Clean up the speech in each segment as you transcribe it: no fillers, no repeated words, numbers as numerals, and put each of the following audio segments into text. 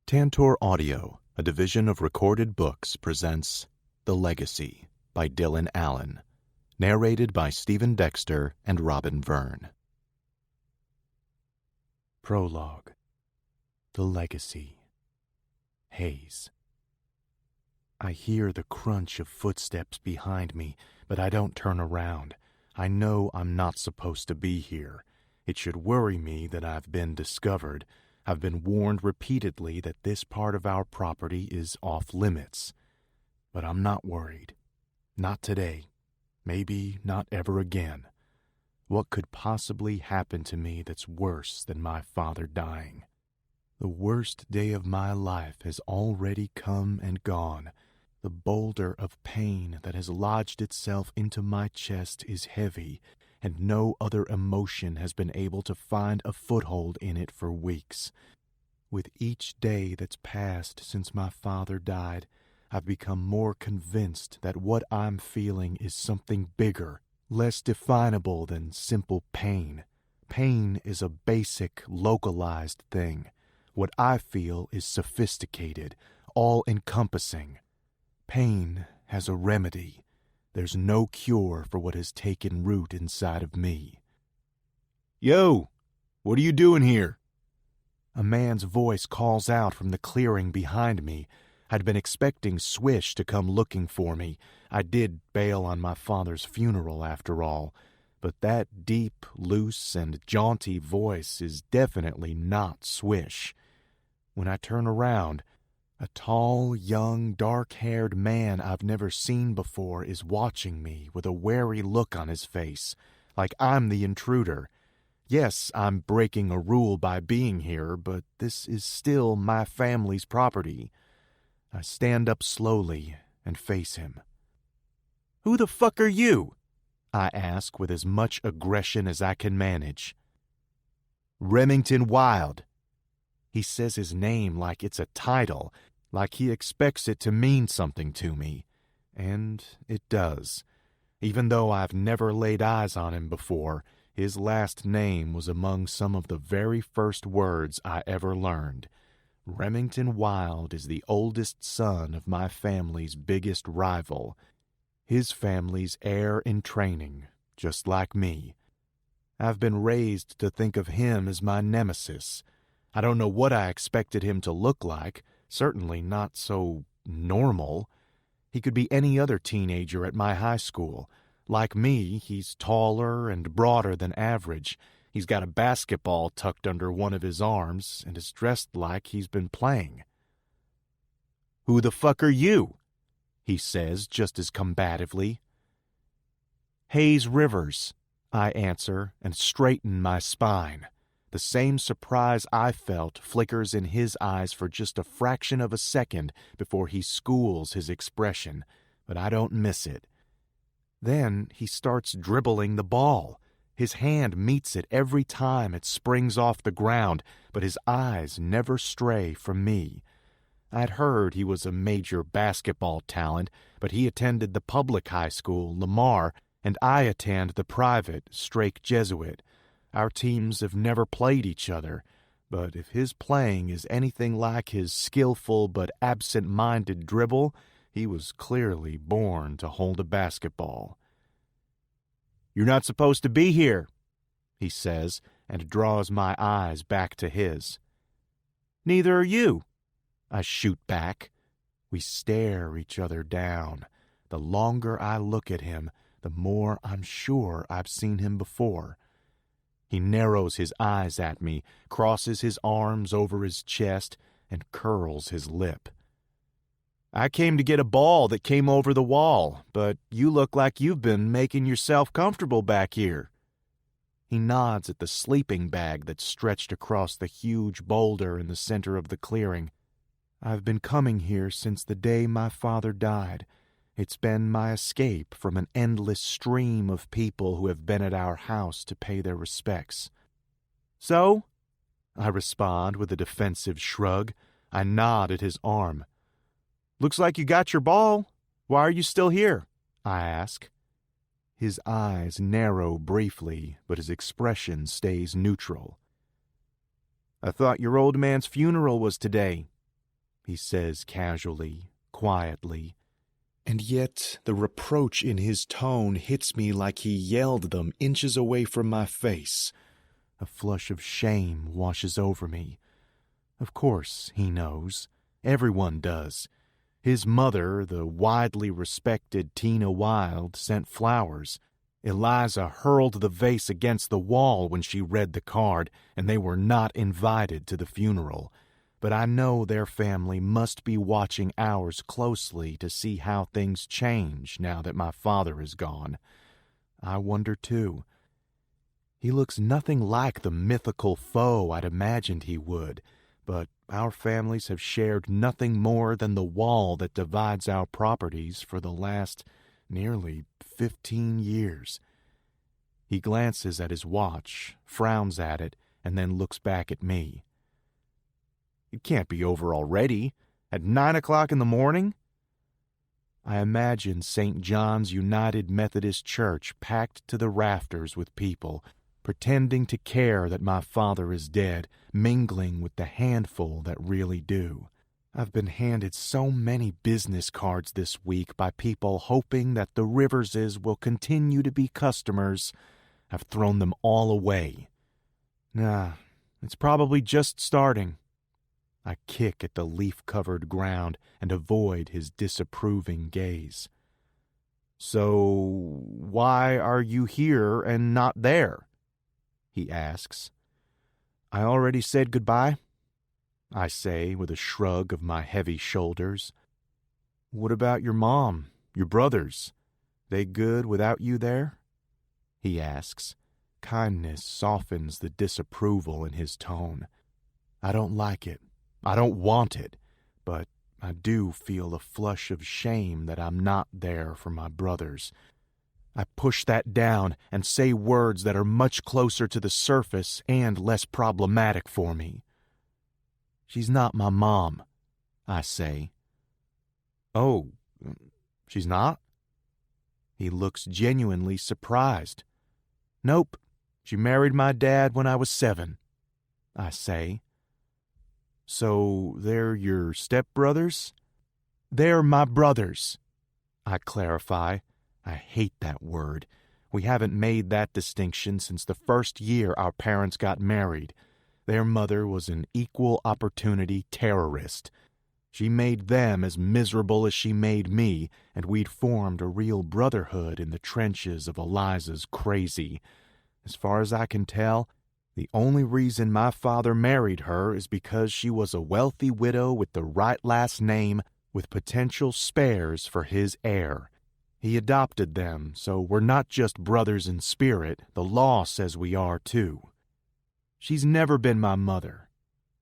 Tantor Audio, a division of Recorded Books, presents The Legacy by Dylan Allen, narrated by Stephen Dexter and Robin Verne. Prologue. The Legacy. Hayes. I hear the crunch of footsteps behind me, but I don't turn around. I know I'm not supposed to be here. It should worry me that I've been discovered. I've been warned repeatedly that this part of our property is off limits. But I'm not worried. Not today. Maybe not ever again. What could possibly happen to me that's worse than my father dying? The worst day of my life has already come and gone. The boulder of pain that has lodged itself into my chest is heavy, and no other emotion has been able to find a foothold in it for weeks. With each day that's passed since my father died, I've become more convinced that what I'm feeling is something bigger, less definable than simple pain. Pain is a basic, localized thing. What I feel is sophisticated, all-encompassing. Pain has a remedy. There's no cure for what has taken root inside of me. "Yo, what are you doing here?" A man's voice calls out from the clearing behind me. I'd been expecting Swish to come looking for me. I did bail on my father's funeral, after all. But that deep, loose, and jaunty voice is definitely not Swish. When I turn around, a tall, young, dark-haired man I've never seen before is watching me with a wary look on his face, like I'm the intruder. Yes, I'm breaking a rule by being here, but this is still my family's property. I stand up slowly and face him. "Who the fuck are you?" I ask with as much aggression as I can manage. "Remington Wilde." He says his name like it's a title, like he expects it to mean something to me. And it does. Even though I've never laid eyes on him before, his last name was among some of the very first words I ever learned. Remington Wilde is the oldest son of my family's biggest rival. His family's heir in training, just like me. I've been raised to think of him as my nemesis. I don't know what I expected him to look like, certainly not so normal. He could be any other teenager at my high school. Like me, he's taller and broader than average. He's got a basketball tucked under one of his arms and is dressed like he's been playing. "Who the fuck are you?" he says just as combatively. "Hayes Rivers," I answer and straighten my spine. The same surprise I felt flickers in his eyes for just a fraction of a second before he schools his expression, but I don't miss it. Then he starts dribbling the ball. His hand meets it every time it springs off the ground, but his eyes never stray from me. I'd heard he was a major basketball talent, but he attended the public high school, Lamar, and I attend the private, Strake Jesuit. Our teams have never played each other, but if his playing is anything like his skillful but absent-minded dribble, he was clearly born to hold a basketball. "You're not supposed to be here," he says, and draws my eyes back to his. "Neither are you," I shoot back. We stare each other down. The longer I look at him, the more I'm sure I've seen him before. He narrows his eyes at me, crosses his arms over his chest, and curls his lip. "I came to get a ball that came over the wall, but you look like you've been making yourself comfortable back here." He nods at the sleeping bag that's stretched across the huge boulder in the center of the clearing. "I've been coming here since the day my father died. It's been my escape from an endless stream of people who have been at our house to pay their respects." "So?" I respond with a defensive shrug. I nod at his arm. "Looks like you got your ball. Why are you still here?" I ask. His eyes narrow briefly, but his expression stays neutral. "I thought your old man's funeral was today." he says casually, quietly. And yet the reproach in his tone hits me like he yelled them inches away from my face. A flush of shame washes over me. Of course he knows. Everyone does. His mother, the widely respected Tina Wilde, sent flowers. Eliza hurled the vase against the wall when she read the card, and they were not invited to the funeral. But I know their family must be watching ours closely to see how things change now that my father is gone. I wonder, too. He looks nothing like the mythical foe I'd imagined he would, but our families have shared nothing more than the wall that divides our properties for the last nearly 15 years. He glances at his watch, frowns at it, and then looks back at me. It can't be over already. At 9 o'clock in the morning? I imagine St. John's United Methodist Church packed to the rafters with people, pretending to care that my father is dead, mingling with the handful that really do. I've been handed so many business cards this week by people hoping that the Riverses will continue to be customers. I've thrown them all away. Nah, it's probably just starting. I kick at the leaf-covered ground and avoid his disapproving gaze. So, why are you here and not there? He asks. I already said goodbye, I say with a shrug of my heavy shoulders. What about your mom, your brothers? They good without you there? He asks. Kindness softens the disapproval in his tone. I don't like it. I don't want it, but I do feel a flush of shame that I'm not there for my brothers. I push that down and say words that are much closer to the surface and less problematic for me. She's not my mom, I say. Oh, she's not? He looks genuinely surprised. Nope, she married my dad when I was 7, I say. So they're your stepbrothers? They're my brothers, I clarify. I hate that word. We haven't made that distinction since the first year our parents got married. Their mother was an equal opportunity terrorist. She made them as miserable as she made me, and we'd formed a real brotherhood in the trenches of Eliza's crazy. As far as I can tell, the only reason my father married her is because she was a wealthy widow with the right last name, with potential spares for his heir. He adopted them, so we're not just brothers in spirit. The law says we are, too. She's never been my mother,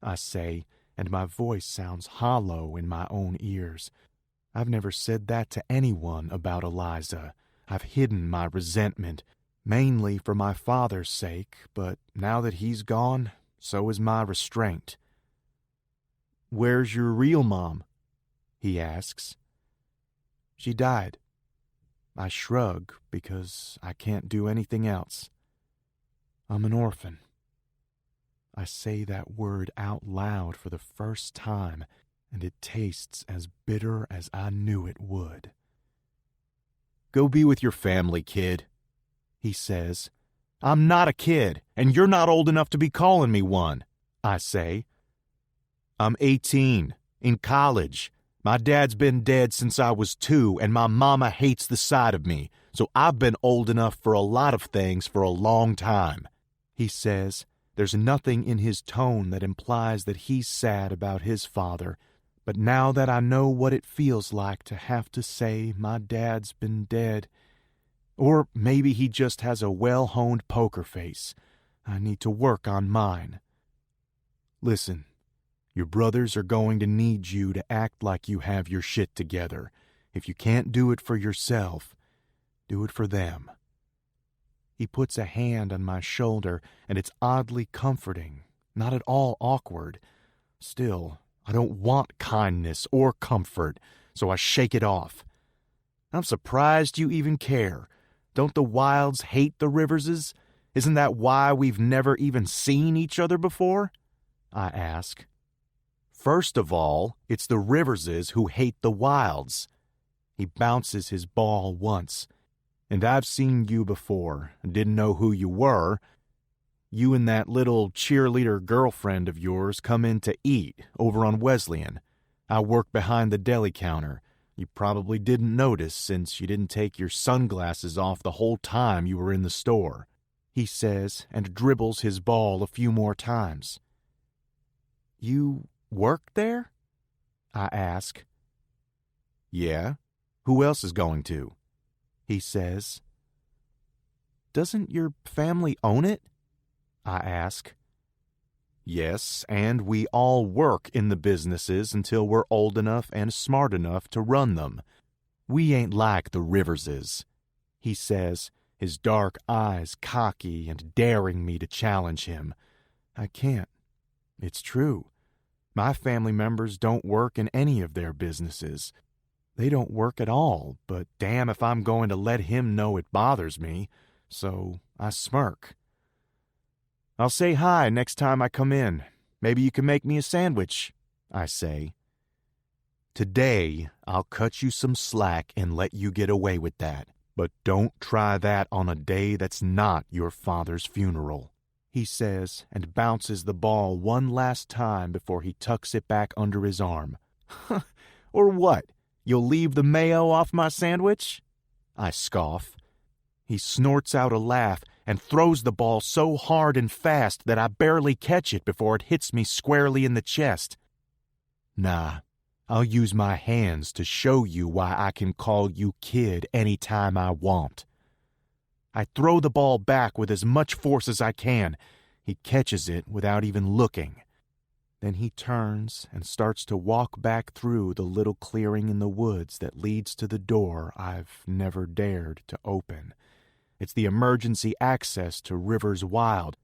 I say, and my voice sounds hollow in my own ears. I've never said that to anyone about Eliza. I've hidden my resentment, mainly for my father's sake, but now that he's gone, so is my restraint. Where's your real mom? He asks. She died. I shrug because I can't do anything else. I'm an orphan. I say that word out loud for the first time, and it tastes as bitter as I knew it would. Go be with your family, kid, he says. I'm not a kid, and you're not old enough to be calling me one, I say. I'm 18, in college. My dad's been dead since I was 2, and my mama hates the sight of me, so I've been old enough for a lot of things for a long time, he says. There's nothing in his tone that implies that he's sad about his father, but now that I know what it feels like to have to say my dad's been dead, or maybe he just has a well-honed poker face, I need to work on mine. Listen. Your brothers are going to need you to act like you have your shit together. If you can't do it for yourself, do it for them. He puts a hand on my shoulder, and it's oddly comforting, not at all awkward. Still, I don't want kindness or comfort, so I shake it off. I'm surprised you even care. Don't the Wilds hate the Riverses? Isn't that why we've never even seen each other before? I ask. First of all, it's the Riverses who hate the Wilds. He bounces his ball once. And I've seen you before. Didn't know who you were. You and that little cheerleader girlfriend of yours come in to eat over on Wesleyan. I work behind the deli counter. You probably didn't notice since you didn't take your sunglasses off the whole time you were in the store, he says, and dribbles his ball a few more times. You work there? I ask. Yeah. Who else is going to? He says. Doesn't your family own it? I ask. Yes, and we all work in the businesses until we're old enough and smart enough to run them. We ain't like the Riverses, he says, his dark eyes cocky and daring me to challenge him. I can't. It's true. My family members don't work in any of their businesses. They don't work at all, but damn if I'm going to let him know it bothers me, so I smirk. I'll say hi next time I come in. Maybe you can make me a sandwich, I say. Today, I'll cut you some slack and let you get away with that, but don't try that on a day that's not your father's funeral, he says, and bounces the ball one last time before he tucks it back under his arm. Or what? You'll leave the mayo off my sandwich? I scoff. He snorts out a laugh and throws the ball so hard and fast that I barely catch it before it hits me squarely in the chest. Nah, I'll use my hands to show you why I can call you kid any time I want. I throw the ball back with as much force as I can. He catches it without even looking. Then he turns and starts to walk back through the little clearing in the woods that leads to the door I've never dared to open. It's the emergency access to Rivers Wild,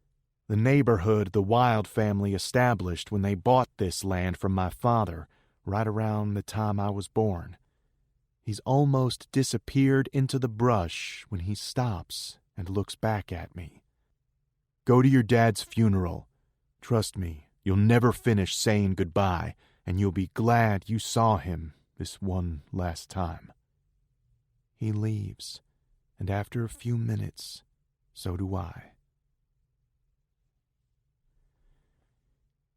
the neighborhood the Wild family established when they bought this land from my father, right around the time I was born. He's almost disappeared into the brush when he stops and looks back at me. Go to your dad's funeral. Trust me, you'll never finish saying goodbye, and you'll be glad you saw him this one last time. He leaves, and after a few minutes, so do I.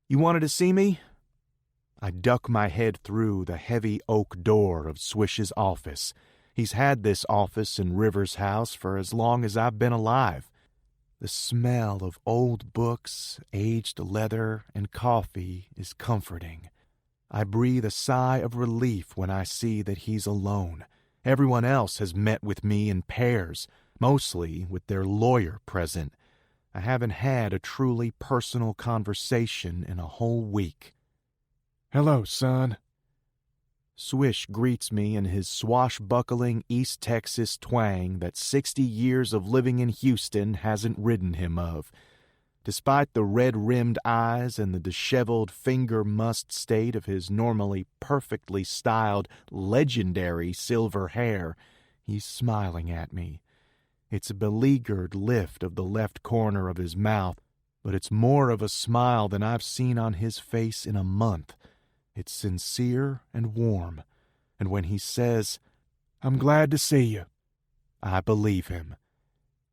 You wanted to see me? I duck my head through the heavy oak door of Swish's office. He's had this office in Rivers' house for as long as I've been alive. The smell of old books, aged leather, and coffee is comforting. I breathe a sigh of relief when I see that he's alone. Everyone else has met with me in pairs, mostly with their lawyer present. I haven't had a truly personal conversation in a whole week. Hello, son. Swish greets me in his swashbuckling East Texas twang that 60 years of living in Houston hasn't ridden him of. Despite the red-rimmed eyes and the disheveled finger-mussed state of his normally perfectly styled, legendary silver hair, he's smiling at me. It's a beleaguered lift of the left corner of his mouth, but it's more of a smile than I've seen on his face in a month. It's sincere and warm, and when he says, "I'm glad to see you," I believe him.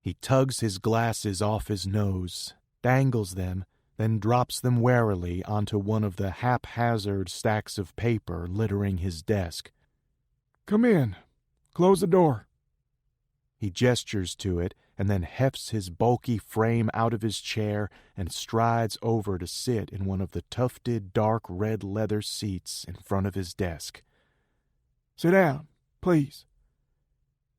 He tugs his glasses off his nose, dangles them, then drops them warily onto one of the haphazard stacks of paper littering his desk. "Come in. Close the door." He gestures to it and then hefts his bulky frame out of his chair and strides over to sit in one of the tufted dark red leather seats in front of his desk. "Sit down, please."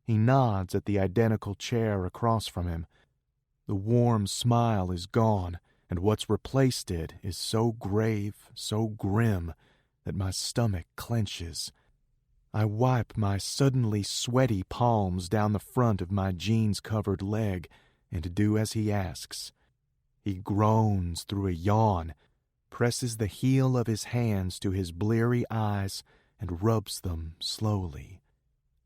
He nods at the identical chair across from him. The warm smile is gone, and what's replaced it is so grave, so grim, that my stomach clenches. I wipe my suddenly sweaty palms down the front of my jeans-covered leg and do as he asks. He groans through a yawn, presses the heel of his hands to his bleary eyes, and rubs them slowly.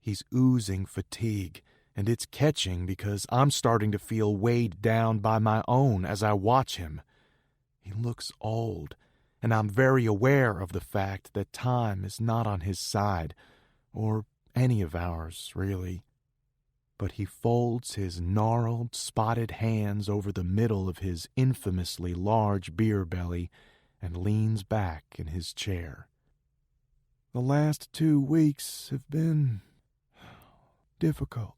He's oozing fatigue, and it's catching because I'm starting to feel weighed down by my own as I watch him. He looks old, and I'm very aware of the fact that time is not on his side, or any of ours, really. But he folds his gnarled, spotted hands over the middle of his infamously large beer belly and leans back in his chair. The last 2 weeks have been difficult.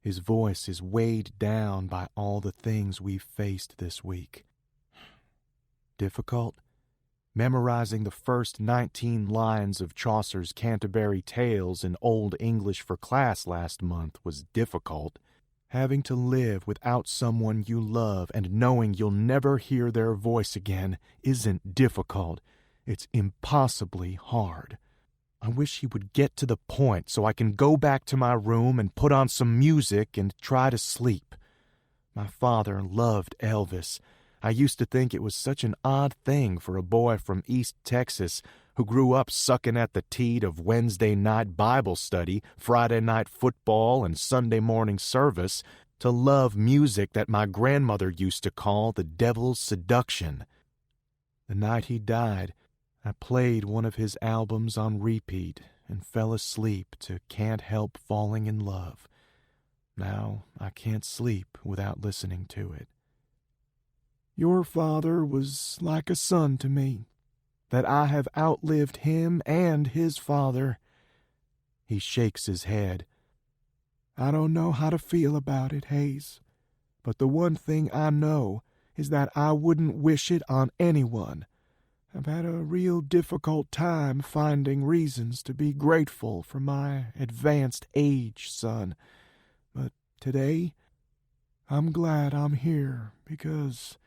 His voice is weighed down by all the things we've faced this week. Difficult? Memorizing the first 19 lines of Chaucer's Canterbury Tales in Old English for class last month was difficult. Having to live without someone you love and knowing you'll never hear their voice again isn't difficult. It's impossibly hard. I wish he would get to the point so I can go back to my room and put on some music and try to sleep. My father loved Elvis. I used to think it was such an odd thing for a boy from East Texas who grew up sucking at the teat of Wednesday night Bible study, Friday night football, and Sunday morning service to love music that my grandmother used to call the devil's seduction. The night he died, I played one of his albums on repeat and fell asleep to Can't Help Falling in Love. Now I can't sleep without listening to it. Your father was like a son to me, that I have outlived him and his father. He shakes his head. I don't know how to feel about it, Hayes, but the one thing I know is that I wouldn't wish it on anyone. I've had a real difficult time finding reasons to be grateful for my advanced age, son. But today, I'm glad I'm here because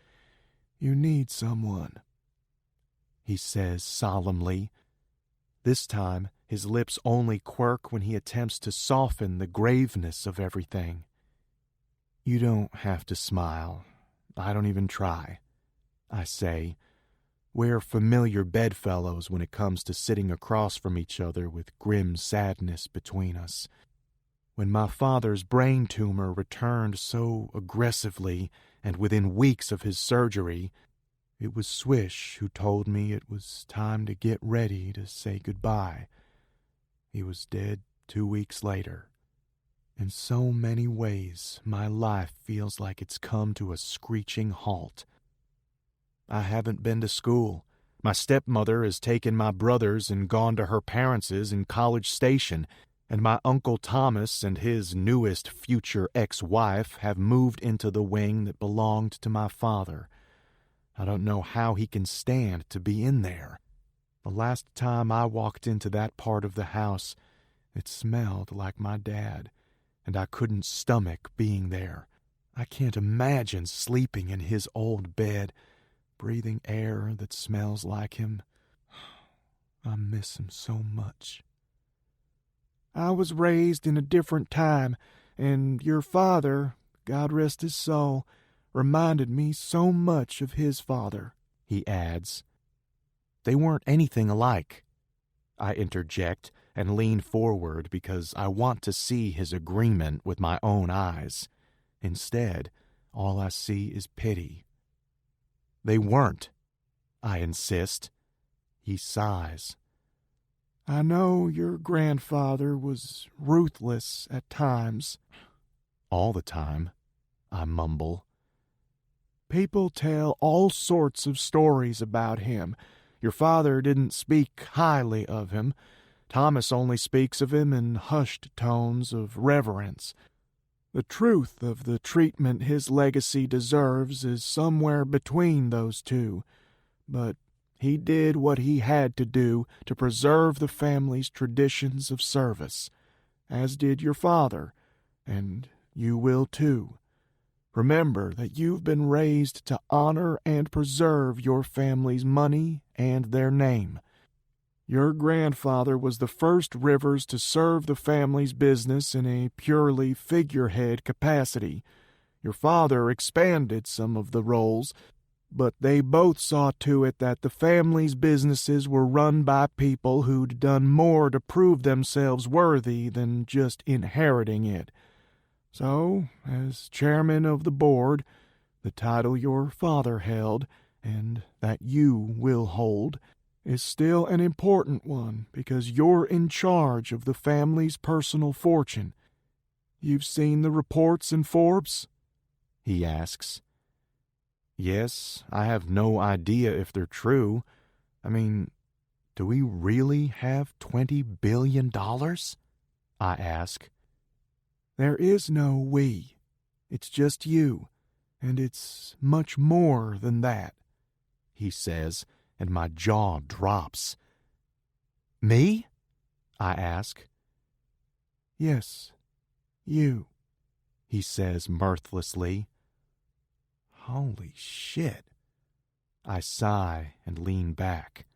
you need someone, he says solemnly. This time, his lips only quirk when he attempts to soften the graveness of everything. You don't have to smile. I don't even try, I say. We're familiar bedfellows when it comes to sitting across from each other with grim sadness between us. When my father's brain tumor returned so aggressively, and within weeks of his surgery, it was Swish who told me it was time to get ready to say goodbye. He was dead 2 weeks later. In so many ways, my life feels like it's come to a screeching halt. I haven't been to school. My stepmother has taken my brothers and gone to her parents' in College Station, and my Uncle Thomas and his newest future ex-wife have moved into the wing that belonged to my father. I don't know how he can stand to be in there. The last time I walked into that part of the house, it smelled like my dad, and I couldn't stomach being there. I can't imagine sleeping in his old bed, breathing air that smells like him. I miss him so much. I was raised in a different time, and your father, God rest his soul, reminded me so much of his father, he adds. They weren't anything alike, I interject and lean forward because I want to see his agreement with my own eyes. Instead, all I see is pity. They weren't, I insist. He sighs. I know your grandfather was ruthless at times. All the time, I mumble. People tell all sorts of stories about him. Your father didn't speak highly of him. Thomas only speaks of him in hushed tones of reverence. The truth of the treatment his legacy deserves is somewhere between those two, but he did what he had to do to preserve the family's traditions of service, as did your father, and you will too. Remember that you've been raised to honor and preserve your family's money and their name. Your grandfather was the first Rivers to serve the family's business in a purely figurehead capacity. Your father expanded some of the roles, but they both saw to it that the family's businesses were run by people who'd done more to prove themselves worthy than just inheriting it. So, as chairman of the board, the title your father held, and that you will hold, is still an important one because you're in charge of the family's personal fortune. You've seen the reports in Forbes? He asks. Yes, I have no idea if they're true. I mean, do we really have $20 billion? I ask. There is no we. It's just you, and it's much more than that, he says, and my jaw drops. Me? I ask. Yes, you, he says mirthlessly. Holy shit. I sigh and lean back.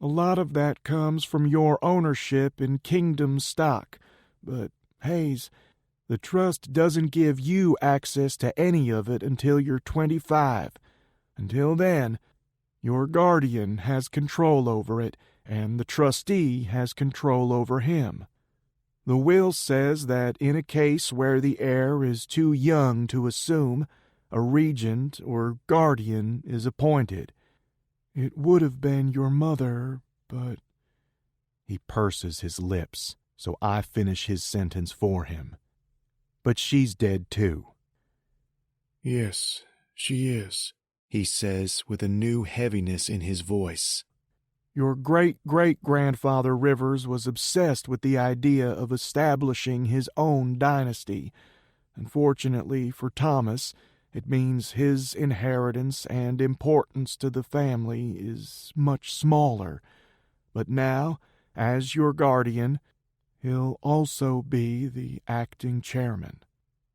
A lot of that comes from your ownership in Kingdom stock, but, Hayes, the trust doesn't give you access to any of it until you're 25. Until then, your guardian has control over it, and the trustee has control over him. The will says that in a case where the heir is too young to assume, a regent or guardian is appointed. It would have been your mother, but... He purses his lips, so I finish his sentence for him. But she's dead too. Yes, she is, he says with a new heaviness in his voice. Your great-great-grandfather Rivers was obsessed with the idea of establishing his own dynasty. Unfortunately for Thomas, it means his inheritance and importance to the family is much smaller. But now, as your guardian, he'll also be the acting chairman,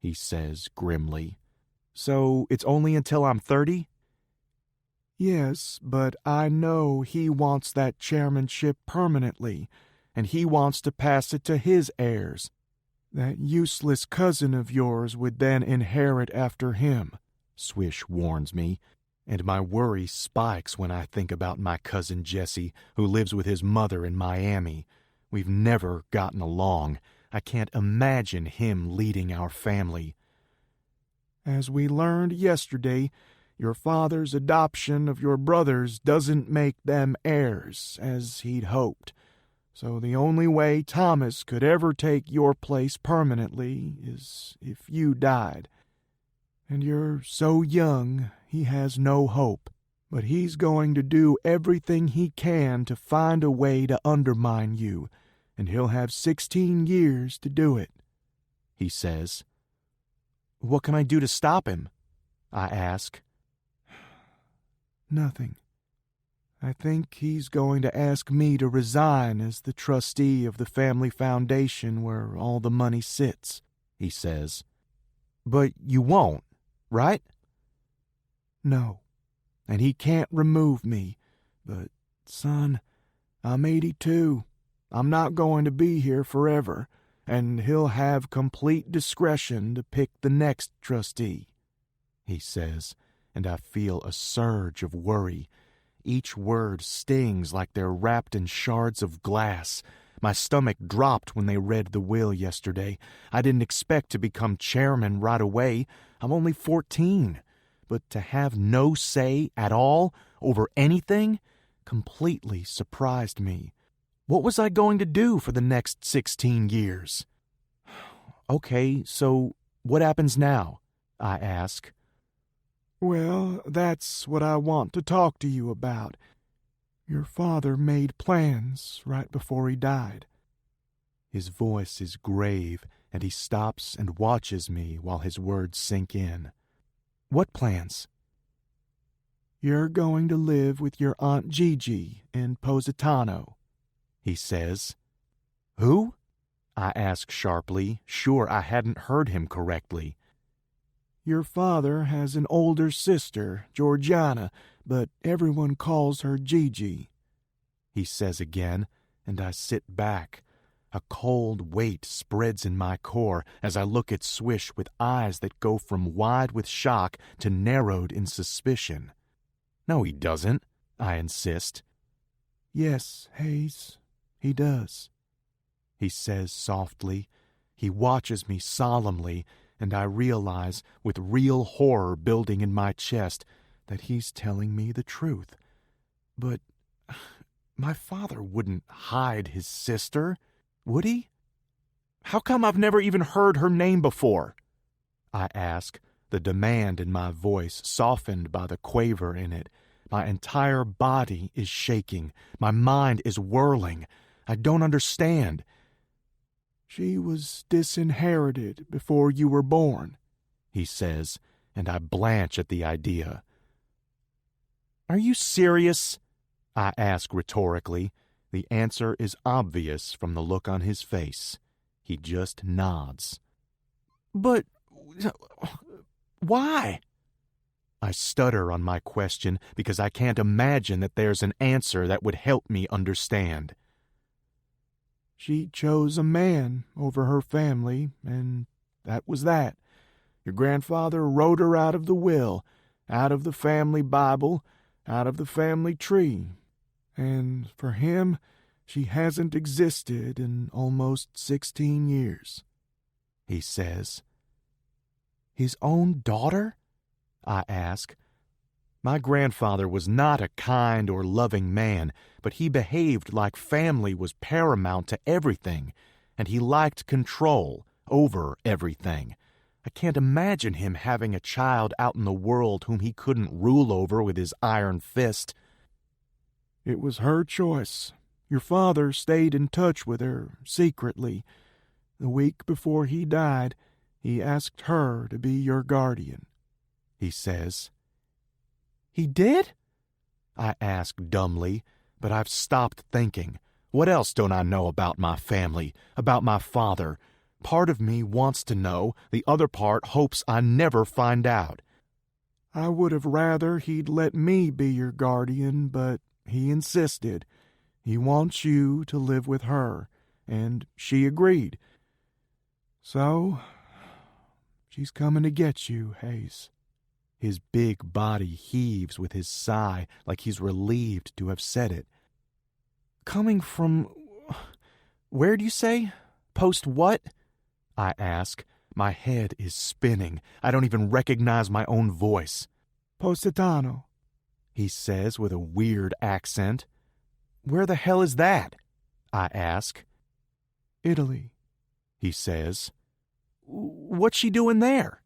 he says grimly. So it's only until I'm 30? Yes, but I know he wants that chairmanship permanently, and he wants to pass it to his heirs. That useless cousin of yours would then inherit after him, Swish warns me, and my worry spikes when I think about my cousin Jesse, who lives with his mother in Miami. We've never gotten along. I can't imagine him leading our family. As we learned yesterday, your father's adoption of your brothers doesn't make them heirs, as he'd hoped. So the only way Thomas could ever take your place permanently is if you died. And you're so young, he has no hope. But he's going to do everything he can to find a way to undermine you, and he'll have 16 years to do it, he says. What can I do to stop him? I ask. Nothing. I think he's going to ask me to resign as the trustee of the family foundation where all the money sits, he says. But you won't, right? No, and he can't remove me. But, son, I'm 82. I'm not going to be here forever, and he'll have complete discretion to pick the next trustee, he says, and I feel a surge of worry. Each word stings like they're wrapped in shards of glass. My stomach dropped when they read the will yesterday. I didn't expect to become chairman right away. I'm only 14. But to have no say at all over anything completely surprised me. What was I going to do for the next 16 years? Okay, so what happens now? I ask. Well, that's what I want to talk to you about. Your father made plans right before he died. His voice is grave, and he stops and watches me while his words sink in. What plans? You're going to live with your Aunt Gigi in Positano, he says. Who? I ask sharply, sure I hadn't heard him correctly. Your father has an older sister, Georgiana, but everyone calls her Gigi, he says again, and I sit back. A cold weight spreads in my core as I look at Swish with eyes that go from wide with shock to narrowed in suspicion. No, he doesn't, I insist. Yes, Hayes, he does, he says softly. He watches me solemnly, and I realize, with real horror building in my chest, that he's telling me the truth. But my father wouldn't hide his sister, would he? How come I've never even heard her name before? I ask, the demand in my voice softened by the quaver in it. My entire body is shaking. My mind is whirling. I don't understand. She was disinherited before you were born, he says, and I blanch at the idea. Are you serious? I ask rhetorically. The answer is obvious from the look on his face. He just nods. But why? I stutter on my question because I can't imagine that there's an answer that would help me understand. She chose a man over her family, and that was that. Your grandfather wrote her out of the will, out of the family Bible, out of the family tree. And for him, she hasn't existed in almost 16 years, he says. His own daughter? I ask. My grandfather was not a kind or loving man, but he behaved like family was paramount to everything, and he liked control over everything. I can't imagine him having a child out in the world whom he couldn't rule over with his iron fist. It was her choice. Your father stayed in touch with her, secretly. The week before he died, he asked her to be your guardian, he says. He did? I ask dumbly, but I've stopped thinking. What else don't I know about my family, about my father? Part of me wants to know, the other part hopes I never find out. I would have rather he'd let me be your guardian, but he insisted. He wants you to live with her, and she agreed. So, she's coming to get you, Hayes. His big body heaves with his sigh like he's relieved to have said it. Coming from... where'd you say? Post what? I ask. My head is spinning. I don't even recognize my own voice. Positano, he says with a weird accent. Where the hell is that? I ask. Italy, he says. What's she doing there?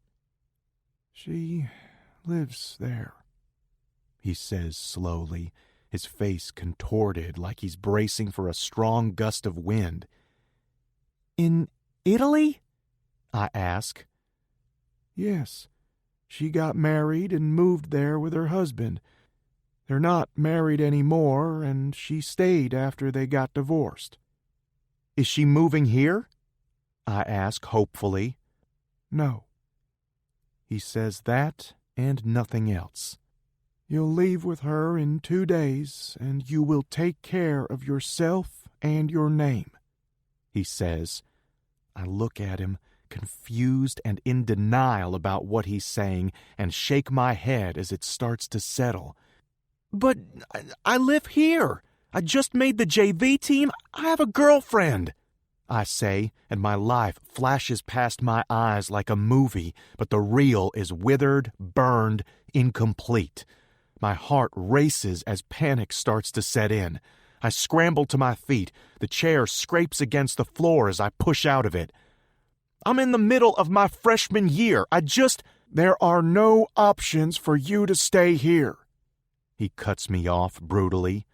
She lives there, he says slowly, his face contorted like he's bracing for a strong gust of wind. In Italy? I ask. Yes, she got married and moved there with her husband. They're not married anymore, and she stayed after they got divorced. Is she moving here? I ask hopefully. No. He says that and nothing else. You'll leave with her in 2 days, and you will take care of yourself and your name, he says. I look at him, confused and in denial about what he's saying, and shake my head as it starts to settle. But I live here. I just made the JV team. I have a girlfriend, I say, and my life flashes past my eyes like a movie, but the real is withered, burned, incomplete. My heart races as panic starts to set in. I scramble to my feet. The chair scrapes against the floor as I push out of it. I'm in the middle of my freshman year. There are no options for you to stay here. He cuts me off brutally.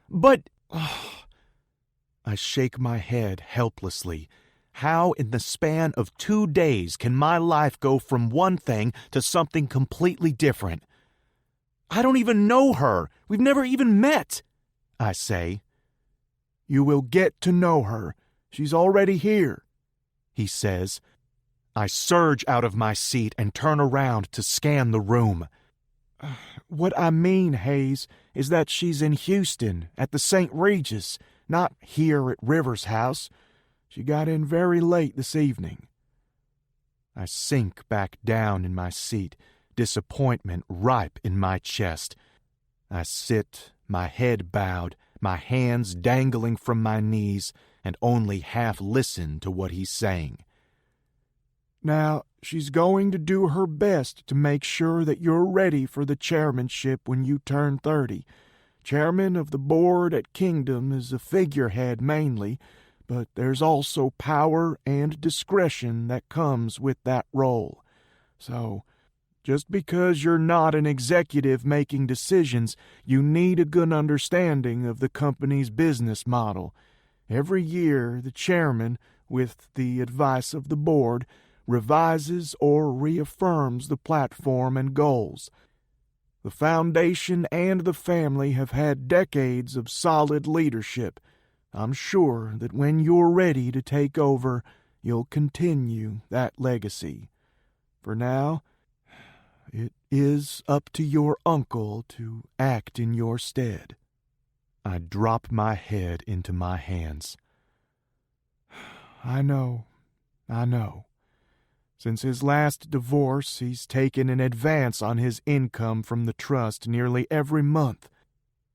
But... I shake my head helplessly. How in the span of 2 days can my life go from one thing to something completely different? I don't even know her. We've never even met, I say. You will get to know her. She's already here, he says. I surge out of my seat and turn around to scan the room. What I mean, Hayes, is that she's in Houston at the St. Regis, not here at Rivers' house. She got in very late this evening. I sink back down in my seat, disappointment ripe in my chest. I sit, my head bowed, my hands dangling from my knees, and only half listen to what he's saying. Now, She's going to do her best to make sure that you're ready for the chairmanship when you turn 30. Chairman of the board at Kingdom is a figurehead mainly, but there's also power and discretion that comes with that role. So, just because you're not an executive making decisions, you need a good understanding of the company's business model. Every year, the chairman, with the advice of the board, revises or reaffirms the platform and goals. The foundation and the family have had decades of solid leadership. I'm sure that when you're ready to take over, you'll continue that legacy. For now, it is up to your uncle to act in your stead. I drop my head into my hands. I know. Since his last divorce, he's taken an advance on his income from the trust nearly every month,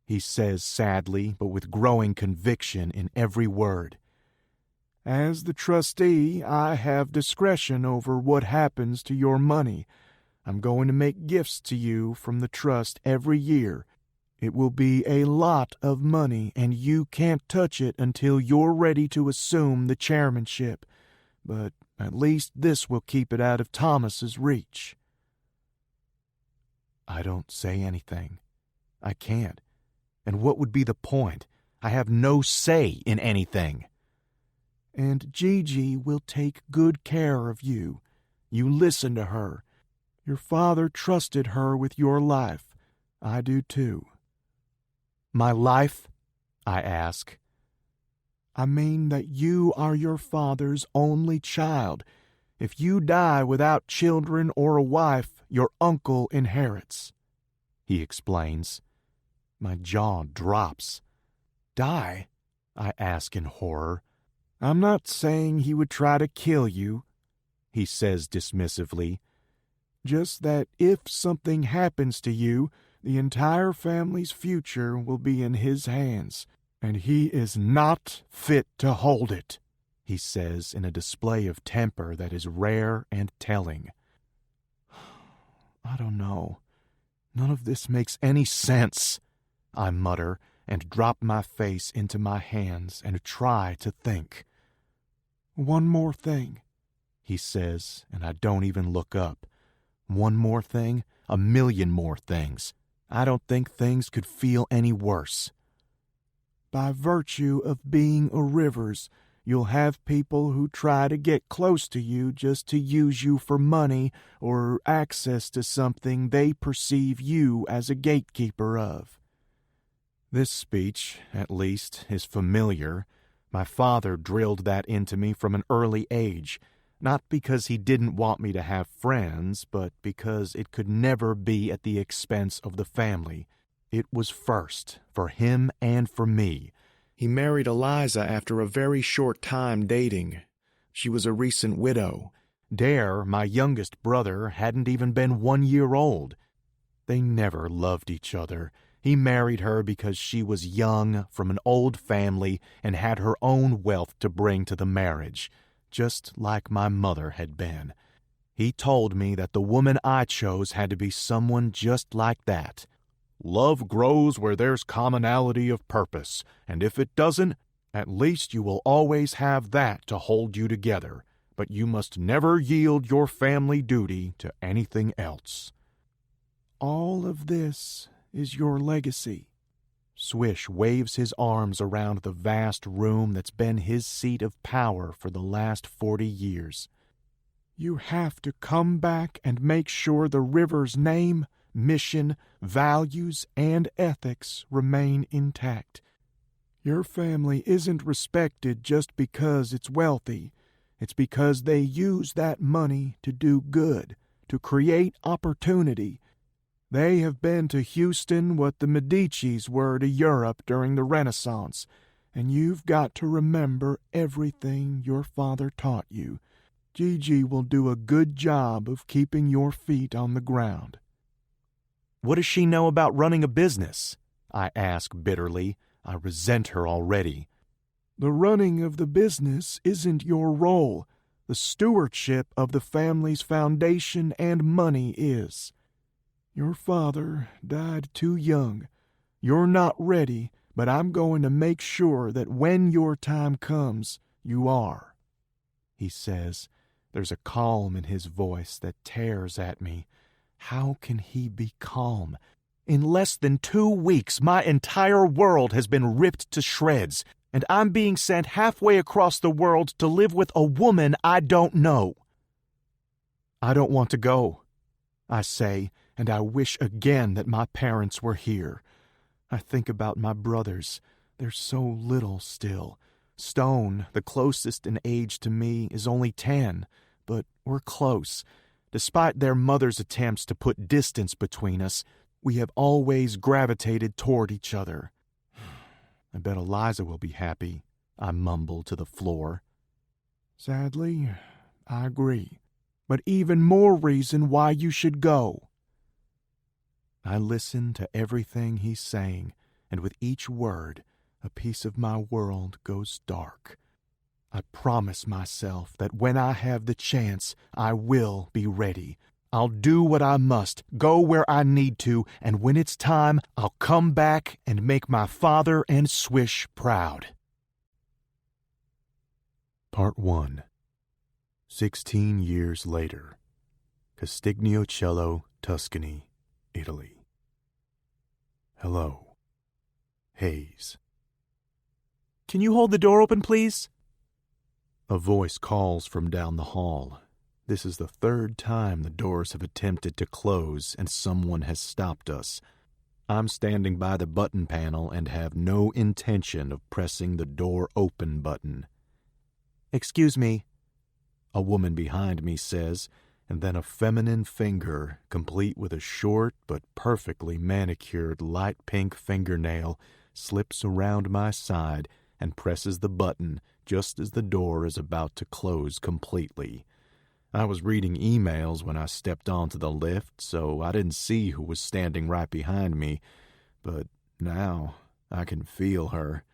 he says sadly, but with growing conviction in every word. As the trustee, I have discretion over what happens to your money. I'm going to make gifts to you from the trust every year. It will be a lot of money, and you can't touch it until you're ready to assume the chairmanship. But at least this will keep it out of Thomas's reach. I don't say anything. I can't. And what would be the point? I have no say in anything. And Gigi will take good care of you. You listen to her. Your father trusted her with your life. I do too. My life? I ask. I mean that you are your father's only child. If you die without children or a wife, your uncle inherits, he explains. My jaw drops. Die? I ask in horror. I'm not saying he would try to kill you, he says dismissively. Just that if something happens to you, the entire family's future will be in his hands, and he is not fit to hold it, he says in a display of temper that is rare and telling. I don't know. None of this makes any sense, I mutter, and drop my face into my hands and try to think. One more thing, he says, and I don't even look up. One more thing, a million more things. I don't think things could feel any worse. By virtue of being a Rivers, you'll have people who try to get close to you just to use you for money or access to something they perceive you as a gatekeeper of. This speech, at least, is familiar. My father drilled that into me from an early age, not because he didn't want me to have friends, but because it could never be at the expense of the family. It was first, for him and for me. He married Eliza after a very short time dating. She was a recent widow. Dare, my youngest brother, hadn't even been 1 year old. They never loved each other. He married her because she was young, from an old family, and had her own wealth to bring to the marriage, just like my mother had been. He told me that the woman I chose had to be someone just like that. Love grows where there's commonality of purpose, and if it doesn't, at least you will always have that to hold you together, but you must never yield your family duty to anything else. All of this is your legacy. Swish waves his arms around the vast room that's been his seat of power for the last 40 years. You have to come back and make sure the River's name, mission, values, and ethics remain intact. Your family isn't respected just because it's wealthy. It's because they use that money to do good, to create opportunity. They have been to Houston what the Medicis were to Europe during the Renaissance, and you've got to remember everything your father taught you. Gigi will do a good job of keeping your feet on the ground. What does she know about running a business? I ask bitterly. I resent her already. The running of the business isn't your role. the stewardship of the family's foundation and money is. Your father died too young. You're not ready, but I'm going to make sure that when your time comes, you are," he says. There's a calm in his voice that tears at me. How can he be calm? In less than 2 weeks, my entire world has been ripped to shreds, and I'm being sent halfway across the world to live with a woman I don't know. "I don't want to go," I say, and I wish again that my parents were here. I think about my brothers. They're so little still. Stone, the closest in age to me, is only 10, but we're close. Despite their mother's attempts to put distance between us, we have always gravitated toward each other. "I bet Eliza will be happy," I mumble to the floor. "Sadly, I agree. But even more reason why you should go." I listen to everything he's saying, and with each word, a piece of my world goes dark. I promise myself that when I have the chance, I will be ready. I'll do what I must, go where I need to, and when it's time, I'll come back and make my father and Swish proud. Part 1. 16 years later. Castigliocello, Tuscany, Italy. Hello. Hayes. "Can you hold the door open, please?" A voice calls from down the hall. This is the 3rd time the doors have attempted to close and someone has stopped us. I'm standing by the button panel and have no intention of pressing the door open button. "Excuse me," a woman behind me says, and then a feminine finger, complete with a short but perfectly manicured light pink fingernail, slips around my side and presses the button just as the door is about to close completely. I was reading emails when I stepped onto the lift, so I didn't see who was standing right behind me, but now I can feel her.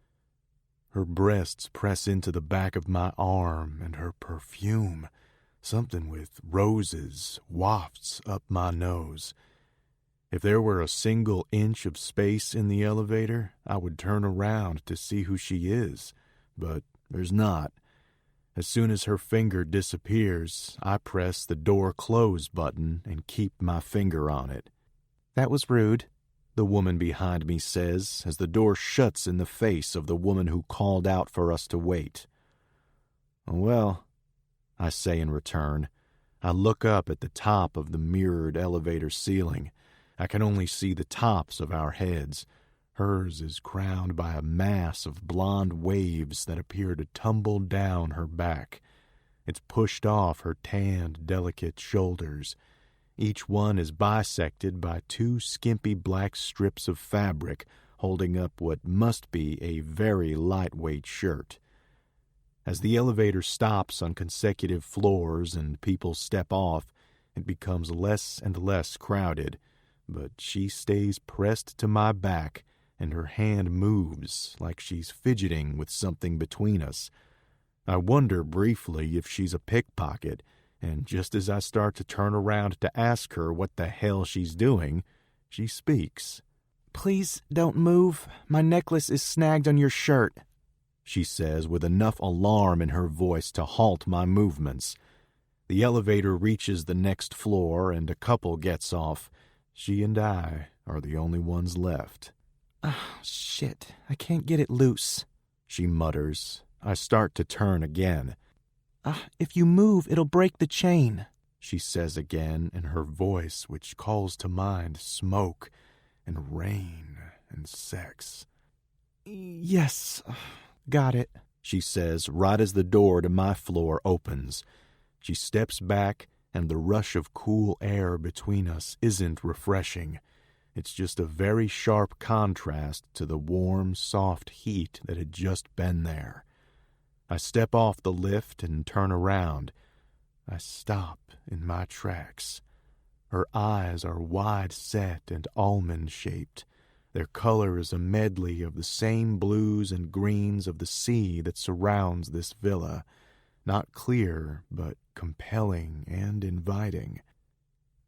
Her breasts press into the back of my arm, and her perfume, something with roses, wafts up my nose. If there were a single inch of space in the elevator, I would turn around to see who she is, but there's not. As soon as her finger disappears, I press the door close button and keep my finger on it. "That was rude," the woman behind me says as the door shuts in the face of the woman who called out for us to wait. "Well," I say in return. I look up at the top of the mirrored elevator ceiling. I can only see the tops of our heads. Hers is crowned by a mass of blonde waves that appear to tumble down her back. It's pushed off her tanned, delicate shoulders. Each one is bisected by 2 skimpy black strips of fabric holding up what must be a very lightweight shirt. As the elevator stops on consecutive floors and people step off, it becomes less and less crowded, but she stays pressed to my back, and her hand moves like she's fidgeting with something between us. I wonder briefly if she's a pickpocket, and just as I start to turn around to ask her what the hell she's doing, she speaks. "Please don't move. My necklace is snagged on your shirt," she says with enough alarm in her voice to halt my movements. The elevator reaches the next floor, and a couple gets off. She and I are the only ones left. "Ah, shit, I can't get it loose," she mutters. I start to turn again. If you move, it'll break the chain," she says again in her voice which calls to mind smoke and rain and sex. "Yes, got it," she says right as the door to my floor opens. She steps back, and the rush of cool air between us isn't refreshing. It's just a very sharp contrast to the warm, soft heat that had just been there. I step off the lift and turn around. I stop in my tracks. Her eyes are wide-set and almond-shaped. Their color is a medley of the same blues and greens of the sea that surrounds this villa. not clear, but compelling and inviting.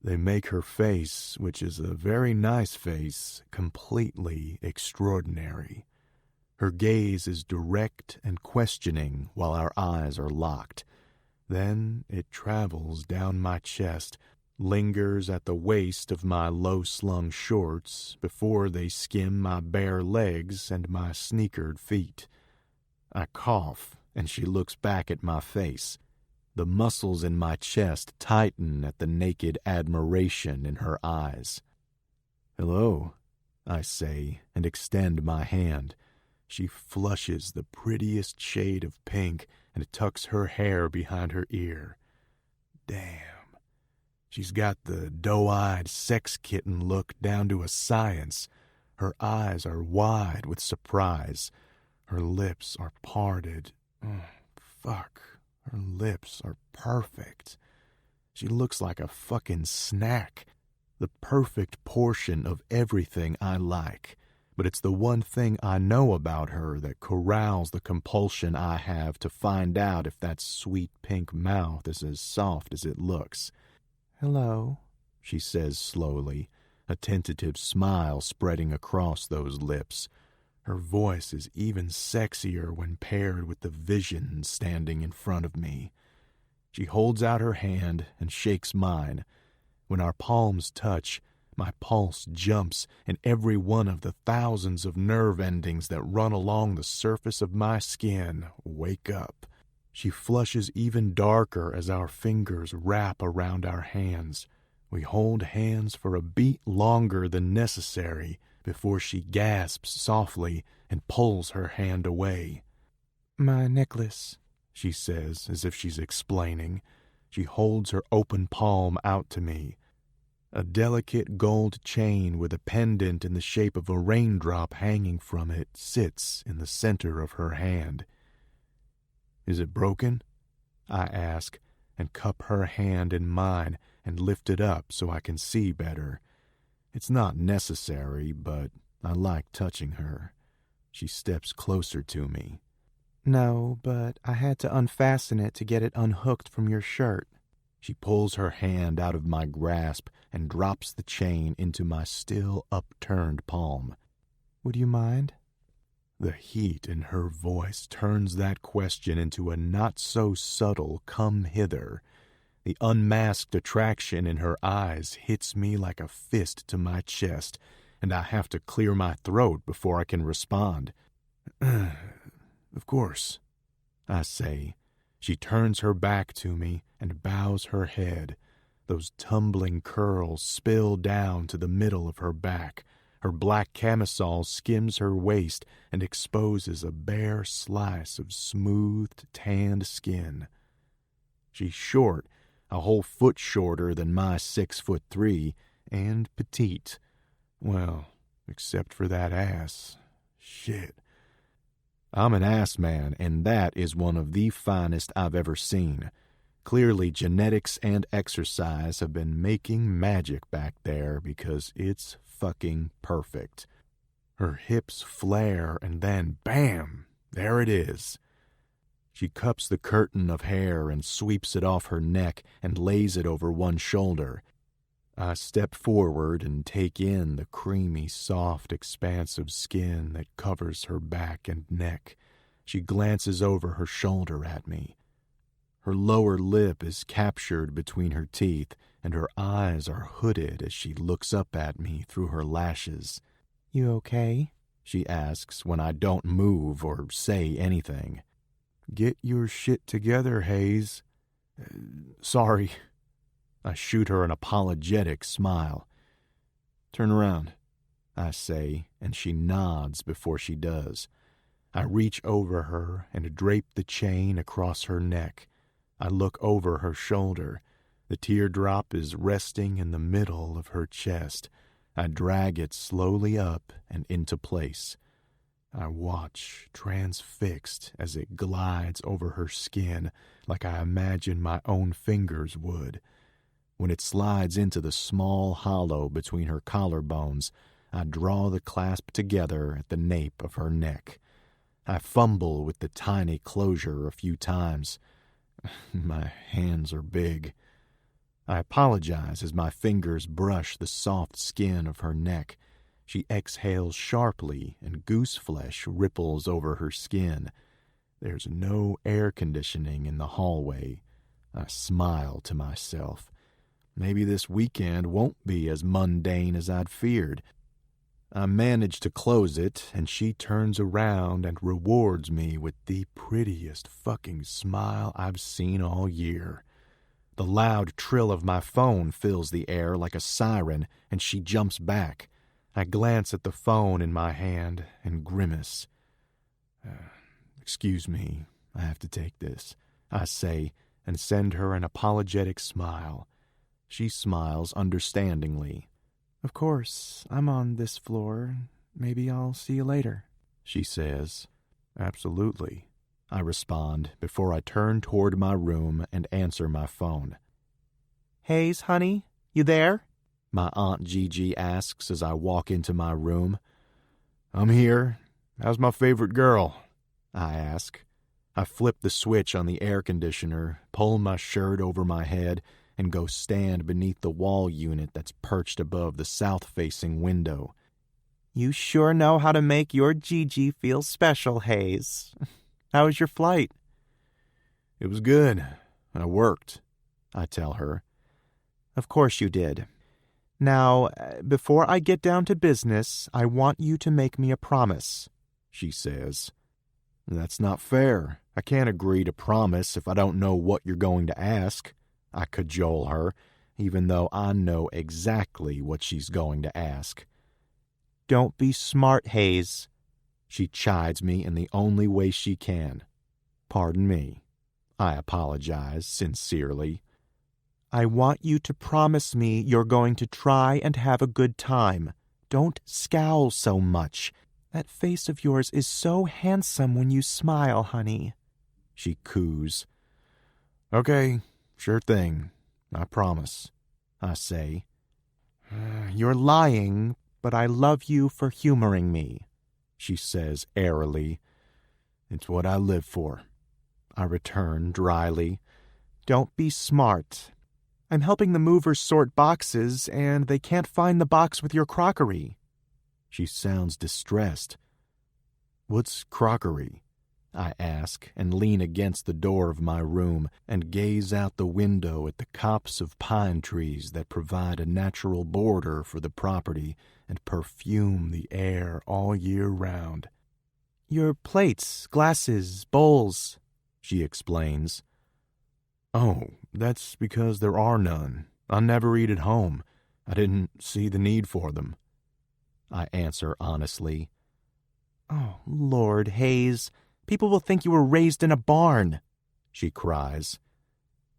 They make her face, which is a very nice face, completely extraordinary. Her gaze is direct and questioning while our eyes are locked. Then it travels down my chest, lingers at the waist of my low-slung shorts before they skim my bare legs and my sneakered feet. I cough, and she looks back at my face. The muscles in my chest tighten at the naked admiration in her eyes. "Hello," I say, and extend my hand. She flushes the prettiest shade of pink and tucks her hair behind her ear. Damn. She's got the doe-eyed sex kitten look down to a science. Her eyes are wide with surprise. Her lips are parted. Fuck. Her lips are perfect. She looks like a fucking snack. The perfect portion of everything I like. But it's the one thing I know about her that corrals the compulsion I have to find out if that sweet pink mouth is as soft as it looks. "Hello," she says slowly, a tentative smile spreading across those lips. Her voice is even sexier when paired with the vision standing in front of me. She holds out her hand and shakes mine. When our palms touch, my pulse jumps, and every one of the thousands of nerve endings that run along the surface of my skin wake up. She flushes even darker as our fingers wrap around our hands. We hold hands for a beat longer than necessary before she gasps softly and pulls her hand away. "My necklace," she says as if she's explaining. She holds her open palm out to me. A delicate gold chain with a pendant in the shape of a raindrop hanging from it sits in the center of her hand. "Is it broken?" I ask, and cup her hand in mine and lift it up so I can see better. It's not necessary, but I like touching her. She steps closer to me. "No, but I had to unfasten it to get it unhooked from your shirt." She pulls her hand out of my grasp and drops the chain into my still upturned palm. "Would you mind?" The heat in her voice turns that question into a not-so-subtle come hither. The unmasked attraction in her eyes hits me like a fist to my chest, and I have to clear my throat before I can respond. "Of course," I say. She turns her back to me and bows her head. Those tumbling curls spill down to the middle of her back. Her black camisole skims her waist and exposes a bare slice of smoothed, tanned skin. She's short, a whole foot shorter than my 6'3", and petite. Well, except for that ass. Shit. I'm an ass man, and that is one of the finest I've ever seen. Clearly, genetics and exercise have been making magic back there because it's fucking perfect. Her hips flare, and then, bam, there it is. She cups the curtain of hair and sweeps it off her neck and lays it over one shoulder. I step forward and take in the creamy, soft expanse of skin that covers her back and neck. She glances over her shoulder at me. Her lower lip is captured between her teeth, and her eyes are hooded as she looks up at me through her lashes. "You okay?" she asks when I don't move or say anything. "Get your shit together, Hayes." Sorry." I shoot her an apologetic smile. "Turn around," I say, and she nods before she does. I reach over her and drape the chain across her neck. I look over her shoulder. The teardrop is resting in the middle of her chest. I drag it slowly up and into place. I watch, transfixed, as it glides over her skin like I imagine my own fingers would. When it slides into the small hollow between her collarbones, I draw the clasp together at the nape of her neck. I fumble with the tiny closure a few times. My hands are big. I apologize as my fingers brush the soft skin of her neck. She exhales sharply, and goose flesh ripples over her skin. There's no air conditioning in the hallway. I smile to myself. Maybe this weekend won't be as mundane as I'd feared. I manage to close it, and she turns around and rewards me with the prettiest fucking smile I've seen all year. The loud trill of my phone fills the air like a siren, and she jumps back. I glance at the phone in my hand and grimace. Excuse me, I have to take this, I say, and send her an apologetic smile. She smiles understandingly. Of course, I'm on this floor. Maybe I'll see you later, she says. Absolutely, I respond before I turn toward my room and answer my phone. Hayes, honey, you there? My Aunt Gigi asks as I walk into my room. I'm here. How's my favorite girl? I ask. I flip the switch on the air conditioner, pull my shirt over my head, and go stand beneath the wall unit that's perched above the south-facing window. You sure know how to make your Gigi feel special, Hayes. How was your flight? It was good. I worked, I tell her. Of course you did. Now, before I get down to business, I want you to make me a promise, she says. That's not fair. I can't agree to promise if I don't know what you're going to ask, I cajole her, even though I know exactly what she's going to ask. Don't be smart, Hayes. She chides me in the only way she can. Pardon me. I apologize sincerely. I want you to promise me you're going to try and have a good time. Don't scowl so much. That face of yours is so handsome when you smile, honey. She coos. Okay, sure thing. I promise, I say. You're lying, but I love you for humoring me, she says airily. It's what I live for, I return dryly. Don't be smart. I'm helping the movers sort boxes, and they can't find the box with your crockery. She sounds distressed. What's crockery? I ask, and lean against the door of my room and gaze out the window at the copse of pine trees that provide a natural border for the property and perfume the air all year round. Your plates, glasses, bowls, she explains. Oh, that's because there are none. I never eat at home. I didn't see the need for them, I answer honestly. Oh, Lord, Hayes, people will think you were raised in a barn, she cries.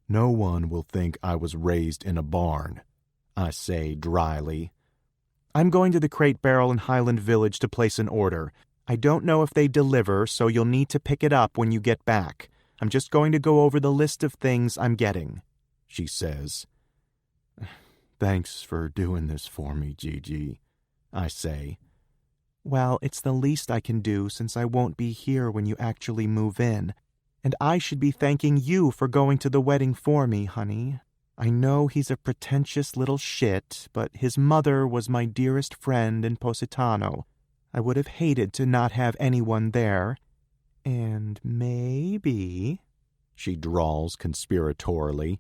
No one will think I was raised in a barn, I say dryly. I'm going to the Crate Barrel in Highland Village to place an order. I don't know if they deliver, so you'll need to pick it up when you get back. I'm just going to go over the list of things I'm getting, she says. Thanks for doing this for me, Gigi, I say. Well, it's the least I can do since I won't be here when you actually move in. And I should be thanking you for going to the wedding for me, honey. I know he's a pretentious little shit, but his mother was my dearest friend in Positano. I would have hated to not have anyone there. And maybe, she drawls conspiratorially,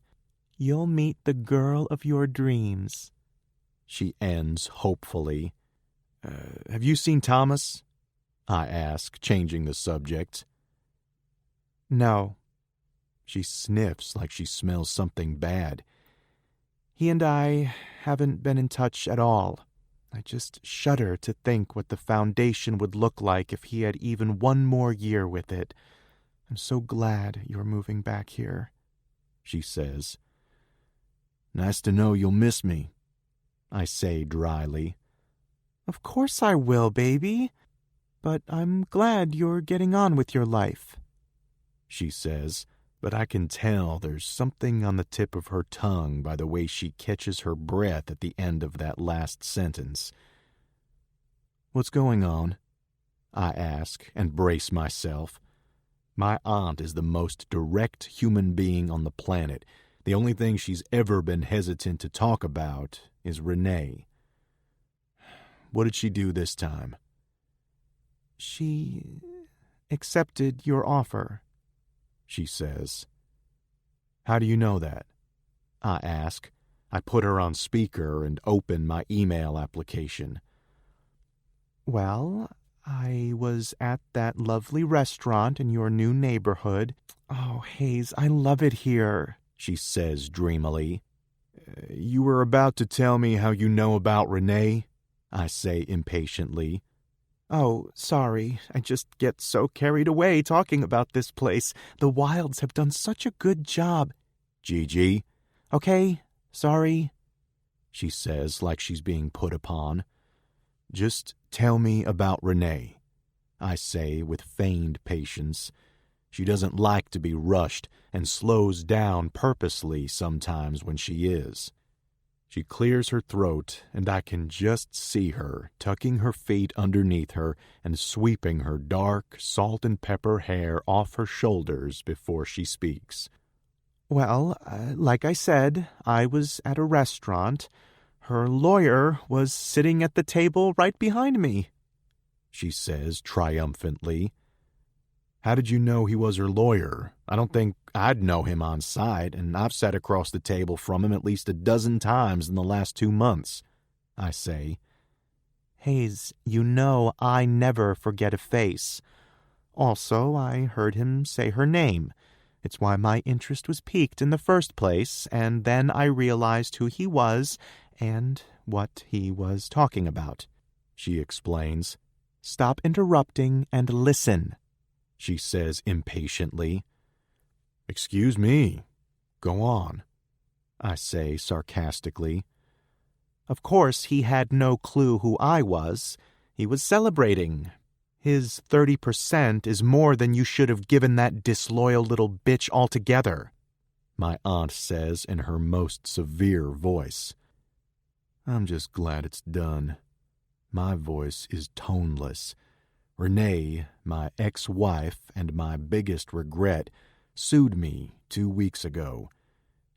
you'll meet the girl of your dreams. She ends hopefully. Have you seen Thomas? I ask, changing the subject. No. She sniffs like she smells something bad. He and I haven't been in touch at all. I just shudder to think what the foundation would look like if he had even one more year with it. I'm so glad you're moving back here, she says. Nice to know you'll miss me, I say dryly. Of course I will, baby. But I'm glad you're getting on with your life, she says, but I can tell there's something on the tip of her tongue by the way she catches her breath at the end of that last sentence. What's going on? I ask and brace myself. My aunt is the most direct human being on the planet. The only thing she's ever been hesitant to talk about is Renee. What did she do this time? She accepted your offer, she says. How do you know that? I ask. I put her on speaker and open my email application. Well, I was at that lovely restaurant in your new neighborhood. Oh, Hayes, I love it here, she says dreamily. You were about to tell me how you know about Renee? I say impatiently. Oh, sorry. I just get so carried away talking about this place. The Wilds have done such a good job. Gigi. Okay, sorry, she says like she's being put upon. Just tell me about Renee, I say with feigned patience. She doesn't like to be rushed and slows down purposely sometimes when she is. She clears her throat, and I can just see her, tucking her feet underneath her and sweeping her dark, salt and pepper hair off her shoulders before she speaks. Well, like I said, I was at a restaurant. Her lawyer was sitting at the table right behind me, she says triumphantly. How did you know he was her lawyer? I don't think I'd know him on sight, and I've sat across the table from him at least a dozen times in the last 2 months, I say. Hayes, you know I never forget a face. Also, I heard him say her name. It's why my interest was piqued in the first place, and then I realized who he was and what he was talking about, she explains. Stop interrupting and listen, she says impatiently. Excuse me. Go on, I say sarcastically. Of course, he had no clue who I was. He was celebrating. His 30% is more than you should have given that disloyal little bitch altogether, my aunt says in her most severe voice. I'm just glad it's done. My voice is toneless. Renee, my ex-wife and my biggest regret, sued me 2 weeks ago.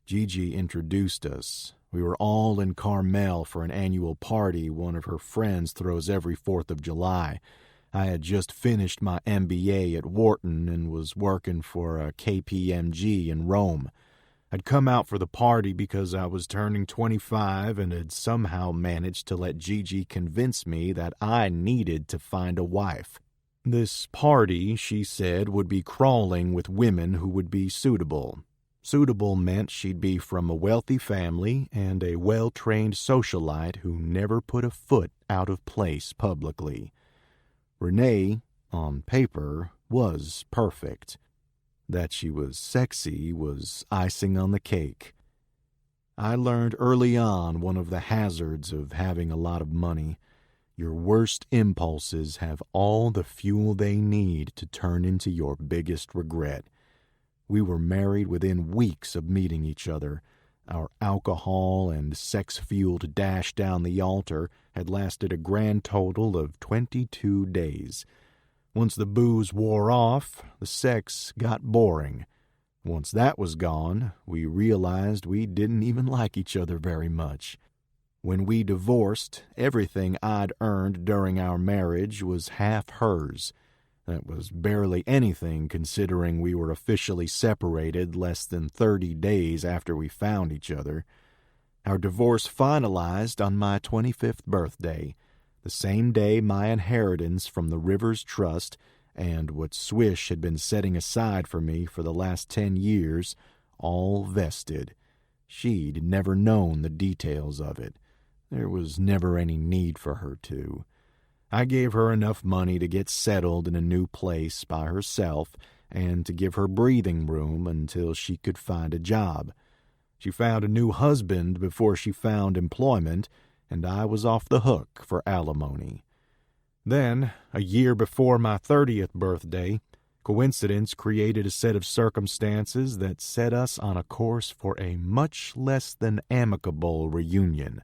Gigi introduced us. We were all in Carmel for an annual party one of her friends throws every 4th of July. I had just finished my MBA at Wharton and was working for a KPMG in Rome. I'd come out for the party because I was turning 25 and had somehow managed to let Gigi convince me that I needed to find a wife. This party, she said, would be crawling with women who would be suitable. Suitable meant she'd be from a wealthy family and a well-trained socialite who never put a foot out of place publicly. Renee, on paper, was perfect. That she was sexy was icing on the cake. I learned early on one of the hazards of having a lot of money. Your worst impulses have all the fuel they need to turn into your biggest regret. We were married within weeks of meeting each other. Our alcohol and sex-fueled dash down the altar had lasted a grand total of 22 days. Once the booze wore off, the sex got boring. Once that was gone, we realized we didn't even like each other very much. When we divorced, everything I'd earned during our marriage was half hers. That was barely anything considering we were officially separated less than 30 days after we found each other. Our divorce finalized on my 25th birthday, the same day my inheritance from the Rivers Trust and what Swish had been setting aside for me for the last 10 years all vested. She'd never known the details of it. There was never any need for her to. I gave her enough money to get settled in a new place by herself and to give her breathing room until she could find a job. She found a new husband before she found employment, and I was off the hook for alimony. Then, a year before my 30th birthday, coincidence created a set of circumstances that set us on a course for a much less than amicable reunion.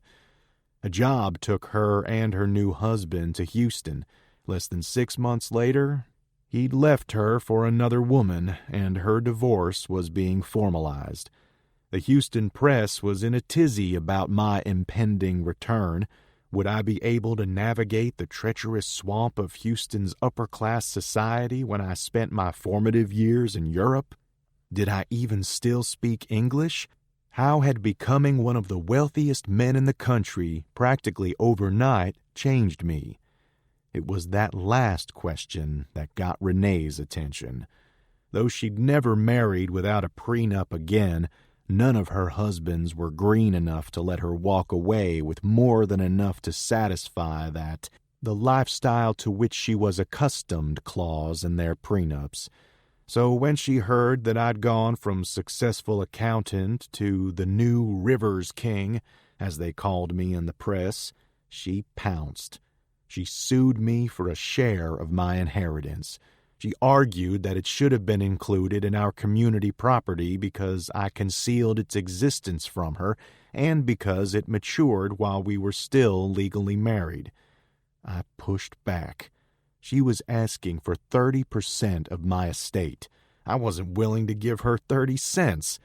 A job took her and her new husband to Houston. Less than 6 months later, He'd left her for another woman, and her divorce was being formalized. The Houston press was in a tizzy about my impending return. Would I be able to navigate the treacherous swamp of Houston's upper-class society when I spent my formative years in Europe? Did I even still speak English? How had becoming one of the wealthiest men in the country practically overnight changed me? It was that last question that got Renee's attention. Though she'd never married without a prenup again, none of her husbands were green enough to let her walk away with more than enough to satisfy that the lifestyle to which she was accustomed clause in their prenups. So when she heard that I'd gone from successful accountant to the new Rivers King, as they called me in the press, she pounced. She sued me for a share of my inheritance. She argued that it should have been included in our community property because I concealed its existence from her and because it matured while we were still legally married. I pushed back. She was asking for 30% of my estate. I wasn't willing to give her 30 cents.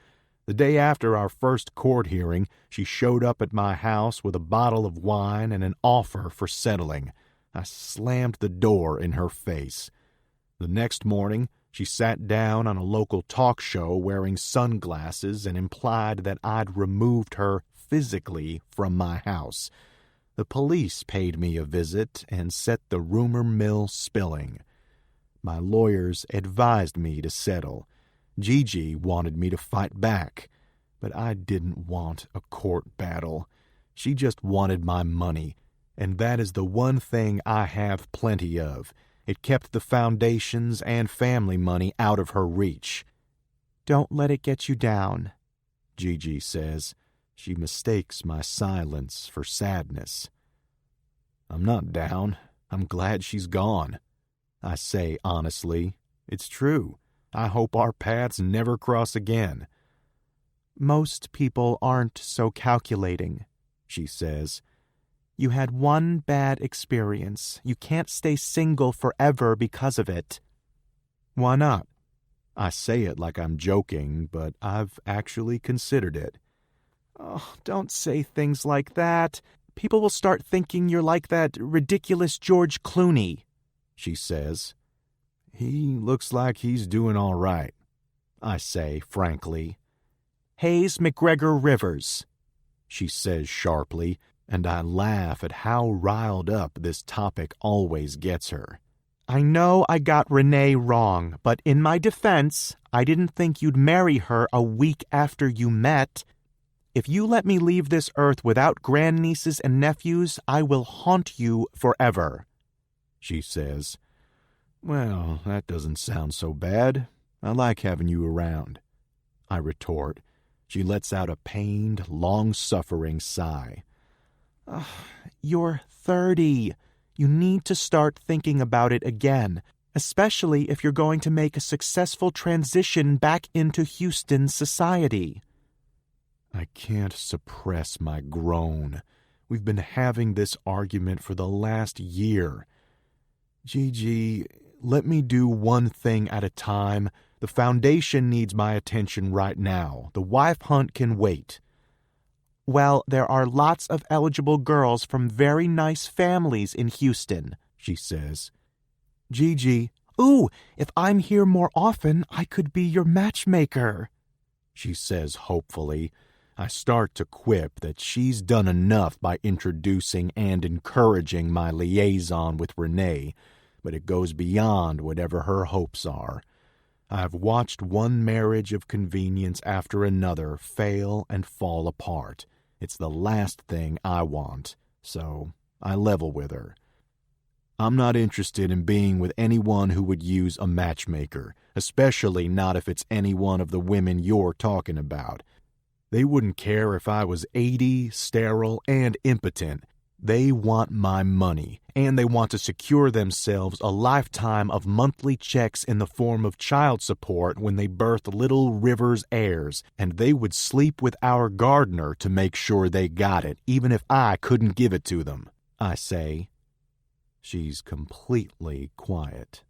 The day after our first court hearing, she showed up at my house with a bottle of wine and an offer for settling. I slammed the door in her face. The next morning, she sat down on a local talk show wearing sunglasses and implied that I'd removed her physically from my house. The police paid me a visit and set the rumor mill spilling. My lawyers advised me to settle. Gigi wanted me to fight back, but I didn't want a court battle. She just wanted my money, and that is the one thing I have plenty of. It kept the foundations and family money out of her reach. "Don't let it get you down," Gigi says. She mistakes my silence for sadness. "I'm not down. I'm glad she's gone," I say honestly. It's true. I hope our paths never cross again. "Most people aren't so calculating," she says. "You had one bad experience. You can't stay single forever because of it." "Why not?" I say it like I'm joking, but I've actually considered it. "Oh, don't say things like that. People will start thinking you're like that ridiculous George Clooney," she says. "He looks like he's doing all right," I say frankly. "Hayes McGregor Rivers," she says sharply, and I laugh at how riled up this topic always gets her. "I know I got Renee wrong, but in my defense, I didn't think you'd marry her a week after you met. If you let me leave this earth without grandnieces and nephews, I will haunt you forever," she says. "Well, that doesn't sound so bad. I like having you around," I retort. She lets out a pained, long-suffering sigh. "You're 30. You need to start thinking about it again, especially if you're going to make a successful transition back into Houston society." I can't suppress my groan. We've been having this argument for the last year. "Gigi, let me do one thing at a time. The foundation needs my attention right now. The wife hunt can wait." "Well, there are lots of eligible girls from very nice families in Houston," she says. "Gigi, ooh, if I'm here more often, I could be your matchmaker," she says hopefully. I start to quip that she's done enough by introducing and encouraging my liaison with Renee, but it goes beyond whatever her hopes are. I've watched one marriage of convenience after another fail and fall apart. It's the last thing I want, so I level with her. I'm not interested in being with anyone who would use a matchmaker, especially not if it's any one of the women you're talking about. They wouldn't care if I was 80, sterile, and impotent. They want my money, and they want to secure themselves a lifetime of monthly checks in the form of child support when they birth little Rivers heirs, and they would sleep with our gardener to make sure they got it, even if I couldn't give it to them, I say. She's completely quiet.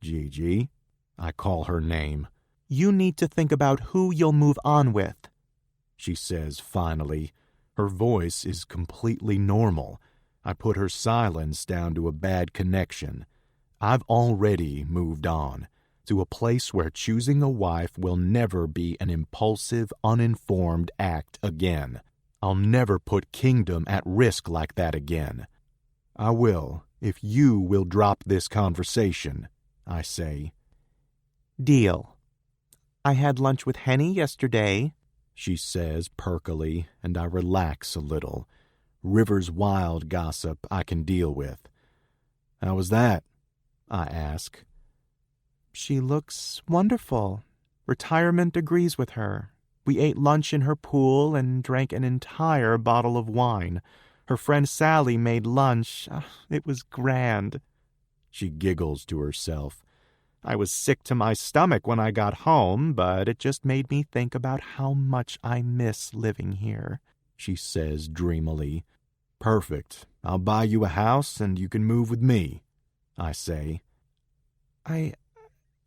Gigi, I call her name. You need to think about who you'll move on with, she says finally. Her voice is completely normal. I put her silence down to a bad connection. I've already moved on to a place where choosing a wife will never be an impulsive, uninformed act again. I'll never put Kingdom at risk like that again. I will, if you will drop this conversation, I say. Deal. I had lunch with Henny yesterday, she says perkily, and I relax a little. River's wild gossip I can deal with. How was that? I ask. She looks wonderful. Retirement agrees with her. We ate lunch in her pool and drank an entire bottle of wine. Her friend Sally made lunch. It was grand. She giggles to herself. I was sick to my stomach when I got home, but it just made me think about how much I miss living here, she says dreamily. Perfect. I'll buy you a house and you can move with me, I say.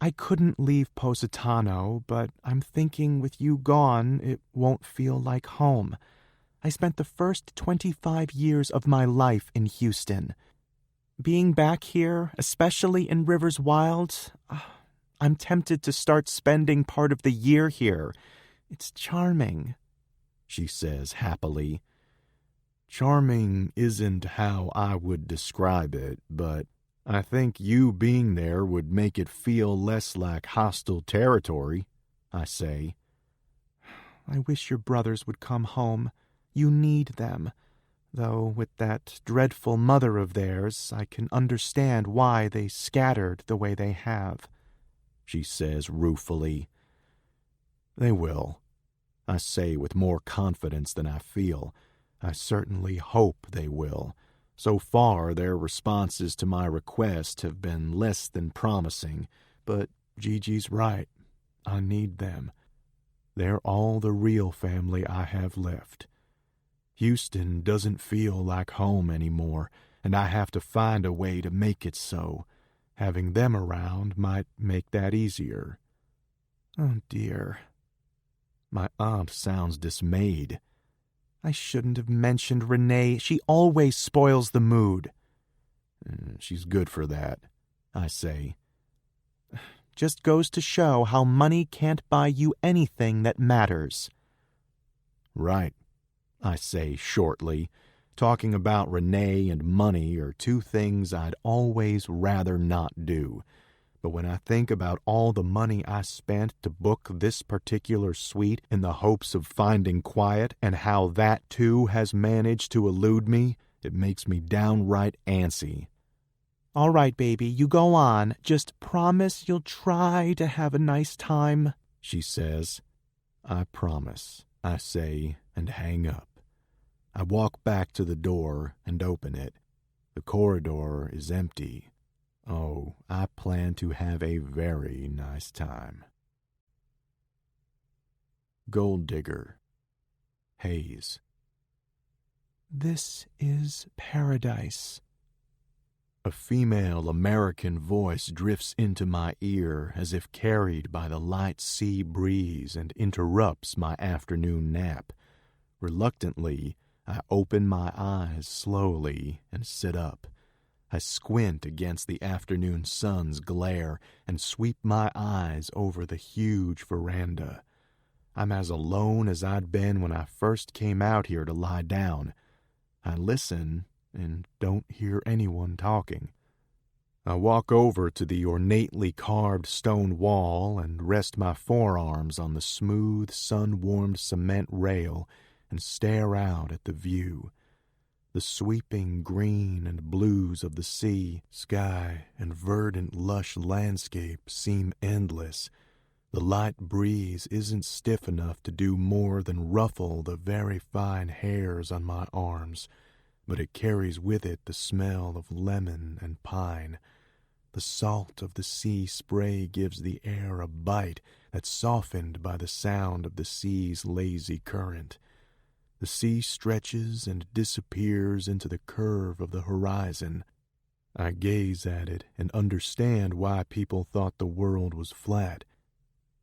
I couldn't leave Positano, but I'm thinking with you gone, it won't feel like home. I spent the first 25 years of my life in Houston. Being back here, especially in Rivers Wild, I'm tempted to start spending part of the year here. It's charming, she says happily. Charming isn't how I would describe it, but I think you being there would make it feel less like hostile territory, I say. I wish your brothers would come home. You need them. Though with that dreadful mother of theirs, I can understand why they scattered the way they have, she says ruefully. They will, I say with more confidence than I feel. I certainly hope they will. So far, their responses to my request have been less than promising, but Gigi's right. I need them. They're all the real family I have left. Houston doesn't feel like home anymore, and I have to find a way to make it so. Having them around might make that easier. Oh, dear. My aunt sounds dismayed. I shouldn't have mentioned Renee. She always spoils the mood. She's good for that, I say. Just goes to show how money can't buy you anything that matters. Right, I say shortly. Talking about Renee and money are two things I'd always rather not do. But when I think about all the money I spent to book this particular suite in the hopes of finding quiet and how that too has managed to elude me, it makes me downright antsy. All right, baby, you go on. Just promise you'll try to have a nice time, she says. I promise, I say, and hang up. I walk back to the door and open it. The corridor is empty. Oh, I plan to have a very nice time. Gold Digger. Hayes. This is paradise. A female American voice drifts into my ear as if carried by the light sea breeze and interrupts my afternoon nap. Reluctantly, I open my eyes slowly and sit up. I squint against the afternoon sun's glare and sweep my eyes over the huge veranda. I'm as alone as I'd been when I first came out here to lie down. I listen and don't hear anyone talking. I walk over to the ornately carved stone wall and rest my forearms on the smooth, sun-warmed cement rail and stare out at the view. The sweeping green and blues of the sea, sky, and verdant, lush landscape seem endless. The light breeze isn't stiff enough to do more than ruffle the very fine hairs on my arms, but it carries with it the smell of lemon and pine. The salt of the sea spray gives the air a bite that's softened by the sound of the sea's lazy current. The sea stretches and disappears into the curve of the horizon. I gaze at it and understand why people thought the world was flat.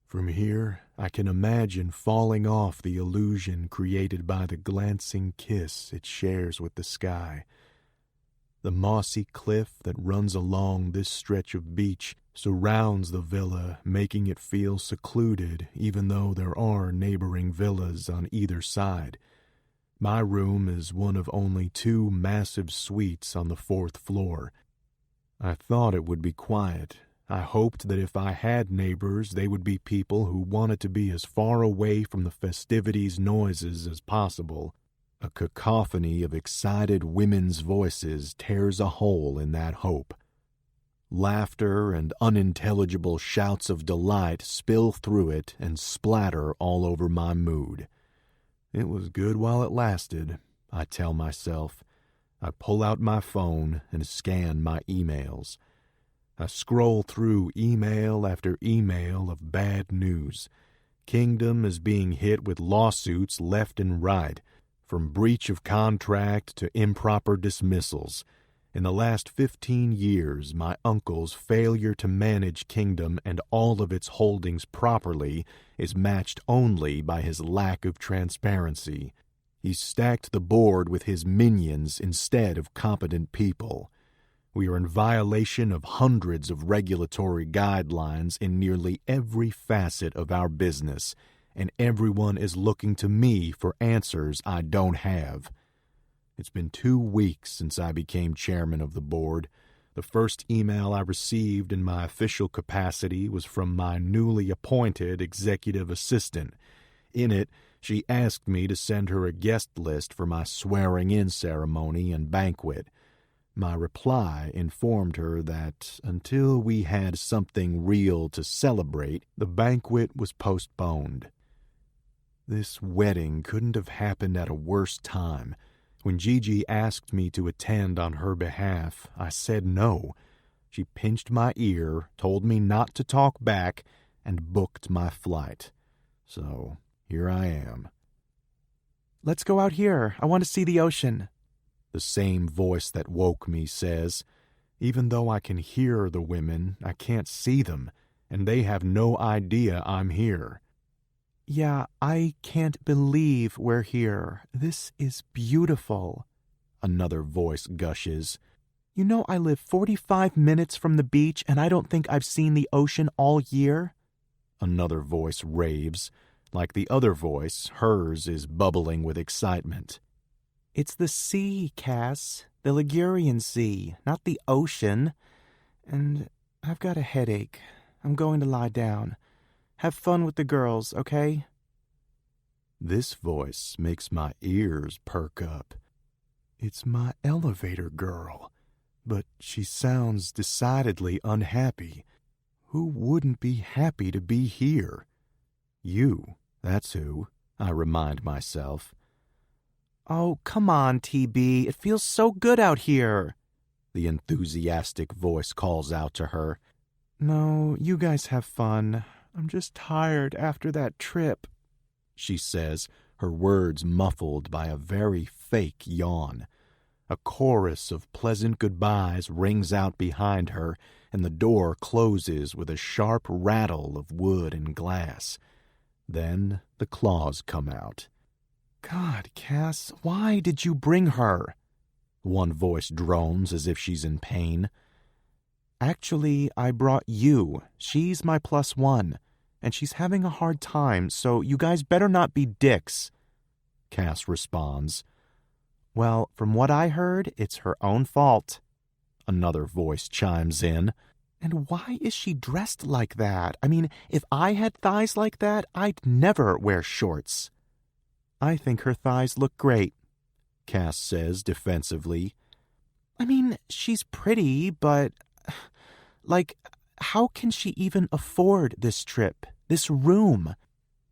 From here, I can imagine falling off the illusion created by the glancing kiss it shares with the sky. The mossy cliff that runs along this stretch of beach surrounds the villa, making it feel secluded even though there are neighboring villas on either side. My room is one of only 2 massive suites on the 4th floor. I thought it would be quiet. I hoped that if I had neighbors, they would be people who wanted to be as far away from the festivities' noises as possible. A cacophony of excited women's voices tears a hole in that hope. Laughter and unintelligible shouts of delight spill through it and splatter all over my mood. It was good while it lasted, I tell myself. I pull out my phone and scan my emails. I scroll through email after email of bad news. Kingdom is being hit with lawsuits left and right, from breach of contract to improper dismissals. In the last 15 years, my uncle's failure to manage Kingdom and all of its holdings properly is matched only by his lack of transparency. He stacked the board with his minions instead of competent people. We are in violation of hundreds of regulatory guidelines in nearly every facet of our business, and everyone is looking to me for answers I don't have. It's been 2 weeks since I became chairman of the board. The first email I received in my official capacity was from my newly appointed executive assistant. In it, she asked me to send her a guest list for my swearing-in ceremony and banquet. My reply informed her that until we had something real to celebrate, the banquet was postponed. This wedding couldn't have happened at a worse time. When Gigi asked me to attend on her behalf, I said no. She pinched my ear, told me not to talk back, and booked my flight. So here I am. Let's go out here. I want to see the ocean. The same voice that woke me says. Even though I can hear the women, I can't see them, and they have no idea I'm here. Yeah, I can't believe we're here. This is beautiful. Another voice gushes. You know I live 45 minutes from the beach and I don't think I've seen the ocean all year? Another voice raves. Like the other voice, hers is bubbling with excitement. It's the sea, Cass. The Ligurian Sea, not the ocean. And I've got a headache. I'm going to lie down. Have fun with the girls, okay? This voice makes my ears perk up. It's my elevator girl, but she sounds decidedly unhappy. Who wouldn't be happy to be here? You, that's who, I remind myself. Oh, come on, TB. It feels so good out here. The enthusiastic voice calls out to her. No, you guys have fun. I'm just tired after that trip, she says, her words muffled by a very fake yawn. A chorus of pleasant goodbyes rings out behind her, and the door closes with a sharp rattle of wood and glass. Then the claws come out. God, Cass, why did you bring her? One voice drones as if she's in pain. Actually, I brought you. She's my +1, and she's having a hard time, so you guys better not be dicks, Cass responds. Well, from what I heard, it's her own fault. Another voice chimes in. And why is she dressed like that? I mean, if I had thighs like that, I'd never wear shorts. I think her thighs look great, Cass says defensively. I mean, she's pretty, but, like, how can she even afford this trip, this room?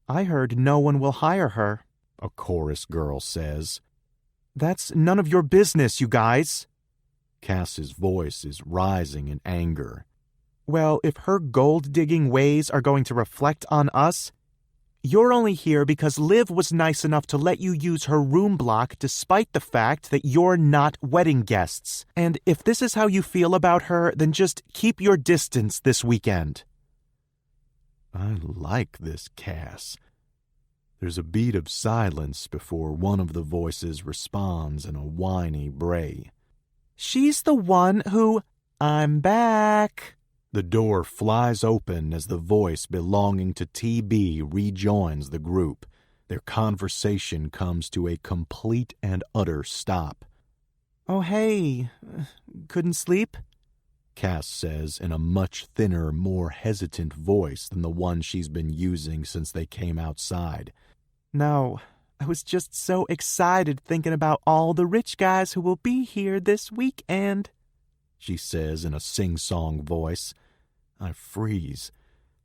I heard no one will hire her, a chorus girl says. That's none of your business, you guys. Cass's voice is rising in anger. Well, if her gold-digging ways are going to reflect on us, You're only here because Liv was nice enough to let you use her room block despite the fact that you're not wedding guests. And if this is how you feel about her, then just keep your distance this weekend." I like this Cass. There's a beat of silence before one of the voices responds in a whiny bray. "She's the one who... I'm back." The door flies open as the voice belonging to TB rejoins the group. Their conversation comes to a complete and utter stop. "Oh, hey. Couldn't sleep?" Cass says in a much thinner, more hesitant voice than the one she's been using since they came outside. "No. I was just so excited thinking about all the rich guys who will be here this weekend," she says in a sing-song voice. I freeze.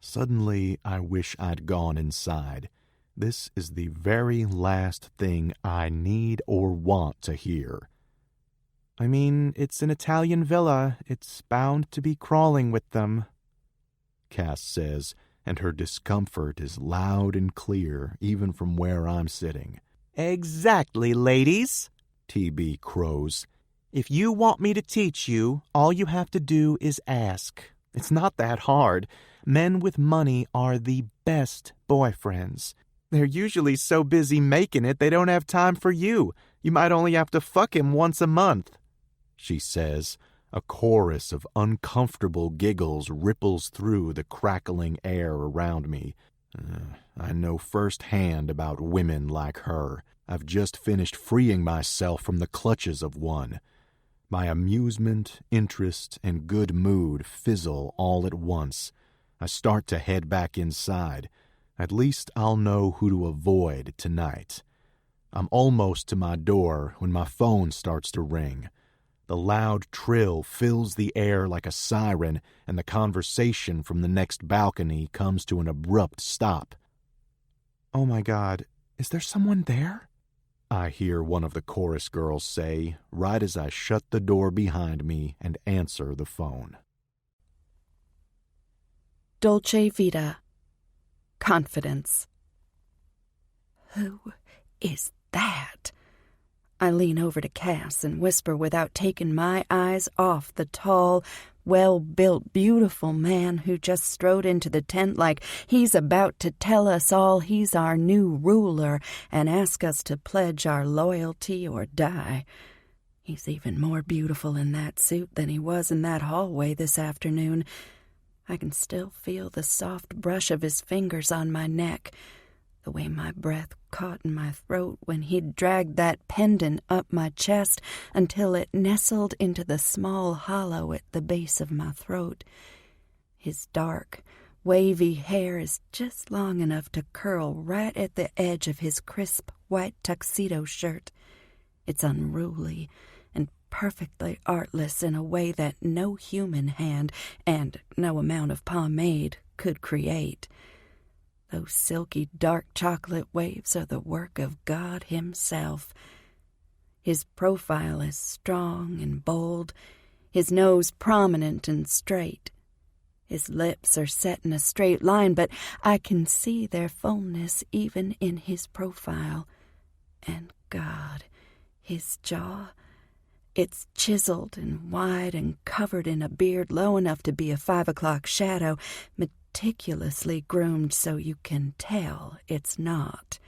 Suddenly, I wish I'd gone inside. This is the very last thing I need or want to hear. "I mean, it's an Italian villa. It's bound to be crawling with them," Cass says, and her discomfort is loud and clear even from where I'm sitting. "Exactly, ladies," TB crows. "If you want me to teach you, all you have to do is ask. It's not that hard. Men with money are the best boyfriends. They're usually so busy making it they don't have time for you. You might only have to fuck him once a month," she says. A chorus of uncomfortable giggles ripples through the crackling air around me. I know firsthand about women like her. I've just finished freeing myself from the clutches of one. My amusement, interest, and good mood fizzle all at once. I start to head back inside. At least I'll know who to avoid tonight. I'm almost to my door when my phone starts to ring. The loud trill fills the air like a siren, and the conversation from the next balcony comes to an abrupt stop. "Oh my God, is there someone there?" I hear one of the chorus girls say, right as I shut the door behind me and answer the phone. Dolce Vita. Confidence. Who is that? I lean over to Cass and whisper without taking my eyes off the tall, well-built, beautiful man who just strode into the tent like he's about to tell us all he's our new ruler and ask us to pledge our loyalty or die. He's even more beautiful in that suit than he was in that hallway this afternoon. I can still feel the soft brush of his fingers on my neck, the way my breath caught in my throat when he'd dragged that pendant up my chest until it nestled into the small hollow at the base of my throat. His dark, wavy hair is just long enough to curl right at the edge of his crisp white tuxedo shirt. It's unruly and perfectly artless in a way that no human hand and no amount of pomade could create. Those silky dark chocolate waves are the work of God himself. His profile is strong and bold, his nose prominent and straight. His lips are set in a straight line, but I can see their fullness even in his profile. And God, his jaw, it's chiseled and wide and covered in a beard low enough to be a 5 o'clock shadow, meticulously groomed so you can tell it's not.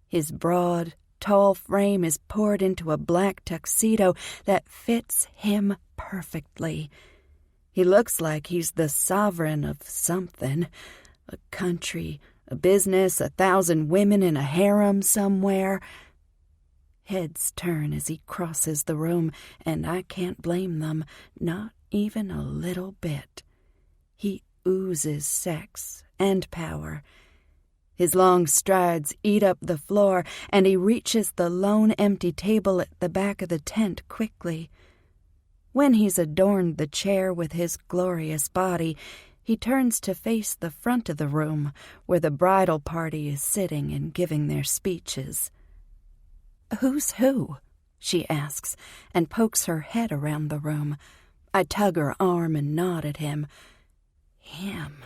His broad, tall frame is poured into a black tuxedo that fits him perfectly. He looks like he's the sovereign of something, a country, a business, 1,000 women in a harem somewhere. Heads turn as he crosses the room, and I can't blame them, not even a little bit. He oozes sex and power. His long strides eat up the floor, and he reaches the lone empty table at the back of the tent quickly. When he's adorned the chair with his glorious body, he turns to face the front of the room, where the bridal party is sitting and giving their speeches. "Who's who?" she asks, and pokes her head around the room. I tug her arm and nod at him. Him.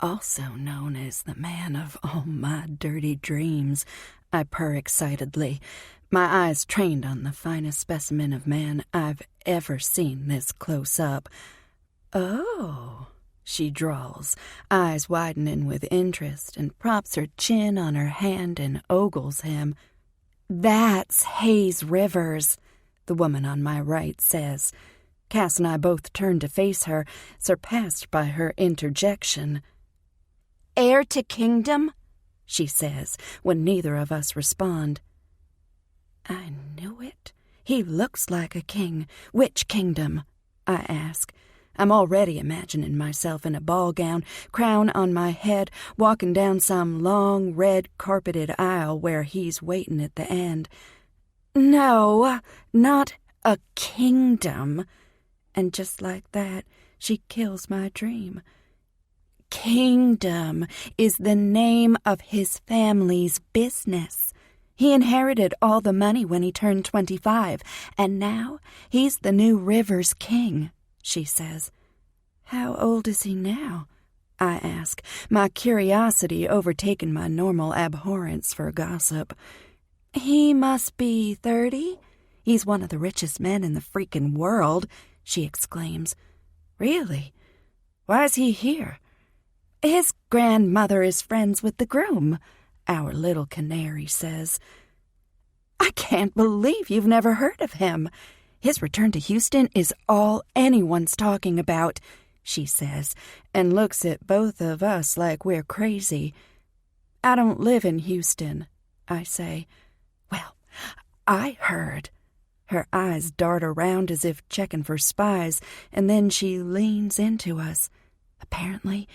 also known as the man of all my dirty dreams, I purr excitedly, my eyes trained on the finest specimen of man I've ever seen this close up. "Oh," she drawls, eyes widening with interest, and props her chin on her hand and ogles him. "That's Hayes Rivers," the woman on my right says. Cass and I both turn to face her, surpassed by her interjection. "Heir to kingdom?" she says, when neither of us respond. I knew it. He looks like a king. Which kingdom? I ask. I'm already imagining myself in a ball gown, crown on my head, walking down some long, red-carpeted aisle where he's waiting at the end. "No, not a kingdom." And just like that, she kills my dream. Kingdom is the name of his family's business. He inherited all the money when he turned 25, and now he's the new Rivers king, she says. "How old is he now?" I ask, my curiosity overtaking my normal abhorrence for gossip. "He must be 30. He's one of the richest men in the freaking world," she exclaims. "Really? Why is he here?" "His grandmother is friends with the groom," our little canary says. "I can't believe you've never heard of him. His return to Houston is all anyone's talking about," she says, and looks at both of us like we're crazy. "I don't live in Houston," I say. "Well, I heard." Her eyes dart around as if checking for spies, and then she leans into us. Apparently,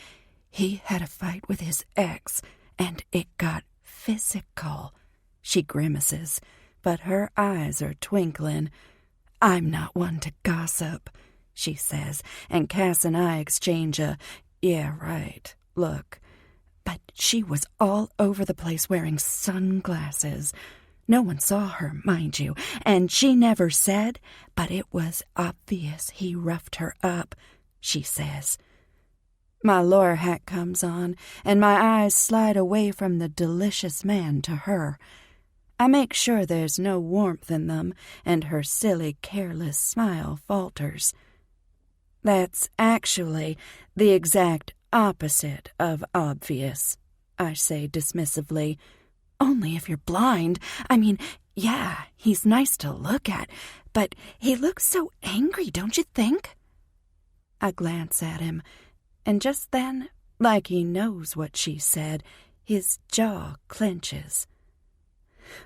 he had a fight with his ex, and it got physical. She grimaces, but her eyes are twinkling. "I'm not one to gossip," she says, and Cass and I exchange a, "yeah, right," look. But she was all over the place wearing sunglasses. No one saw her, mind you, and she never said, but it was obvious he roughed her up, she says. My lawyer hat comes on, and my eyes slide away from the delicious man to her. I make sure there's no warmth in them, and her silly, careless smile falters. "That's actually the exact opposite of obvious," I say dismissively. "Only if you're blind. I mean, yeah, he's nice to look at, but he looks so angry, don't you think?" I glance at him, and just then, like he knows what she said, his jaw clenches.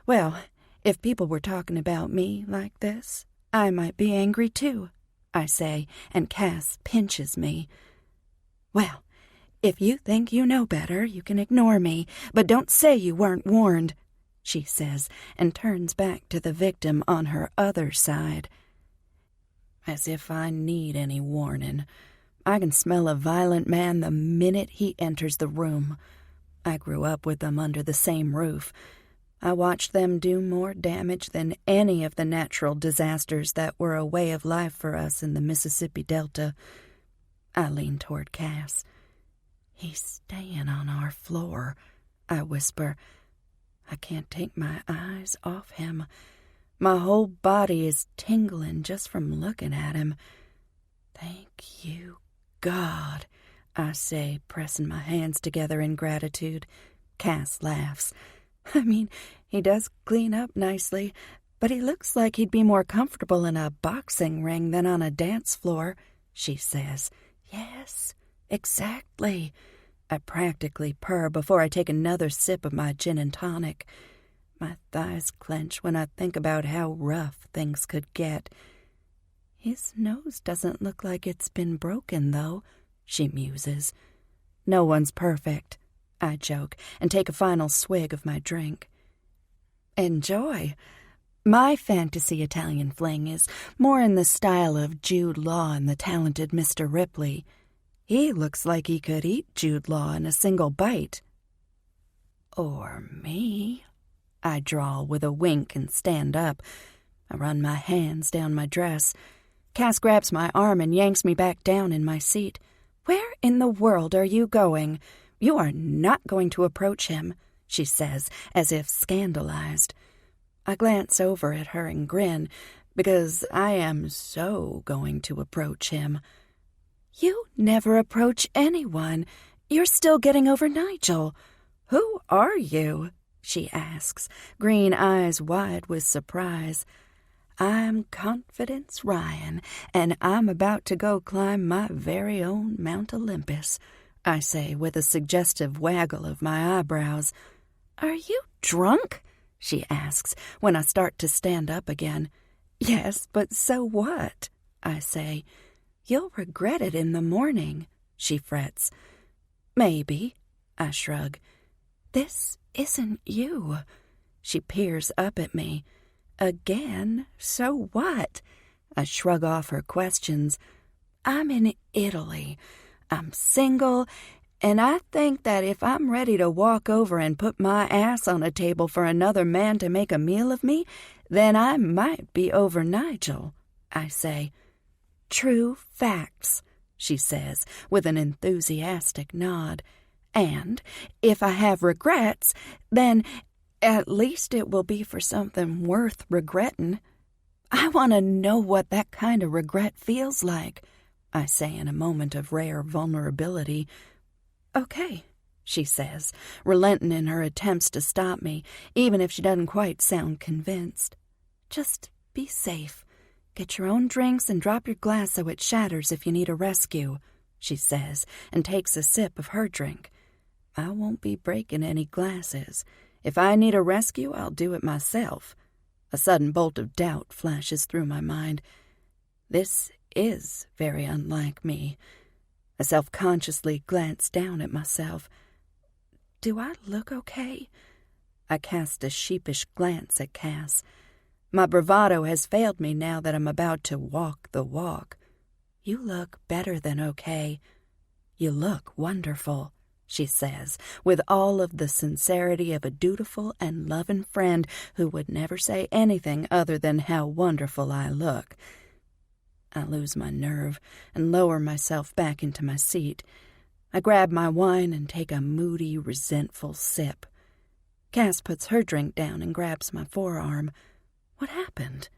"Well, if people were talking about me like this, I might be angry too," I say, and Cass pinches me. "Well, if you think you know better, you can ignore me, but don't say you weren't warned," she says, and turns back to the victim on her other side. As if I need any warning. I can smell a violent man the minute he enters the room. I grew up with them under the same roof. I watched them do more damage than any of the natural disasters that were a way of life for us in the Mississippi Delta. I lean toward Cass. "He's staying on our floor," I whisper. I can't take my eyes off him. My whole body is tingling just from looking at him. "Thank you, God," I say, pressing my hands together in gratitude. Cass laughs. "I mean, he does clean up nicely, but he looks like he'd be more comfortable in a boxing ring than on a dance floor," she says. "Yes, exactly." I practically purr before I take another sip of my gin and tonic. My thighs clench when I think about how rough things could get. "His nose doesn't look like it's been broken, though," she muses. "No one's perfect," I joke, and take a final swig of my drink. "Enjoy. My fantasy Italian fling is more in the style of Jude Law and the talented Mr. Ripley. He looks like he could eat Jude Law in a single bite." "Or me," I drawl with a wink and stand up. I run my hands down my dress. Cass grabs my arm and yanks me back down in my seat. "Where in the world are you going? You are not going to approach him," she says, as if scandalized. I glance over at her and grin, because I am so going to approach him. "You never approach anyone. You're still getting over Nigel. Who are you?" she asks, green eyes wide with surprise. "I'm Confidence Ryan, and I'm about to go climb my very own Mount Olympus," I say with a suggestive waggle of my eyebrows. "Are you drunk?" she asks when I start to stand up again. "Yes, but so what?" I say. "You'll regret it in the morning," she frets. "Maybe," I shrug. "This isn't you." She peers up at me. "Again, so what?" I shrug off her questions. "I'm in Italy. I'm single, and I think that if I'm ready to walk over and put my ass on a table for another man to make a meal of me, then I might be over Nigel," I say. "True facts," she says, with an enthusiastic nod. "And if I have regrets, then at least it will be for something worth regretting." "I want to know what that kind of regret feels like," I say in a moment of rare vulnerability. "Okay," she says, relenting in her attempts to stop me, even if she doesn't quite sound convinced. "Just be safe. Get your own drinks and drop your glass so it shatters if you need a rescue," she says, and takes a sip of her drink. "I won't be breaking any glasses. If I need a rescue, I'll do it myself." A sudden bolt of doubt flashes through my mind. This is very unlike me. I self-consciously glance down at myself. Do I look okay? I cast a sheepish glance at Cass. My bravado has failed me now that I'm about to walk the walk. "You look better than okay. You look wonderful," she says, with all of the sincerity of a dutiful and loving friend who would never say anything other than how wonderful I look. I lose my nerve and lower myself back into my seat. I grab my wine and take a moody, resentful sip. Cass puts her drink down and grabs my forearm. What happened?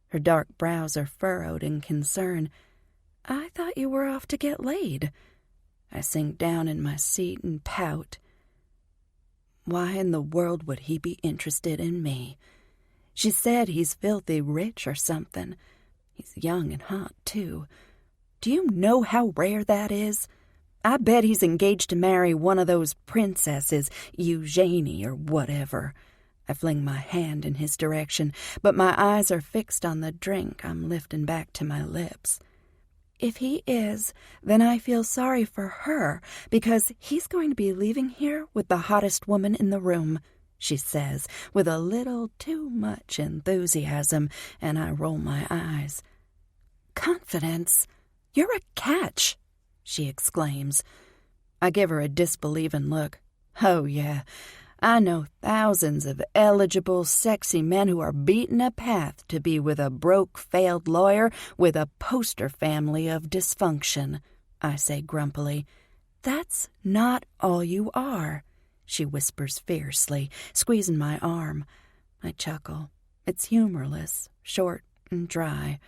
Her dark brows are furrowed in concern. "I thought you were off to get laid." I sink down in my seat and pout. Why in the world would he be interested in me? She said he's filthy rich or something. He's young and hot, too. Do you know how rare that is? I bet he's engaged to marry one of those princesses, Eugenie or whatever. I fling my hand in his direction, but my eyes are fixed on the drink I'm lifting back to my lips. If he is, then I feel sorry for her, because he's going to be leaving here with the hottest woman in the room, she says, with a little too much enthusiasm, and I roll my eyes. "Confidence? You're a catch," she exclaims. I give her a disbelieving look. "Oh, yeah. I know thousands of eligible, sexy men who are beating a path to be with a broke, failed lawyer with a poster family of dysfunction," I say grumpily. "That's not all you are," she whispers fiercely, squeezing my arm. I chuckle. It's humorless, short and dry.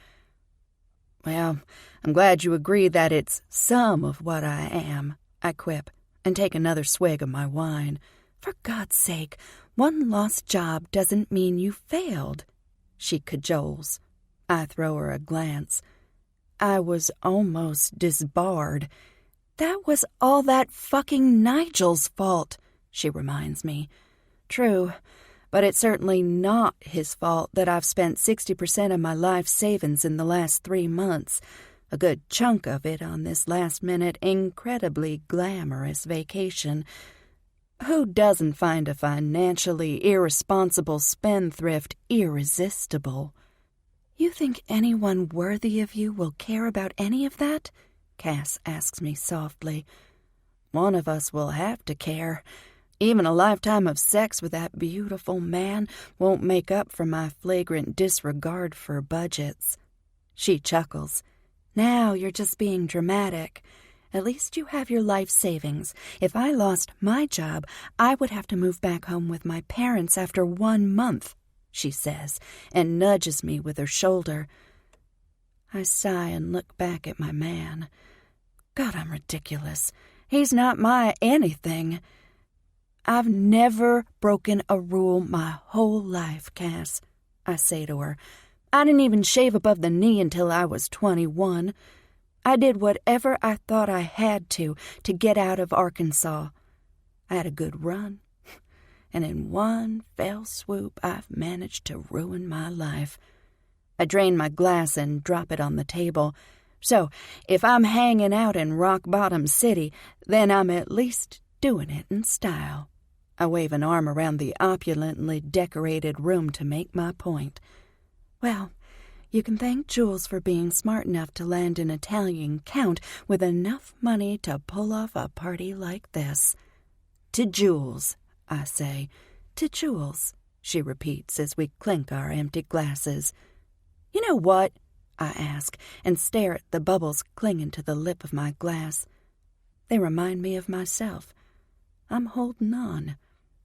"Well, I'm glad you agree that it's some of what I am," I quip, and take another swig of my wine. "For God's sake, one lost job doesn't mean you failed," she cajoles. I throw her a glance. "I was almost disbarred." "That was all that fucking Nigel's fault," she reminds me. "True, but it's certainly not his fault that I've spent 60% of my life savings in the last 3 months, a good chunk of it on this last-minute, incredibly glamorous vacation. Who doesn't find a financially irresponsible spendthrift irresistible?" "You think anyone worthy of you will care about any of that?" Cass asks me softly. "One of us will have to care. Even a lifetime of sex with that beautiful man won't make up for my flagrant disregard for budgets." She chuckles. "Now you're just being dramatic. At least you have your life savings. If I lost my job, I would have to move back home with my parents after 1 month, she says, and nudges me with her shoulder. I sigh and look back at my man. God, I'm ridiculous. He's not my anything. I've never broken a rule my whole life, Cass, I say to her. I didn't even shave above the knee until I was 21. I did whatever I thought I had to get out of Arkansas. I had a good run, and in one fell swoop I've managed to ruin my life. I drain my glass and drop it on the table. So, if I'm hanging out in Rock Bottom City, then I'm at least doing it in style. I wave an arm around the opulently decorated room to make my point. Well, you can thank Jules for being smart enough to land an Italian count with enough money to pull off a party like this. To Jules, I say. To Jules, she repeats as we clink our empty glasses. You know what? I ask, and stare at the bubbles clinging to the lip of my glass. They remind me of myself. I'm holding on,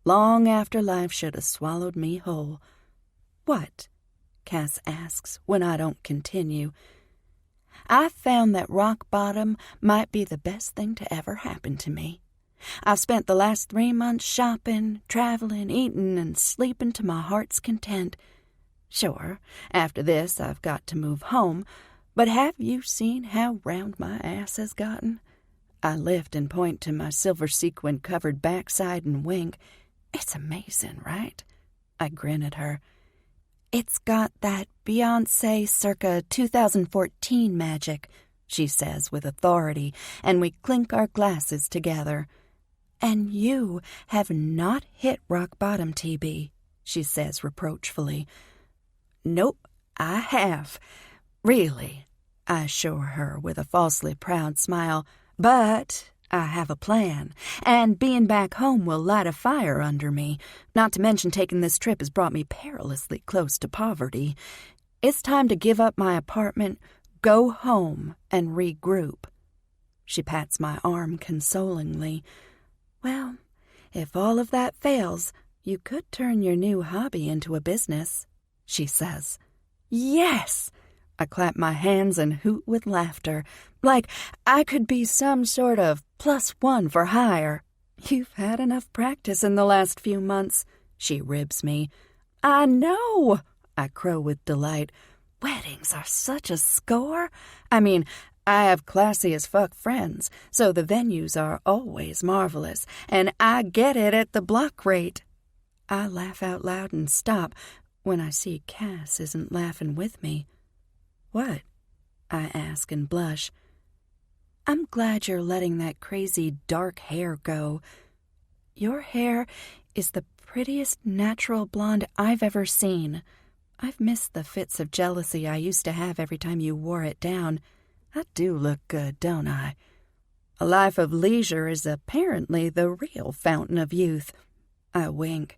long after life should have swallowed me whole. What? Cass asks when I don't continue. I've found that rock bottom might be the best thing to ever happen to me. I've spent the last 3 months shopping, traveling, eating, and sleeping to my heart's content. Sure, after this I've got to move home, but have you seen how round my ass has gotten? I lift and point to my silver sequin-covered backside and wink. It's amazing, right? I grin at her. It's got that Beyoncé circa 2014 magic, she says with authority, and we clink our glasses together. And you have not hit rock bottom, TB, she says reproachfully. Nope, I have. Really, I assure her with a falsely proud smile. But I have a plan, and being back home will light a fire under me. Not to mention taking this trip has brought me perilously close to poverty. It's time to give up my apartment, go home, and regroup. She pats my arm consolingly. Well, if all of that fails, you could turn your new hobby into a business, she says. Yes! I clap my hands and hoot with laughter, like I could be some sort of +1 for hire. You've had enough practice in the last few months, she ribs me. I know, I crow with delight. Weddings are such a score. I mean, I have classy as fuck friends, so the venues are always marvelous, and I get it at the block rate. I laugh out loud and stop when I see Cass isn't laughing with me. What? I ask and blush. I'm glad you're letting that crazy dark hair go. Your hair is the prettiest natural blonde I've ever seen. I've missed the fits of jealousy I used to have every time you wore it down. I do look good, don't I? A life of leisure is apparently the real fountain of youth. I wink.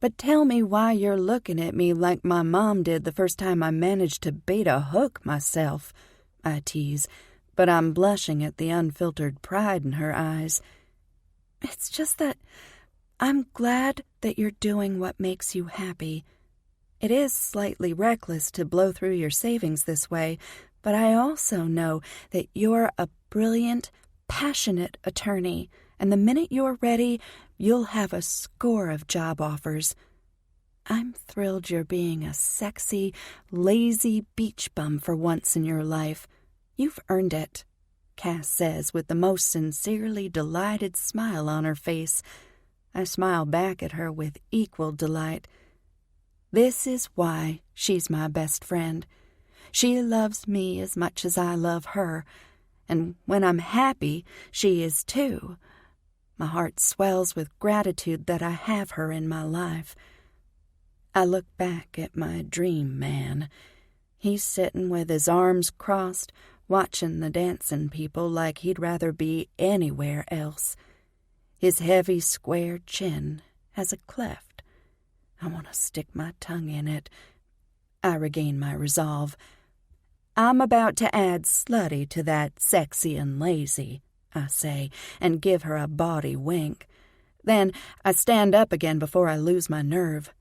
But tell me why you're looking at me like my mom did the first time I managed to bait a hook myself, I tease, but I'm blushing at the unfiltered pride in her eyes. It's just that I'm glad that you're doing what makes you happy. It is slightly reckless to blow through your savings this way, but I also know that you're a brilliant, passionate attorney, and the minute you're ready, you'll have a score of job offers. I'm thrilled you're being a sexy, lazy beach bum for once in your life. You've earned it, Cass says with the most sincerely delighted smile on her face. I smile back at her with equal delight. This is why she's my best friend. She loves me as much as I love her, and when I'm happy, she is too. My heart swells with gratitude that I have her in my life. I look back at my dream man. He's sitting with his arms crossed, watching the dancing people like he'd rather be anywhere else. His heavy, square chin has a cleft. I want to stick my tongue in it. I regain my resolve. I'm about to add slutty to that sexy and lazy, I say, and give her a bawdy wink. Then I stand up again before I lose my nerve.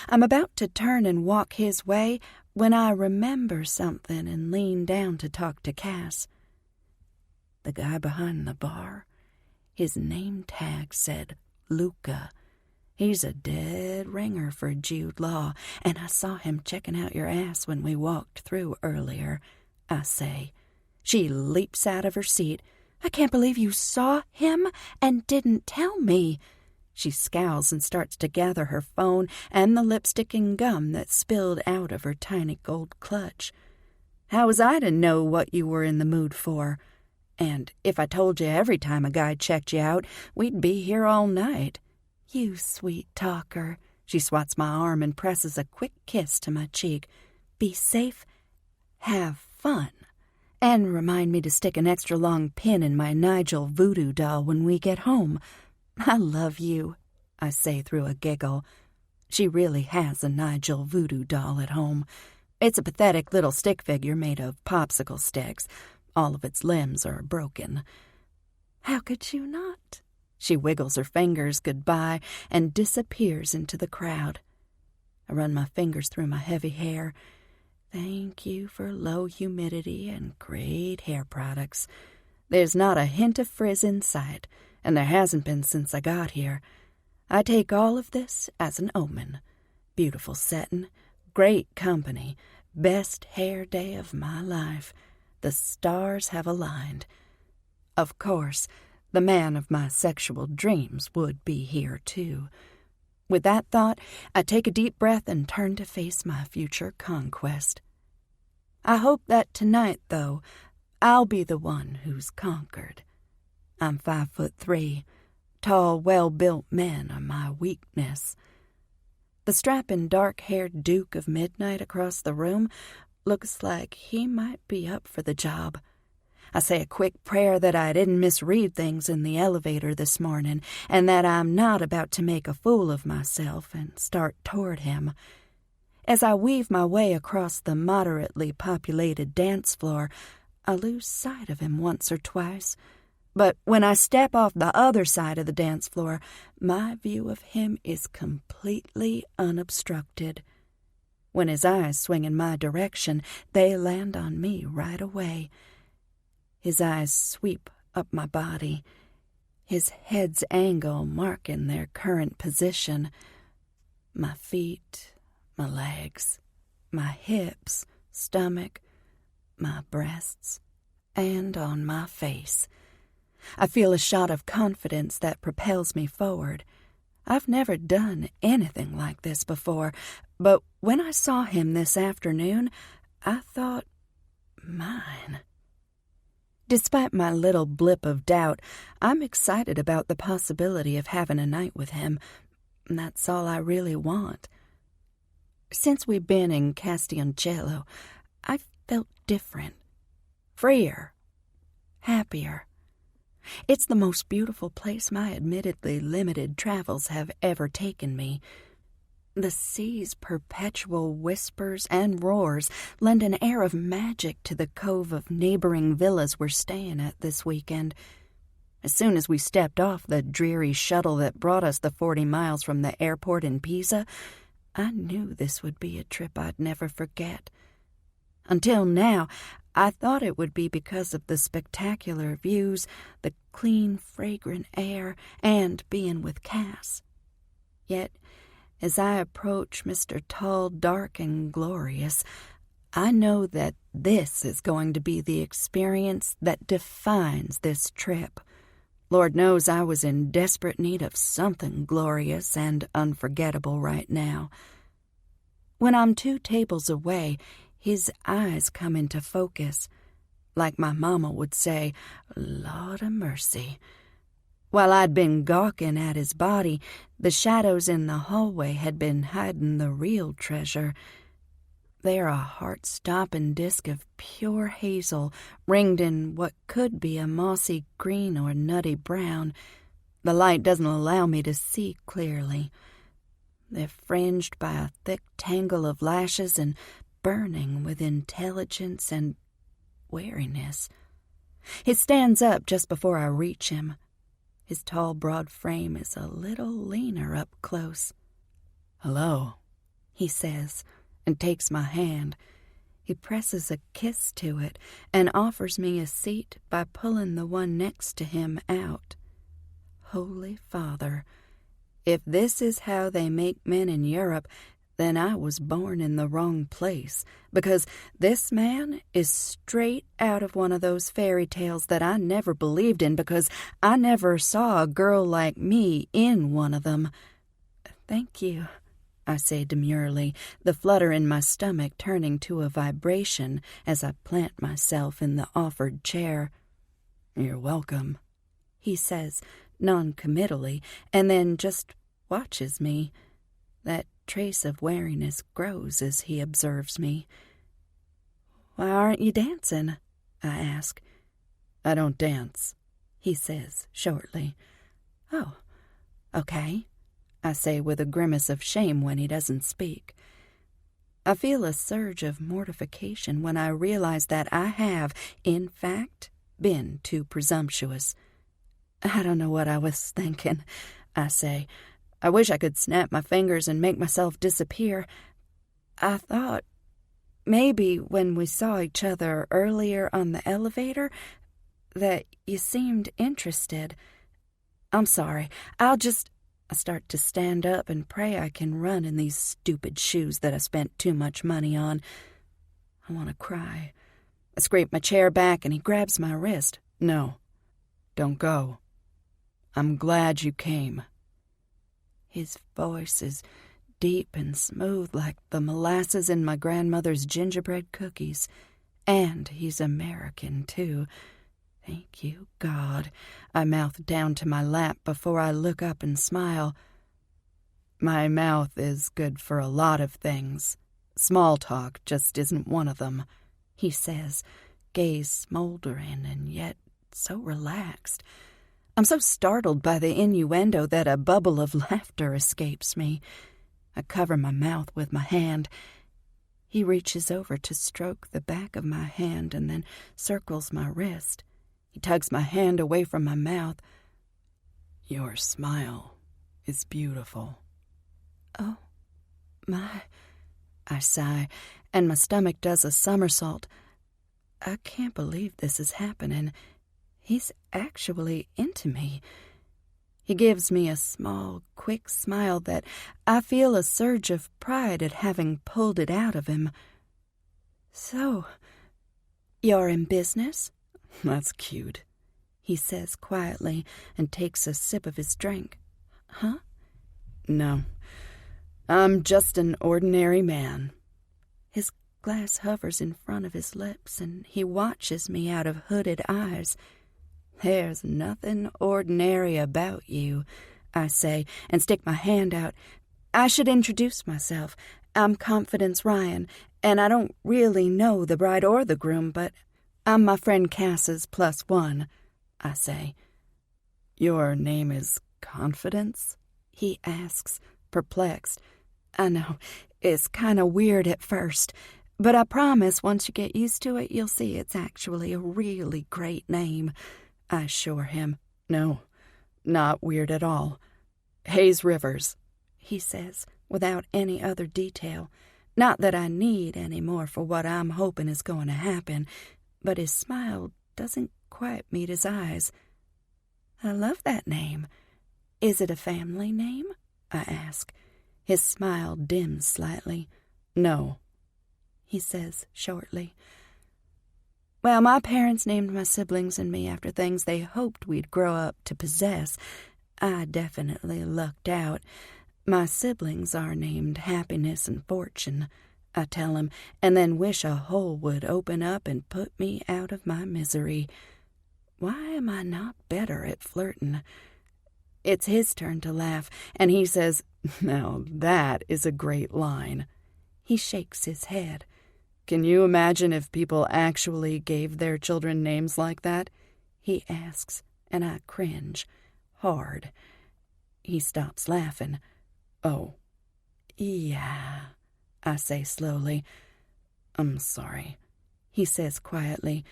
I'm about to turn and walk his way when I remember something and lean down to talk to Cass. The guy behind the bar, his name tag said Luca. He's a dead ringer for Jude Law, and I saw him checking out your ass when we walked through earlier, I say. She leaps out of her seat. I can't believe you saw him and didn't tell me. She scowls and starts to gather her phone and the lipstick and gum that spilled out of her tiny gold clutch. How was I to know what you were in the mood for? And if I told you every time a guy checked you out, we'd be here all night. You sweet talker. She swats my arm and presses a quick kiss to my cheek. Be safe. Have fun. And remind me to stick an extra long pin in my Nigel voodoo doll when we get home. I love you, I say through a giggle. She really has a Nigel voodoo doll at home. It's a pathetic little stick figure made of popsicle sticks. All of its limbs are broken. How could you not? She wiggles her fingers goodbye and disappears into the crowd. I run my fingers through my heavy hair. Thank you for low humidity and great hair products. There's not a hint of frizz in sight, and there hasn't been since I got here. I take all of this as an omen. Beautiful setting, great company, best hair day of my life. The stars have aligned. Of course, the man of my sexual dreams would be here, too. With that thought, I take a deep breath and turn to face my future conquest. I hope that tonight, though, I'll be the one who's conquered. I'm 5'3". Tall, well-built men are my weakness. The strapping, dark-haired Duke of Midnight across the room looks like he might be up for the job. I say a quick prayer that I didn't misread things in the elevator this morning, and that I'm not about to make a fool of myself and start toward him. As I weave my way across the moderately populated dance floor, I lose sight of him once or twice. But when I step off the other side of the dance floor, my view of him is completely unobstructed. When his eyes swing in my direction, they land on me right away. His eyes sweep up my body, his head's angle marking their current position. My feet, my legs, my hips, stomach, my breasts, and on my face. I feel a shot of confidence that propels me forward. I've never done anything like this before, but when I saw him this afternoon, I thought, mine. Despite my little blip of doubt, I'm excited about the possibility of having a night with him. That's all I really want. Since we've been in Castioncello, I've felt different, freer, happier. It's the most beautiful place my admittedly limited travels have ever taken me. The sea's perpetual whispers and roars lend an air of magic to the cove of neighboring villas we're staying at this weekend. As soon as we stepped off the dreary shuttle that brought us the 40 miles from the airport in Pisa, I knew this would be a trip I'd never forget. Until now, I thought it would be because of the spectacular views, the clean, fragrant air, and being with Cass. Yet, as I approach Mr. Tall, Dark, and Glorious, I know that this is going to be the experience that defines this trip. Lord knows I was in desperate need of something glorious and unforgettable right now. When I'm 2 tables away, his eyes come into focus. Like my mama would say, Lord a mercy. While I'd been gawking at his body, the shadows in the hallway had been hiding the real treasure. They're a heart-stopping disc of pure hazel, ringed in what could be a mossy green or nutty brown. The light doesn't allow me to see clearly. They're fringed by a thick tangle of lashes and burning with intelligence and wariness. He stands up just before I reach him. His tall, broad frame is a little leaner up close. "Hello," he says, and takes my hand. He presses a kiss to it and offers me a seat by pulling the one next to him out. Holy Father, if this is how they make men in Europe, then I was born in the wrong place, because this man is straight out of one of those fairy tales that I never believed in, because I never saw a girl like me in one of them. "Thank you," I say demurely, the flutter in my stomach turning to a vibration as I plant myself in the offered chair. "You're welcome," he says non-committally, and then just watches me. That trace of wariness grows as he observes me. "Why aren't you dancing?" I ask. "I don't dance," he says shortly. "Oh, okay," I say with a grimace of shame when he doesn't speak. I feel a surge of mortification when I realize that I have, in fact, been too presumptuous. "I don't know what I was thinking," I say. "I wish I could snap my fingers and make myself disappear. I thought maybe when we saw each other earlier on the elevator that you seemed interested. I'm sorry. I start to stand up and pray I can run in these stupid shoes that I spent too much money on. I want to cry. I scrape my chair back and he grabs my wrist. "No, don't go. I'm glad you came." His voice is deep and smooth like the molasses in my grandmother's gingerbread cookies. And he's American, too. Thank you, God. I mouth down to my lap before I look up and smile. "My mouth is good for a lot of things. Small talk just isn't one of them," he says, gaze smoldering and yet so relaxed. I'm so startled by the innuendo that a bubble of laughter escapes me. I cover my mouth with my hand. He reaches over to stroke the back of my hand and then circles my wrist. He tugs my hand away from my mouth. "Your smile is beautiful." "Oh, my," I sigh, and my stomach does a somersault. I can't believe this is happening. He's actually into me. He gives me a small, quick smile that I feel a surge of pride at having pulled it out of him. "So, you're in business?" "That's cute," he says quietly and takes a sip of his drink. "Huh?" "No, I'm just an ordinary man." His glass hovers in front of his lips and he watches me out of hooded eyes. "There's nothing ordinary about you," I say, and stick my hand out. "I should introduce myself. I'm Confidence Ryan, and I don't really know the bride or the groom, but I'm my friend Cass's +1, I say. "Your name is Confidence?" he asks, perplexed. I know, it's kind of weird at first, but I promise once you get used to it, you'll see it's actually a really great name, I assure him. "No, not weird at all. Hayes Rivers," he says, without any other detail. Not that I need any more for what I'm hoping is going to happen, but his smile doesn't quite meet his eyes. "I love that name. Is it a family name?" I ask. His smile dims slightly. "No," he says shortly. "Well, my parents named my siblings and me after things they hoped we'd grow up to possess. I definitely lucked out. My siblings are named Happiness and Fortune," I tell him, and then wish a hole would open up and put me out of my misery. Why am I not better at flirting? It's his turn to laugh, and he says, "Now that is a great line." He shakes his head. "Can you imagine if people actually gave their children names like that?" he asks, and I cringe hard. He stops laughing. "Oh, yeah," I say slowly. "I'm sorry," he says quietly.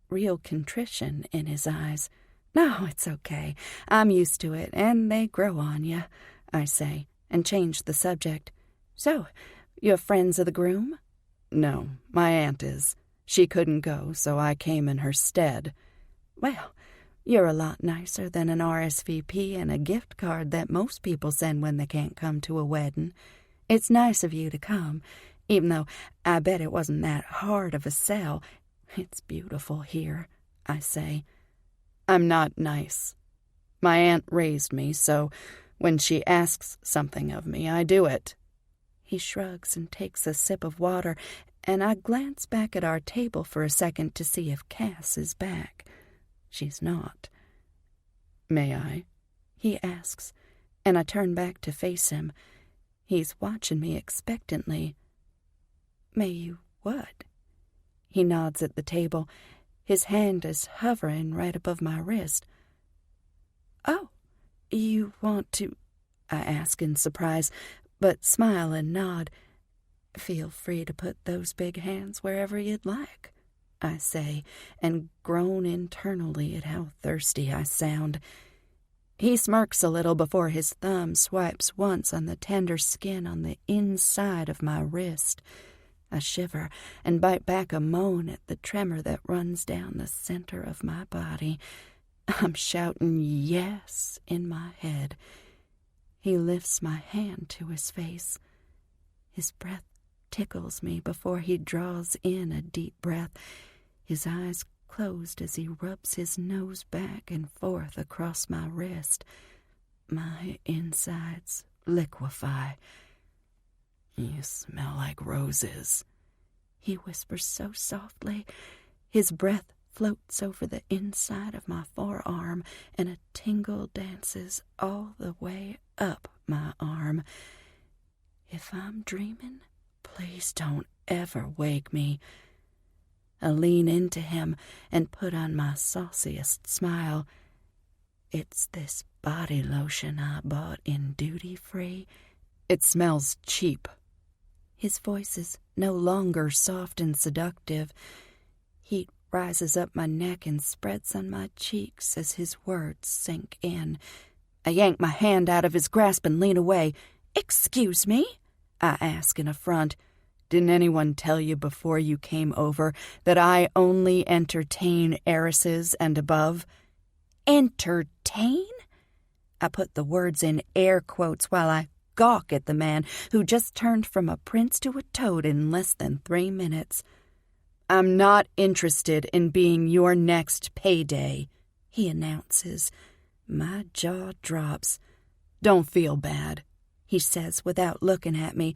real contrition in his eyes. "No, it's okay. I'm used to it, and they grow on you," I say, and change the subject. "So, you're friends of the groom?" "No, my aunt is. She couldn't go, so I came in her stead." "Well, you're a lot nicer than an RSVP and a gift card that most people send when they can't come to a wedding. It's nice of you to come, even though I bet it wasn't that hard of a sell. It's beautiful here," I say. "I'm not nice. My aunt raised me, so when she asks something of me, I do it." He shrugs and takes a sip of water, and I glance back at our table for a second to see if Cass is back. She's not. "May I?" he asks, and I turn back to face him. He's watching me expectantly. "May you what?" He nods at the table. His hand is hovering right above my wrist. "Oh, you want to—" I ask in surprise, but smile and nod. "Feel free to put those big hands wherever you'd like," I say, and groan internally at how thirsty I sound. He smirks a little before his thumb swipes once on the tender skin on the inside of my wrist. I shiver and bite back a moan at the tremor that runs down the center of my body. I'm shouting yes in my head. He lifts my hand to his face. His breath tickles me before he draws in a deep breath, his eyes closed as he rubs his nose back and forth across my wrist. My insides liquefy. "You smell like roses," he whispers so softly. His breath floats over the inside of my forearm, and a tingle dances all the way up my arm. If I'm dreaming, please don't ever wake me. I lean into him and put on my sauciest smile. "It's this body lotion I bought in duty-free. It smells cheap." His voice is no longer soft and seductive. Heat rises up my neck and spreads on my cheeks as his words sink in. I yank my hand out of his grasp and lean away. "Excuse me?" I ask in affront. "Didn't anyone tell you before you came over that I only entertain heiresses and above?" "Entertain?" I put the words in air quotes while I gawk at the man who just turned from a prince to a toad in less than 3 minutes. "I'm not interested in being your next payday," he announces. My jaw drops. "Don't feel bad," he says without looking at me.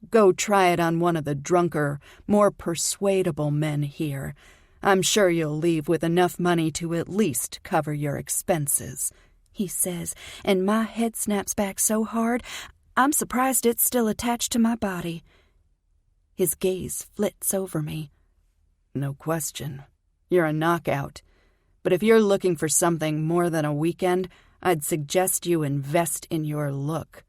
"Go try it on one of the drunker, more persuadable men here. I'm sure you'll leave with enough money to at least cover your expenses," he says, and my head snaps back so hard, I'm surprised it's still attached to my body. His gaze flits over me. "No question. You're a knockout. But if you're looking for something more than a weekend, I'd suggest you invest in your look.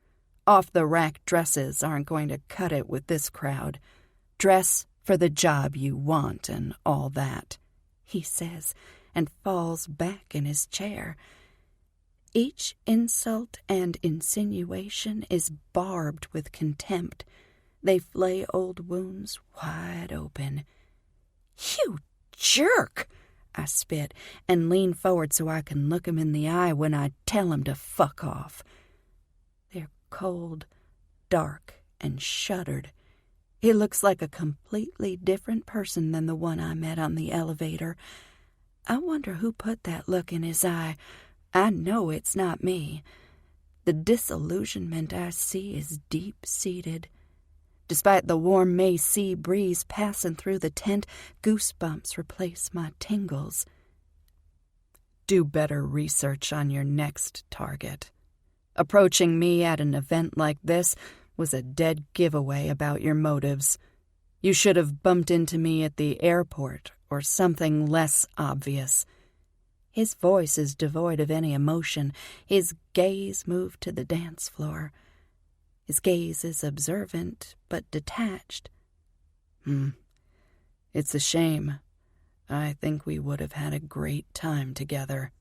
Off-the-rack dresses aren't going to cut it with this crowd. Dress for the job you want and all that," he says, and falls back in his chair. Each insult and insinuation is barbed with contempt. They flay old wounds wide open. "You jerk!" I spit and lean forward so I can look him in the eye when I tell him to fuck off. They're cold, dark, and shuttered. He looks like a completely different person than the one I met on the elevator. I wonder who put that look in his eye. I know it's not me. The disillusionment I see is deep-seated. Despite the warm May sea breeze passing through the tent, goosebumps replace my tingles. Do better research on your next target. Approaching me at an event like this was a dead giveaway about your motives. You should have bumped into me at the airport or something less obvious. His voice is devoid of any emotion. His gaze moved to the dance floor. His gaze is observant but detached. It's a shame. I think we would have had a great time together,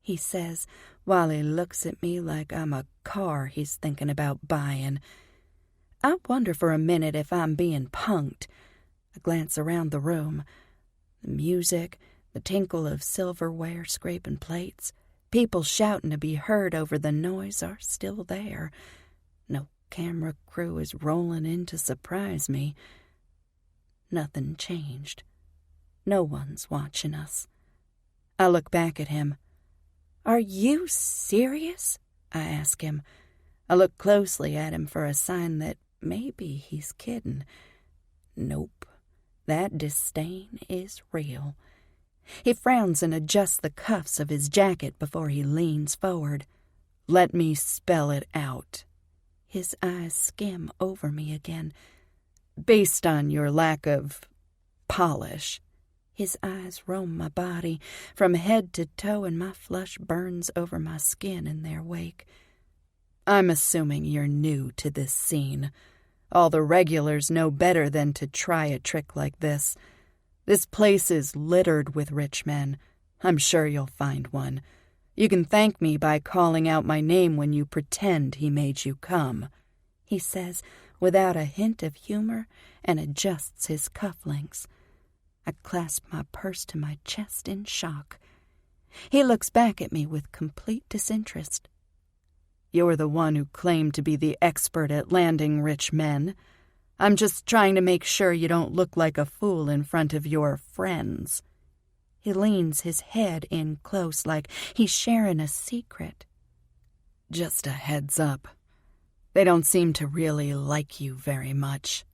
he says, while he looks at me like I'm a car he's thinking about buying. I wonder for a minute if I'm being punked. I glance around the room. The music, the tinkle of silverware scraping plates, people shouting to be heard over the noise are still there. No camera crew is rolling in to surprise me. Nothing changed. No one's watching us. I look back at him. Are you serious? I ask him. I look closely at him for a sign that maybe he's kidding. Nope. That disdain is real. He frowns and adjusts the cuffs of his jacket before he leans forward. Let me spell it out. His eyes skim over me again. Based on your lack of polish. His eyes roam my body from head to toe, and my flush burns over my skin in their wake. I'm assuming you're new to this scene. All the regulars know better than to try a trick like this. This place is littered with rich men. I'm sure you'll find one. You can thank me by calling out my name when you pretend he made you come, he says without a hint of humor, and adjusts his cufflinks. I clasp my purse to my chest in shock. He looks back at me with complete disinterest. You're the one who claimed to be the expert at landing rich men. I'm just trying to make sure you don't look like a fool in front of your friends. He leans his head in close like he's sharing a secret. Just a heads up. They don't seem to really like you very much,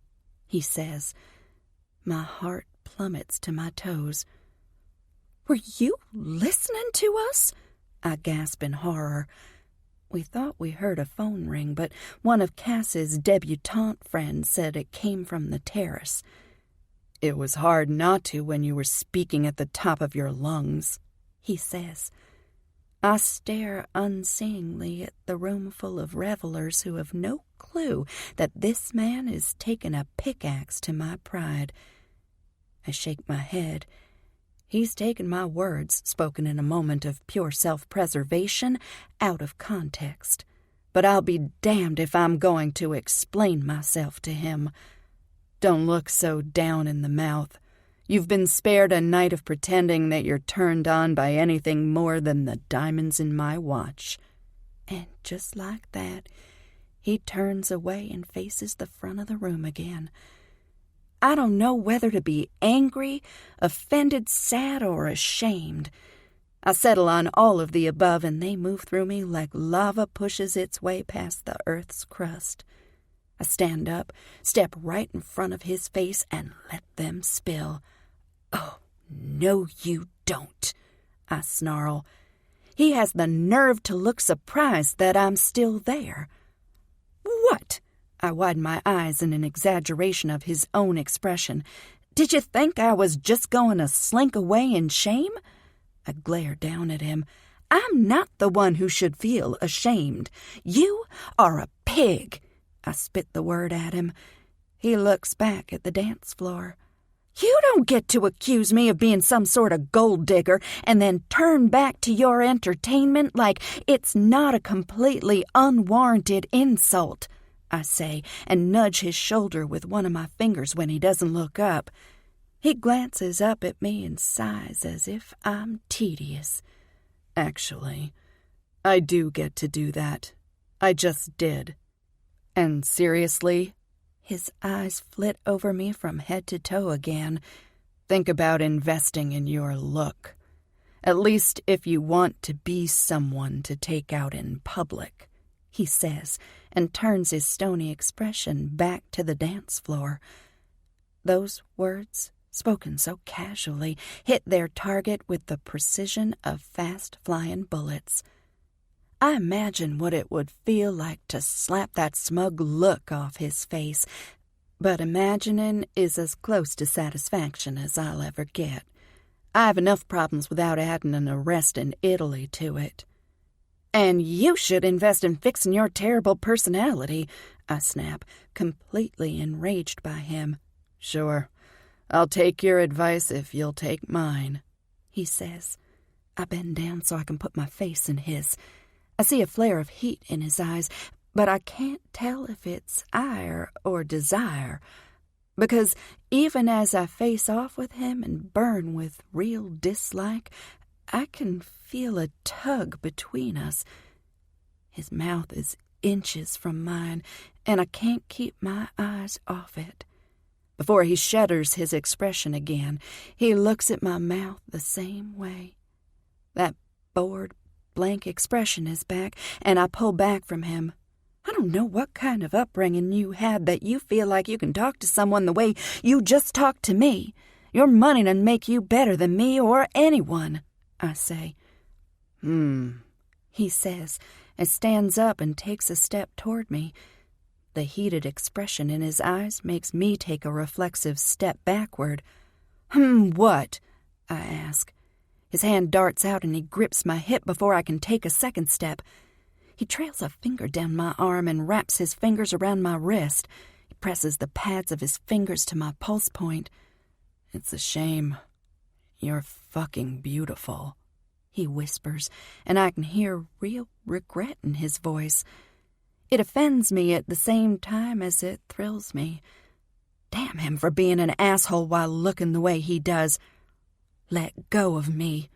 he says. My heart plummets to my toes. Were you listening to us? I gasp in horror. We thought we heard a phone ring, but one of Cass's debutante friends said it came from the terrace. It was hard not to when you were speaking at the top of your lungs, he says. I stare unseeingly at the room full of revelers who have no clue that this man is taking a pickaxe to my pride. I shake my head. He's taken my words, spoken in a moment of pure self-preservation, out of context. But I'll be damned if I'm going to explain myself to him. Don't look so down in the mouth. You've been spared a night of pretending that you're turned on by anything more than the diamonds in my watch. And just like that, he turns away and faces the front of the room again. I don't know whether to be angry, offended, sad, or ashamed. I settle on all of the above, and they move through me like lava pushes its way past the earth's crust. I stand up, step right in front of his face, and let them spill. Oh, no, you don't, I snarl. He has the nerve to look surprised that I'm still there. What? I widen my eyes in an exaggeration of his own expression. Did you think I was just going to slink away in shame? I glare down at him. I'm not the one who should feel ashamed. You are a pig. I spit the word at him. He looks back at the dance floor. You don't get to accuse me of being some sort of gold digger and then turn back to your entertainment like it's not a completely unwarranted insult, I say, and nudge his shoulder with one of my fingers when he doesn't look up. He glances up at me and sighs as if I'm tedious. Actually, I do get to do that. I just did. And seriously, his eyes flit over me from head to toe again. Think about investing in your look. At least if you want to be someone to take out in public, he says, and turns his stony expression back to the dance floor. Those words, spoken so casually, hit their target with the precision of fast-flying bullets. I imagine what it would feel like to slap that smug look off his face, but imagining is as close to satisfaction as I'll ever get. I have enough problems without adding an arrest in Italy to it. And you should invest in fixing your terrible personality, I snap, completely enraged by him. Sure, I'll take your advice if you'll take mine, he says. I bend down so I can put my face in his. I see a flare of heat in his eyes, but I can't tell if it's ire or desire, because even as I face off with him and burn with real dislike, I can feel a tug between us. His mouth is inches from mine, and I can't keep my eyes off it. Before he shudders his expression again, he looks at my mouth the same way. That bored, blank expression is back, and I pull back from him. I don't know what kind of upbringing you had that you feel like you can talk to someone the way you just talked to me. Your money doesn't make you better than me or anyone, I say. He says, and stands up and takes a step toward me. The heated expression in his eyes makes me take a reflexive step backward. What? I ask. His hand darts out and he grips my hip before I can take a second step. He trails a finger down my arm and wraps his fingers around my wrist. He presses the pads of his fingers to my pulse point. It's a shame. You're fucking beautiful, he whispers, and I can hear real regret in his voice. It offends me at the same time as it thrills me. Damn him for being an asshole while looking the way he does. Let go of me,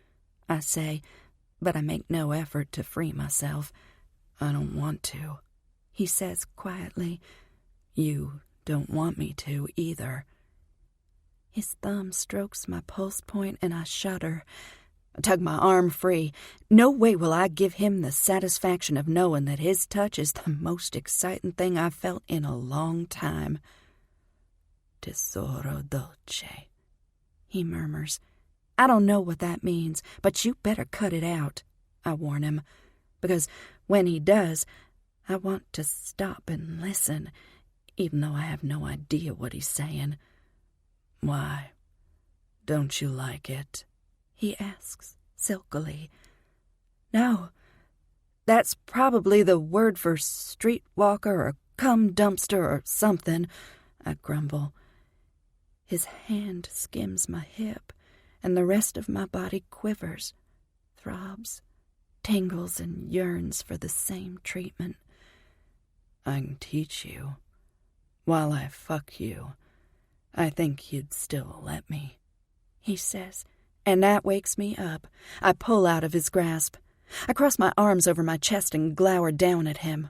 I say, but I make no effort to free myself. I don't want to, he says quietly. You don't want me to either. His thumb strokes my pulse point and I shudder. I tug my arm free. No way will I give him the satisfaction of knowing that his touch is the most exciting thing I've felt in a long time. Tesoro dolce, he murmurs. I don't know what that means, but you better cut it out, I warn him, because when he does, I want to stop and listen, even though I have no idea what he's saying. Why? Don't you like it? He asks, silkily. No, that's probably the word for streetwalker or cum dumpster or something, I grumble. His hand skims my hip, and the rest of my body quivers, throbs, tingles, and yearns for the same treatment. I can teach you. While I fuck you, I think you'd still let me, he says, and that wakes me up. I pull out of his grasp. I cross my arms over my chest and glower down at him.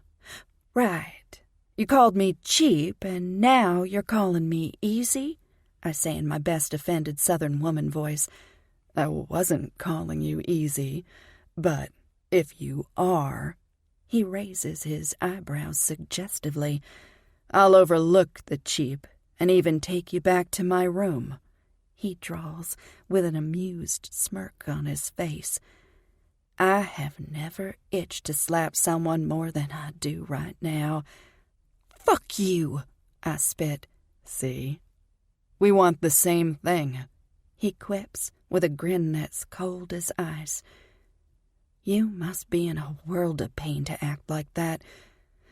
Right. You called me cheap, and now you're calling me easy? I say in my best offended Southern woman voice. I wasn't calling you easy, but if you are, he raises his eyebrows suggestively, I'll overlook the cheap and even take you back to my room, he drawls with an amused smirk on his face. I have never itched to slap someone more than I do right now. Fuck you, I spit. See? We want the same thing, he quips with a grin that's cold as ice. You must be in a world of pain to act like that.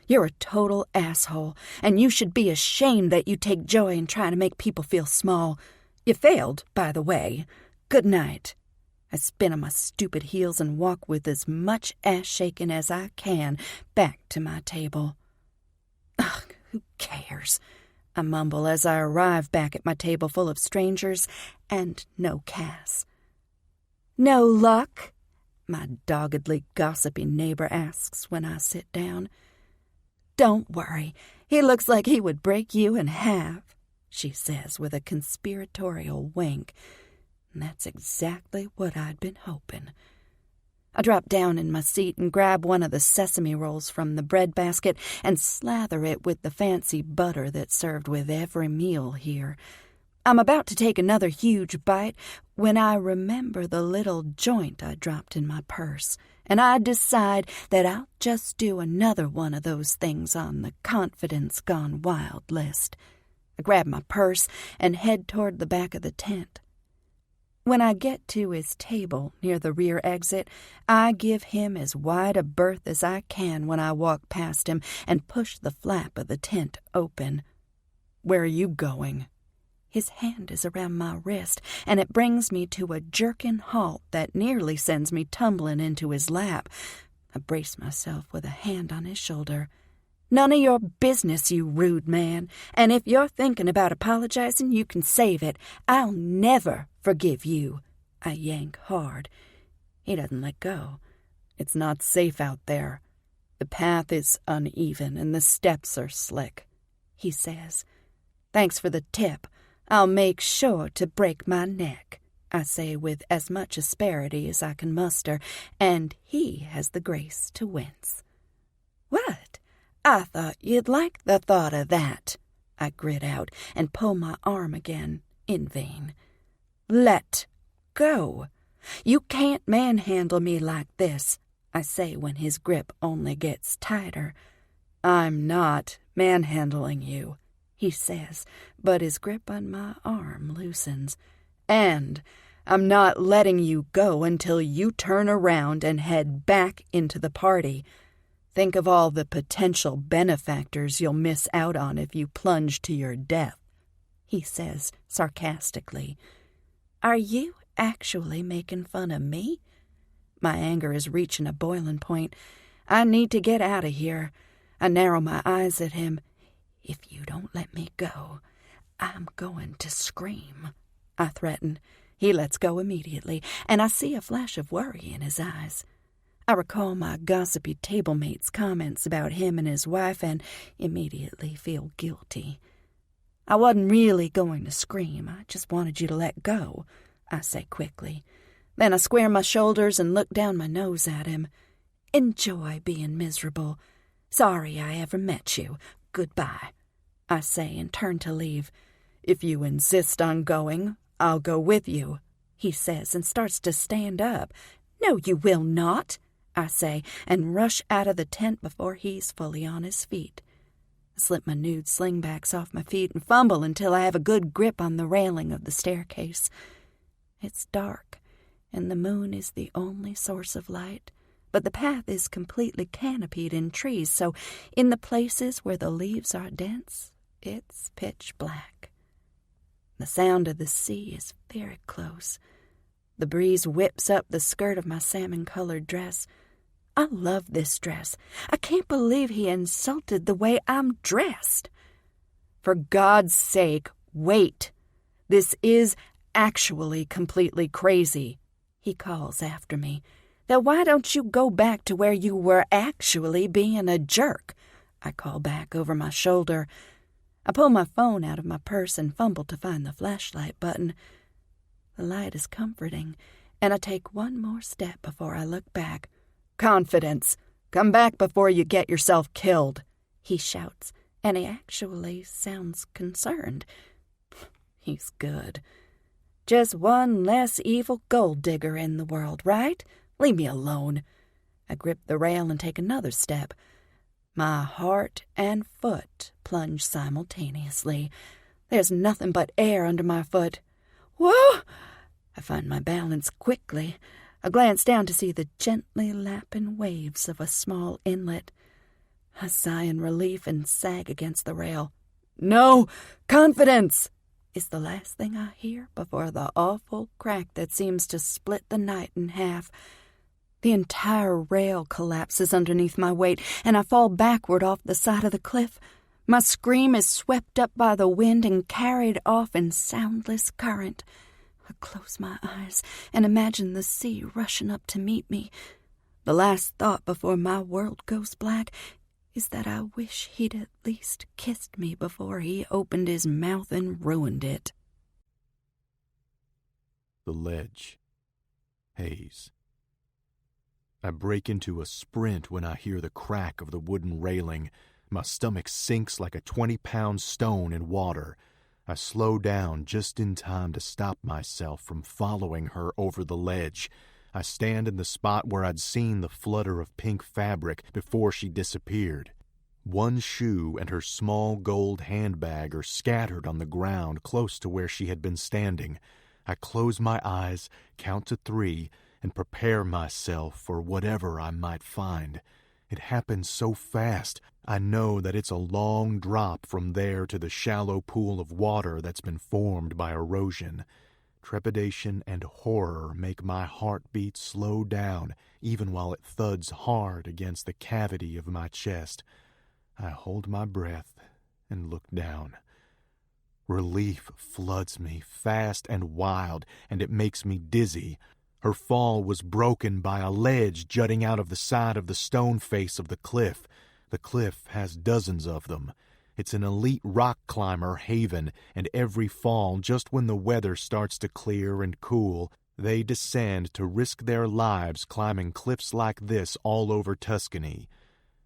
You're a total asshole, and you should be ashamed that you take joy in trying to make people feel small. You failed, by the way. Good night. I spin on my stupid heels and walk with as much ass-shaking as I can back to my table. Ugh, who cares? I mumble as I arrive back at my table full of strangers and no Cass. No luck? My doggedly gossipy neighbor asks when I sit down. Don't worry, he looks like he would break you in half, she says with a conspiratorial wink. And that's exactly what I'd been hoping. I drop down in my seat and grab one of the sesame rolls from the bread basket and slather it with the fancy butter that's served with every meal here. I'm about to take another huge bite when I remember the little joint I dropped in my purse, and I decide that I'll just do another one of those things on the Confidence Gone Wild list. I grab my purse and head toward the back of the tent. When I get to his table near the rear exit, I give him as wide a berth as I can when I walk past him and push the flap of the tent open. Where are you going? His hand is around my wrist, and it brings me to a jerking halt that nearly sends me tumbling into his lap. I brace myself with a hand on his shoulder. "None of your business, you rude man, and if you're thinking about apologizing, you can save it. I'll never forgive you." I yank hard. He doesn't let go. "It's not safe out there. The path is uneven and the steps are slick," he says. "Thanks for the tip. I'll make sure to break my neck," I say with as much asperity as I can muster, and he has the grace to wince. "What? I thought you'd like the thought of that," I grit out and pull my arm again, in vain. "Let go. You can't manhandle me like this," I say when his grip only gets tighter. "I'm not manhandling you," he says, but his grip on my arm loosens. "And I'm not letting you go until you turn around and head back into the party. Think of all the potential benefactors you'll miss out on if you plunge to your death," he says sarcastically. "Are you actually making fun of me?" My anger is reaching a boiling point. I need to get out of here. I narrow my eyes at him. "If you don't let me go, I'm going to scream," I threaten. He lets go immediately, and I see a flash of worry in his eyes. I recall my gossipy table mate's comments about him and his wife and immediately feel guilty. "I wasn't really going to scream. I just wanted you to let go," I say quickly. Then I square my shoulders and look down my nose at him. "Enjoy being miserable. Sorry I ever met you. Goodbye," I say and turn to leave. "If you insist on going, I'll go with you," he says and starts to stand up. "No, you will not," I say, and rush out of the tent before he's fully on his feet. I slip my nude slingbacks off my feet and fumble until I have a good grip on the railing of the staircase. It's dark, and the moon is the only source of light, but the path is completely canopied in trees, so in the places where the leaves are dense, it's pitch black. The sound of the sea is very close. The breeze whips up the skirt of my salmon-colored dress. I love this dress. I can't believe he insulted the way I'm dressed. "For God's sake, wait. This is actually completely crazy," he calls after me. "Then why don't you go back to where you were actually being a jerk?" I call back over my shoulder. I pull my phone out of my purse and fumble to find the flashlight button. The light is comforting, and I take one more step before I look back. "Confidence! Come back before you get yourself killed," he shouts, and he actually sounds concerned. He's good. Just one less evil gold digger in the world, right? Leave me alone. I grip the rail and take another step. My heart and foot plunge simultaneously. There's nothing but air under my foot. Whoa! I find my balance quickly. I glance down to see the gently lapping waves of a small inlet. I sigh in relief and sag against the rail. "No! Confidence!" is the last thing I hear before the awful crack that seems to split the night in half. The entire rail collapses underneath my weight, and I fall backward off the side of the cliff. My scream is swept up by the wind and carried off in soundless current. I close my eyes and imagine the sea rushing up to meet me. The last thought before my world goes black is that I wish he'd at least kissed me before he opened his mouth and ruined it. The ledge. Haze. I break into a sprint when I hear the crack of the wooden railing. My stomach sinks like a 20-pound stone in water. I slow down just in time to stop myself from following her over the ledge. I stand in the spot where I'd seen the flutter of pink fabric before she disappeared. One shoe and her small gold handbag are scattered on the ground close to where she had been standing. I close my eyes, count to 3, and prepare myself for whatever I might find. It happens so fast, I know that it's a long drop from there to the shallow pool of water that's been formed by erosion. Trepidation and horror make my heartbeat slow down, even while it thuds hard against the cavity of my chest. I hold my breath and look down. Relief floods me, fast and wild, and it makes me dizzy. Her fall was broken by a ledge jutting out of the side of the stone face of the cliff. The cliff has dozens of them. It's an elite rock climber haven, and every fall, just when the weather starts to clear and cool, they descend to risk their lives climbing cliffs like this all over Tuscany.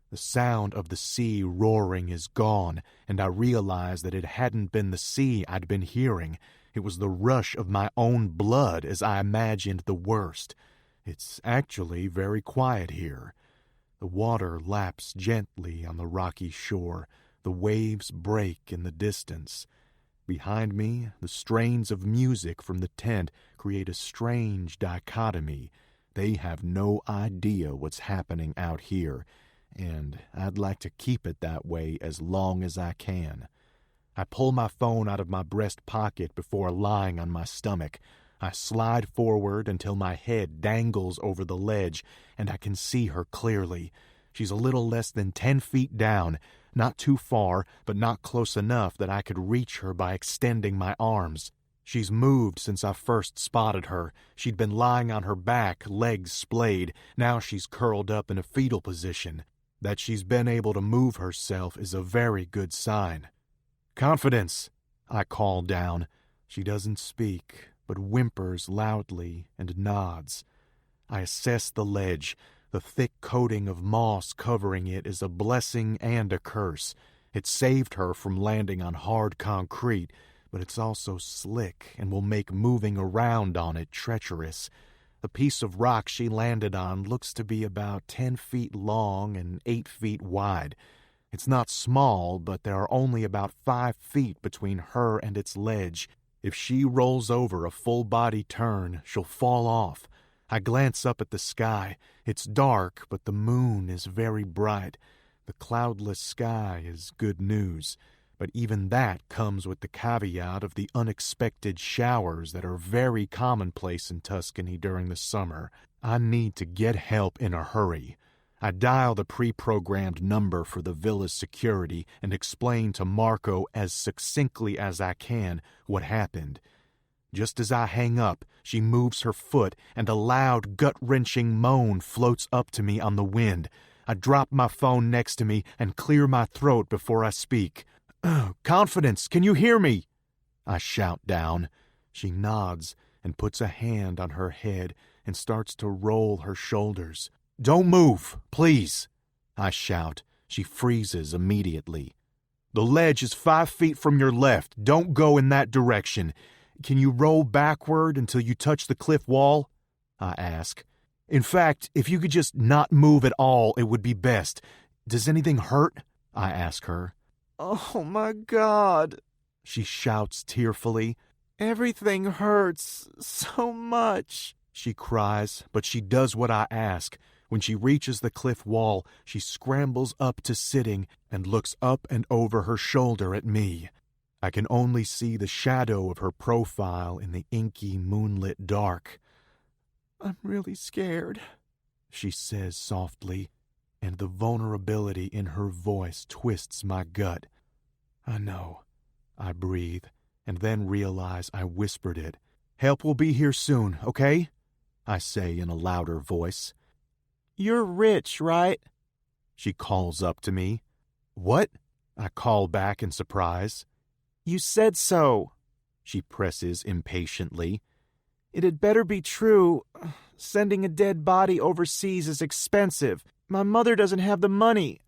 The sound of the sea roaring is gone, and I realize that it hadn't been the sea I'd been hearing. It was the rush of my own blood as I imagined the worst. It's actually very quiet here. The water laps gently on the rocky shore. The waves break in the distance. Behind me, the strains of music from the tent create a strange dichotomy. They have no idea what's happening out here, and I'd like to keep it that way as long as I can. I pull my phone out of my breast pocket before lying on my stomach. I slide forward until my head dangles over the ledge, and I can see her clearly. She's a little less than 10 feet down, not too far, but not close enough that I could reach her by extending my arms. She's moved since I first spotted her. She'd been lying on her back, legs splayed. Now she's curled up in a fetal position. That she's been able to move herself is a very good sign. "Confidence," I call down. She doesn't speak, but whimpers loudly and nods. I assess the ledge. The thick coating of moss covering it is a blessing and a curse. It saved her from landing on hard concrete, but it's also slick and will make moving around on it treacherous. The piece of rock she landed on looks to be about 10 feet long and 8 feet wide. It's not small, but there are only about 5 feet between her and its ledge. If she rolls over a full-body turn, she'll fall off. I glance up at the sky. It's dark, but the moon is very bright. The cloudless sky is good news, but even that comes with the caveat of the unexpected showers that are very commonplace in Tuscany during the summer. I need to get help in a hurry. I dial the pre-programmed number for the villa's security and explain to Marco as succinctly as I can what happened. Just as I hang up, she moves her foot, and a loud, gut-wrenching moan floats up to me on the wind. I drop my phone next to me and clear my throat before I speak. "Confidence, can you hear me?" I shout down. She nods and puts a hand on her head and starts to roll her shoulders. "Don't move, please," I shout. She freezes immediately. "The ledge is 5 feet from your left. Don't go in that direction. Can you roll backward until you touch the cliff wall?" I ask. "In fact, if you could just not move at all, it would be best. Does anything hurt?" I ask her. "Oh, my God," she shouts tearfully. "Everything hurts so much," she cries, but she does what I ask. When she reaches the cliff wall, she scrambles up to sitting and looks up and over her shoulder at me. I can only see the shadow of her profile in the inky moonlit dark. "I'm really scared," she says softly, and the vulnerability in her voice twists my gut. "I know," I breathe, and then realize I whispered it. "Help will be here soon, okay?" I say in a louder voice. "You're rich, right?" she calls up to me. "What?" I call back in surprise. "You said so," she presses impatiently. "It had better be true. Sending a dead body overseas is expensive. My mother doesn't have the money."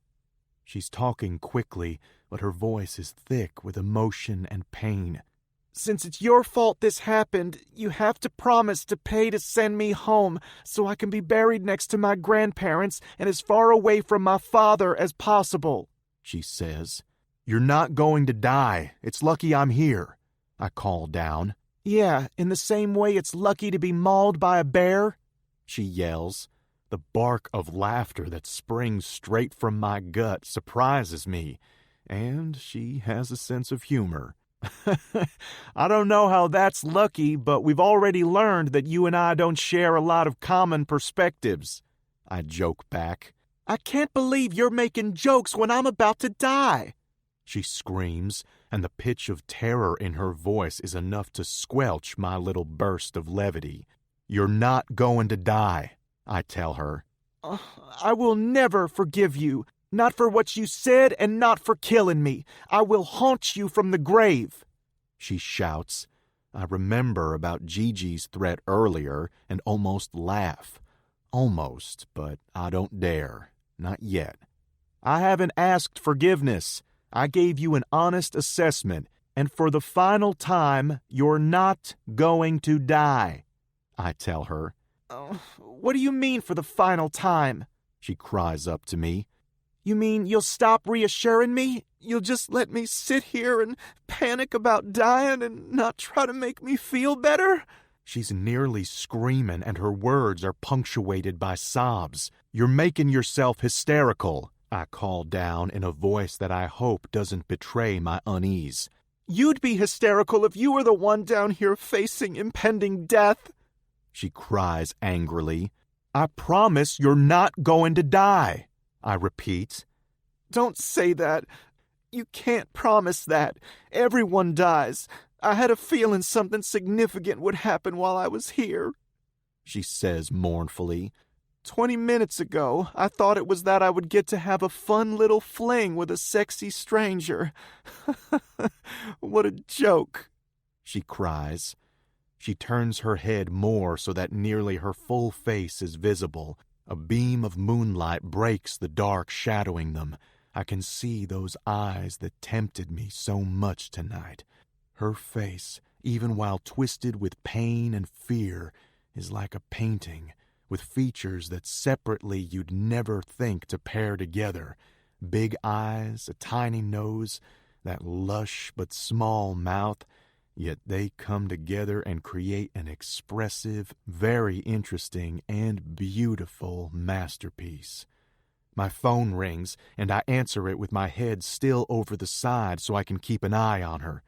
She's talking quickly, but her voice is thick with emotion and pain. "Since it's your fault this happened, you have to promise to pay to send me home so I can be buried next to my grandparents and as far away from my father as possible," she says. "You're not going to die. It's lucky I'm here," I call down. "Yeah, in the same way it's lucky to be mauled by a bear," she yells. The bark of laughter that springs straight from my gut surprises me, and she has a sense of humor. I don't know how that's lucky, but we've already learned that you and I don't share a lot of common perspectives. I joke back. I can't believe you're making jokes when I'm about to die. She screams, and the pitch of terror in her voice is enough to squelch my little burst of levity. You're not going to die, I tell her. I will never forgive you. Not for what you said and not for killing me. I will haunt you from the grave. She shouts. I remember about Gigi's threat earlier and almost laugh. Almost, but I don't dare. Not yet. I haven't asked forgiveness. I gave you an honest assessment, and for the final time, you're not going to die, I tell her. What do you mean for the final time? She cries up to me. You mean you'll stop reassuring me? You'll just let me sit here and panic about dying and not try to make me feel better? She's nearly screaming, and her words are punctuated by sobs. You're making yourself hysterical, I call down in a voice that I hope doesn't betray my unease. You'd be hysterical if you were the one down here facing impending death, she cries angrily. I promise you're not going to die, I repeat. Don't say that. You can't promise that. Everyone dies. I had a feeling something significant would happen while I was here, she says mournfully. 20 minutes ago, I thought it was that I would get to have a fun little fling with a sexy stranger. What a joke, she cries. She turns her head more so that nearly her full face is visible. A beam of moonlight breaks the dark shadowing them. I can see those eyes that tempted me so much tonight. Her face, even while twisted with pain and fear, is like a painting, with features that separately you'd never think to pair together. Big eyes, a tiny nose, that lush but small mouth, yet they come together and create an expressive, very interesting, and beautiful masterpiece. My phone rings, and I answer it with my head still over the side so I can keep an eye on her.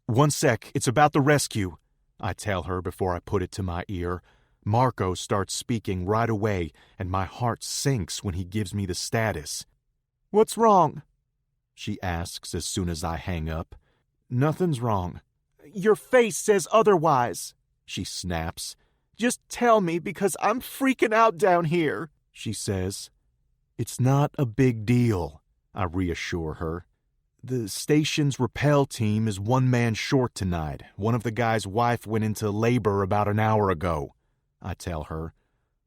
1 sec, it's about the rescue, I tell her before I put it to my ear. Marco starts speaking right away, and my heart sinks when he gives me the status. What's wrong? She asks as soon as I hang up. Nothing's wrong. Your face says otherwise, she snaps. Just tell me because I'm freaking out down here, she says. It's not a big deal, I reassure her. The station's rappel team is 1 man short tonight. One of the guy's wife went into labor about an hour ago, I tell her.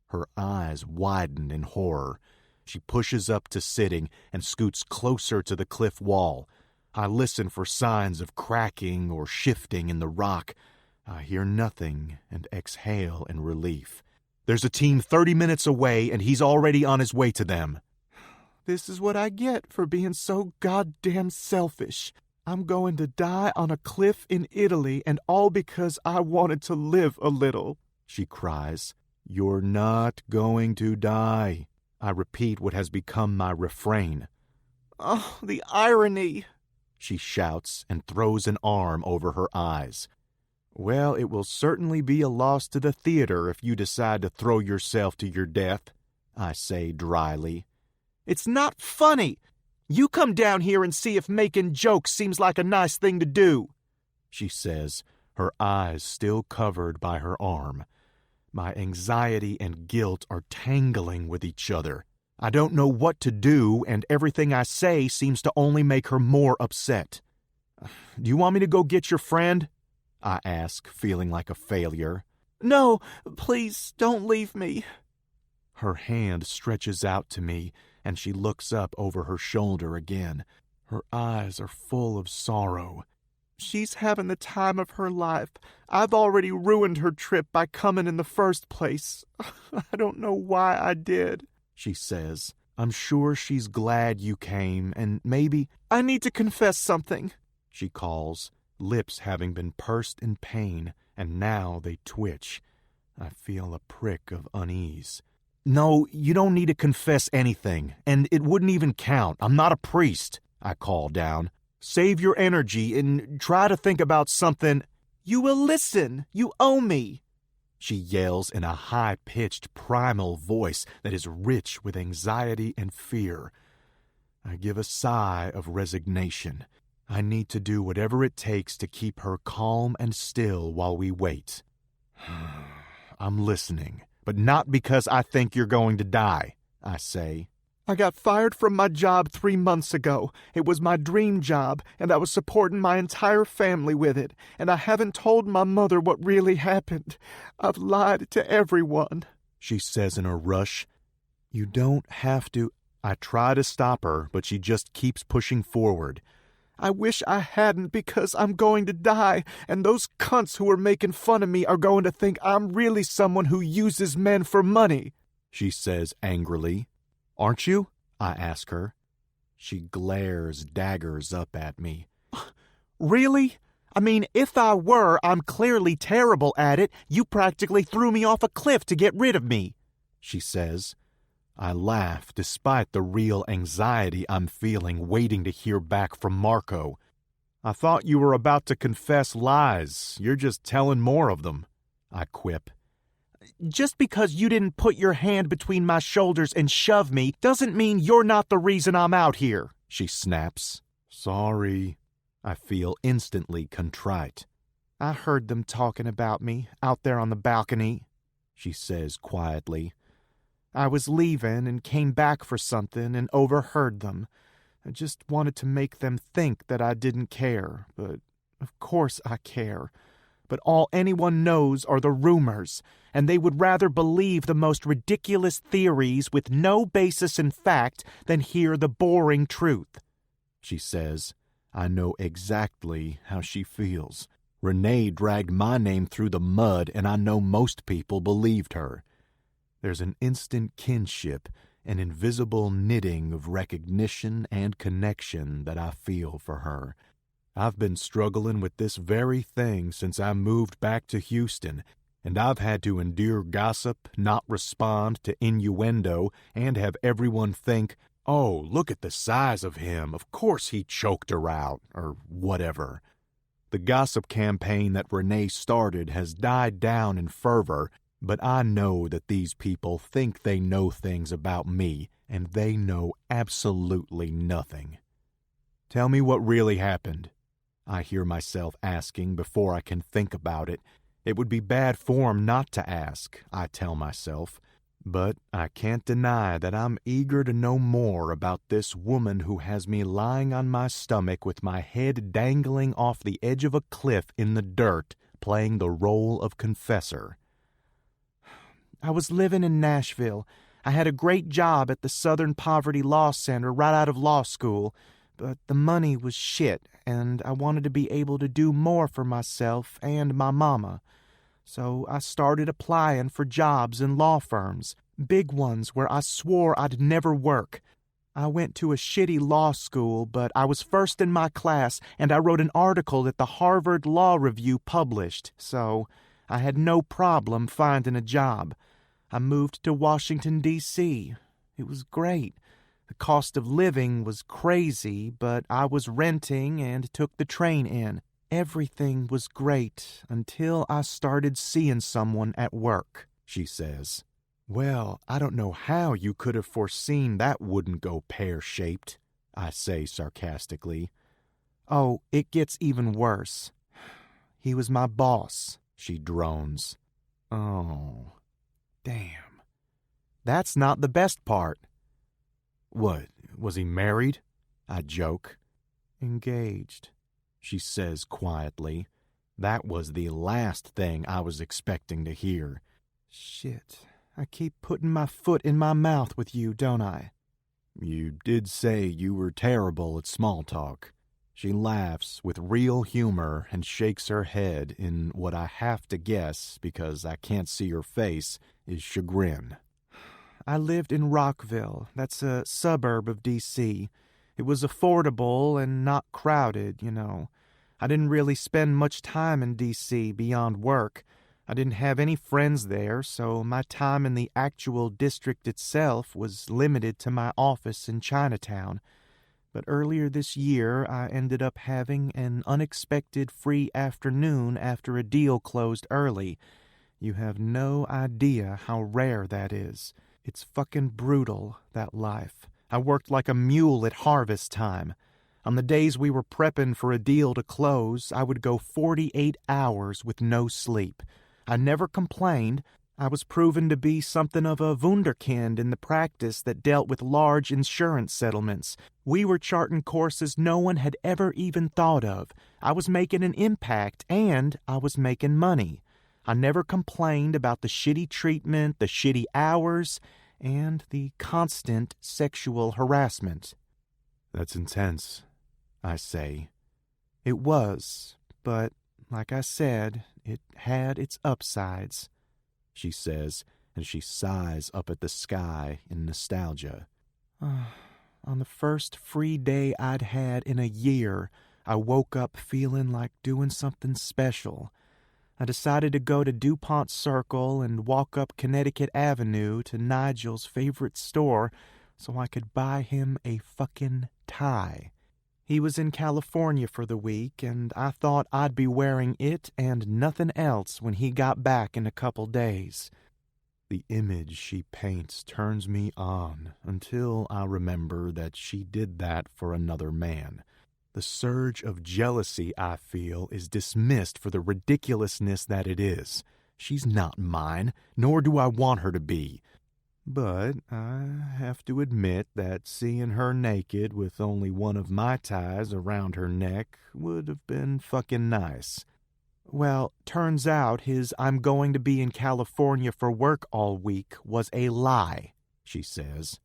Her eyes widen in horror. She pushes up to sitting and scoots closer to the cliff wall. I listen for signs of cracking or shifting in the rock. I hear nothing and exhale in relief. There's a team 30 minutes away, and he's already on his way to them. This is what I get for being so goddamn selfish. I'm going to die on a cliff in Italy, and all because I wanted to live a little, she cries. You're not going to die, I repeat what has become my refrain. Oh, the irony, she shouts and throws an arm over her eyes. Well, it will certainly be a loss to the theater if you decide to throw yourself to your death, I say dryly. It's not funny. You come down here and see if making jokes seems like a nice thing to do, she says, her eyes still covered by her arm. My anxiety and guilt are tangling with each other. I don't know what to do, and everything I say seems to only make her more upset. Do you want me to go get your friend? I ask, feeling like a failure. No, please don't leave me. Her hand stretches out to me, and she looks up over her shoulder again. Her eyes are full of sorrow. She's having the time of her life. I've already ruined her trip by coming in the first place. I don't know why I did, she says. I'm sure she's glad you came, and maybe... I need to confess something, she calls, lips having been pursed in pain, and now they twitch. I feel a prick of unease. No, you don't need to confess anything, and it wouldn't even count. I'm not a priest, I call down. Save your energy and try to think about something. You will listen. You owe me. She yells in a high-pitched, primal voice that is rich with anxiety and fear. I give a sigh of resignation. I need to do whatever it takes to keep her calm and still while we wait. I'm listening, but not because I think you're going to die, I say. I got fired from my job 3 months ago. It was my dream job, and I was supporting my entire family with it, and I haven't told my mother what really happened. I've lied to everyone, she says in a rush. You don't have to. I try to stop her, but she just keeps pushing forward. I wish I hadn't because I'm going to die, and those cunts who are making fun of me are going to think I'm really someone who uses men for money, she says angrily. Aren't you? I ask her. She glares daggers up at me. Really? I mean, if I were, I'm clearly terrible at it. You practically threw me off a cliff to get rid of me, she says. I laugh despite the real anxiety I'm feeling waiting to hear back from Marco. I thought you were about to confess lies. You're just telling more of them, I quip. Just because you didn't put your hand between my shoulders and shove me doesn't mean you're not the reason I'm out here, she snaps. Sorry. I feel instantly contrite. I heard them talking about me out there on the balcony, she says quietly. I was leaving and came back for something and overheard them. I just wanted to make them think that I didn't care, but of course I care. But all anyone knows are the rumors, and they would rather believe the most ridiculous theories with no basis in fact than hear the boring truth, she says. I know exactly how she feels. Renee dragged my name through the mud, and I know most people believed her. There's an instant kinship, an invisible knitting of recognition and connection that I feel for her. I've been struggling with this very thing since I moved back to Houston, and I've had to endure gossip, not respond to innuendo, and have everyone think, oh, look at the size of him, of course he choked her out, or whatever. The gossip campaign that Renee started has died down in fervor, but I know that these people think they know things about me, and they know absolutely nothing. Tell me what really happened, I hear myself asking before I can think about it. It would be bad form not to ask, I tell myself. But I can't deny that I'm eager to know more about this woman who has me lying on my stomach with my head dangling off the edge of a cliff in the dirt, playing the role of confessor. I was living in Nashville. I had a great job at the Southern Poverty Law Center right out of law school, but the money was shit, and I wanted to be able to do more for myself and my mama. So I started applying for jobs in law firms, big ones where I swore I'd never work. I went to a shitty law school, but I was first in my class, and I wrote an article that the Harvard Law Review published, so I had no problem finding a job. I moved to Washington, D.C. It was great. The cost of living was crazy, but I was renting and took the train in. Everything was great until I started seeing someone at work, she says. Well, I don't know how you could have foreseen that wouldn't go pear-shaped, I say sarcastically. Oh, it gets even worse. He was my boss, she drones. Oh, damn. That's not the best part. What, was he married? I joke. Engaged, she says quietly. That was the last thing I was expecting to hear. Shit, I keep putting my foot in my mouth with you, don't I? You did say you were terrible at small talk. She laughs with real humor and shakes her head in what I have to guess, because I can't see her face, is chagrin. I lived in Rockville. That's a suburb of D.C. It was affordable and not crowded, you know. I didn't really spend much time in D.C. beyond work. I didn't have any friends there, so my time in the actual district itself was limited to my office in Chinatown. But earlier this year, I ended up having an unexpected free afternoon after a deal closed early. You have no idea how rare that is. It's fucking brutal, that life. I worked like a mule at harvest time. On the days we were prepping for a deal to close, I would go 48 hours with no sleep. I never complained. I was proven to be something of a wunderkind in the practice that dealt with large insurance settlements. We were charting courses no one had ever even thought of. I was making an impact, and I was making money. I never complained about the shitty treatment, the shitty hours, and the constant sexual harassment. That's intense, I say. It was, but like I said, it had its upsides, she says, and she sighs up at the sky in nostalgia. On the first free day I'd had in a year, I woke up feeling like doing something special. I decided to go to DuPont Circle and walk up Connecticut Avenue to Nigel's favorite store so I could buy him a fucking tie. He was in California for the week, and I thought I'd be wearing it and nothing else when he got back in a couple days. The image she paints turns me on until I remember that she did that for another man. The surge of jealousy I feel is dismissed for the ridiculousness that it is. She's not mine, nor do I want her to be. But I have to admit that seeing her naked with only one of my ties around her neck would have been fucking nice. Well, turns out his "I'm going to be in California for work all week" was a lie, she says.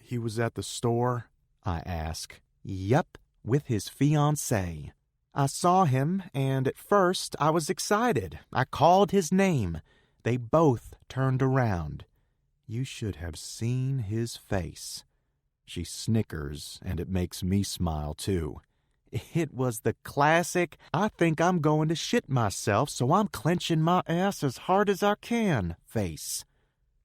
He was at the store? I ask. Yep, with his fiancée. I saw him, and at first I was excited. I called his name. They both turned around. You should have seen his face. She snickers, and it makes me smile, too. It was the classic, "I think I'm going to shit myself, so I'm clenching my ass as hard as I can" face.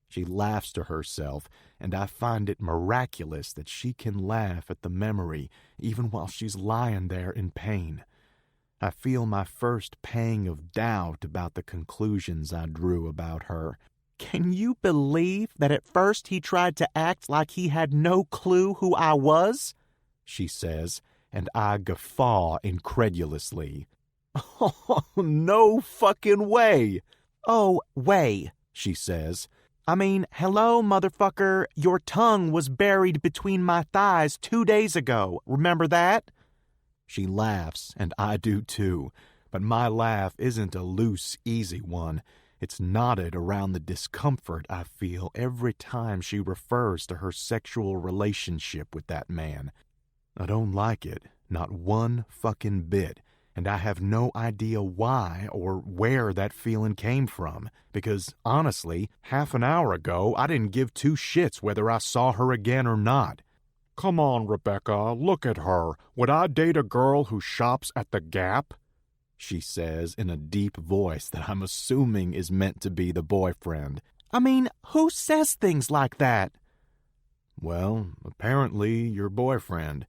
She laughs to herself, and I find it miraculous that she can laugh at the memory, even while she's lying there in pain. I feel my first pang of doubt about the conclusions I drew about her. Can you believe that at first he tried to act like he had no clue who I was? She says, and I guffaw incredulously. Oh, no fucking way. Oh, way, she says. I mean, hello, motherfucker. Your tongue was buried between my thighs 2 days ago. Remember that? She laughs, and I do too. But my laugh isn't a loose, easy one. It's knotted around the discomfort I feel every time she refers to her sexual relationship with that man. I don't like it, not one fucking bit, and I have no idea why or where that feeling came from, because, honestly, half an hour ago I didn't give two shits whether I saw her again or not. Come on, Rebecca, look at her. Would I date a girl who shops at the Gap? She says in a deep voice that I'm assuming is meant to be the boyfriend. I mean, who says things like that? Well, apparently your boyfriend.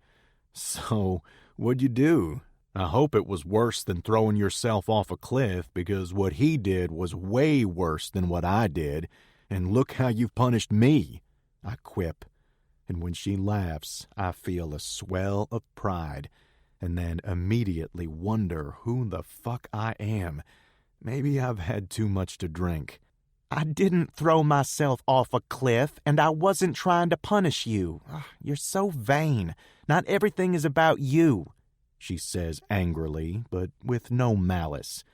So, what'd you do? I hope it was worse than throwing yourself off a cliff, because what he did was way worse than what I did, and look how you've punished me, I quip. And when she laughs, I feel a swell of pride, and then immediately wonder who the fuck I am. Maybe I've had too much to drink. I didn't throw myself off a cliff, and I wasn't trying to punish you. You're so vain. Not everything is about you, she says angrily, but with no malice.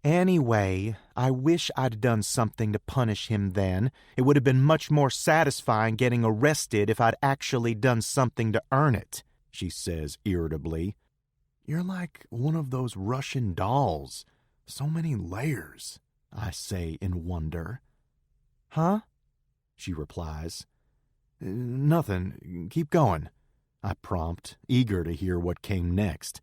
Anyway, I wish I'd done something to punish him then. It would have been much more satisfying getting arrested if I'd actually done something to earn it, she says irritably. You're like one of those Russian dolls. So many layers, I say in wonder. Huh? She replies. Nothing. Keep going, I prompt, eager to hear what came next.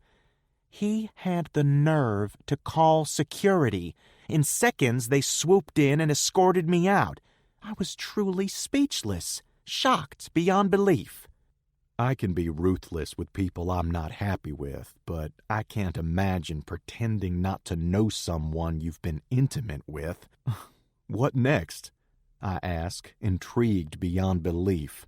He had the nerve to call security. In seconds, they swooped in and escorted me out. I was truly speechless, shocked beyond belief. I can be ruthless with people I'm not happy with, but I can't imagine pretending not to know someone you've been intimate with. What next? I ask, intrigued beyond belief.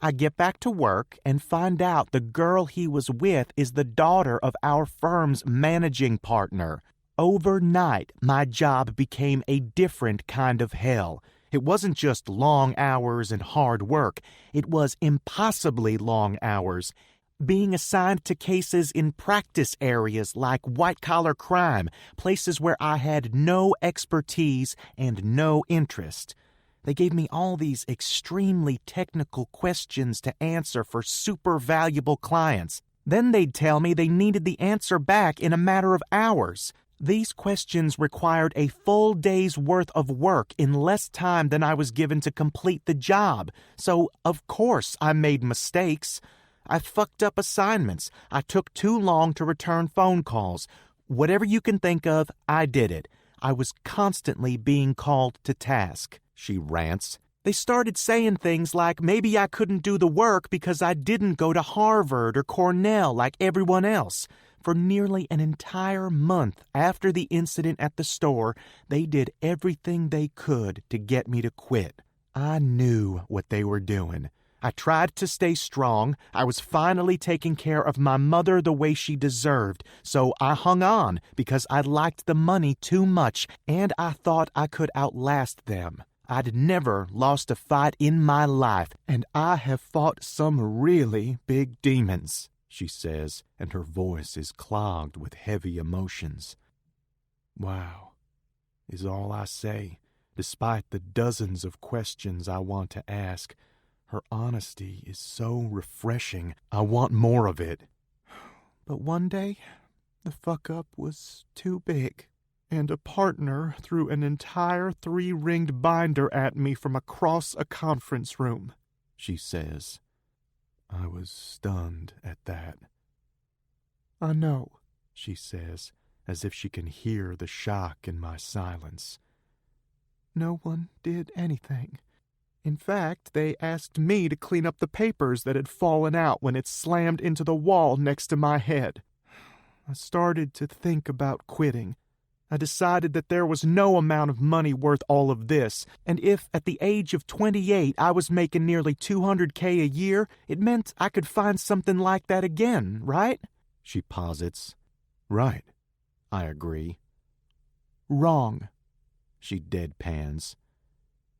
I get back to work and find out the girl he was with is the daughter of our firm's managing partner. Overnight, my job became a different kind of hell. It wasn't just long hours and hard work. It was impossibly long hours. Being assigned to cases in practice areas like white-collar crime, places where I had no expertise and no interest. They gave me all these extremely technical questions to answer for super valuable clients. Then they'd tell me they needed the answer back in a matter of hours. These questions required a full day's worth of work in less time than I was given to complete the job. So, of course, I made mistakes. I fucked up assignments. I took too long to return phone calls. Whatever you can think of, I did it. I was constantly being called to task. She rants. They started saying things like maybe I couldn't do the work because I didn't go to Harvard or Cornell like everyone else. For nearly an entire month after the incident at the store, they did everything they could to get me to quit. I knew what they were doing. I tried to stay strong. I was finally taking care of my mother the way she deserved, so I hung on because I liked the money too much and I thought I could outlast them. I'd never lost a fight in my life, and I have fought some really big demons, she says, and her voice is clogged with heavy emotions. Wow, is all I say, despite the dozens of questions I want to ask. Her honesty is so refreshing. I want more of it. But one day, the fuck-up was too big, and a partner threw an entire 3-ringed binder at me from across a conference room, she says. I was stunned at that. I know, she says, as if she can hear the shock in my silence. No one did anything. In fact, they asked me to clean up the papers that had fallen out when it slammed into the wall next to my head. I started to think about quitting. I decided that there was no amount of money worth all of this, and if at the age of 28 I was making nearly $200K a year, it meant I could find something like that again, right? She posits. Right, I agree. Wrong, she deadpans.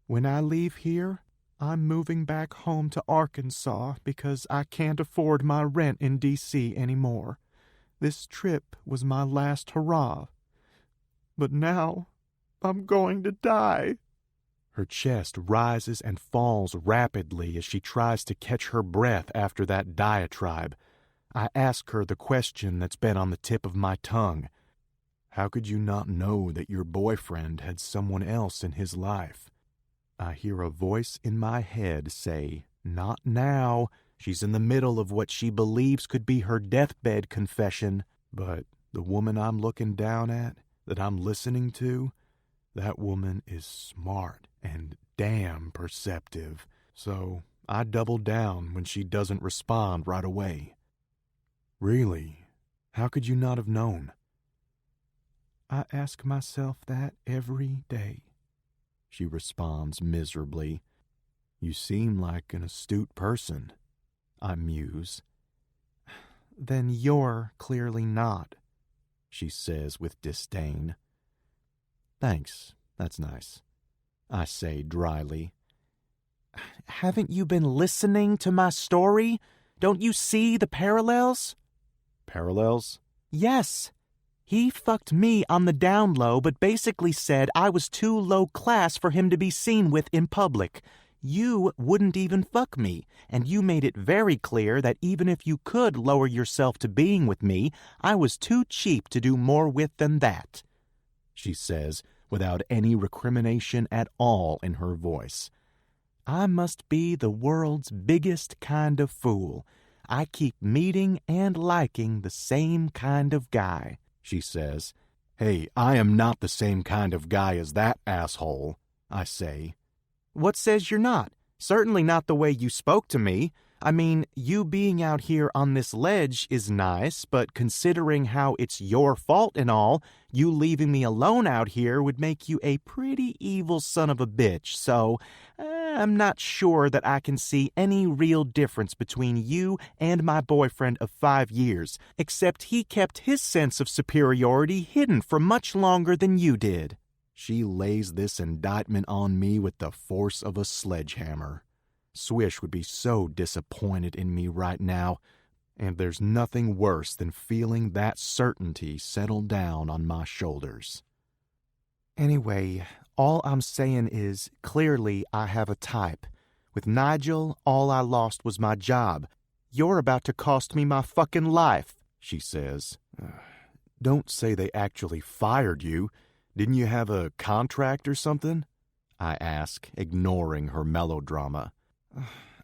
When I leave here, I'm moving back home to Arkansas because I can't afford my rent in D.C. anymore. This trip was my last hurrah. But now, I'm going to die. Her chest rises and falls rapidly as she tries to catch her breath after that diatribe. I ask her the question that's been on the tip of my tongue. How could you not know that your boyfriend had someone else in his life? I hear a voice in my head say, not now. She's in the middle of what she believes could be her deathbed confession. But the woman I'm looking down at, that I'm listening to, that woman is smart and damn perceptive. So I double down when she doesn't respond right away. Really? How could you not have known? I ask myself that every day, she responds miserably. You seem like an astute person, I muse. Then you're clearly not, she says with disdain. Thanks, that's nice, I say dryly. Haven't you been listening to my story? Don't you see the parallels? Parallels? Yes. He fucked me on the down low, but basically said I was too low class for him to be seen with in public. You wouldn't even fuck me, and you made it very clear that even if you could lower yourself to being with me, I was too cheap to do more with than that, she says, without any recrimination at all in her voice. I must be the world's biggest kind of fool. I keep meeting and liking the same kind of guy," she says. "Hey, I am not the same kind of guy as that asshole," I say. "What says you're not? Certainly not the way you spoke to me. I mean, you being out here on this ledge is nice, but considering how it's your fault and all, you leaving me alone out here would make you a pretty evil son of a bitch, so I'm not sure that I can see any real difference between you and my boyfriend of 5 years, except he kept his sense of superiority hidden for much longer than you did." She lays this indictment on me with the force of a sledgehammer. Swish would be so disappointed in me right now, and there's nothing worse than feeling that certainty settle down on my shoulders. Anyway, all I'm saying is, clearly I have a type. With Nigel, all I lost was my job. You're about to cost me my fucking life, she says. Don't say they actually fired you. Didn't you have a contract or something? I ask, ignoring her melodrama.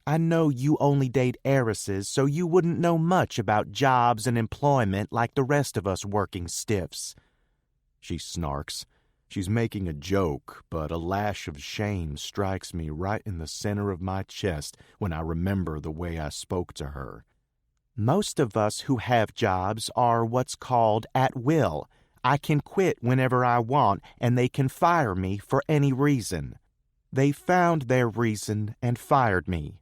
I know you only date heiresses, so you wouldn't know much about jobs and employment like the rest of us working stiffs. She snarks. She's making a joke, but a lash of shame strikes me right in the center of my chest when I remember the way I spoke to her. Most of us who have jobs are what's called at will. I can quit whenever I want, and they can fire me for any reason. They found their reason and fired me,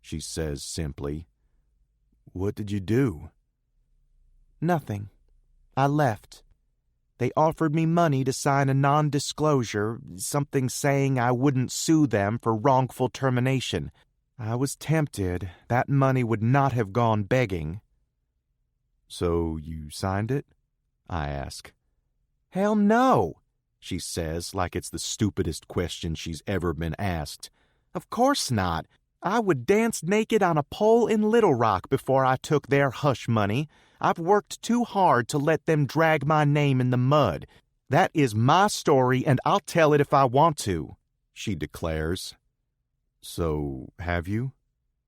she says simply. What did you do? Nothing. I left. They offered me money to sign a non-disclosure, something saying I wouldn't sue them for wrongful termination. I was tempted. That money would not have gone begging. So you signed it? I ask. Hell no, she says like it's the stupidest question she's ever been asked. Of course not. I would dance naked on a pole in Little Rock before I took their hush money. I've worked too hard to let them drag my name in the mud. That is my story, and I'll tell it if I want to, she declares. So, have you?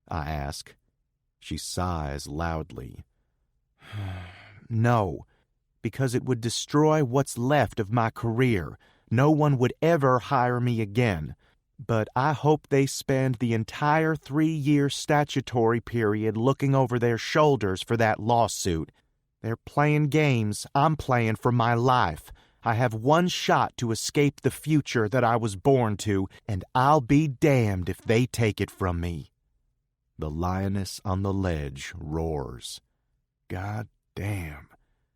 I ask. She sighs loudly. No, because it would destroy what's left of my career. No one would ever hire me again. But I hope they spend the entire 3-year statutory period looking over their shoulders for that lawsuit. They're playing games. I'm playing for my life. I have one shot to escape the future that I was born to, and I'll be damned if they take it from me. The lioness on the ledge roars. God damn.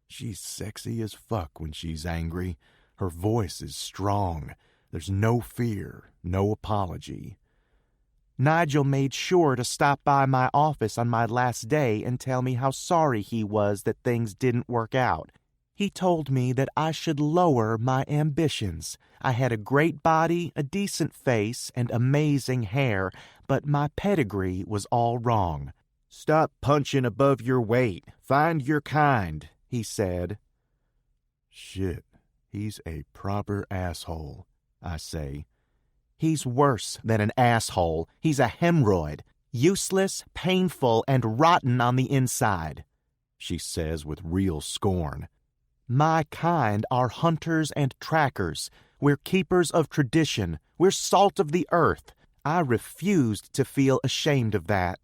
She's sexy as fuck when she's angry. Her voice is strong. There's no fear, no apology. Nigel made sure to stop by my office on my last day and tell me how sorry he was that things didn't work out. He told me that I should lower my ambitions. I had a great body, a decent face, and amazing hair, but my pedigree was all wrong. Stop punching above your weight. Find your kind, he said. Shit, he's a proper asshole, I say. He's worse than an asshole. He's a hemorrhoid. Useless, painful, and rotten on the inside, she says with real scorn. My kind are hunters and trackers. We're keepers of tradition. We're salt of the earth. I refused to feel ashamed of that.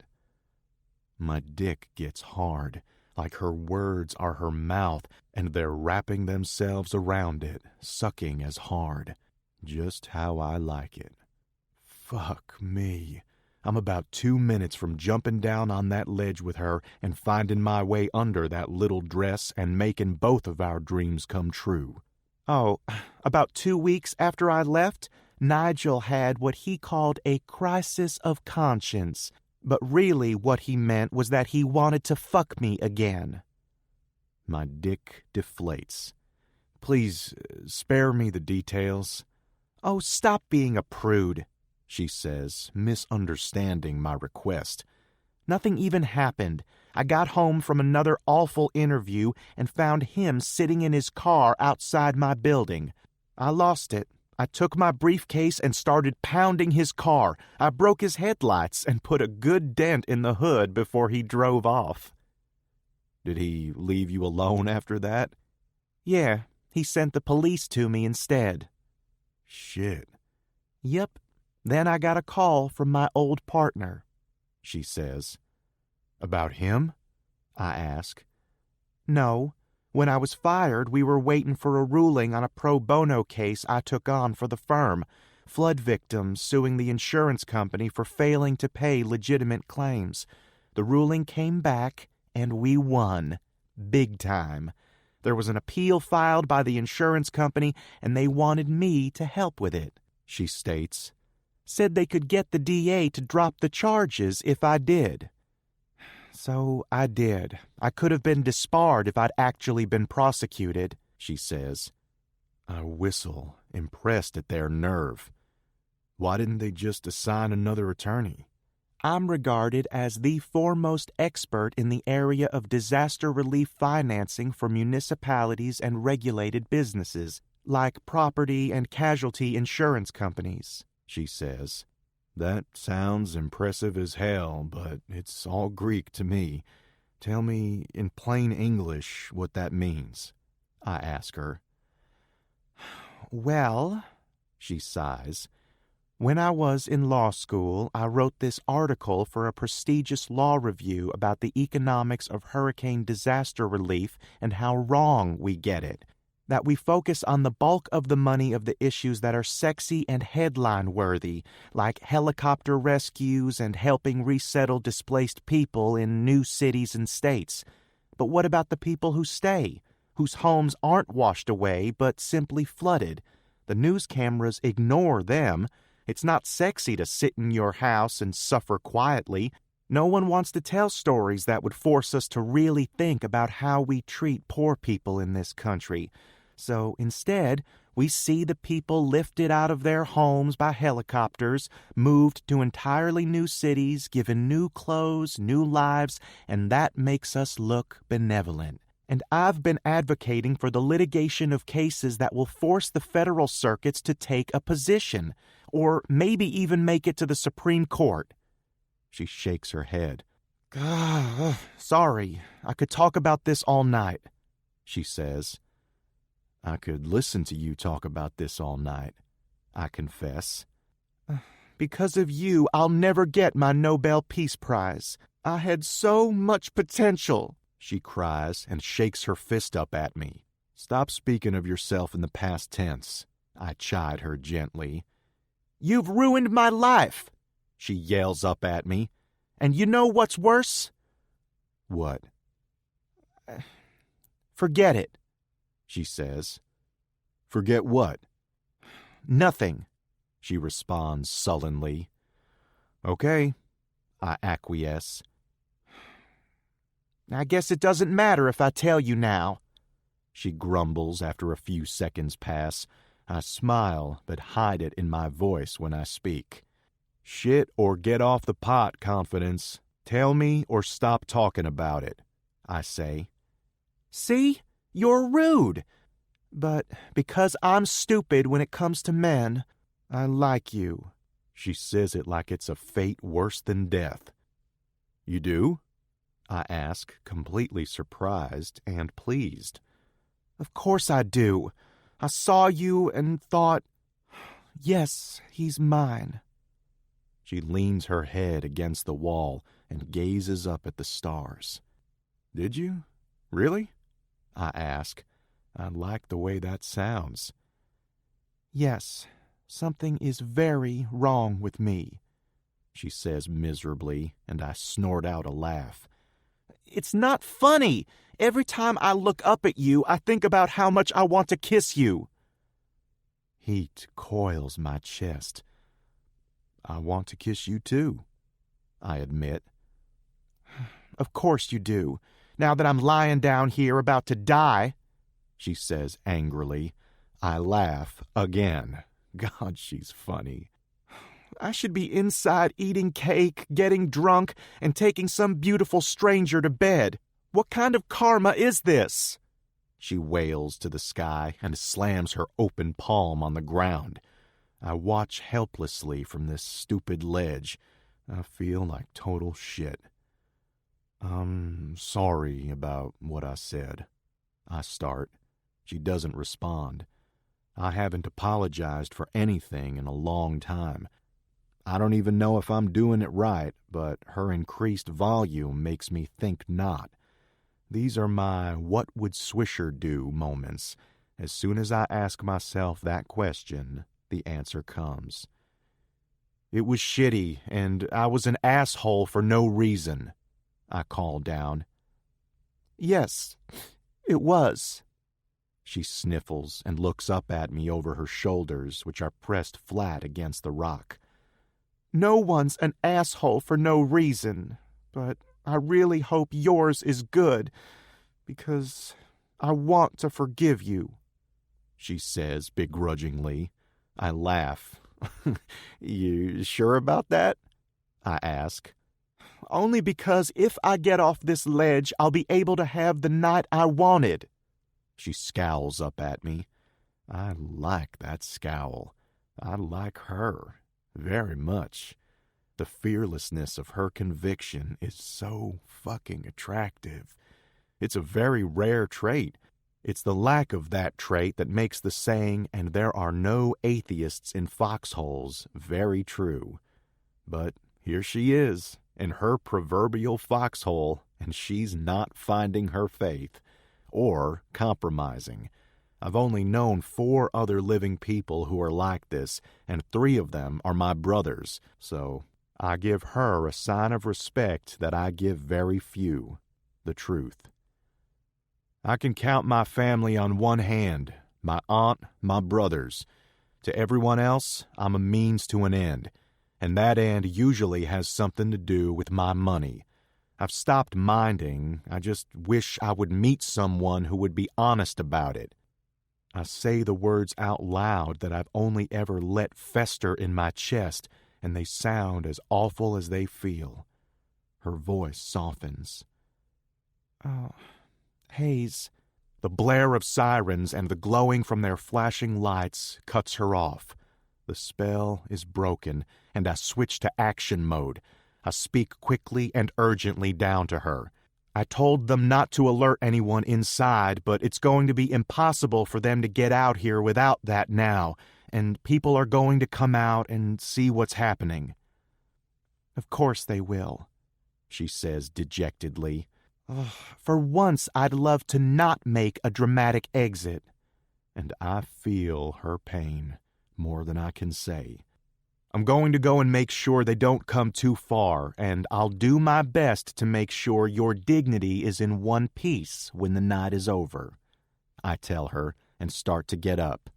My dick gets hard, like her words are her mouth, and they're wrapping themselves around it, sucking as hard. Just how I like it. Fuck me. I'm about 2 minutes from jumping down on that ledge with her and finding my way under that little dress and making both of our dreams come true. Oh, about 2 weeks after I left, Nigel had what he called a crisis of conscience. But really what he meant was that he wanted to fuck me again. My dick deflates. Please, spare me the details. Oh, stop being a prude, she says, misunderstanding my request. Nothing even happened. I got home from another awful interview and found him sitting in his car outside my building. I lost it. I took my briefcase and started pounding his car. I broke his headlights and put a good dent in the hood before he drove off. Did he leave you alone after that? Yeah, he sent the police to me instead. Shit. Yep. Then I got a call from my old partner, she says. About him? I ask. No. When I was fired, we were waiting for a ruling on a pro bono case I took on for the firm. Flood victims suing the insurance company for failing to pay legitimate claims. The ruling came back, and we won. Big time. There was an appeal filed by the insurance company, and they wanted me to help with it, she states. Said they could get the DA to drop the charges if I did. So I did. I could have been disbarred if I'd actually been prosecuted, she says. I whistle, impressed at their nerve. Why didn't they just assign another attorney? I'm regarded as the foremost expert in the area of disaster relief financing for municipalities and regulated businesses, like property and casualty insurance companies, she says. That sounds impressive as hell, but it's all Greek to me. Tell me in plain English what that means, I ask her. Well, she sighs, when I was in law school, I wrote this article for a prestigious law review about the economics of hurricane disaster relief and how wrong we get it. That we focus on the bulk of the money of the issues that are sexy and headline-worthy, like helicopter rescues and helping resettle displaced people in new cities and states. But what about the people who stay, whose homes aren't washed away but simply flooded? The news cameras ignore them. It's not sexy to sit in your house and suffer quietly. No one wants to tell stories that would force us to really think about how we treat poor people in this country. So instead, we see the people lifted out of their homes by helicopters, moved to entirely new cities, given new clothes, new lives, and that makes us look benevolent. And I've been advocating for the litigation of cases that will force the federal circuits to take a position, or maybe even make it to the Supreme Court. She shakes her head. Sorry, I could talk about this all night, she says. I could listen to you talk about this all night, I confess. Because of you, I'll never get my Nobel Peace Prize. I had so much potential, she cries and shakes her fist up at me. Stop speaking of yourself in the past tense, I chide her gently. You've ruined my life, she yells up at me. And you know what's worse? What? Forget it, she says. Forget what? Nothing, she responds sullenly. Okay, I acquiesce. I guess it doesn't matter if I tell you now, she grumbles after a few seconds pass. I smile, but hide it in my voice when I speak. Shit or get off the pot, Confidence. Tell me or stop talking about it, I say. See? You're rude. But because I'm stupid when it comes to men, I like you. She says it like it's a fate worse than death. You do? I ask, completely surprised and pleased. Of course I do. I saw you and thought, yes, he's mine. She leans her head against the wall and gazes up at the stars. Did you? Really? I ask. I like the way that sounds. Yes, something is very wrong with me, she says miserably, and I snort out a laugh. It's not funny. Every time I look up at you, I think about how much I want to kiss you. Heat coils my chest. I want to kiss you too, I admit. Of course you do. Now that I'm lying down here about to die, she says angrily. I laugh again. God, she's funny. I should be inside eating cake, getting drunk, and taking some beautiful stranger to bed. What kind of karma is this? she wails to the sky and slams her open palm on the ground. I watch helplessly from this stupid ledge. I feel like total shit. I'm sorry about what I said. I start. She doesn't respond. I haven't apologized for anything in a long time. I don't even know if I'm doing it right, but her increased volume makes me think not. These are my what would Swisher do moments. As soon as I ask myself that question, the answer comes. It was shitty, and I was an asshole for no reason, I call down. Yes, it was. She sniffles and looks up at me over her shoulders, which are pressed flat against the rock. No one's an asshole for no reason, but I really hope yours is good, because I want to forgive you, she says begrudgingly. I laugh. You sure about that? I ask. Only because if I get off this ledge, I'll be able to have the night I wanted. She scowls up at me. I like that scowl. I like her very much. The fearlessness of her conviction is so fucking attractive. It's a very rare trait. It's the lack of that trait that makes the saying, "and there are no atheists in foxholes," very true. But here she is, in her proverbial foxhole, and she's not finding her faith, or compromising. I've only known 4 other living people who are like this, and 3 of them are my brothers, so I give her a sign of respect that I give very few, the truth. I can count my family on one hand, my aunt, my brothers. To everyone else, I'm a means to an end, and that end usually has something to do with my money. I've stopped minding. I just wish I would meet someone who would be honest about it. I say the words out loud that I've only ever let fester in my chest, and they sound as awful as they feel. Her voice softens. Oh, Hayes. The blare of sirens and the glowing from their flashing lights cuts her off. The spell is broken, and I switch to action mode. I speak quickly and urgently down to her. I told them not to alert anyone inside, but it's going to be impossible for them to get out here without that now, and people are going to come out and see what's happening. Of course they will, she says dejectedly. For once, I'd love to not make a dramatic exit. And I feel her pain more than I can say. I'm going to go and make sure they don't come too far, and I'll do my best to make sure your dignity is in one piece when the night is over, I tell her, and start to get up.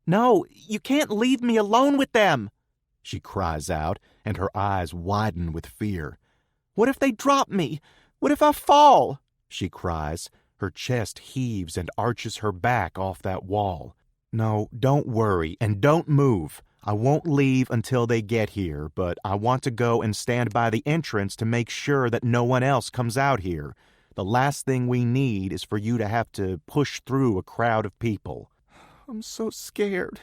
No, you can't leave me alone with them, she cries out, and her eyes widen with fear. What if they drop me? What if I fall? She cries. Her chest heaves and arches her back off that wall. No, don't worry, and don't move. I won't leave until they get here, but I want to go and stand by the entrance to make sure that no one else comes out here. The last thing we need is for you to have to push through a crowd of people. I'm so scared.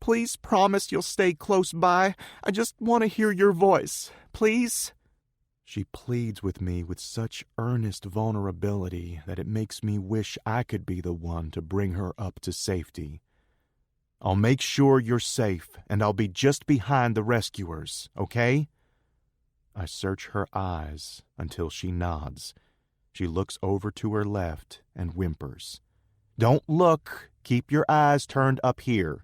Please promise you'll stay close by. I just want to hear your voice. Please? She pleads with me with such earnest vulnerability that it makes me wish I could be the one to bring her up to safety. I'll make sure you're safe, and I'll be just behind the rescuers, okay? I search her eyes until she nods. She looks over to her left and whimpers. Don't look. Keep your eyes turned up here.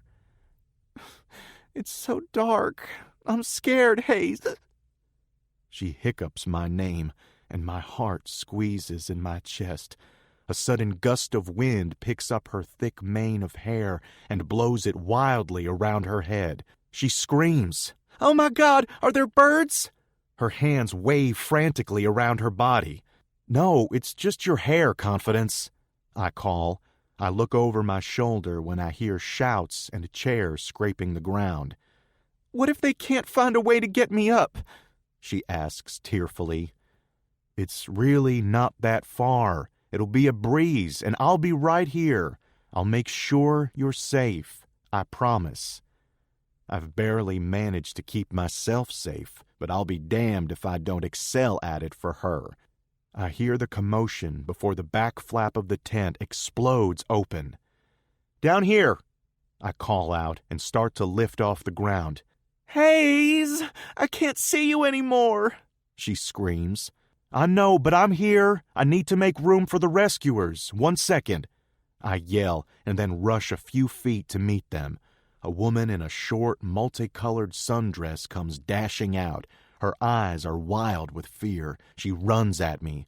It's so dark. I'm scared, Hayes. She hiccups my name, and my heart squeezes in my chest. A sudden gust of wind picks up her thick mane of hair and blows it wildly around her head. She screams. Oh my God, are there birds? Her hands wave frantically around her body. No, it's just your hair, Confidence, I call. I look over my shoulder when I hear shouts and chairs scraping the ground. What if they can't find a way to get me up? She asks tearfully. It's really not that far. It'll be a breeze, and I'll be right here. I'll make sure you're safe. I promise. I've barely managed to keep myself safe, but I'll be damned if I don't excel at it for her. I hear the commotion before the back flap of the tent explodes open. "Down here!" I call out and start to lift off the ground. "Hayes, I can't see you anymore," she screams. "I know, but I'm here. I need to make room for the rescuers. 1 second." I yell and then rush a few feet to meet them. A woman in a short, multicolored sundress comes dashing out. Her eyes are wild with fear. She runs at me.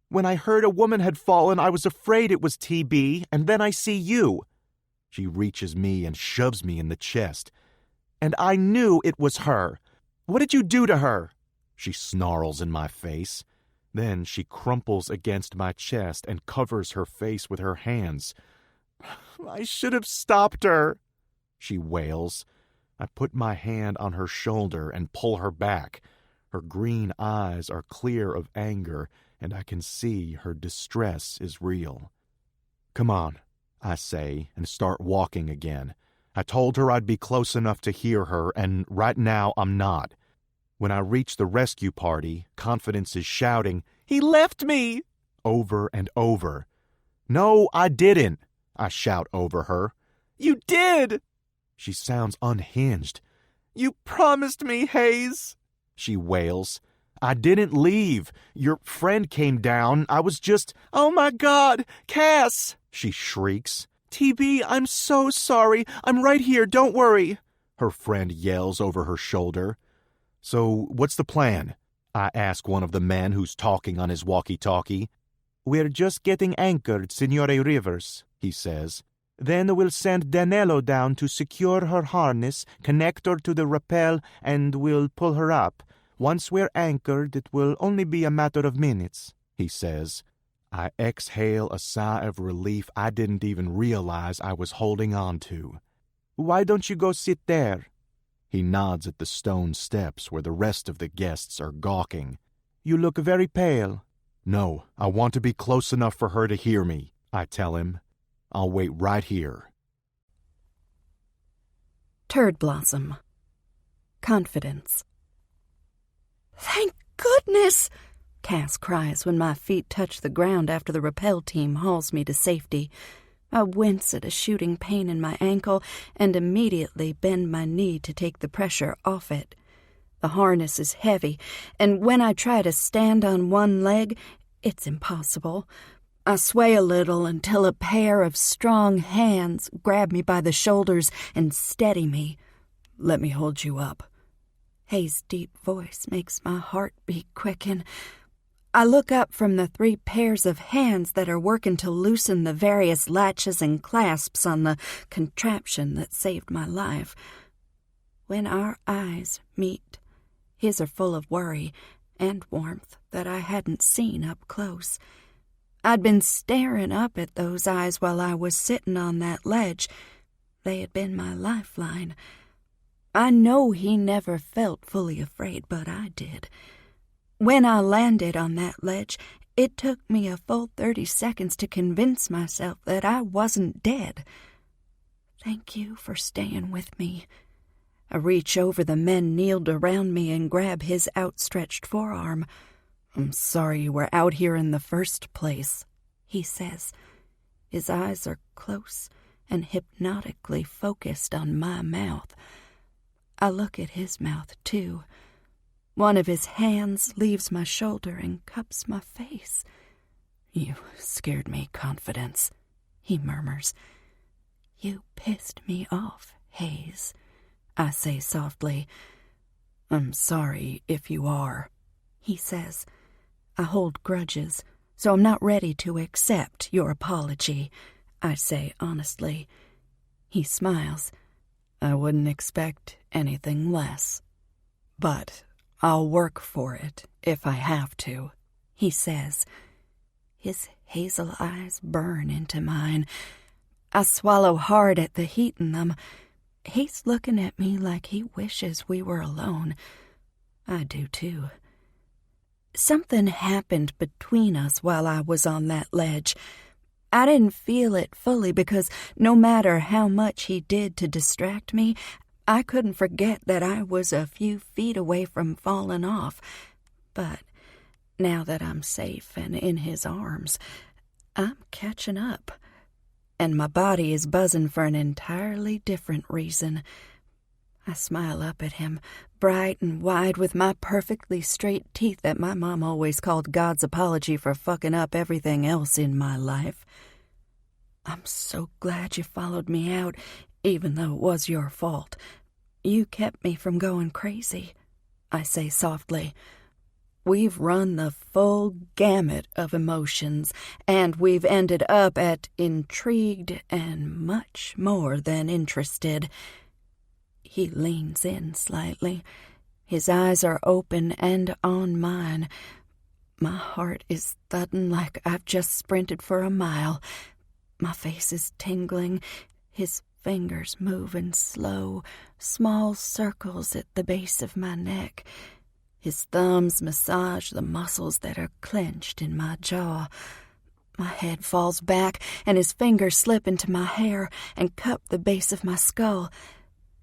"When I heard a woman had fallen, I was afraid it was TB, and then I see you." She reaches me and shoves me in the chest. "And I knew it was her. What did you do to her?" She snarls in my face. Then she crumples against my chest and covers her face with her hands. "I should have stopped her," she wails. I put my hand on her shoulder and pull her back. Her green eyes are clear of anger, and I can see her distress is real. "Come on," I say, and start walking again. I told her I'd be close enough to hear her, and right now I'm not. When I reach the rescue party, Confidence is shouting, "He left me!" over and over. "No, I didn't," I shout over her. "You did!" She sounds unhinged. "You promised me, Hayes," she wails. "I didn't leave. Your friend came down. I was just—" "Oh my God, Cass!" she shrieks. "TB, I'm so sorry. I'm right here, don't worry," her friend yells over her shoulder. "So what's the plan?" I ask one of the men who's talking on his walkie-talkie. "We're just getting anchored, Signore Rivers," he says. "Then we'll send Danilo down to secure her harness, connect her to the rappel, and we'll pull her up. Once we're anchored, it will only be a matter of minutes," he says. I exhale a sigh of relief I didn't even realize I was holding on to. "Why don't you go sit there?" He nods at the stone steps where the rest of the guests are gawking. "You look very pale." "No, I want to be close enough for her to hear me," I tell him. "I'll wait right here." Turd Blossom. Confidence. "Thank goodness!" Cass cries when my feet touch the ground after the rappel team hauls me to safety. I wince at a shooting pain in my ankle and immediately bend my knee to take the pressure off it. The harness is heavy, and when I try to stand on one leg, it's impossible. I sway a little until a pair of strong hands grab me by the shoulders and steady me. "Let me hold you up." Hayes' deep voice makes my heartbeat quicken. I look up from the 3 pairs of hands that are working to loosen the various latches and clasps on the contraption that saved my life. When our eyes meet, his are full of worry and warmth that I hadn't seen up close. I'd been staring up at those eyes while I was sitting on that ledge. They had been my lifeline. I know he never felt fully afraid, but I did. When I landed on that ledge, it took me a full 30 seconds to convince myself that I wasn't dead. "Thank you for staying with me." I reach over the men kneeled around me and grab his outstretched forearm. "I'm sorry you were out here in the first place," he says. His eyes are close and hypnotically focused on my mouth. I look at his mouth, too. One of his hands leaves my shoulder and cups my face. "You scared me, Confidence," he murmurs. "You pissed me off, Hayes," I say softly. "I'm sorry if you are," he says. "I hold grudges, so I'm not ready to accept your apology," I say honestly. He smiles. "I wouldn't expect anything less. But I'll work for it if I have to," he says. His hazel eyes burn into mine. I swallow hard at the heat in them. He's looking at me like he wishes we were alone. I do too. Something happened between us while I was on that ledge. I didn't feel it fully because no matter how much he did to distract me, I couldn't forget that I was a few feet away from falling off. But now that I'm safe and in his arms, I'm catching up. And my body is buzzing for an entirely different reason. I smile up at him, bright and wide with my perfectly straight teeth that my mom always called God's apology for fucking up everything else in my life. I'm so glad you followed me out, even though it was your fault. You kept me from going crazy, I say softly. We've run the full gamut of emotions, and we've ended up at intrigued and much more than interested. He leans in slightly. His eyes are open and on mine. My heart is thudding like I've just sprinted for a mile. My face is tingling. His fingers move in slow, small circles at the base of my neck. His thumbs massage the muscles that are clenched in my jaw. My head falls back, and his fingers slip into my hair and cup the base of my skull.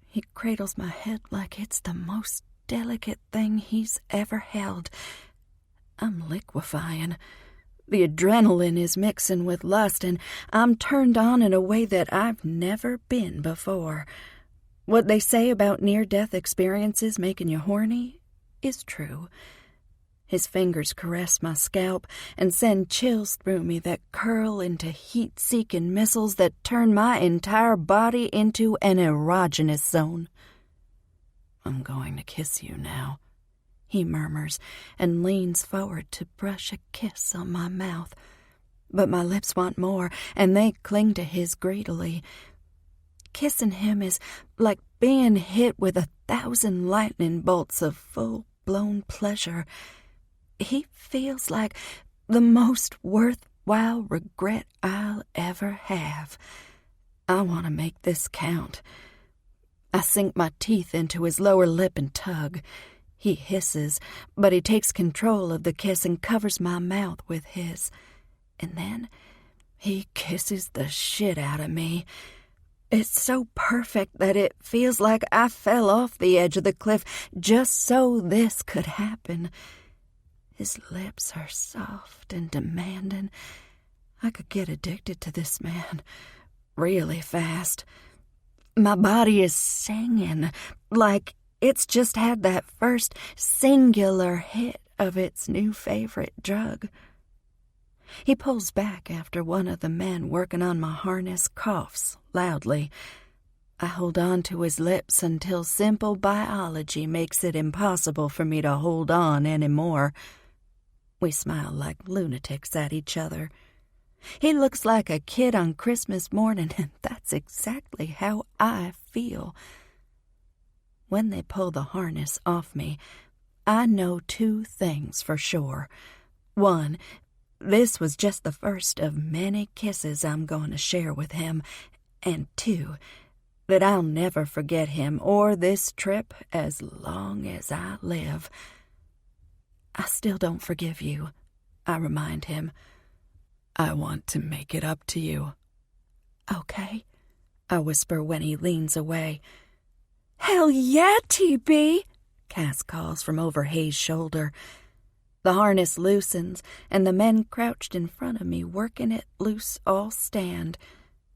He cradles my head like it's the most delicate thing he's ever held. I'm liquefying. The adrenaline is mixing with lust, and I'm turned on in a way that I've never been before. What they say about near-death experiences making you horny is true. His fingers caress my scalp and send chills through me that curl into heat-seeking missiles that turn my entire body into an erogenous zone. I'm going to kiss you now, he murmurs and leans forward to brush a kiss on my mouth. But my lips want more, and they cling to his greedily. Kissing him is like being hit with 1,000 lightning bolts of full-blown pleasure. He feels like the most worthwhile regret I'll ever have. I want to make this count. I sink my teeth into his lower lip and tug. He hisses, but he takes control of the kiss and covers my mouth with his. And then he kisses the shit out of me. It's so perfect that it feels like I fell off the edge of the cliff just so this could happen. His lips are soft and demanding. I could get addicted to this man really fast. My body is singing like it's just had that first singular hit of its new favorite drug. He pulls back after one of the men working on my harness coughs loudly. I hold on to his lips until simple biology makes it impossible for me to hold on anymore. We smile like lunatics at each other. He looks like a kid on Christmas morning, and that's exactly how I feel. When they pull the harness off me, I know 2 things for sure. 1, this was just the first of many kisses I'm going to share with him. And 2, that I'll never forget him or this trip as long as I live. I still don't forgive you, I remind him. I want to make it up to you. Okay, I whisper when he leans away. Hell yeah, TB, Cass calls from over Hayes' shoulder. The harness loosens, and the men crouched in front of me working it loose all stand.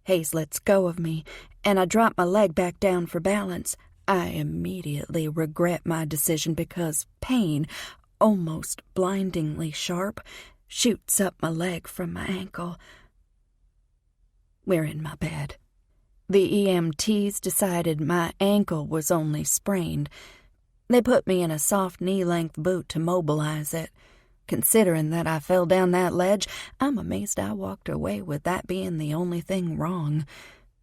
Hayes lets go of me, and I drop my leg back down for balance. I immediately regret my decision because pain, almost blindingly sharp, shoots up my leg from my ankle. We're in my bed. The EMTs decided my ankle was only sprained. They put me in a soft knee-length boot to mobilize it. Considering that I fell down that ledge, I'm amazed I walked away with that being the only thing wrong.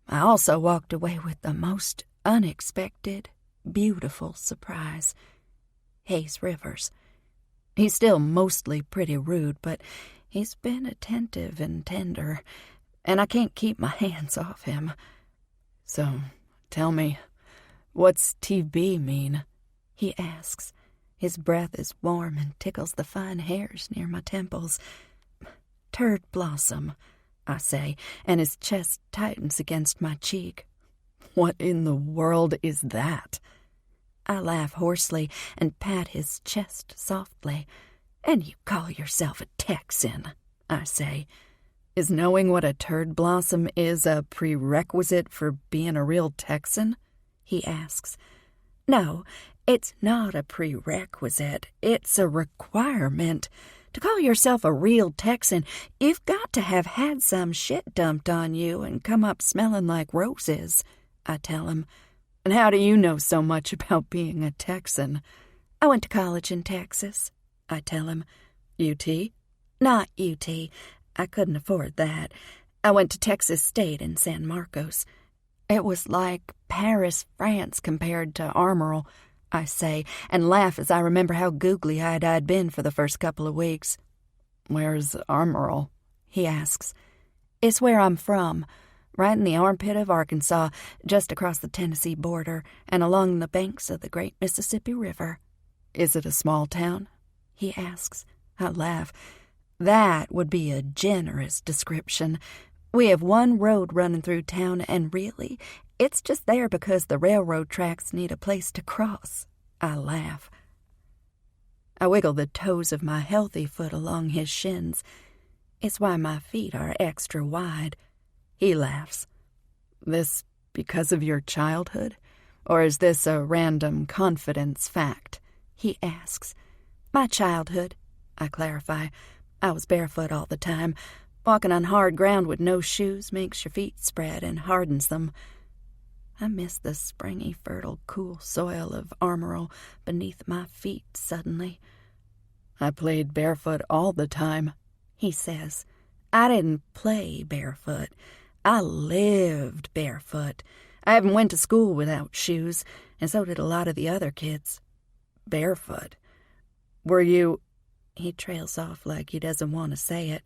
I also walked away with the most unexpected, beautiful surprise. Hayes Rivers. He's still mostly pretty rude, but he's been attentive and tender, and I can't keep my hands off him. So, tell me, what's TB mean? He asks, His breath is warm and tickles the fine hairs near my temples. "Turd blossom," I say, and his chest tightens against my cheek. "What in the world is that?" I laugh hoarsely and pat his chest softly. "And you call yourself a Texan," I say. "Is knowing what a turd blossom is a prerequisite for being a real Texan?" he asks. "No, it's not a prerequisite. It's a requirement. To call yourself a real Texan, you've got to have had some shit dumped on you and come up smelling like roses," I tell him. "And how do you know so much about being a Texan?" "I went to college in Texas," I tell him. "UT?" "Not UT. I couldn't afford that. I went to Texas State in San Marcos. It was like Paris, France compared to Armorel," I say, and laugh as I remember how googly-eyed I'd been for the first couple of weeks. "Where's Armorel?" he asks. "It's where I'm from, right in the armpit of Arkansas, just across the Tennessee border and along the banks of the great Mississippi River." "Is it a small town?" he asks. I laugh. "That would be a generous description. We have one road running through town, and really, it's just there because the railroad tracks need a place to cross." I laugh. I wiggle the toes of my healthy foot along his shins. It's why my feet are extra wide. He laughs. "This because of your childhood? Or is this a random confidence fact?" he asks. "My childhood," I clarify. "I was barefoot all the time. Walking on hard ground with no shoes makes your feet spread and hardens them. I miss the springy, fertile, cool soil of Armorel beneath my feet suddenly." "I played barefoot all the time," he says. "I didn't play barefoot. I lived barefoot. I even went to school without shoes, and so did a lot of the other kids." "Barefoot? Were you—" He trails off like he doesn't want to say it.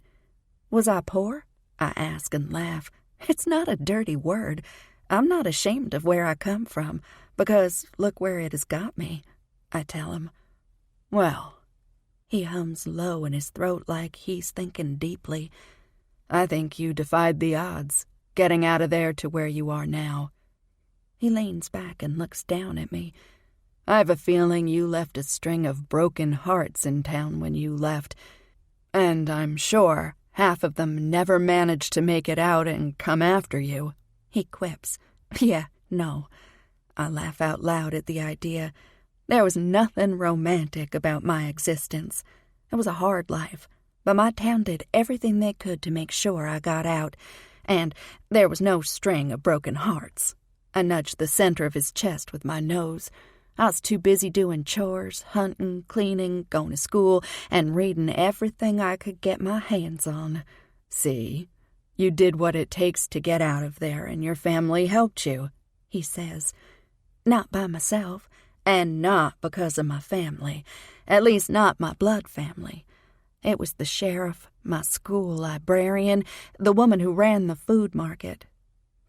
"Was I poor?" I ask and laugh. It's not a dirty word. I'm not ashamed of where I come from, because look where it has got me, I tell him. "Well," he hums low in his throat like he's thinking deeply, "I think you defied the odds, getting out of there to where you are now." He leans back and looks down at me. "I have a feeling you left a string of broken hearts in town when you left, and I'm sure half of them never managed to make it out and come after you," he quips. "Yeah, no." I laugh out loud at the idea. There was nothing romantic about my existence. It was a hard life, but my town did everything they could to make sure I got out, and there was no string of broken hearts. I nudged the center of his chest with my nose. I was too busy doing chores, hunting, cleaning, going to school, and reading everything I could get my hands on. "See, you did what it takes to get out of there, and your family helped you," he says. "Not by myself, and not because of my family, at least not my blood family. It was the sheriff, my school librarian, the woman who ran the food market.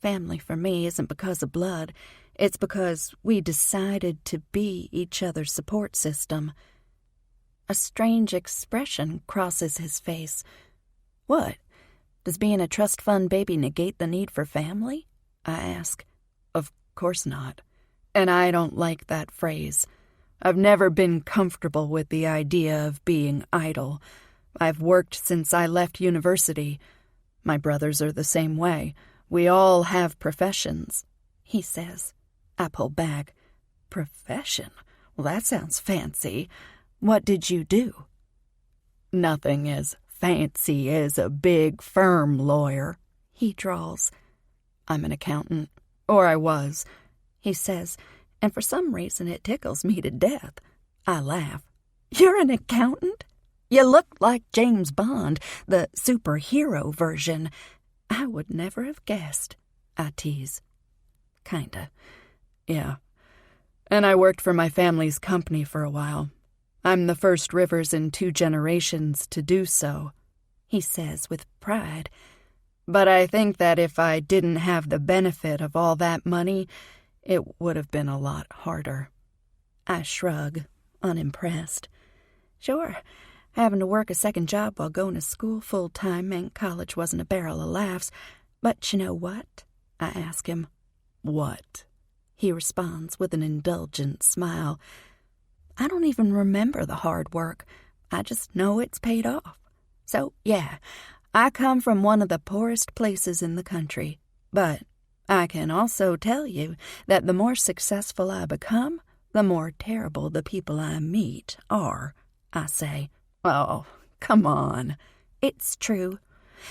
Family for me isn't because of blood. It's because we decided to be each other's support system." A strange expression crosses his face. "What? Does being a trust fund baby negate the need for family?" I ask. "Of course not. And I don't like that phrase. I've never been comfortable with the idea of being idle. I've worked since I left university. My brothers are the same way. We all have professions," he says. I pull back. "Profession? Well, that sounds fancy. What did you do?" "Nothing as fancy as a big firm lawyer," he drawls. "I'm an accountant. Or I was," he says, and for some reason it tickles me to death. I laugh. "You're an accountant? You look like James Bond, the superhero version. I would never have guessed," I tease. "Kinda. Yeah. And I worked for my family's company for a while. I'm the first Rivers in 2 generations to do so," he says with pride. "But I think that if I didn't have the benefit of all that money, it would have been a lot harder." I shrug. unimpressed. Sure, having to work a second job while going to school full-time meant college wasn't a barrel of laughs, but you know what? I ask him. What? He responds with an indulgent smile. I don't even remember the hard work. I just know it's paid off. So, yeah, I come from one of the poorest places in the country, but I can also tell you that the more successful I become, the more terrible the people I meet are, I say. Oh, come on. It's true.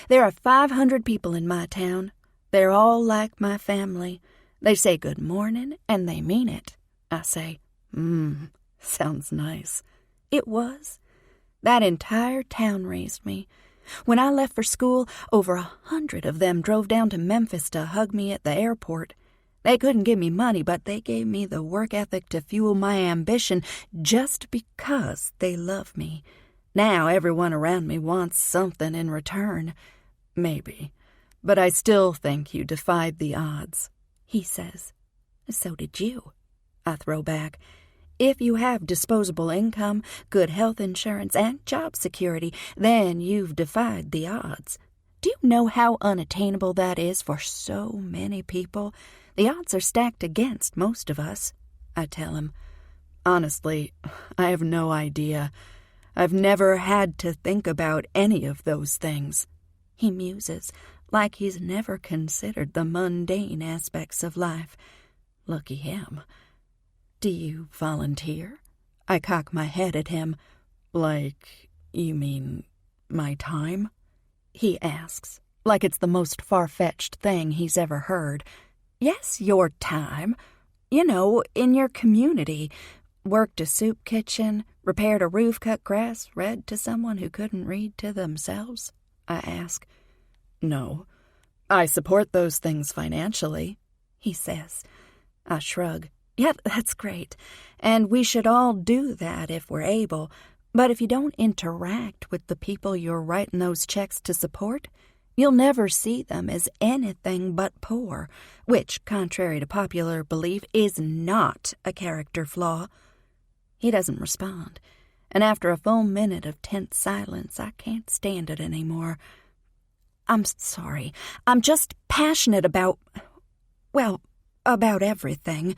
There are 500 people in my town. They're all like my family. They say good morning, and they mean it. I say, sounds nice. It was. That entire town raised me. When I left for school, over 100 of them drove down to Memphis to hug me at the airport. They couldn't give me money, but they gave me the work ethic to fuel my ambition just because they love me. Now everyone around me wants something in return. Maybe. But I still think you defied the odds, he says. So did you, I throw back. If you have disposable income, good health insurance, and job security, then you've defied the odds. Do you know how unattainable that is for so many people? The odds are stacked against most of us, I tell him. Honestly, I have no idea. I've never had to think about any of those things. He muses, like he's never considered the mundane aspects of life. Lucky him. Do you volunteer? I cock my head at him. Like, you mean my time? He asks, like it's the most far-fetched thing he's ever heard. Yes, your time. You know, in your community. Worked a soup kitchen, repaired a roof, cut grass, read to someone who couldn't read to themselves? I ask. No, I support those things financially, he says. I shrug. Yep, that's great. And we should all do that if we're able. But if you don't interact with the people you're writing those checks to support, you'll never see them as anything but poor, which, contrary to popular belief, is not a character flaw. He doesn't respond, and after a full minute of tense silence, I can't stand it anymore. I'm sorry. I'm just passionate about everything.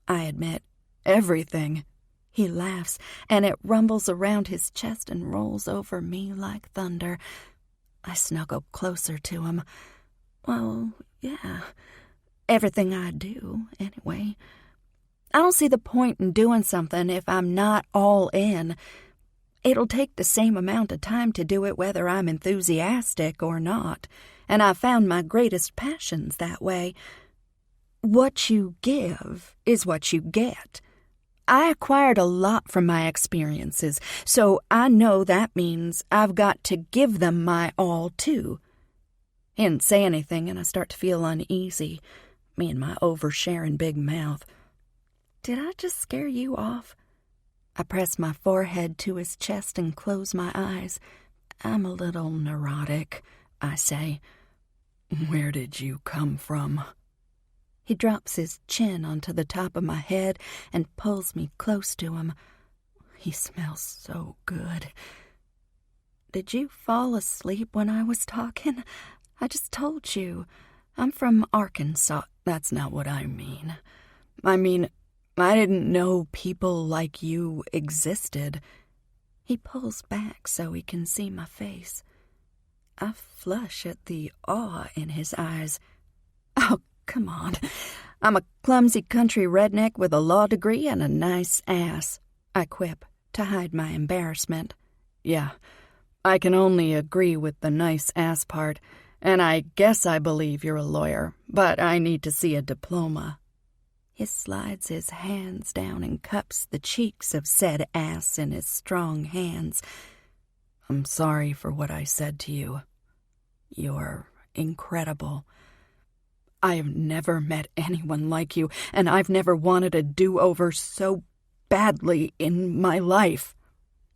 I admit, everything. He laughs, and it rumbles around his chest and rolls over me like thunder. I snuggle closer to him. Well, yeah, everything I do, anyway. I don't see the point in doing something if I'm not all in. It'll take the same amount of time to do it whether I'm enthusiastic or not, and I've found my greatest passions that way. What you give is what you get. I acquired a lot from my experiences, so I know that means I've got to give them my all, too. He didn't say anything, and I start to feel uneasy, me and my oversharing big mouth. Did I just scare you off? I press my forehead to his chest and close my eyes. I'm a little neurotic, I say. Where did you come from? He drops his chin onto the top of my head and pulls me close to him. He smells so good. Did you fall asleep when I was talking? I just told you. I'm from Arkansas. That's not what I mean. I didn't know people like you existed. He pulls back so he can see my face. I flush at the awe in his eyes. Oh, come on. I'm a clumsy country redneck with a law degree and a nice ass, I quip to hide my embarrassment. Yeah, I can only agree with the nice ass part, and I guess I believe you're a lawyer, but I need to see a diploma. He slides his hands down and cups the cheeks of said ass in his strong hands. I'm sorry for what I said to you. You're incredible. I have never met anyone like you, and I've never wanted a do-over so badly in my life.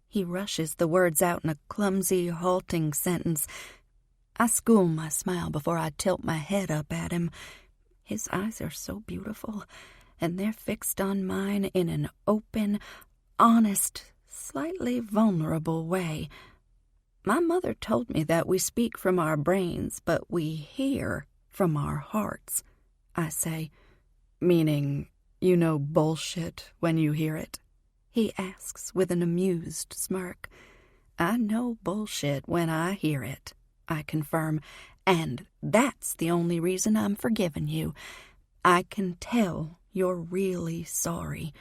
He rushes the words out in a clumsy, halting sentence. I school my smile before I tilt my head up at him. His eyes are so beautiful, and they're fixed on mine in an open, honest, slightly vulnerable way. My mother told me that we speak from our brains, but we hear from our hearts, I say. Meaning, you know bullshit when you hear it? He asks with an amused smirk. I know bullshit when I hear it, I confirm, and that's the only reason I'm forgiving you. I can tell you're really sorry.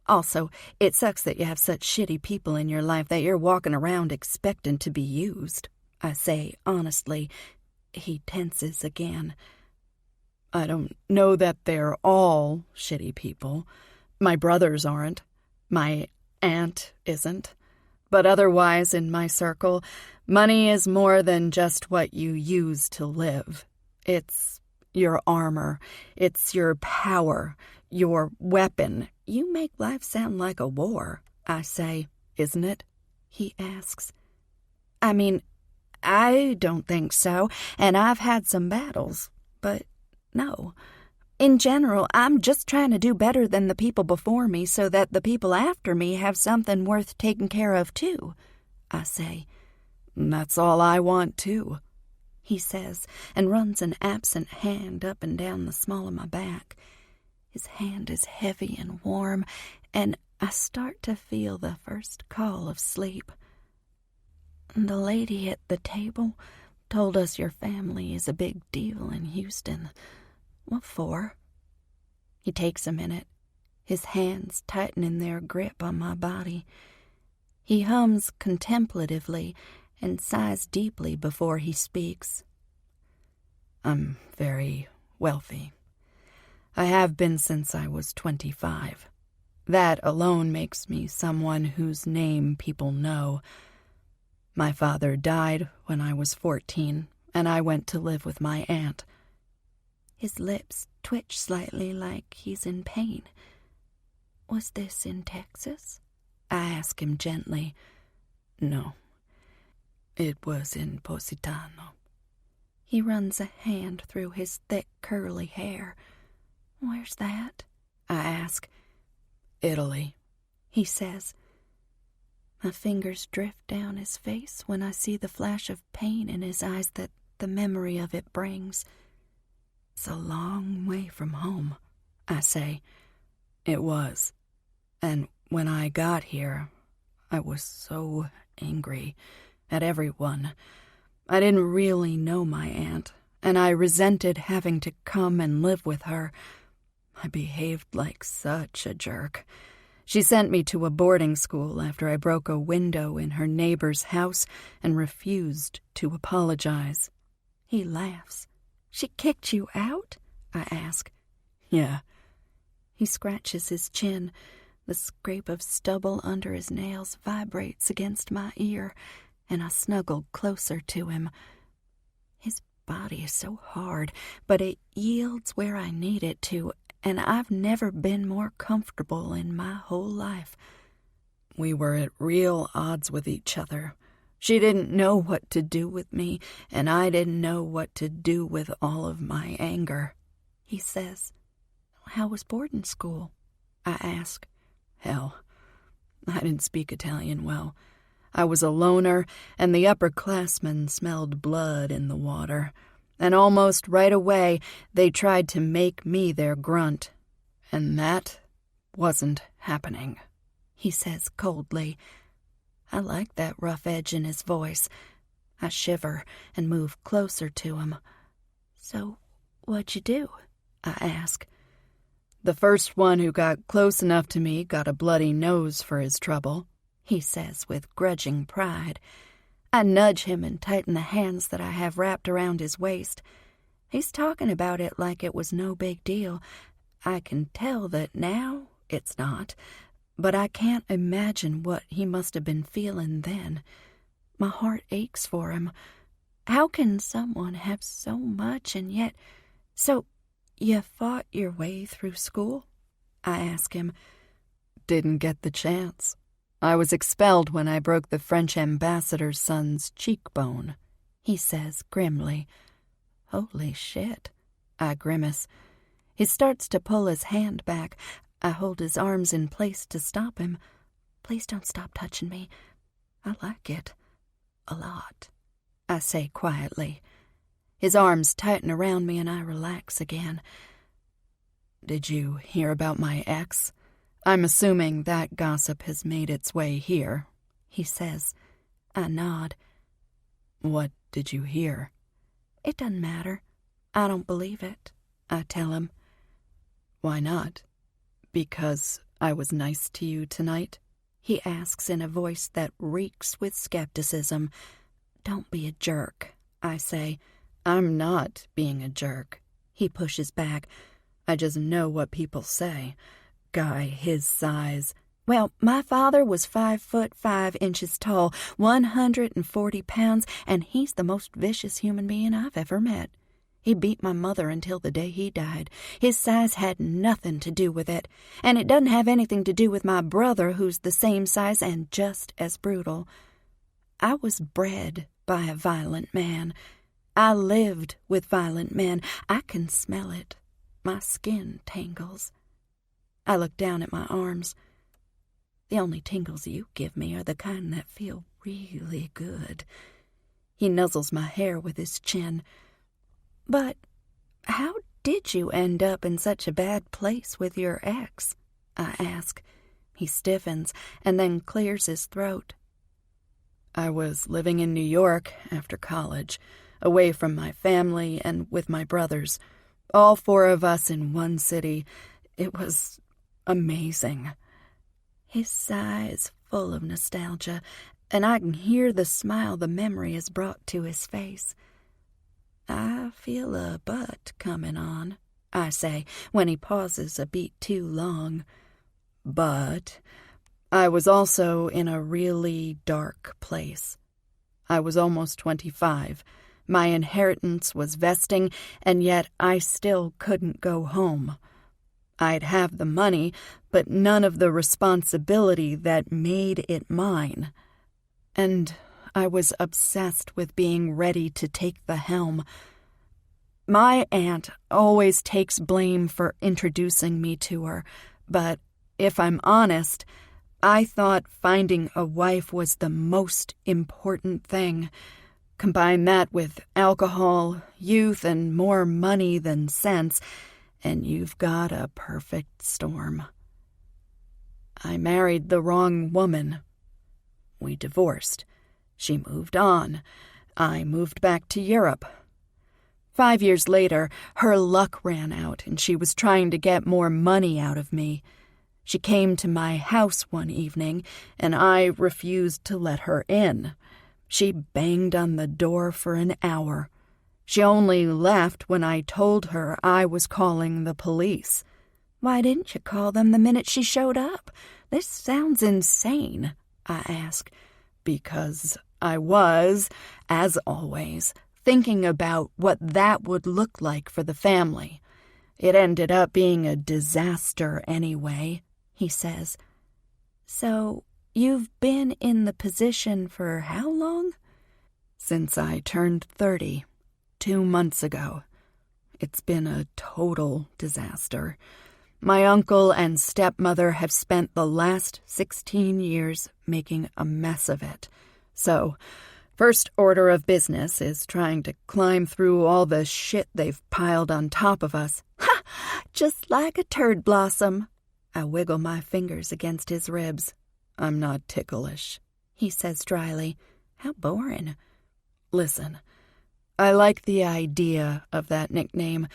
Also, it sucks that you have such shitty people in your life that you're walking around expecting to be used, I say honestly. He tenses again. I don't know that they're all shitty people. My brothers aren't. My aunt isn't. But otherwise, in my circle, money is more than just what you use to live. It's your armor. It's your power. Your weapon. You make life sound like a war, I say. Isn't it? He asks. I mean, I don't think so, and I've had some battles, but no. In general, I'm just trying to do better than the people before me so that the people after me have something worth taking care of too, I say. That's all I want too, he says, and runs an absent hand up and down the small of my back. His hand is heavy and warm, and I start to feel the first call of sleep. The lady at the table told us your family is a big deal in Houston. What for? He takes a minute, his hands tightening their grip on my body. He hums contemplatively and sighs deeply before he speaks. I'm very wealthy. I have been since I was 25. That alone makes me someone whose name people know. My father died when I was 14, and I went to live with my aunt. His lips twitch slightly like he's in pain. Was this in Texas? I ask him gently. No, it was in Positano. He runs a hand through his thick, curly hair. Where's that? I ask. Italy, he says. My fingers drift down his face when I see the flash of pain in his eyes that the memory of it brings. It's a long way from home, I say. It was. And when I got here, I was so angry at everyone. I didn't really know my aunt, and I resented having to come and live with her. I behaved like such a jerk. She sent me to a boarding school after I broke a window in her neighbor's house and refused to apologize. He laughs. She kicked you out? I ask. Yeah. He scratches his chin. The scrape of stubble under his nails vibrates against my ear, and I snuggle closer to him. His body is so hard, but it yields where I need it to, and I've never been more comfortable in my whole life. We were at real odds with each other. She didn't know what to do with me, and I didn't know what to do with all of my anger, he says. How was boarding school? I ask. Hell, I didn't speak Italian well. I was a loner, and the upperclassmen smelled blood in the water. And almost right away, they tried to make me their grunt. And that wasn't happening, he says coldly. I like that rough edge in his voice. I shiver and move closer to him. So, what'd you do? I ask. The first one who got close enough to me got a bloody nose for his trouble, he says with grudging pride. I nudge him and tighten the hands that I have wrapped around his waist. He's talking about it like it was no big deal. I can tell that now it's not, but I can't imagine what he must have been feeling then. My heart aches for him. How can someone have so much and yet... So, you fought your way through school? I ask him. Didn't get the chance. I was expelled when I broke the French ambassador's son's cheekbone, he says grimly. Holy shit, I grimace. He starts to pull his hand back. I hold his arms in place to stop him. Please don't stop touching me. I like it. A lot, I say quietly. His arms tighten around me and I relax again. Did you hear about my ex? I'm assuming that gossip has made its way here, he says. I nod. What did you hear? It doesn't matter. I don't believe it, I tell him. Why not? Because I was nice to you tonight? He asks in a voice that reeks with skepticism. Don't be a jerk, I say. I'm not being a jerk. He pushes back. I just know what people say. Guy his size. Well, my father was 5'5" tall, 140 pounds, and he's the most vicious human being I've ever met. He beat my mother until the day he died. His size had nothing to do with it, and it doesn't have anything to do with my brother, who's the same size and just as brutal. I was bred by a violent man. I lived with violent men. I can smell it. My skin tingles. I look down at my arms. The only tingles you give me are the kind that feel really good. He nuzzles my hair with his chin. But how did you end up in such a bad place with your ex? I ask. He stiffens and then clears his throat. I was living in New York after college, away from my family and with my brothers. All four of us in one city. It was amazing. His sigh is full of nostalgia, and I can hear the smile the memory has brought to his face. I feel a but coming on, I say, when he pauses a beat too long. But I was also in a really dark place. I was almost 25. My inheritance was vesting, and yet I still couldn't go home. I'd have the money, but none of the responsibility that made it mine. And I was obsessed with being ready to take the helm. My aunt always takes blame for introducing me to her, but if I'm honest, I thought finding a wife was the most important thing. Combine that with alcohol, youth, and more money than sense, and you've got a perfect storm. I married the wrong woman. We divorced. She moved on. I moved back to Europe. 5 years later, her luck ran out, and she was trying to get more money out of me. She came to my house one evening, and I refused to let her in. She banged on the door for an hour. She only left when I told her I was calling the police. Why didn't you call them the minute she showed up? This sounds insane, I ask. Because I was, as always, thinking about what that would look like for the family. It ended up being a disaster anyway, he says. So you've been in the position for how long? Since I turned 30, 2 months ago. It's been a total disaster. My uncle and stepmother have spent the last 16 years making a mess of it. So, first order of business is trying to climb through all the shit they've piled on top of us. Ha! Just like a turd blossom. I wiggle my fingers against his ribs. I'm not ticklish, he says dryly. How boring. Listen, I like the idea of that nickname,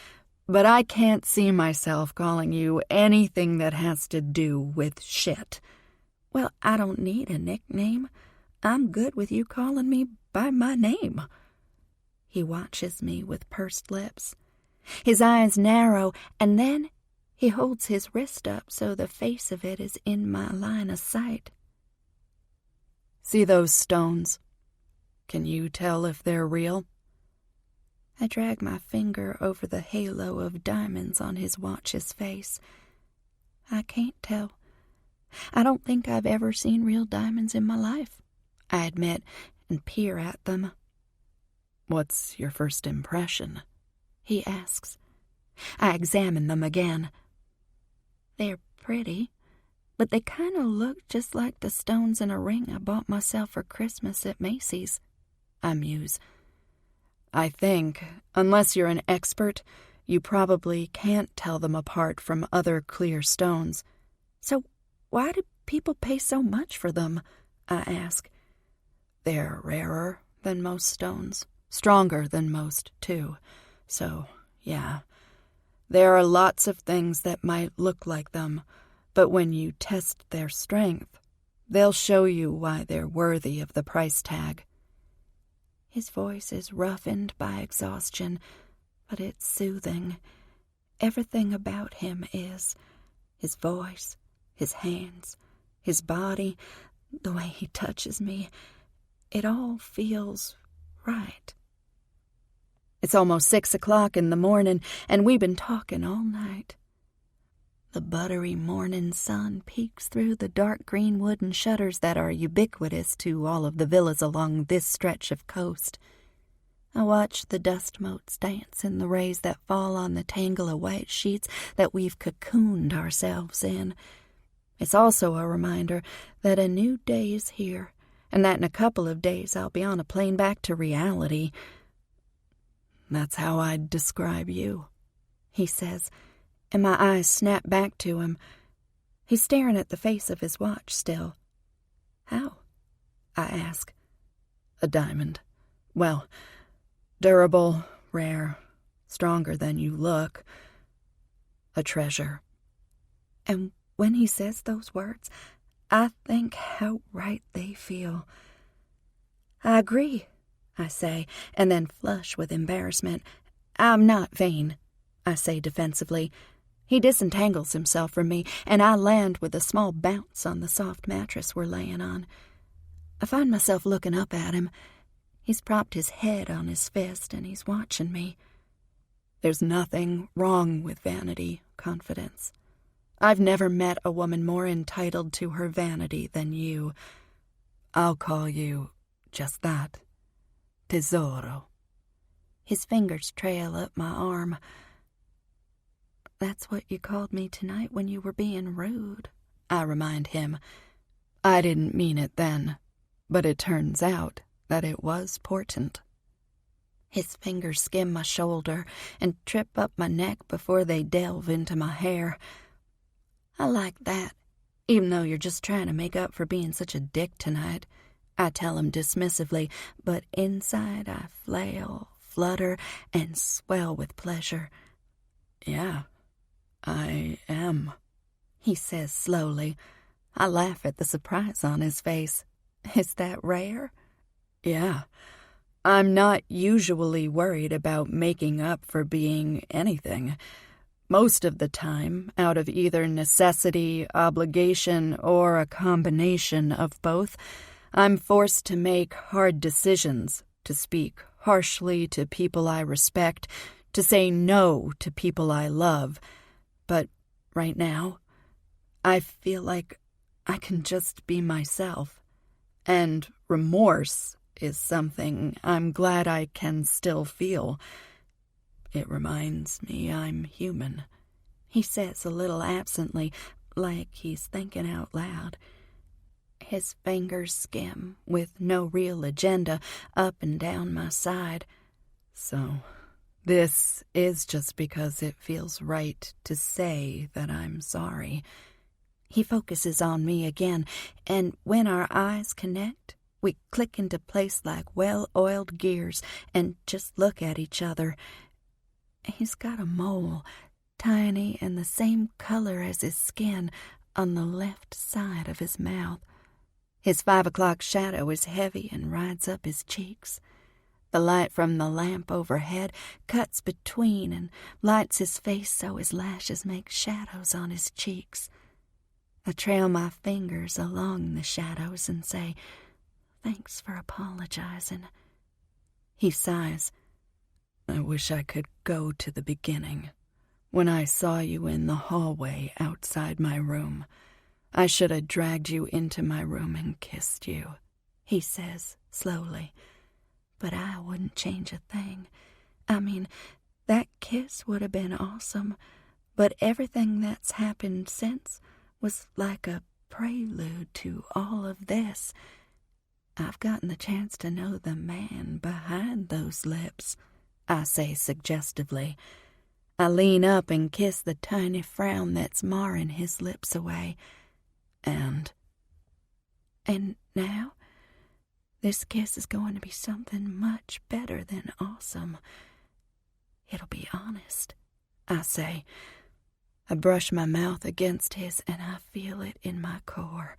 but I can't see myself calling you anything that has to do with shit. Well, I don't need a nickname. I'm good with you calling me by my name. He watches me with pursed lips. His eyes narrow, and then he holds his wrist up so the face of it is in my line of sight. See those stones? Can you tell if they're real? I drag my finger over the halo of diamonds on his watch's face. I can't tell. I don't think I've ever seen real diamonds in my life, I admit, and peer at them. What's your first impression? He asks. I examine them again. They're pretty, but they kind of look just like the stones in a ring I bought myself for Christmas at Macy's, I muse. I think, unless you're an expert, you probably can't tell them apart from other clear stones. So why do people pay so much for them? I ask. They're rarer than most stones, stronger than most, too. So, yeah, there are lots of things that might look like them, but when you test their strength, they'll show you why they're worthy of the price tag. His voice is roughened by exhaustion, but it's soothing. Everything about him is. His voice, his hands, his body, the way he touches me. It all feels right. It's almost 6 o'clock in the morning, and we've been talking all night. The buttery morning sun peeks through the dark green wooden shutters that are ubiquitous to all of the villas along this stretch of coast. I watch the dust motes dance in the rays that fall on the tangle of white sheets that we've cocooned ourselves in. It's also a reminder that a new day is here, and that in a couple of days I'll be on a plane back to reality. That's how I'd describe you, he says, and my eyes snap back to him. He's staring at the face of his watch still. How? I ask. A diamond. Well, durable, rare, stronger than you look. A treasure. And when he says those words, I think how right they feel. I agree, I say, and then flush with embarrassment. I'm not vain, I say defensively. He disentangles himself from me, and I land with a small bounce on the soft mattress we're laying on. I find myself looking up at him. He's propped his head on his fist, and he's watching me. There's nothing wrong with vanity, confidence. I've never met a woman more entitled to her vanity than you. I'll call you just that. Tesoro. His fingers trail up my arm. That's what you called me tonight when you were being rude, I remind him. I didn't mean it then, but it turns out that it was portent. His fingers skim my shoulder and trip up my neck before they delve into my hair. I like that, even though you're just trying to make up for being such a dick tonight, I tell him dismissively, but inside I flail, flutter, and swell with pleasure. Yeah, I am, he says slowly. I laugh at the surprise on his face. Is that rare? Yeah. I'm not usually worried about making up for being anything. Most of the time, out of either necessity, obligation, or a combination of both, I'm forced to make hard decisions, to speak harshly to people I respect, to say no to people I love. But right now, I feel like I can just be myself. And remorse is something I'm glad I can still feel. It reminds me I'm human, he says a little absently, like he's thinking out loud. His fingers skim, with no real agenda, up and down my side. So, this is just because it feels right to say that I'm sorry. He focuses on me again, and when our eyes connect, we click into place like well-oiled gears and just look at each other. He's got a mole, tiny and the same color as his skin, on the left side of his mouth. His 5 o'clock shadow is heavy and rides up his cheeks. The light from the lamp overhead cuts between and lights his face so his lashes make shadows on his cheeks. I trail my fingers along the shadows and say, "Thanks for apologizing." He sighs. I wish I could go to the beginning, when I saw you in the hallway outside my room. I should have dragged you into my room and kissed you, he says slowly. But I wouldn't change a thing. I mean, that kiss would have been awesome, but everything that's happened since was like a prelude to all of this. I've gotten the chance to know the man behind those lips, I say suggestively. I lean up and kiss the tiny frown that's marring his lips away. And now, this kiss is going to be something much better than awesome. It'll be honest, I say. I brush my mouth against his, and I feel it in my core.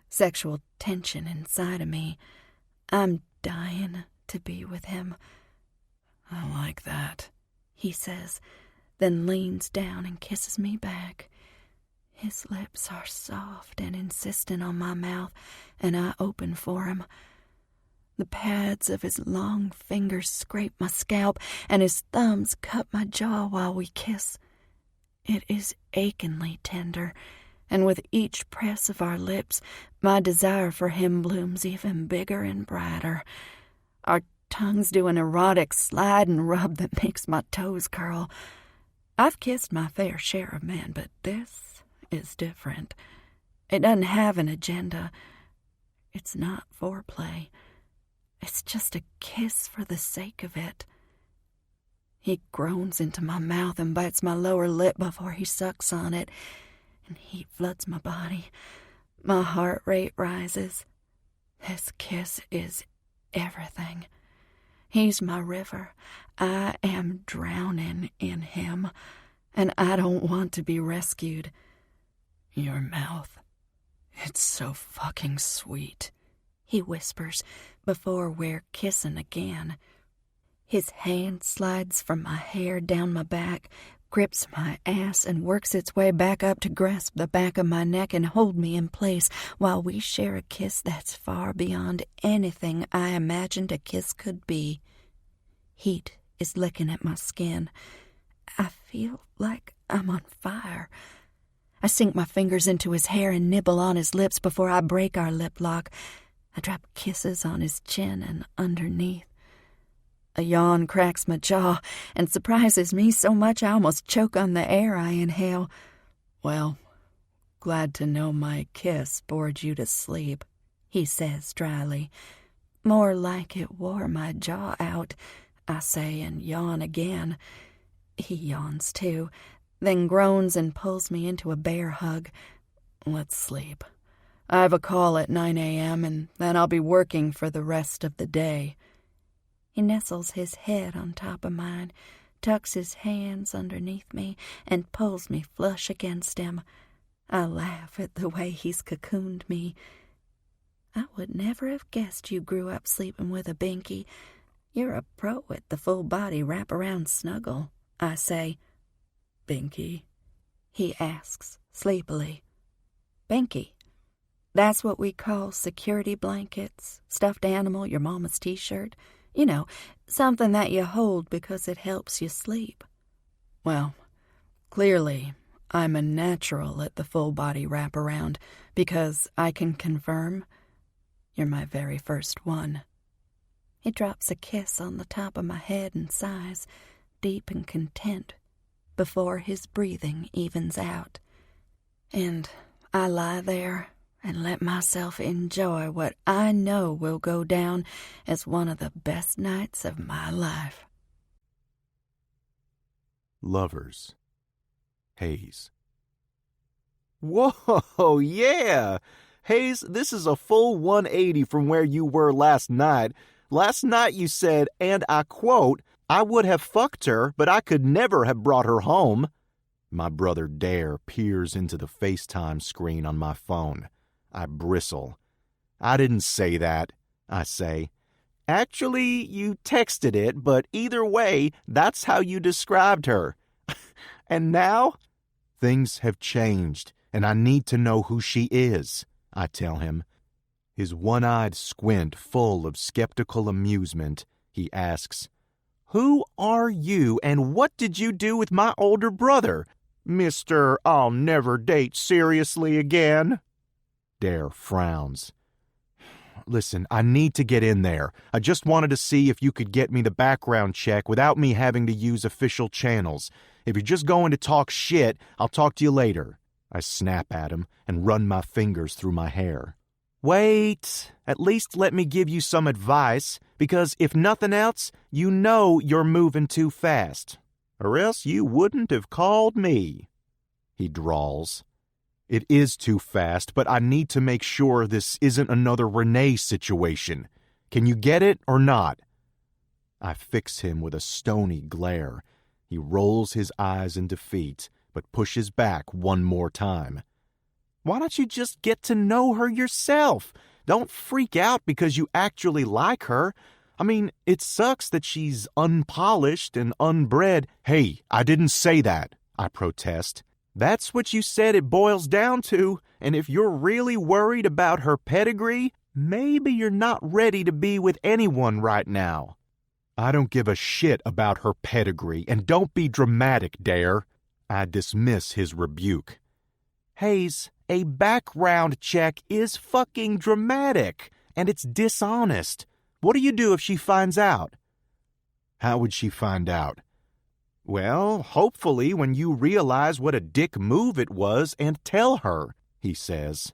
Sexual tension inside of me. I'm dying to be with him. I like that, he says, then leans down and kisses me back. His lips are soft and insistent on my mouth, and I open for him. The pads of his long fingers scrape my scalp, and his thumbs cut my jaw while we kiss. It is achingly tender, and with each press of our lips, my desire for him blooms even bigger and brighter. Our tongues do an erotic slide and rub that makes my toes curl. I've kissed my fair share of men, but this is different. It doesn't have an agenda. It's not foreplay. It's just a kiss for the sake of it. He groans into my mouth and bites my lower lip before he sucks on it, and heat floods my body. My heart rate rises. This kiss is everything. He's my river. I am drowning in him, and I don't want to be rescued. Your mouth, it's so fucking sweet, he whispers before we're kissing again. His hand slides from my hair down my back, grips my ass, and works its way back up to grasp the back of my neck and hold me in place while we share a kiss that's far beyond anything I imagined a kiss could be. Heat is licking at my skin. I feel like I'm on fire. I sink my fingers into his hair and nibble on his lips before I break our lip lock. I drop kisses on his chin and underneath. A yawn cracks my jaw and surprises me so much I almost choke on the air I inhale. Well, glad to know my kiss bored you to sleep, he says dryly. More like it wore my jaw out, I say, and yawn again. He yawns too, then groans and pulls me into a bear hug. Let's sleep. I have a call at 9 a.m., and then I'll be working for the rest of the day. He nestles his head on top of mine, tucks his hands underneath me, and pulls me flush against him. I laugh at the way he's cocooned me. I would never have guessed you grew up sleeping with a binky. You're a pro at the full-body wrap-around snuggle, I say. Binky? He asks, sleepily. Binky. That's what we call security blankets, stuffed animal, your mama's t-shirt. You know, something that you hold because it helps you sleep. Well, clearly, I'm a natural at the full-body wraparound because I can confirm you're my very first one. He drops a kiss on the top of my head and sighs, deep and content, before his breathing evens out. And I lie there and let myself enjoy what I know will go down as one of the best nights of my life. Lovers. Hayes. Whoa, yeah! Hayes, this is a full 180 from where you were last night. Last night you said, and I quote, I would have fucked her, but I could never have brought her home. My brother Dare peers into the FaceTime screen on my phone. I bristle. I didn't say that, I say. Actually, you texted it, but either way, that's how you described her. And now? Things have changed, and I need to know who she is, I tell him. His one-eyed squint full of skeptical amusement, he asks, Who are you, and what did you do with my older brother? Mr. I'll never date seriously again. Dare frowns. Listen, I need to get in there. I just wanted to see if you could get me the background check without me having to use official channels. If you're just going to talk shit, I'll talk to you later. I snap at him and run my fingers through my hair. Wait, at least let me give you some advice, because if nothing else, you know you're moving too fast, or else you wouldn't have called me, he drawls. It is too fast, but I need to make sure this isn't another Renee situation. Can you get it or not? I fix him with a stony glare. He rolls his eyes in defeat, but pushes back one more time. Why don't you just get to know her yourself? Don't freak out because you actually like her. I mean, it sucks that she's unpolished and unbred. Hey, I didn't say that, I protest. That's what you said it boils down to, and if you're really worried about her pedigree, maybe you're not ready to be with anyone right now. I don't give a shit about her pedigree, and don't be dramatic, Dare. I dismiss his rebuke. Hayes, a background check is fucking dramatic, and it's dishonest. What do you do if she finds out? How would she find out? Well, hopefully when you realize what a dick move it was and tell her, he says.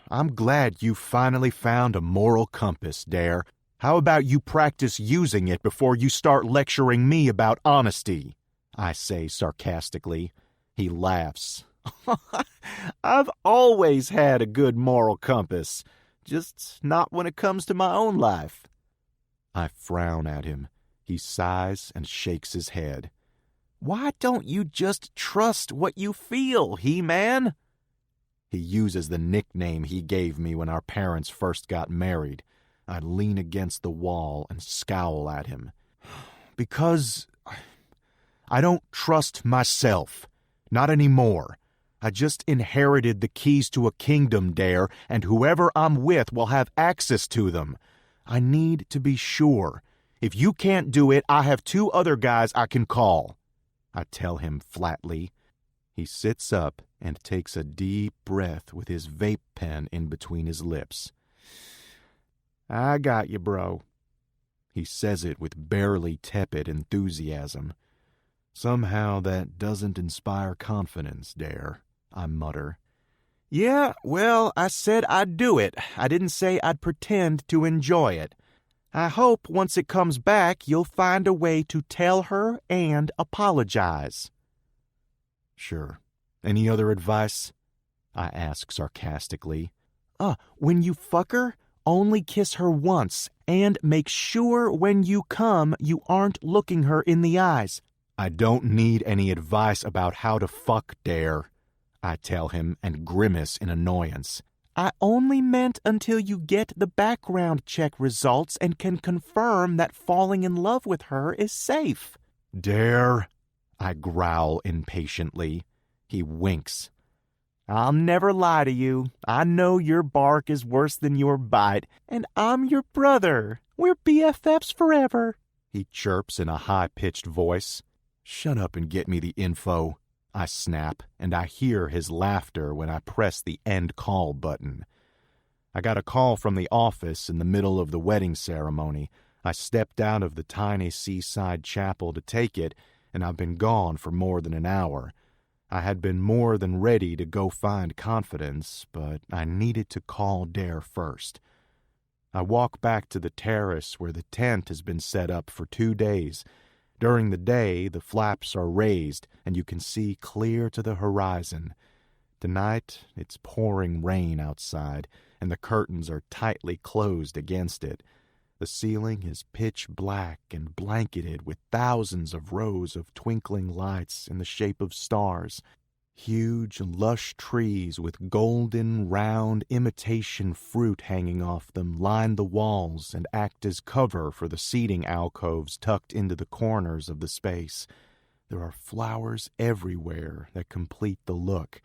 I'm glad you finally found a moral compass, Dare. How about you practice using it before you start lecturing me about honesty? I say sarcastically. He laughs. I've always had a good moral compass, just not when it comes to my own life. I frown at him. He sighs and shakes his head. Why don't you just trust what you feel, He-Man? He uses the nickname he gave me when our parents first got married. I lean against the wall and scowl at him. Because I don't trust myself. Not anymore. I just inherited the keys to a kingdom, Dare, and whoever I'm with will have access to them. I need to be sure. If you can't do it, I have 2 other guys I can call. I tell him flatly. He sits up and takes a deep breath with his vape pen in between his lips. I got you, bro. He says it with barely tepid enthusiasm. Somehow that doesn't inspire confidence, Dare, I mutter. Yeah, well, I said I'd do it. I didn't say I'd pretend to enjoy it. I hope once it comes back, you'll find a way to tell her and apologize. Sure. Any other advice? I ask sarcastically. When you fuck her, only kiss her once, and make sure when you come, you aren't looking her in the eyes. I don't need any advice about how to fuck, Dare, I tell him and grimace in annoyance. I only meant until you get the background check results and can confirm that falling in love with her is safe. Dare, I growl impatiently. He winks. I'll never lie to you. I know your bark is worse than your bite, and I'm your brother. We're BFFs forever, he chirps in a high-pitched voice. Shut up and get me the info, I snap, and I hear his laughter when I press the end call button. I got a call from the office in the middle of the wedding ceremony. I stepped out of the tiny seaside chapel to take it, and I've been gone for more than an hour. I had been more than ready to go find Confidence, but I needed to call Dare first. I walk back to the terrace where the tent has been set up for 2 days. During the day, the flaps are raised, and you can see clear to the horizon. Tonight, it's pouring rain outside, and the curtains are tightly closed against it. The ceiling is pitch black and blanketed with thousands of rows of twinkling lights in the shape of stars. Huge, lush trees with golden, round imitation fruit hanging off them line the walls and act as cover for the seating alcoves tucked into the corners of the space. There are flowers everywhere that complete the look.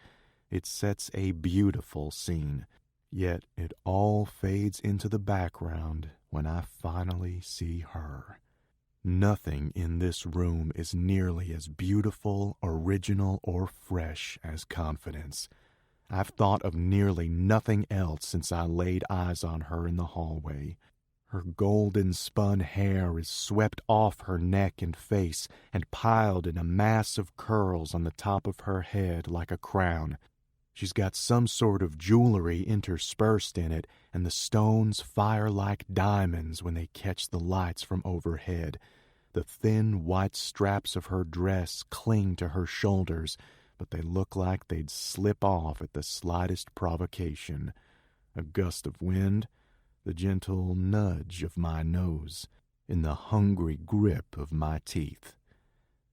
It sets a beautiful scene. Yet it all fades into the background when I finally see her. Nothing in this room is nearly as beautiful, original, or fresh as Confidence. I've thought of nearly nothing else since I laid eyes on her in the hallway. Her golden spun hair is swept off her neck and face and piled in a mass of curls on the top of her head like a crown. She's got some sort of jewelry interspersed in it, and the stones fire like diamonds when they catch the lights from overhead. The thin white straps of her dress cling to her shoulders, but they look like they'd slip off at the slightest provocation. A gust of wind, the gentle nudge of my nose, in the hungry grip of my teeth.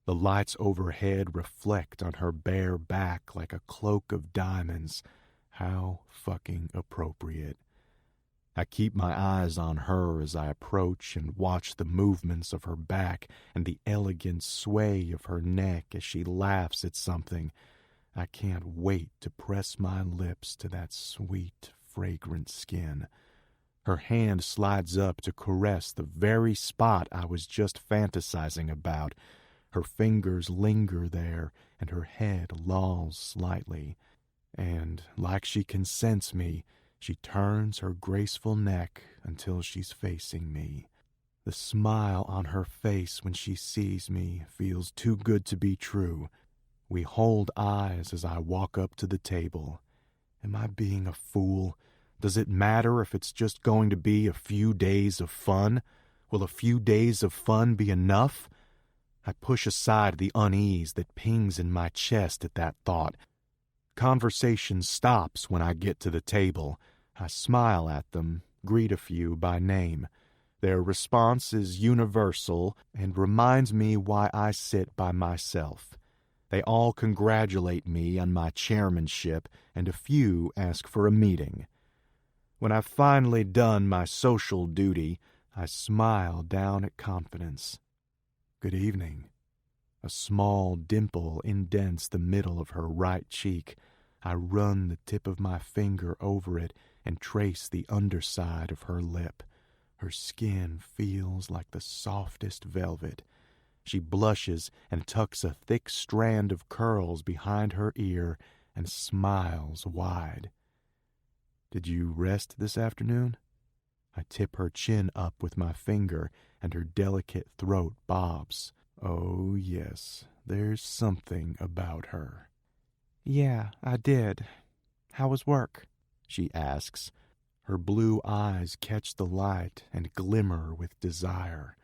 The lights overhead reflect on her bare back like a cloak of diamonds. How fucking appropriate. I keep my eyes on her as I approach and watch the movements of her back and the elegant sway of her neck as she laughs at something. I can't wait to press my lips to that sweet, fragrant skin. Her hand slides up to caress the very spot I was just fantasizing about. Her fingers linger there, and her head lolls slightly. And, like she can sense me, she turns her graceful neck until she's facing me. The smile on her face when she sees me feels too good to be true. We hold eyes as I walk up to the table. Am I being a fool? Does it matter if it's just going to be a few days of fun? Will a few days of fun be enough? I push aside the unease that pings in my chest at that thought. Conversation stops when I get to the table. I smile at them, greet a few by name. Their response is universal and reminds me why I sit by myself. They all congratulate me on my chairmanship, and a few ask for a meeting. When I've finally done my social duty, I smile down at Confidence. Good evening. A small dimple indents the middle of her right cheek. I run the tip of my finger over it and trace the underside of her lip. Her skin feels like the softest velvet. She blushes and tucks a thick strand of curls behind her ear and smiles wide. Did you rest this afternoon? I tip her chin up with my finger, and her delicate throat bobs. Oh, yes, there's something about her. Yeah, I did. How was work? She asks. Her blue eyes catch the light and glimmer with desire.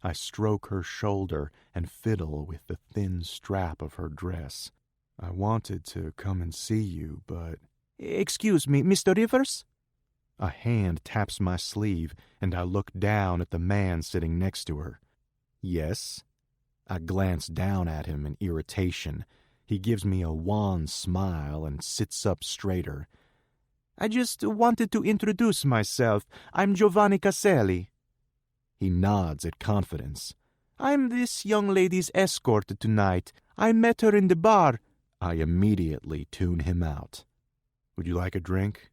I stroke her shoulder and fiddle with the thin strap of her dress. I wanted to come and see you, but... Excuse me, Mr. Rivers? A hand taps my sleeve, and I look down at the man sitting next to her. Yes? I glance down at him in irritation. He gives me a wan smile and sits up straighter. I just wanted to introduce myself. I'm Giovanni Caselli. He nods at Confidence. I'm this young lady's escort tonight. I met her in the bar. I immediately tune him out. Would you like a drink?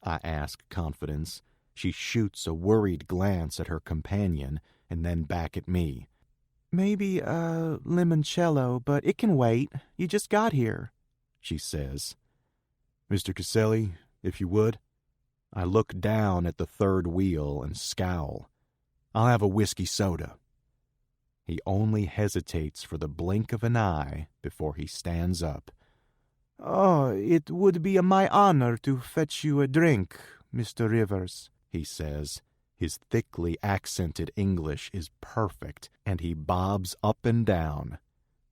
I ask Confidence. She shoots a worried glance at her companion and then back at me. Maybe a limoncello, but it can wait. You just got here, she says. Mr. Caselli, if you would. I look down at the third wheel and scowl. I'll have a whiskey soda. He only hesitates for the blink of an eye before he stands up. Oh, it would be my honor to fetch you a drink, Mr. Rivers, he says. His thickly accented English is perfect, and he bobs up and down.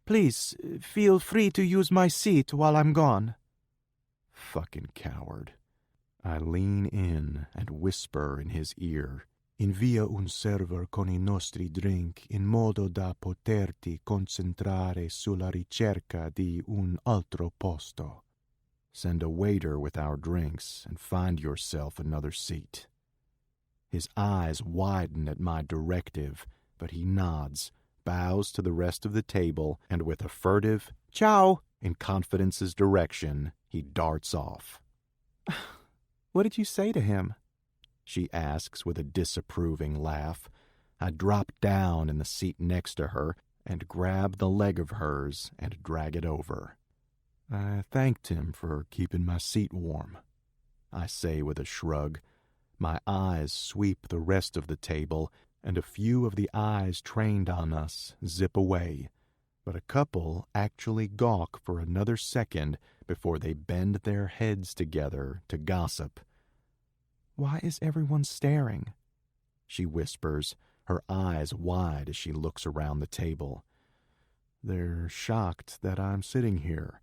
Please, feel free to use my seat while I'm gone. Fucking coward. I lean in and whisper in his ear. Invia un server con I nostri drink in modo da poterti concentrare sulla ricerca di un altro posto. Send a waiter with our drinks and find yourself another seat. His eyes widen at my directive, but he nods, bows to the rest of the table, and with a furtive "Ciao" in Confidence's direction, he darts off. What did you say to him? She asks with a disapproving laugh. I drop down in the seat next to her and grab the leg of hers and drag it over. I thanked him for keeping my seat warm, I say with a shrug. My eyes sweep the rest of the table, and a few of the eyes trained on us zip away. But a couple actually gawk for another second before they bend their heads together to gossip. Why is everyone staring? She whispers, her eyes wide as she looks around the table. They're shocked that I'm sitting here.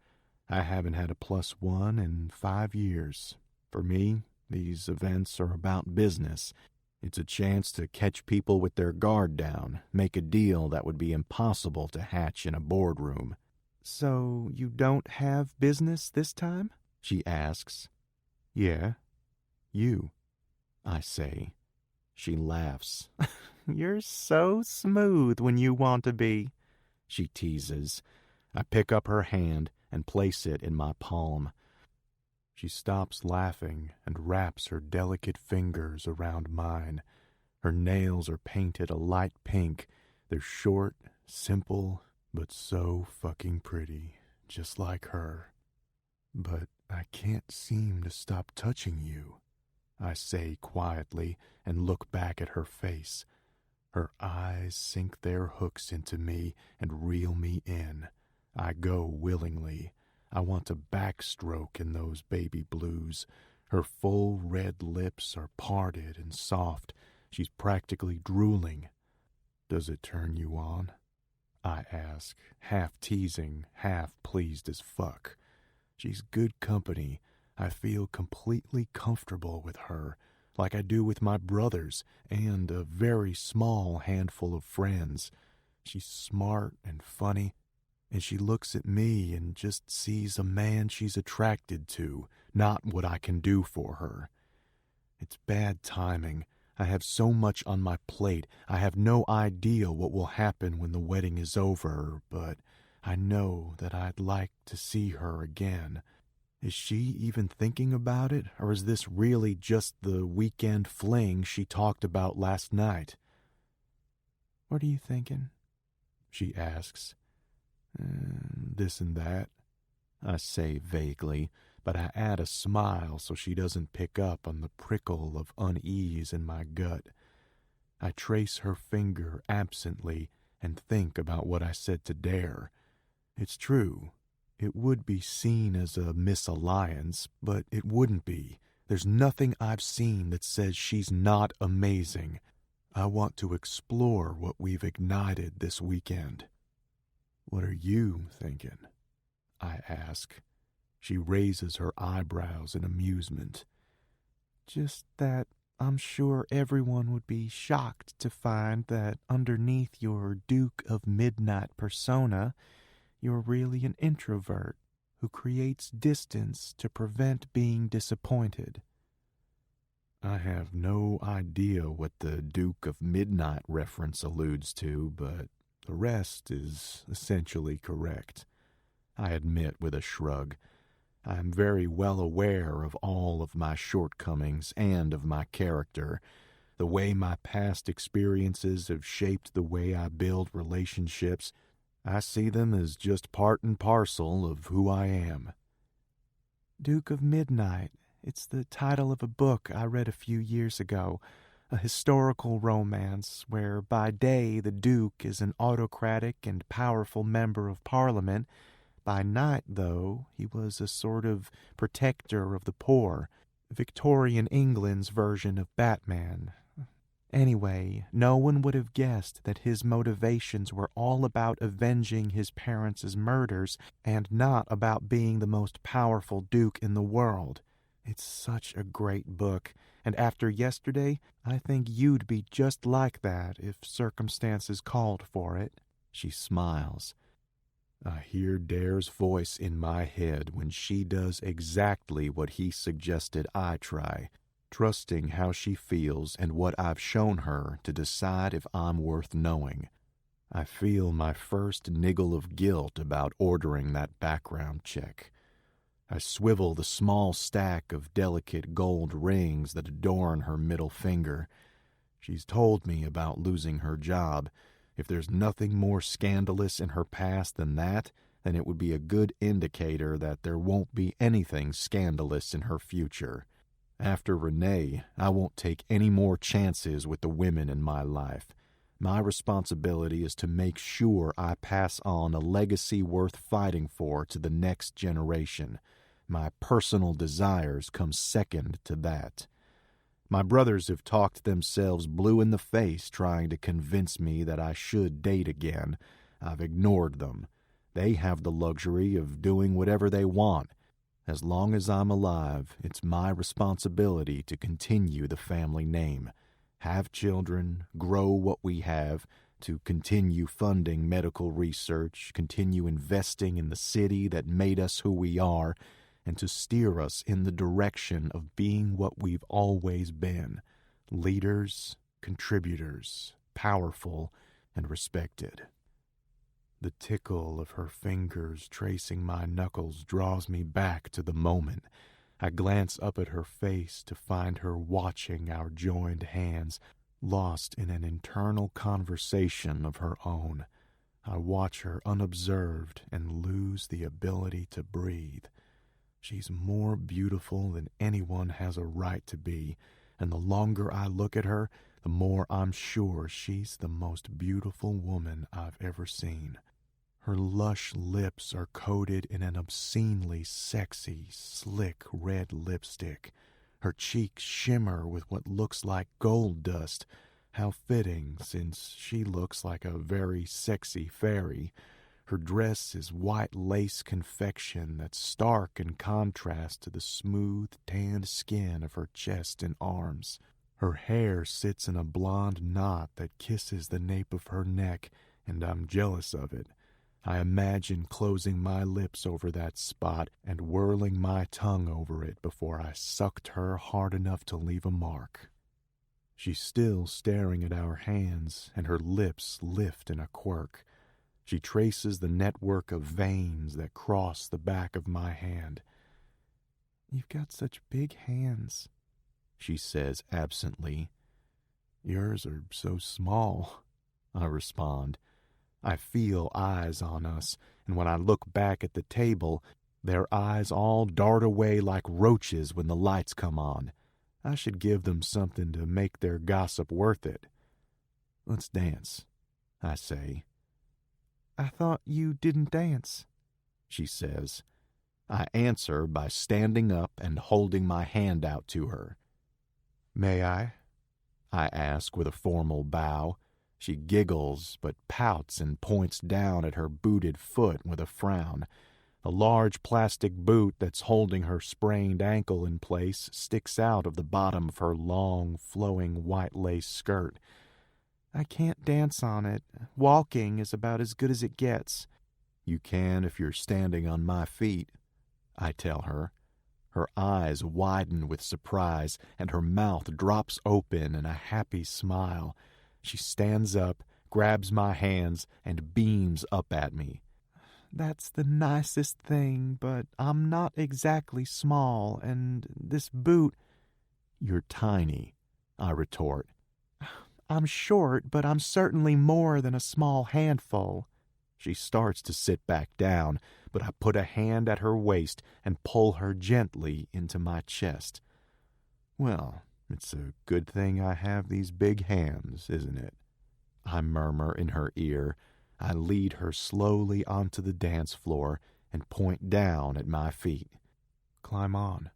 I haven't had a +1 in 5 years. For me, these events are about business. It's a chance to catch people with their guard down, make a deal that would be impossible to hatch in a boardroom. So you don't have business this time? She asks. Yeah, you, I say. She laughs. You're so smooth when you want to be, she teases. I pick up her hand and place it in my palm. She stops laughing and wraps her delicate fingers around mine. Her nails are painted a light pink. They're short, simple, but so fucking pretty, just like her. But I can't seem to stop touching you, I say quietly and look back at her face. Her eyes sink their hooks into me and reel me in. I go willingly. I want to backstroke in those baby blues. Her full red lips are parted and soft. She's practically drooling. Does it turn you on? I ask, half teasing, half pleased as fuck. She's good company. I feel completely comfortable with her, like I do with my brothers and a very small handful of friends. She's smart and funny, and she looks at me and just sees a man she's attracted to, not what I can do for her. It's bad timing. I have so much on my plate. I have no idea what will happen when the wedding is over, but I know that I'd like to see her again. Is she even thinking about it, or is this really just the weekend fling she talked about last night? What are you thinking? She asks. This and that, I say vaguely, but I add a smile so she doesn't pick up on the prickle of unease in my gut. I trace her finger absently and think about what I said to Dare. It's true. It would be seen as a misalliance, but it wouldn't be. There's nothing I've seen that says she's not amazing. I want to explore what we've ignited this weekend. What are you thinking? I ask. She raises her eyebrows in amusement. Just that I'm sure everyone would be shocked to find that underneath your Duke of Midnight persona, you're really an introvert who creates distance to prevent being disappointed. I have no idea what the Duke of Midnight reference alludes to, but the rest is essentially correct. I admit with a shrug. I am very well aware of all of my shortcomings and of my character, the way my past experiences have shaped the way I build relationships. I see them as just part and parcel of who I am. Duke of Midnight. It's the title of a book I read a few years ago, a historical romance where by day the Duke is an autocratic and powerful member of Parliament. By night, though, he was a sort of protector of the poor, Victorian England's version of Batman. Anyway, no one would have guessed that his motivations were all about avenging his parents' murders and not about being the most powerful duke in the world. It's such a great book, and after yesterday, I think you'd be just like that if circumstances called for it. She smiles. I hear Dare's voice in my head when she does exactly what he suggested I try, trusting how she feels and what I've shown her to decide if I'm worth knowing. I feel my first niggle of guilt about ordering that background check. I swivel the small stack of delicate gold rings that adorn her middle finger. She's told me about losing her job. If there's nothing more scandalous in her past than that, then it would be a good indicator that there won't be anything scandalous in her future. After Renee, I won't take any more chances with the women in my life. My responsibility is to make sure I pass on a legacy worth fighting for to the next generation. My personal desires come second to that. My brothers have talked themselves blue in the face trying to convince me that I should date again. I've ignored them. They have the luxury of doing whatever they want. As long as I'm alive, it's my responsibility to continue the family name, have children, grow what we have, to continue funding medical research, continue investing in the city that made us who we are, and to steer us in the direction of being what we've always been, leaders, contributors, powerful, and respected. The tickle of her fingers tracing my knuckles draws me back to the moment. I glance up at her face to find her watching our joined hands, lost in an internal conversation of her own. I watch her unobserved and lose the ability to breathe. She's more beautiful than anyone has a right to be, and the longer I look at her, the more I'm sure she's the most beautiful woman I've ever seen. Her lush lips are coated in an obscenely sexy, slick red lipstick. Her cheeks shimmer with what looks like gold dust. How fitting, since she looks like a very sexy fairy. Her dress is white lace confection that's stark in contrast to the smooth, tanned skin of her chest and arms. Her hair sits in a blonde knot that kisses the nape of her neck, and I'm jealous of it. I imagine closing my lips over that spot and whirling my tongue over it before I sucked her hard enough to leave a mark. She's still staring at our hands, and her lips lift in a quirk. She traces the network of veins that cross the back of my hand. "You've got such big hands," she says absently. "Yours are so small," I respond. I feel eyes on us, and when I look back at the table, their eyes all dart away like roaches when the lights come on. I should give them something to make their gossip worth it. "Let's dance," I say. "I thought you didn't dance," she says. I answer by standing up and holding my hand out to her. "May I?" I ask with a formal bow. She giggles, but pouts and points down at her booted foot with a frown. A large plastic boot that's holding her sprained ankle in place sticks out of the bottom of her long, flowing white lace skirt. "I can't dance on it. Walking is about as good as it gets." "You can if you're standing on my feet," I tell her. Her eyes widen with surprise, and her mouth drops open in a happy smile. She stands up, grabs my hands, and beams up at me. "That's the nicest thing, but I'm not exactly small, and this boot—" "You're tiny," I retort. "I'm short, but I'm certainly more than a small handful." She starts to sit back down, but I put a hand at her waist and pull her gently into my chest. "Well, it's a good thing I have these big hands, isn't it?" I murmur in her ear. I lead her slowly onto the dance floor and point down at my feet. "Climb on."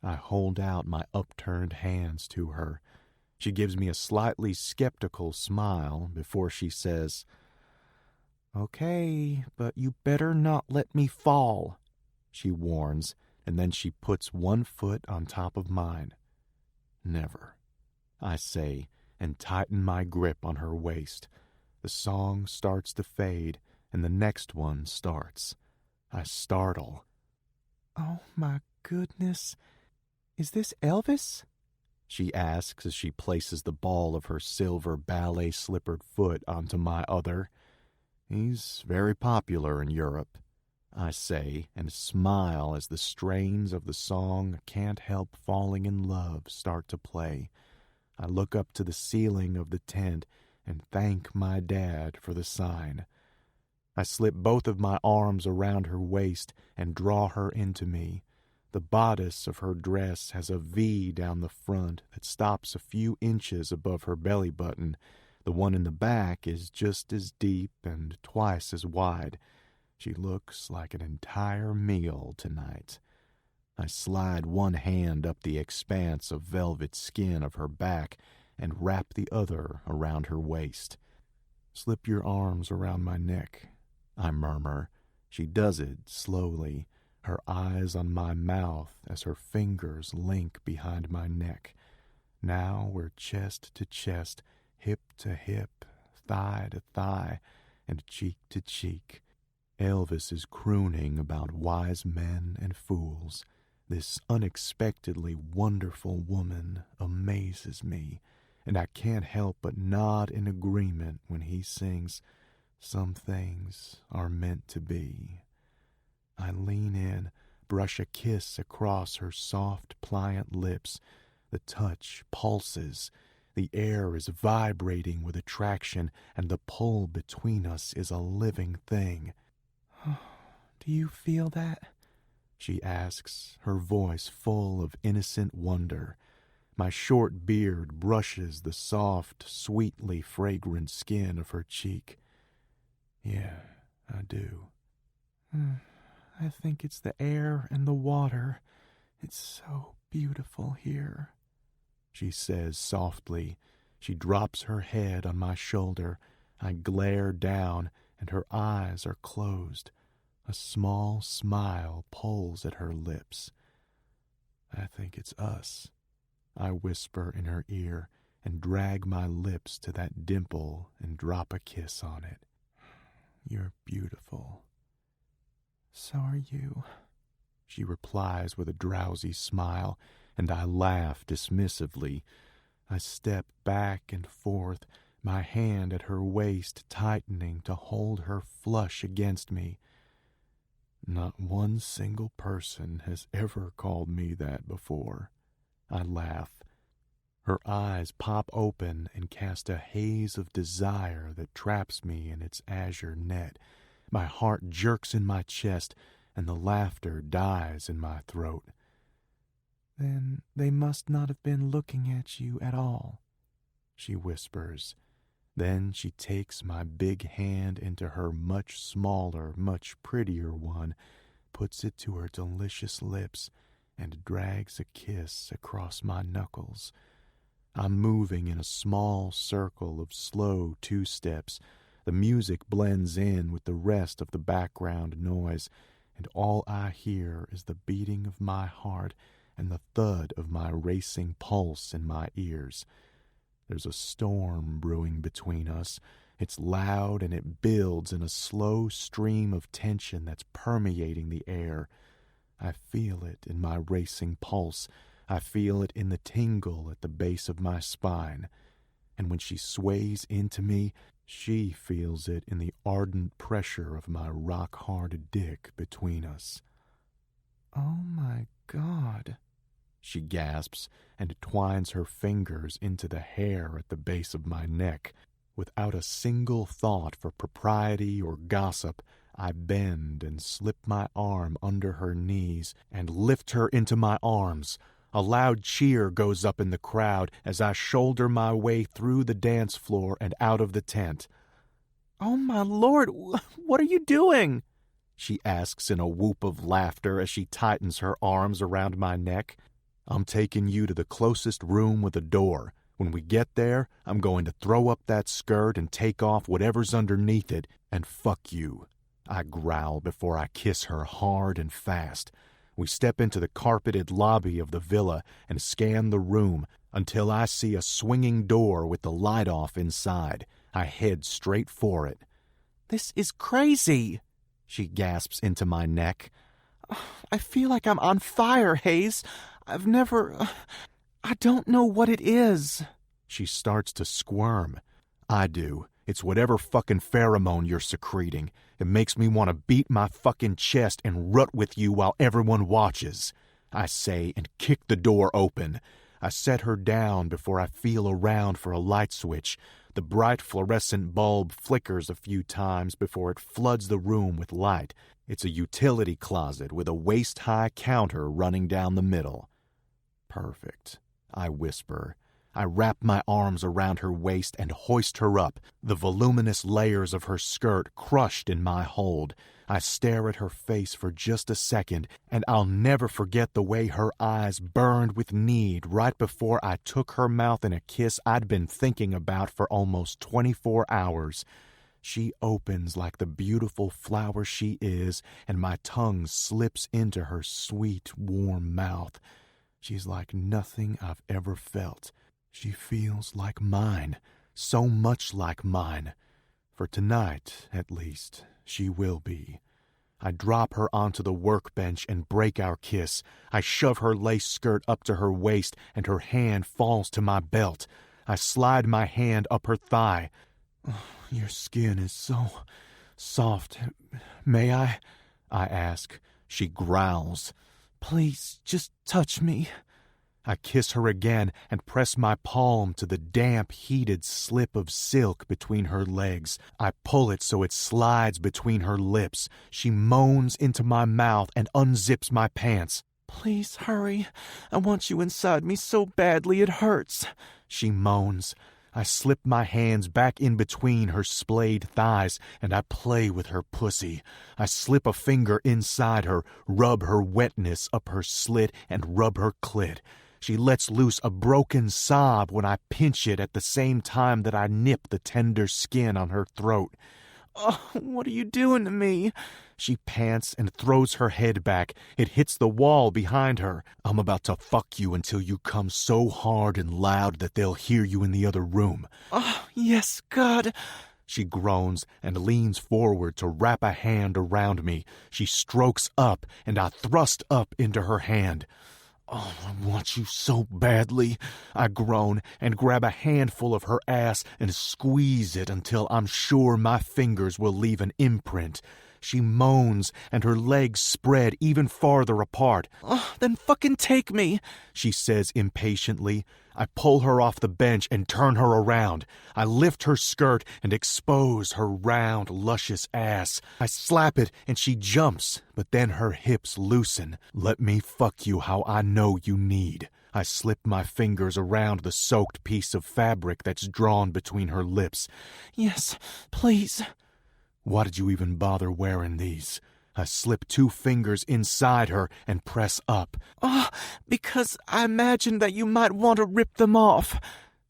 I hold out my upturned hands to her. She gives me a slightly skeptical smile before she says, "Okay, but you better not let me fall," she warns, and then she puts one foot on top of mine. "Never," I say, and tighten my grip on her waist. The song starts to fade, and the next one starts. I startle. "Oh, my goodness. Is this Elvis?" she asks as she places the ball of her silver ballet-slippered foot onto my other. "He's very popular in Europe," I say, and smile as the strains of the song "Can't Help Falling in Love" start to play. I look up to the ceiling of the tent and thank my dad for the sign. I slip both of my arms around her waist and draw her into me. The bodice of her dress has a V down the front that stops a few inches above her belly button. The one in the back is just as deep and twice as wide. She looks like an entire meal tonight. I slide one hand up the expanse of velvet skin of her back and wrap the other around her waist. "Slip your arms around my neck," I murmur. She does it slowly, her eyes on my mouth as her fingers link behind my neck. Now we're chest to chest, hip to hip, thigh to thigh, and cheek to cheek. Elvis is crooning about wise men and fools. This unexpectedly wonderful woman amazes me, and I can't help but nod in agreement when he sings, "Some things are meant to be." I lean in, brush a kiss across her soft, pliant lips. The touch pulses. The air is vibrating with attraction, and the pull between us is a living thing. "Do you feel that?" she asks, her voice full of innocent wonder. My short beard brushes the soft, sweetly fragrant skin of her cheek. "Yeah, I do." "I think it's the air and the water. It's so beautiful here," she says softly. She drops her head on my shoulder. I glare down, and her eyes are closed. A small smile pulls at her lips. "I think it's us," I whisper in her ear and drag my lips to that dimple and drop a kiss on it. "You're beautiful." "So are you," she replies with a drowsy smile, and I laugh dismissively. I step back and forth, my hand at her waist tightening to hold her flush against me. "Not one single person has ever called me that before." I laugh. Her eyes pop open and cast a haze of desire that traps me in its azure net. My heart jerks in my chest, and the laughter dies in my throat. "Then they must not have been looking at you at all," she whispers. Then she takes my big hand into her much smaller, much prettier one, puts it to her delicious lips, and drags a kiss across my knuckles. I'm moving in a small circle of slow two-steps. The music blends in with the rest of the background noise, and all I hear is the beating of my heart and the thud of my racing pulse in my ears. There's a storm brewing between us. It's loud and it builds in a slow stream of tension that's permeating the air. I feel it in my racing pulse. I feel it in the tingle at the base of my spine. And when she sways into me, she feels it in the ardent pressure of my rock-hard dick between us. "Oh my God," she gasps and twines her fingers into the hair at the base of my neck. Without a single thought for propriety or gossip, I bend and slip my arm under her knees and lift her into my arms. A loud cheer goes up in the crowd as I shoulder my way through the dance floor and out of the tent. "Oh my Lord, what are you doing?" she asks in a whoop of laughter as she tightens her arms around my neck. "I'm taking you to the closest room with a door. When we get there, I'm going to throw up that skirt and take off whatever's underneath it and fuck you," I growl before I kiss her hard and fast. We step into the carpeted lobby of the villa and scan the room until I see a swinging door with the light off inside. I head straight for it. "This is crazy," she gasps into my neck. "I feel like I'm on fire, Hayes. I don't know what it is." She starts to squirm. "I do. It's whatever fucking pheromone you're secreting. It makes me want to beat my fucking chest and rut with you while everyone watches," I say, and kick the door open. I set her down before I feel around for a light switch. The bright fluorescent bulb flickers a few times before it floods the room with light. It's a utility closet with a waist-high counter running down the middle. "Perfect," I whisper. I wrap my arms around her waist and hoist her up, the voluminous layers of her skirt crushed in my hold. I stare at her face for just a second, and I'll never forget the way her eyes burned with need right before I took her mouth in a kiss I'd been thinking about for almost 24 hours. She opens like the beautiful flower she is, and my tongue slips into her sweet, warm mouth. She's like nothing I've ever felt. She feels like mine, so much like mine. For tonight, at least, she will be. I drop her onto the workbench and break our kiss. I shove her lace skirt up to her waist, and her hand falls to my belt. I slide my hand up her thigh. "Oh, your skin is so soft. May I?" I ask. She growls. "Please, just touch me." I kiss her again and press my palm to the damp, heated slip of silk between her legs. I pull it so it slides between her lips. She moans into my mouth and unzips my pants. "Please hurry. I want you inside me so badly it hurts," she moans. I slip my hands back in between her splayed thighs, and I play with her pussy. I slip a finger inside her, rub her wetness up her slit, and rub her clit. She lets loose a broken sob when I pinch it at the same time that I nip the tender skin on her throat. "Oh, what are you doing to me?" She pants and throws her head back. It hits the wall behind her. "I'm about to fuck you until you come so hard and loud that they'll hear you in the other room." "Oh, yes, God." She groans and leans forward to wrap a hand around me. She strokes up, and I thrust up into her hand. "Oh, I want you so badly," I groan and grab a handful of her ass and squeeze it until I'm sure my fingers will leave an imprint. She moans and her legs spread even farther apart. "Oh, then fucking take me," she says impatiently. I pull her off the bench and turn her around. I lift her skirt and expose her round, luscious ass. I slap it and she jumps, but then her hips loosen. "Let me fuck you how I know you need." I slip my fingers around the soaked piece of fabric that's drawn between her lips. "Yes, please." "Why did you even bother wearing these?" I slip 2 fingers inside her and press up. "Oh, because I imagined that you might want to rip them off,"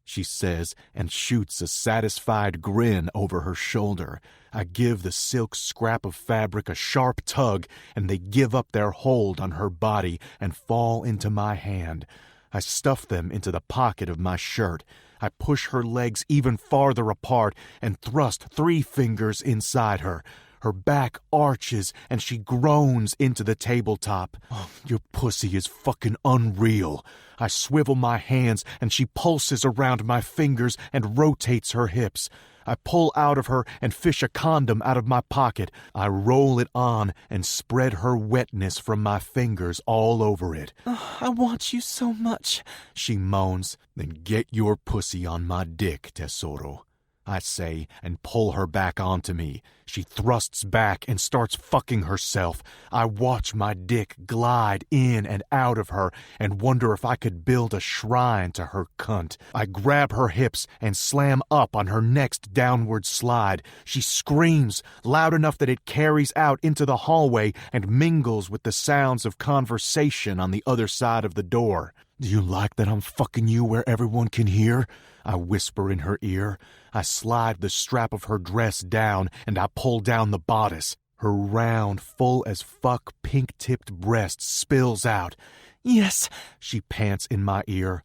she says, and shoots a satisfied grin over her shoulder. I give the silk scrap of fabric a sharp tug, and they give up their hold on her body and fall into my hand. I stuff them into the pocket of my shirt. I push her legs even farther apart and thrust 3 fingers inside her. Her back arches and she groans into the tabletop. "Oh, your pussy is fucking unreal." I swivel my hands and she pulses around my fingers and rotates her hips. I pull out of her and fish a condom out of my pocket. I roll it on and spread her wetness from my fingers all over it. "Oh, I want you so much," she moans. "Then get your pussy on my dick, Tesoro," I say, and pull her back onto me. She thrusts back and starts fucking herself. I watch my dick glide in and out of her and wonder if I could build a shrine to her cunt. I grab her hips and slam up on her next downward slide. She screams, loud enough that it carries out into the hallway and mingles with the sounds of conversation on the other side of the door. "Do you like that I'm fucking you where everyone can hear?" I whisper in her ear. I slide the strap of her dress down and I pull down the bodice. Her round, full as fuck, pink-tipped breast spills out. "Yes," she pants in my ear.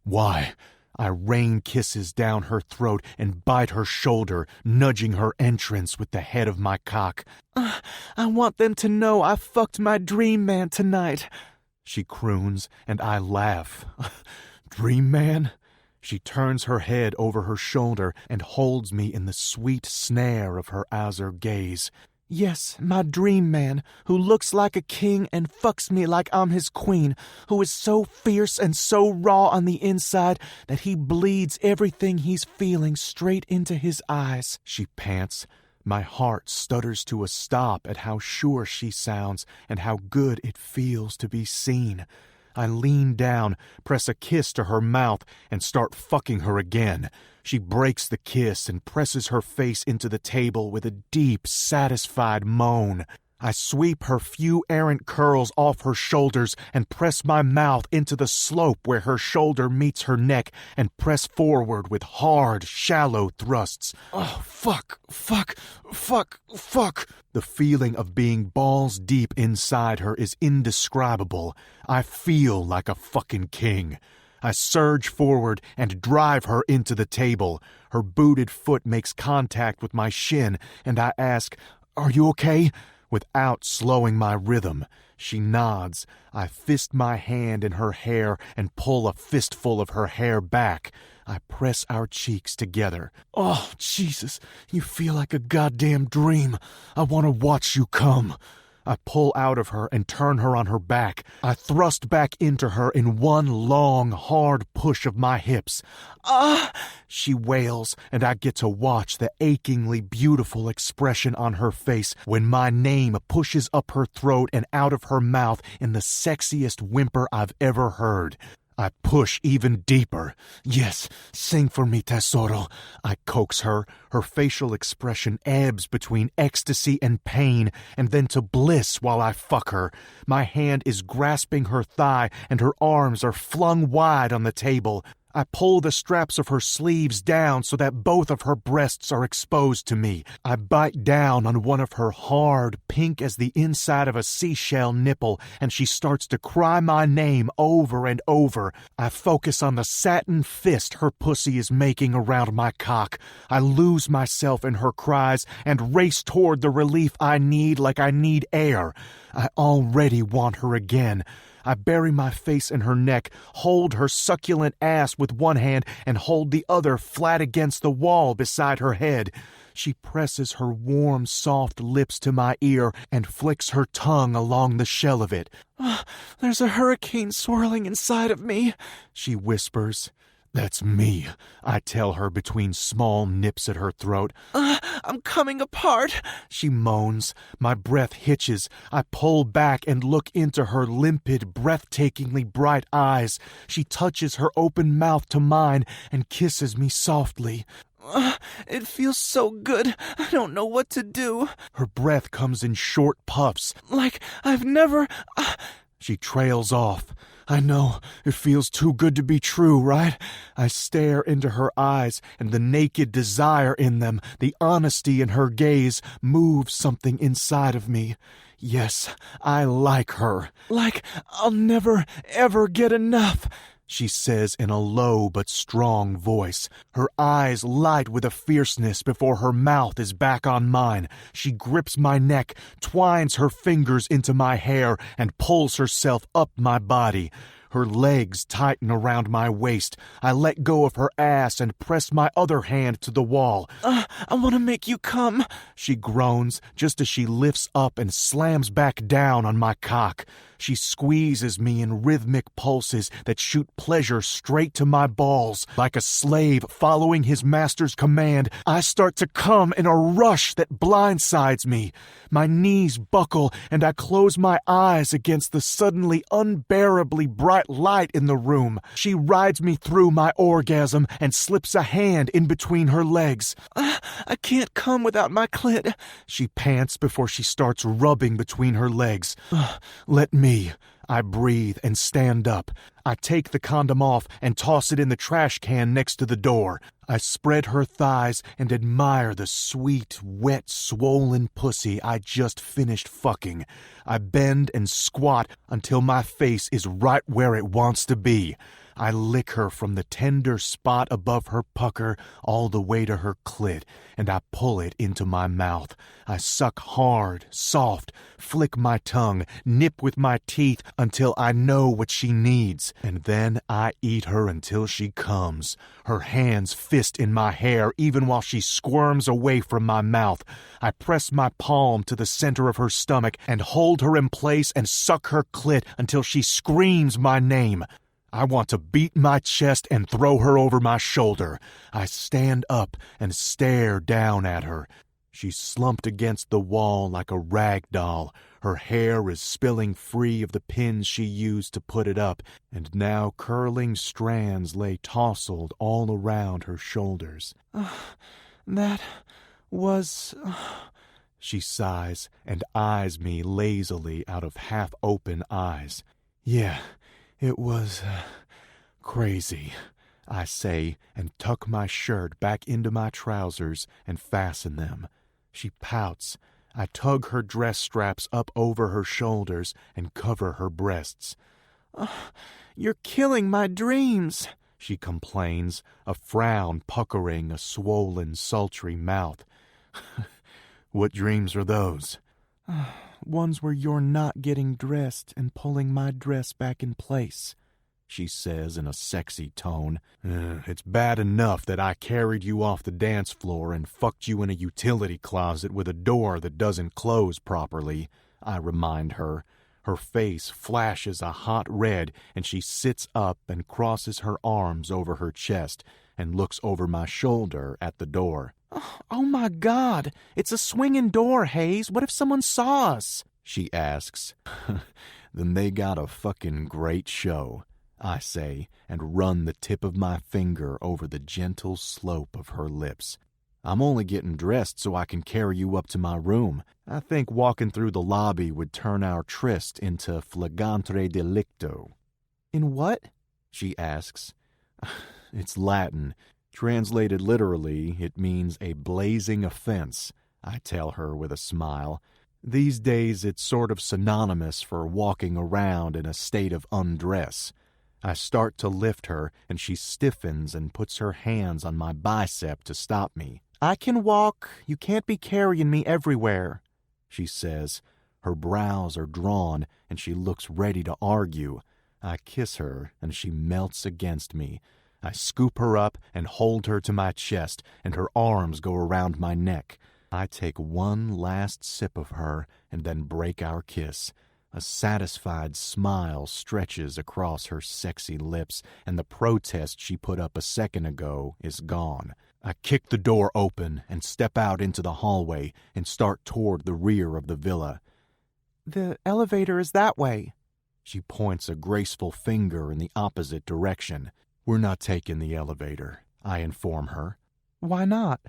"Why?" I rain kisses down her throat and bite her shoulder, nudging her entrance with the head of my cock. I want them to know I fucked my dream man tonight," she croons, and I laugh. "Dream man?" She turns her head over her shoulder and holds me in the sweet snare of her azure gaze. "Yes, my dream man, who looks like a king and fucks me like I'm his queen, who is so fierce and so raw on the inside that he bleeds everything he's feeling straight into his eyes," she pants. My heart stutters to a stop at how sure she sounds and how good it feels to be seen. I lean down, press a kiss to her mouth, and start fucking her again. She breaks the kiss and presses her face into the table with a deep, satisfied moan. I sweep her few errant curls off her shoulders and press my mouth into the slope where her shoulder meets her neck and press forward with hard, shallow thrusts. Oh, fuck. The feeling of being balls deep inside her is indescribable. I feel like a fucking king. I surge forward and drive her into the table. Her booted foot makes contact with my shin, and I ask, "Are you okay?" Without slowing my rhythm. She nods. I fist my hand in her hair and pull a fistful of her hair back. I press our cheeks together. "Oh, Jesus, you feel like a goddamn dream. I want to watch you come." I pull out of her and turn her on her back. I thrust back into her in one long, hard push of my hips. "Ah!" she wails, and I get to watch the achingly beautiful expression on her face when my name pushes up her throat and out of her mouth in the sexiest whimper I've ever heard. I push even deeper. "Yes, sing for me, tesoro." I coax her. Her facial expression ebbs between ecstasy and pain, and then to bliss while I fuck her. My hand is grasping her thigh, and her arms are flung wide on the table. I pull the straps of her sleeves down so that both of her breasts are exposed to me. I bite down on one of her hard, pink as the inside of a seashell nipple, and she starts to cry my name over and over. I focus on the satin fist her pussy is making around my cock. I lose myself in her cries and race toward the relief I need like I need air. I already want her again. I bury my face in her neck, hold her succulent ass with one hand, and hold the other flat against the wall beside her head. She presses her warm, soft lips to my ear and flicks her tongue along the shell of it. "There's a hurricane swirling inside of me," she whispers. "That's me," I tell her between small nips at her throat. "I'm coming apart," she moans. My breath hitches. I pull back and look into her limpid, breathtakingly bright eyes. She touches her open mouth to mine and kisses me softly. "It feels so good. I don't know what to do." Her breath comes in short puffs. "Like I've never..." She trails off. "I know, it feels too good to be true, right?" I stare into her eyes, and the naked desire in them, the honesty in her gaze, moves something inside of me. Yes, I like her. Like I'll never, ever get enough, she says in a low but strong voice. Her eyes light with a fierceness before her mouth is back on mine. She grips my neck, twines her fingers into my hair, and pulls herself up my body. Her legs tighten around my waist. I let go of her ass and press my other hand to the wall. I want to make you come, she groans, just as she lifts up and slams back down on my cock. She squeezes me in rhythmic pulses that shoot pleasure straight to my balls. Like a slave following his master's command, I start to come in a rush that blindsides me. My knees buckle, and I close my eyes against the suddenly unbearably bright light in the room. She rides me through my orgasm and slips a hand in between her legs. I can't come without my clit, she pants before she starts rubbing between her legs. Let me. I breathe and stand up. I take the condom off and toss it in the trash can next to the door. I spread her thighs and admire the sweet, wet, swollen pussy I just finished fucking. I bend and squat until my face is right where it wants to be. I lick her from the tender spot above her pucker all the way to her clit, and I pull it into my mouth. I suck hard, soft, flick my tongue, nip with my teeth until I know what she needs, and then I eat her until she comes. Her hands fist in my hair even while she squirms away from my mouth. I press my palm to the center of her stomach and hold her in place and suck her clit until she screams my name. I want to beat my chest and throw her over my shoulder. I stand up and stare down at her. She's slumped against the wall like a rag doll. Her hair is spilling free of the pins she used to put it up, and now curling strands lay tousled all around her shoulders. That was... She sighs and eyes me lazily out of half-open eyes. Yeah, it was crazy, I say, and tuck my shirt back into my trousers and fasten them. She pouts. I tug her dress straps up over her shoulders and cover her breasts. You're killing my dreams, she complains, a frown puckering a swollen, sultry mouth. What dreams are those? Ones where you're not getting dressed and pulling my dress back in place, she says in a sexy tone. It's bad enough that I carried you off the dance floor and fucked you in a utility closet with a door that doesn't close properly, I remind her. Her face flashes a hot red, and she sits up and crosses her arms over her chest and looks over my shoulder at the door. Oh my God, it's a swinging door, Hayes. What if someone saw us? She asks. Then they got a fucking great show, I say, and run the tip of my finger over the gentle slope of her lips. I'm only getting dressed so I can carry you up to my room. I think walking through the lobby would turn our tryst into flagrante delicto. In what? She asks. It's Latin. Translated literally, it means a blazing offense, I tell her with a smile. These days it's sort of synonymous for walking around in a state of undress. I start to lift her, and she stiffens and puts her hands on my bicep to stop me. I can walk. You can't be carrying me everywhere, she says. Her brows are drawn, and she looks ready to argue. I kiss her, and she melts against me. I scoop her up and hold her to my chest, and her arms go around my neck. I take one last sip of her and then break our kiss. A satisfied smile stretches across her sexy lips, and the protest she put up a second ago is gone. I kick the door open and step out into the hallway and start toward the rear of the villa. The elevator is that way. She points a graceful finger in the opposite direction. We're not taking the elevator, I inform her. Why not?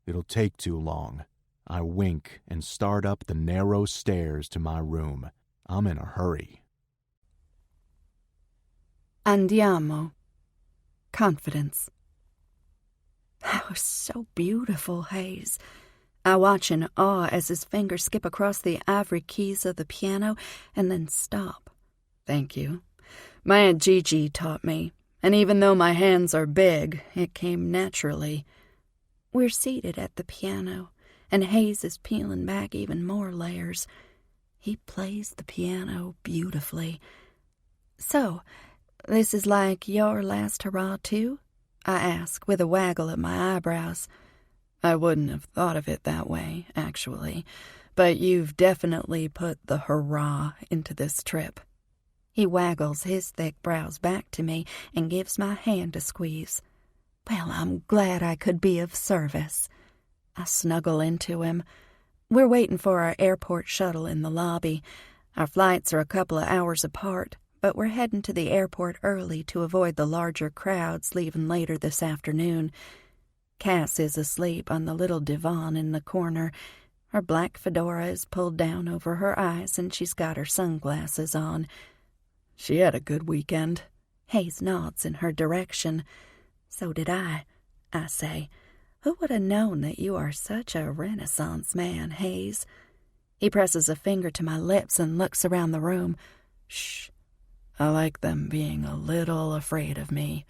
It'll take too long. I wink and start up the narrow stairs to my room. I'm in a hurry. Andiamo. Confidence. That was so beautiful, Hayes. I watch in awe as his fingers skip across the ivory keys of the piano and then stop. Thank you. My Aunt Gigi taught me, and even though my hands are big, it came naturally. We're seated at the piano, and Hayes is peeling back even more layers. He plays the piano beautifully. So, this is like your last hurrah, too? I ask, with a waggle at my eyebrows. I wouldn't have thought of it that way, actually, but you've definitely put the hurrah into this trip. He waggles his thick brows back to me and gives my hand a squeeze. Well, I'm glad I could be of service. I snuggle into him. We're waiting for our airport shuttle in the lobby. Our flights are a couple of hours apart, but we're heading to the airport early to avoid the larger crowds leaving later this afternoon. Cass is asleep on the little divan in the corner. Her black fedora is pulled down over her eyes, and she's got her sunglasses on. She had a good weekend. Hayes nods in her direction. So did I say. Who would have known that you are such a Renaissance man, Hayes? He presses a finger to my lips and looks around the room. Shh. I like them being a little afraid of me.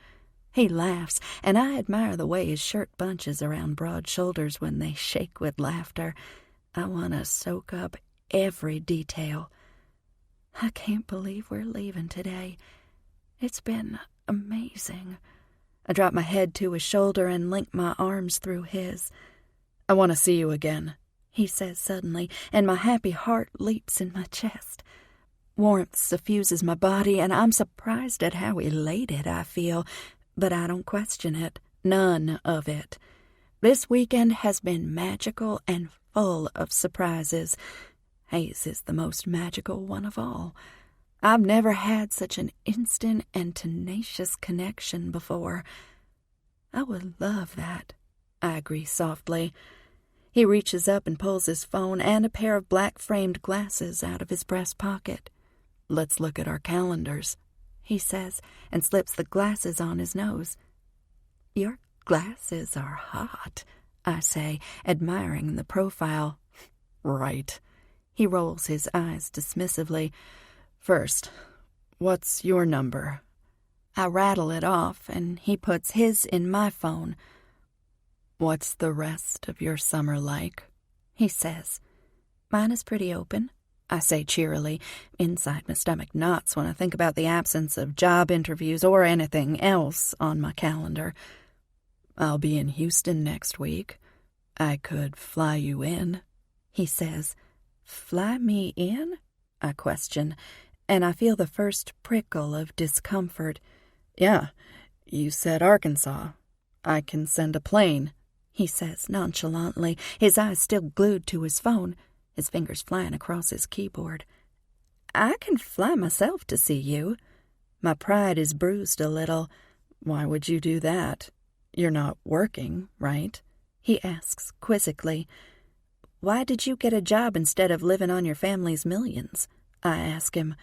He laughs, and I admire the way his shirt bunches around broad shoulders when they shake with laughter. I want to soak up every detail. I can't believe we're leaving today. It's been amazing. I drop my head to his shoulder and link my arms through his. I want to see you again, he says suddenly, and my happy heart leaps in my chest. Warmth suffuses my body, and I'm surprised at how elated I feel, but I don't question it, none of it. This weekend has been magical and full of surprises. Hayes is the most magical one of all. I've never had such an instant and tenacious connection before. I would love that, I agree softly. He reaches up and pulls his phone and a pair of black-framed glasses out of his breast pocket. Let's look at our calendars, he says, and slips the glasses on his nose. Your glasses are hot, I say, admiring the profile. Right. He rolls his eyes dismissively. First, what's your number? I rattle it off, and he puts his in my phone. What's the rest of your summer like? He says. Mine is pretty open, I say cheerily. Inside my stomach knots when I think about the absence of job interviews or anything else on my calendar. I'll be in Houston next week. I could fly you in, he says. Fly me in? I question, and I feel the first prickle of discomfort. Yeah, you said Arkansas. I can send a plane, he says nonchalantly, his eyes still glued to his phone, his fingers flying across his keyboard. I can fly myself to see you. My pride is bruised a little. Why would you do that? You're not working, right? He asks quizzically. Why did you get a job instead of living on your family's millions? I ask him.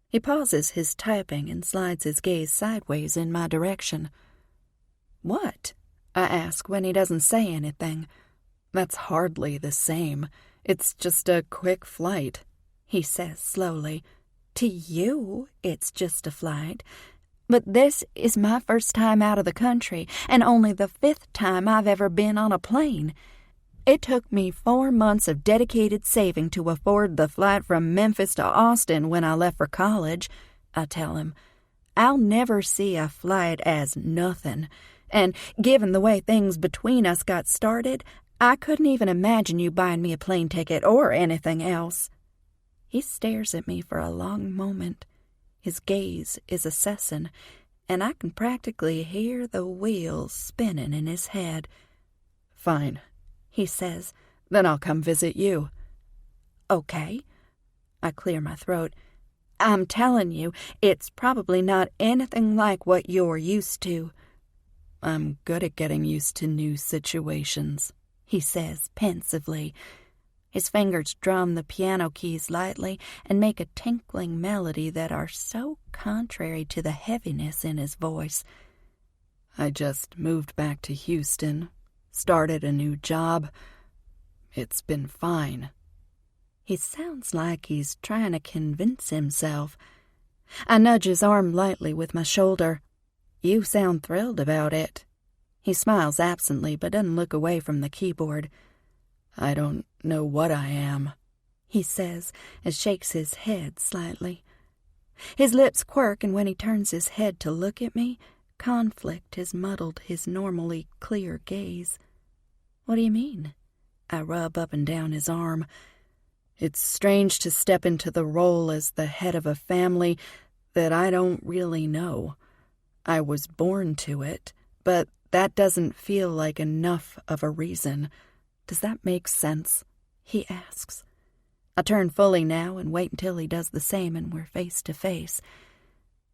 He pauses his typing and slides his gaze sideways in my direction. What? I ask when he doesn't say anything. That's hardly the same. It's just a quick flight, he says slowly. To you, it's just a flight. But this is my first time out of the country, and only the 5th time I've ever been on a plane. It took me 4 months of dedicated saving to afford the flight from Memphis to Austin when I left for college, I tell him. I'll never see a flight as nothing, and given the way things between us got started, I couldn't even imagine you buying me a plane ticket or anything else. He stares at me for a long moment. His gaze is assessing, and I can practically hear the wheels spinning in his head. Fine, he says, then I'll come visit you. Okay. I clear my throat. I'm telling you, it's probably not anything like what you're used to. I'm good at getting used to new situations, he says pensively. His fingers drum the piano keys lightly and make a tinkling melody that are so contrary to the heaviness in his voice. I just moved back to Houston, started a new job. It's been fine. He sounds like he's trying to convince himself. I nudge his arm lightly with my shoulder. You sound thrilled about it. He smiles absently but doesn't look away from the keyboard. I don't know what I am, he says, and shakes his head slightly. His lips quirk, and when he turns his head to look at me, conflict has muddled his normally clear gaze. What do you mean? I rub up and down his arm. It's strange to step into the role as the head of a family that I don't really know. I was born to it, but that doesn't feel like enough of a reason. Does that make sense? He asks. I turn fully now and wait until he does the same and we're face to face.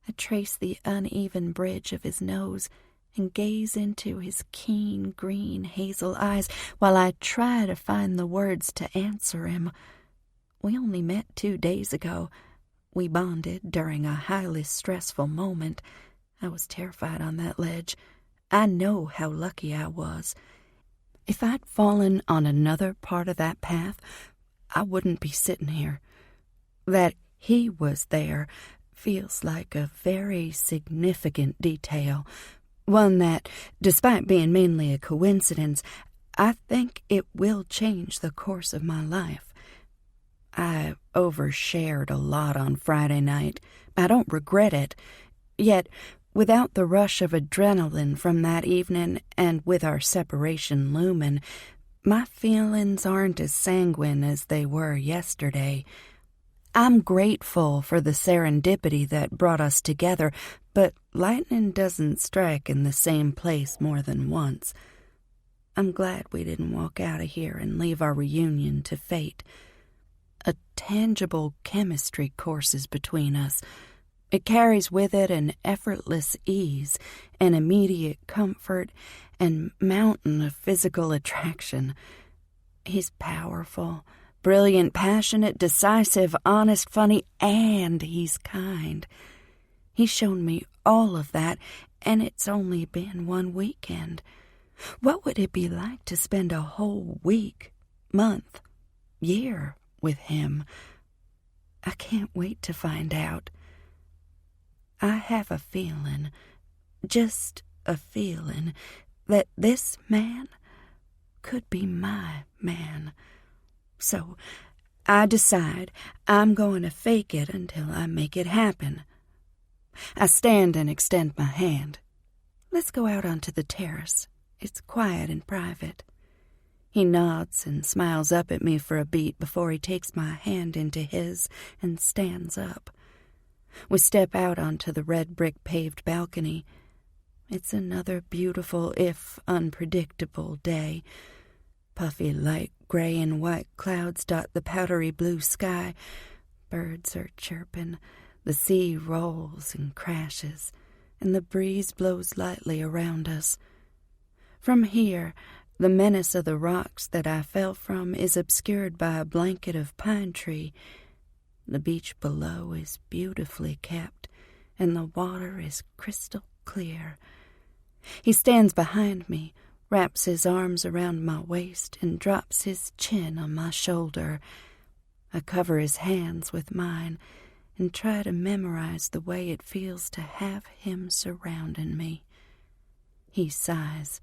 I trace the uneven bridge of his nose and gaze into his keen green hazel eyes while I try to find the words to answer him. We only met 2 days ago. We bonded during a highly stressful moment. I was terrified on that ledge. I know how lucky I was. If I'd fallen on another part of that path, I wouldn't be sitting here. That he was there feels like a very significant detail, one that, despite being mainly a coincidence, I think it will change the course of my life. I overshared a lot on Friday night. I don't regret it. Yet, without the rush of adrenaline from that evening and with our separation looming, my feelings aren't as sanguine as they were yesterday. I'm grateful for the serendipity that brought us together, but lightning doesn't strike in the same place more than once. I'm glad we didn't walk out of here and leave our reunion to fate. A tangible chemistry courses between us. It carries with it an effortless ease, an immediate comfort, and mountain of physical attraction. He's powerful, brilliant, passionate, decisive, honest, funny, and he's kind. He's shown me all of that, and it's only been one weekend. What would it be like to spend a whole week, month, year with him? I can't wait to find out. I have a feeling, just a feeling, that this man could be my man. So I decide I'm going to fake it until I make it happen. I stand and extend my hand. Let's go out onto the terrace. It's quiet and private. He nods and smiles up at me for a beat before he takes my hand into his and stands up. We step out onto the red brick paved balcony. It's another beautiful, if unpredictable, day. Puffy light gray and white clouds dot the powdery blue sky. Birds are chirping. The sea rolls and crashes, and the breeze blows lightly around us. From here, the menace of the rocks that I fell from is obscured by a blanket of pine tree. The beach below is beautifully kept, and the water is crystal clear. He stands behind me, wraps his arms around my waist, and drops his chin on my shoulder. I cover his hands with mine and try to memorize the way it feels to have him surrounding me. He sighs.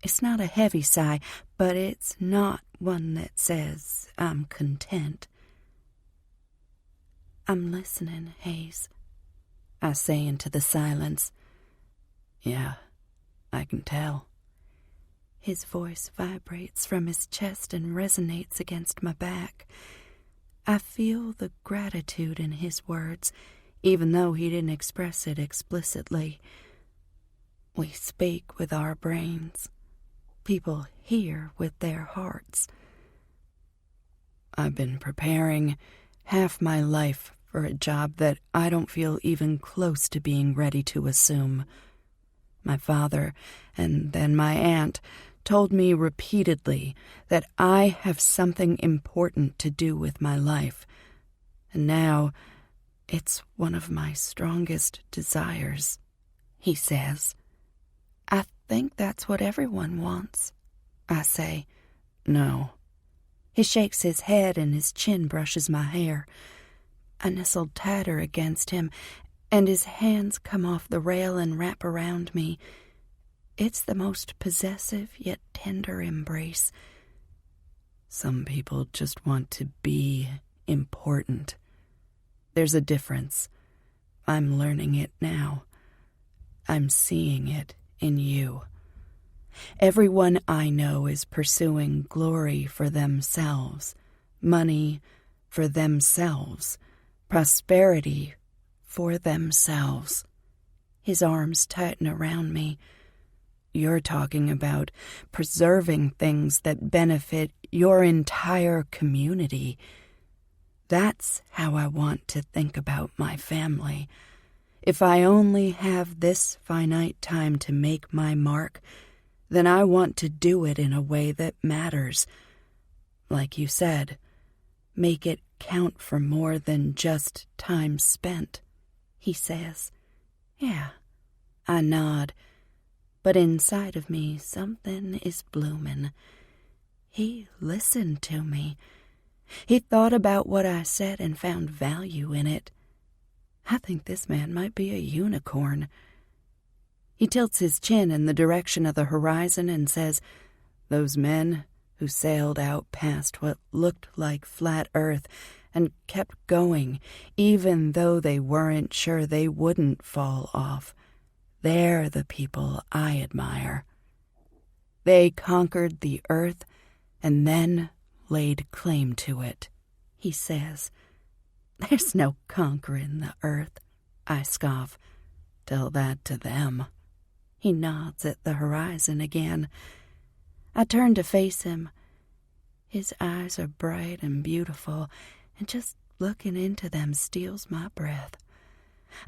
It's not a heavy sigh, but it's not one that says, I'm content. I'm listening, Hayes, I say into the silence. Yeah, I can tell. His voice vibrates from his chest and resonates against my back. I feel the gratitude in his words, even though he didn't express it explicitly. We speak with our brains. People hear with their hearts. I've been preparing half my life for a job that I don't feel even close to being ready to assume. My father, and then my aunt, told me repeatedly that I have something important to do with my life, and now it's one of my strongest desires, he says. I think that's what everyone wants, I say. No. He shakes his head and his chin brushes my hair. I nestle tighter against him, and his hands come off the rail and wrap around me. It's the most possessive yet tender embrace. Some people just want to be important. There's a difference. I'm learning it now. I'm seeing it in you. Everyone I know is pursuing glory for themselves, money for themselves, prosperity for themselves. His arms tighten around me. You're talking about preserving things that benefit your entire community. That's how I want to think about my family. If I only have this finite time to make my mark, then I want to do it in a way that matters. Like you said, make it count for more than just time spent, he says. Yeah, I nod. But inside of me, something is bloomin'. He listened to me. He thought about what I said and found value in it. I think this man might be a unicorn. He tilts his chin in the direction of the horizon and says, those men who sailed out past what looked like flat earth and kept going, even though they weren't sure they wouldn't fall off. They're the people I admire. They conquered the earth and then laid claim to it, he says. There's no conquering the earth, I scoff. Tell that to them. He nods at the horizon again. I turn to face him. His eyes are bright and beautiful, and just looking into them steals my breath.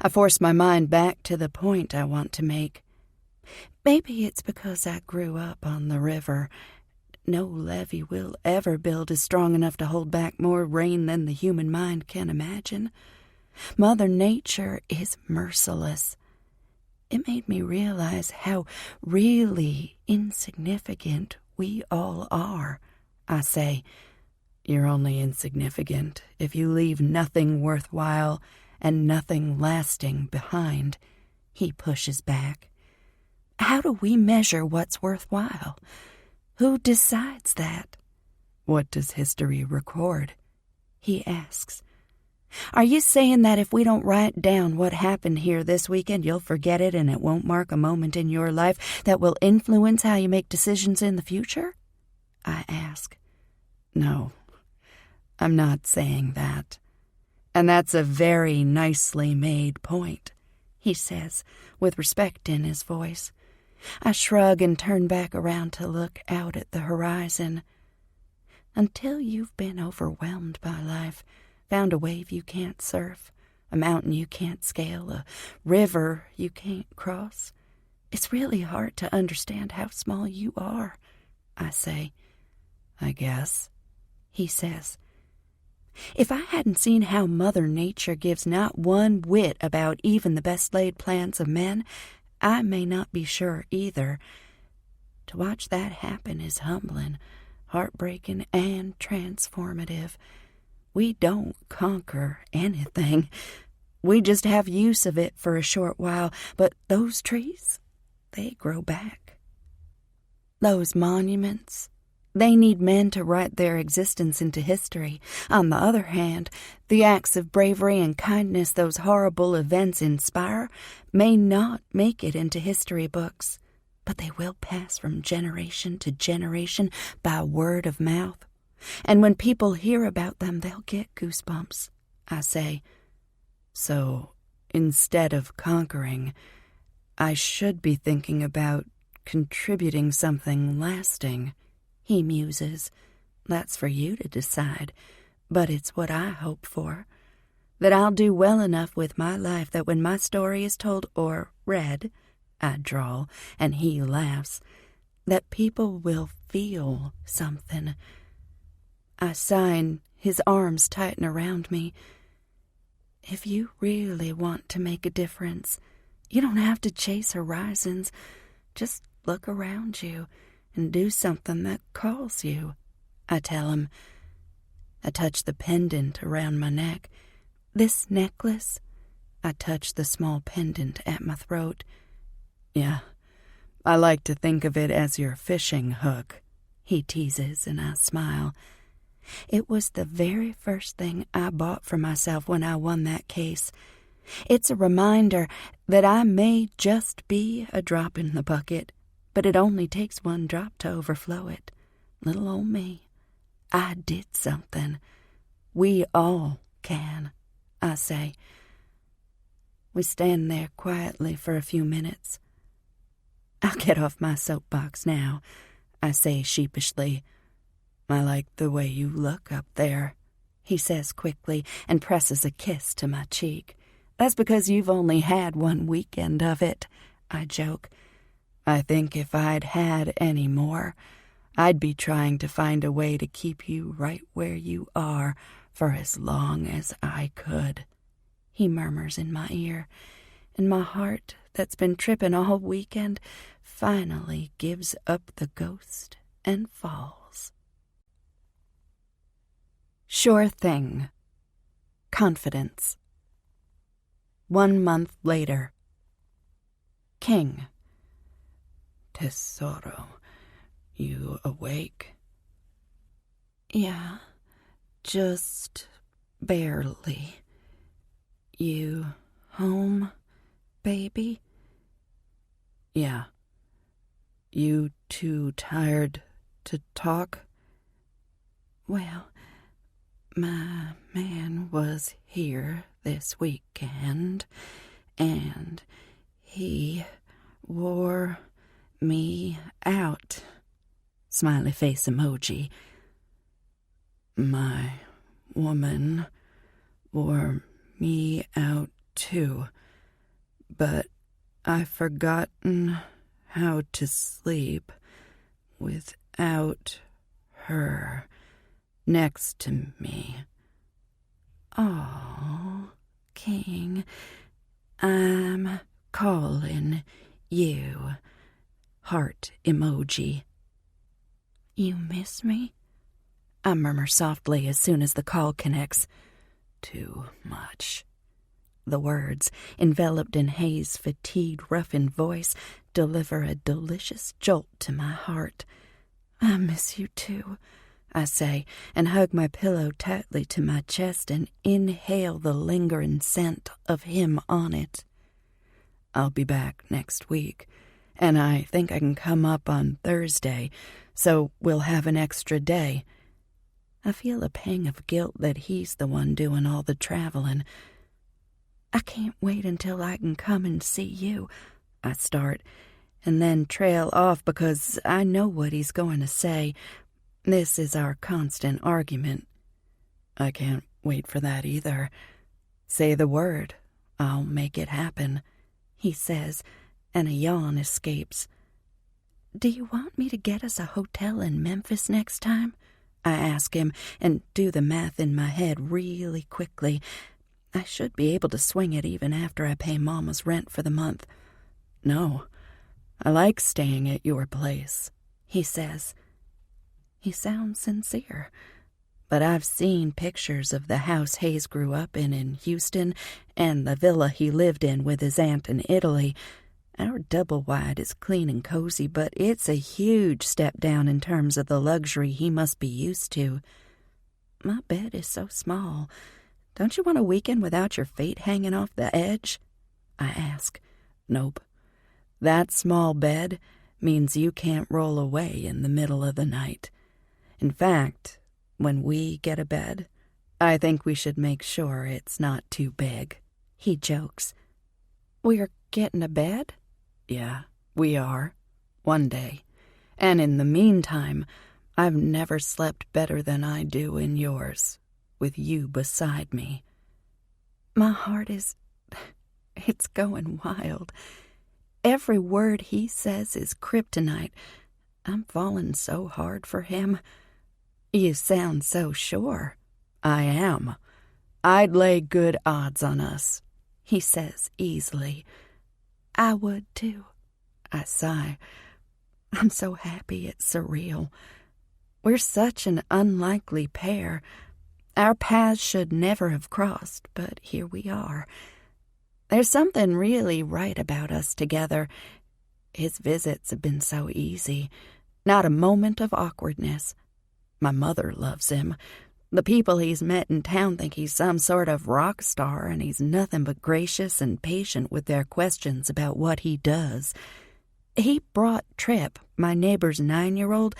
I force my mind back to the point I want to make. Maybe it's because I grew up on the river. No levee we'll ever build is strong enough to hold back more rain than the human mind can imagine. Mother Nature is merciless. It made me realize how really insignificant we all are. I say, "You're only insignificant if you leave nothing worthwhile and nothing lasting behind," he pushes back. How do we measure what's worthwhile? Who decides that? What does history record? He asks. Are you saying that if we don't write down what happened here this weekend, you'll forget it and it won't mark a moment in your life that will influence how you make decisions in the future? I ask. No, I'm not saying that. And that's a very nicely made point, he says, with respect in his voice. I shrug and turn back around to look out at the horizon. Until you've been overwhelmed by life, found a wave you can't surf, a mountain you can't scale, a river you can't cross, it's really hard to understand how small you are, I say. I guess, he says. If I hadn't seen how Mother Nature gives not one whit about even the best laid plans of men, I may not be sure either. To watch that happen is humbling, heartbreaking, and transformative. We don't conquer anything. We just have use of it for a short while, but those trees, they grow back. Those monuments, they need men to write their existence into history. On the other hand, the acts of bravery and kindness those horrible events inspire may not make it into history books, but they will pass from generation to generation by word of mouth. And when people hear about them, they'll get goosebumps, I say. So, instead of conquering, I should be thinking about contributing something lasting, he muses. That's for you to decide, but it's what I hope for. That I'll do well enough with my life that when my story is told or read, I drawl, and he laughs, that people will feel something. I sigh, his arms tighten around me. If you really want to make a difference, you don't have to chase horizons. Just look around you and do something that calls you, I tell him. I touch the pendant around my neck. This necklace? I touch the small pendant at my throat. Yeah, I like to think of it as your fishing hook, he teases, and I smile. It was the very first thing I bought for myself when I won that case. It's a reminder that I may just be a drop in the bucket, but it only takes one drop to overflow it. Little old me. I did something. We all can, I say. We stand there quietly for a few minutes. I'll get off my soapbox now, I say sheepishly. I like the way you look up there, he says quickly and presses a kiss to my cheek. That's because you've only had one weekend of it, I joke. I think if I'd had any more, I'd be trying to find a way to keep you right where you are for as long as I could, he murmurs in my ear, and my heart that's been tripping all weekend finally gives up the ghost and falls. Sure thing. Confidence. 1 month later. King. Tesoro, you awake? Yeah, just barely. You home, baby? Yeah. You too tired to talk? Well, my man was here this weekend, and he wore me out. smiley face emoji. My woman wore me out too, but I've forgotten how to sleep without her next to me. Oh, King, I'm calling you. Heart emoji. You miss me? I murmur softly as soon as the call connects. Too much. The words, enveloped in Hayes' fatigued, roughened voice, deliver a delicious jolt to my heart. I miss you too, I say, and hug my pillow tightly to my chest and inhale the lingering scent of him on it. I'll be back next week, and I think I can come up on Thursday, so we'll have an extra day. I feel a pang of guilt that he's the one doing all the traveling. I can't wait until I can come and see you, I start, and then trail off because I know what he's going to say. This is our constant argument. I can't wait for that either. Say the word. I'll make it happen, he says, and a yawn escapes. Do you want me to get us a hotel in Memphis next time? I ask him and do the math in my head really quickly. I should be able to swing it even after I pay Mama's rent for the month. No, I like staying at your place, he says. He sounds sincere, but I've seen pictures of the house Hayes grew up in Houston and the villa he lived in with his aunt in Italy. Our double-wide is clean and cozy, but it's a huge step down in terms of the luxury he must be used to. My bed is so small. Don't you want a weekend without your feet hanging off the edge? I ask. Nope. That small bed means you can't roll away in the middle of the night. In fact, when we get a bed, I think we should make sure it's not too big. He jokes. We're getting a bed? Yeah, we are. One day. And in the meantime, I've never slept better than I do in yours, with you beside me. My heart it's going wild. Every word he says is kryptonite. I'm falling so hard for him. You sound so sure. I am. I'd lay good odds on us, he says easily. I would too, I sigh. I'm so happy it's surreal. We're such an unlikely pair. Our paths should never have crossed, but here we are. There's something really right about us together. His visits have been so easy. Not a moment of awkwardness. My mother loves him. The people he's met in town think he's some sort of rock star, and he's nothing but gracious and patient with their questions about what he does. He brought Trip, my neighbor's 9-year-old,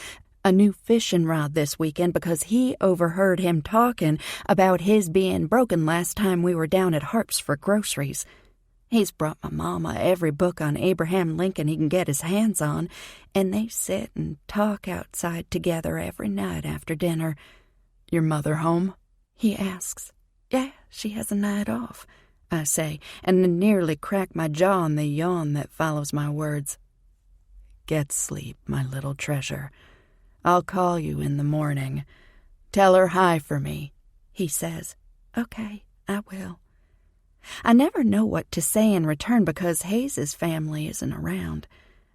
a new fishing rod this weekend because he overheard him talking about his being broken last time we were down at Harp's for groceries. He's brought my mama every book on Abraham Lincoln he can get his hands on, and they sit and talk outside together every night after dinner. Your mother home? He asks. Yeah, she has a night off, I say, and nearly crack my jaw on the yawn that follows my words. Get sleep, my little treasure. I'll call you in the morning. Tell her hi for me, he says. Okay, I will. I never know what to say in return because Hayes's family isn't around.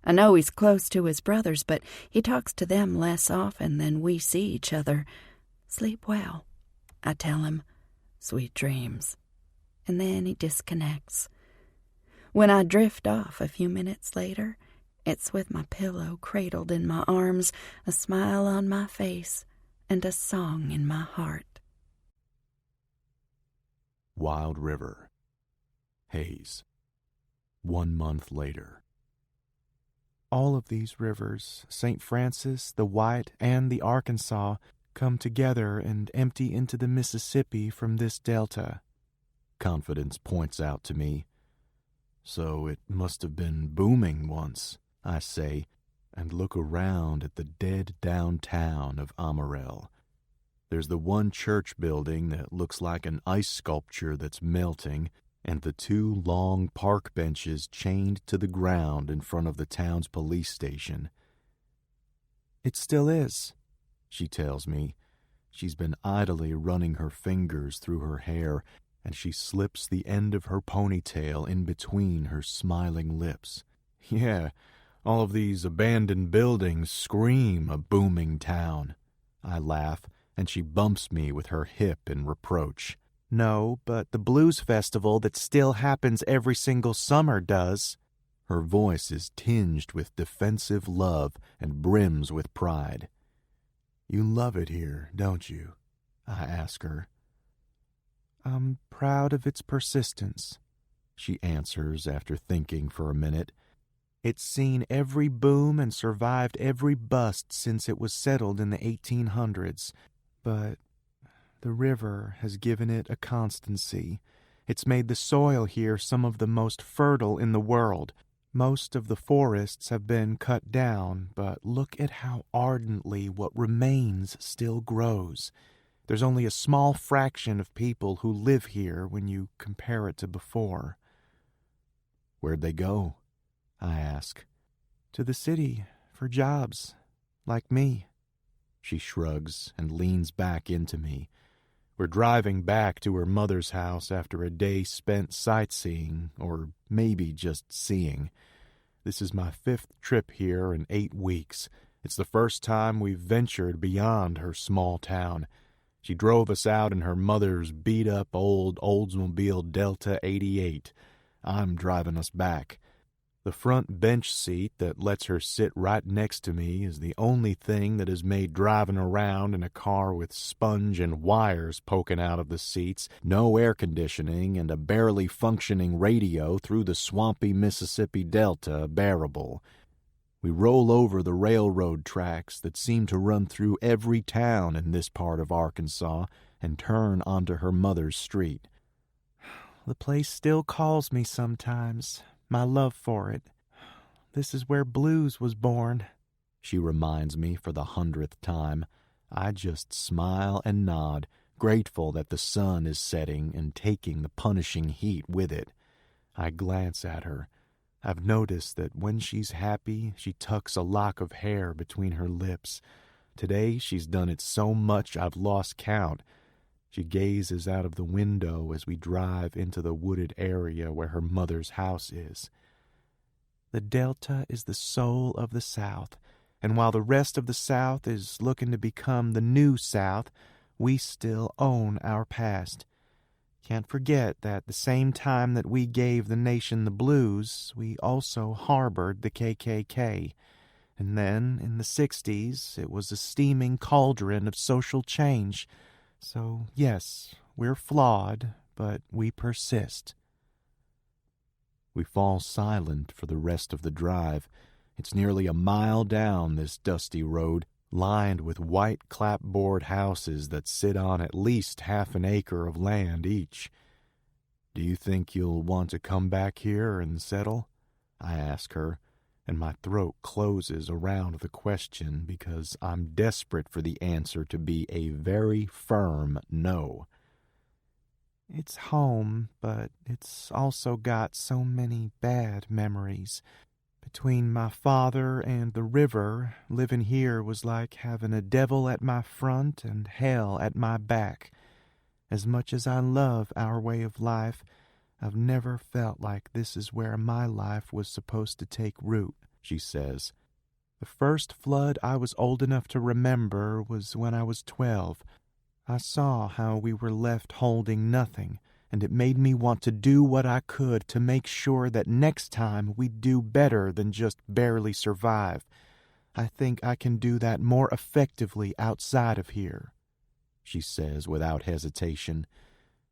I know he's close to his brothers, but he talks to them less often than we see each other. Sleep well, I tell him. Sweet dreams. And then he disconnects. When I drift off a few minutes later, it's with my pillow cradled in my arms, a smile on my face, and a song in my heart. Wild River. Hayes. 1 month later. All of these rivers, St. Francis, the White, and the Arkansas, come together and empty into the Mississippi from this delta. Confidence points out to me. So it must have been booming once, I say, and look around at the dead downtown of Amarel. There's the one church building that looks like an ice sculpture that's melting, and the two long park benches chained to the ground in front of the town's police station. It still is, she tells me. She's been idly running her fingers through her hair, and she slips the end of her ponytail in between her smiling lips. Yeah, all of these abandoned buildings scream a booming town. I laugh, and she bumps me with her hip in reproach. No, but the blues festival that still happens every single summer does. Her voice is tinged with defensive love and brims with pride. You love it here, don't you? I ask her. I'm proud of its persistence, she answers after thinking for a minute. It's seen every boom and survived every bust since it was settled in the 1800s, but the river has given it a constancy. It's made the soil here some of the most fertile in the world. Most of the forests have been cut down, but look at how ardently what remains still grows. There's only a small fraction of people who live here when you compare it to before. Where'd they go? I ask. To the city, for jobs, like me. She shrugs and leans back into me. We're driving back to her mother's house after a day spent sightseeing, or maybe just seeing. This is my 5th trip here in 8 weeks. It's the first time we've ventured beyond her small town. She drove us out in her mother's beat-up old Oldsmobile Delta 88. I'm driving us back. The front bench seat that lets her sit right next to me is the only thing that has made driving around in a car with sponge and wires poking out of the seats, no air conditioning, and a barely functioning radio through the swampy Mississippi Delta bearable. We roll over the railroad tracks that seem to run through every town in this part of Arkansas and turn onto her mother's street. The place still calls me sometimes. My love for it. This is where blues was born, she reminds me for the 100th time. I just smile and nod, grateful that the sun is setting and taking the punishing heat with it. I glance at her. I've noticed that when she's happy, she tucks a lock of hair between her lips. Today she's done it so much I've lost count. She gazes out of the window as we drive into the wooded area where her mother's house is. The Delta is the soul of the South, and while the rest of the South is looking to become the new South, we still own our past. Can't forget that the same time that we gave the nation the blues, we also harbored the KKK. And then, in the 60s, it was a steaming cauldron of social change. So, yes, we're flawed, but we persist. We fall silent for the rest of the drive. It's nearly a mile down this dusty road, lined with white clapboard houses that sit on at least half an acre of land each. Do you think you'll want to come back here and settle? I ask her, and my throat closes around the question because I'm desperate for the answer to be a very firm no. It's home, but it's also got so many bad memories. Between my father and the river, living here was like having a devil at my front and hell at my back. As much as I love our way of life, I've never felt like this is where my life was supposed to take root, she says. The first flood I was old enough to remember was when I was 12. I saw how we were left holding nothing, and it made me want to do what I could to make sure that next time we'd do better than just barely survive. I think I can do that more effectively outside of here, she says without hesitation.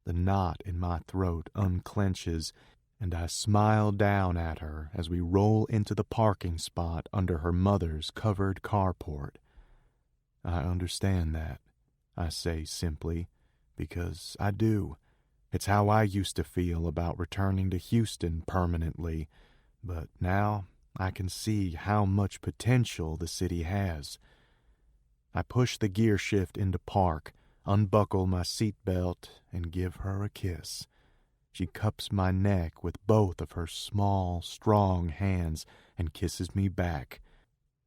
The knot in my throat unclenches, and I smile down at her as we roll into the parking spot under her mother's covered carport. I understand that, I say simply, because I do. It's how I used to feel about returning to Houston permanently, but now I can see how much potential the city has. I push the gear shift into park, unbuckle my seatbelt, and give her a kiss. She cups my neck with both of her small, strong hands and kisses me back.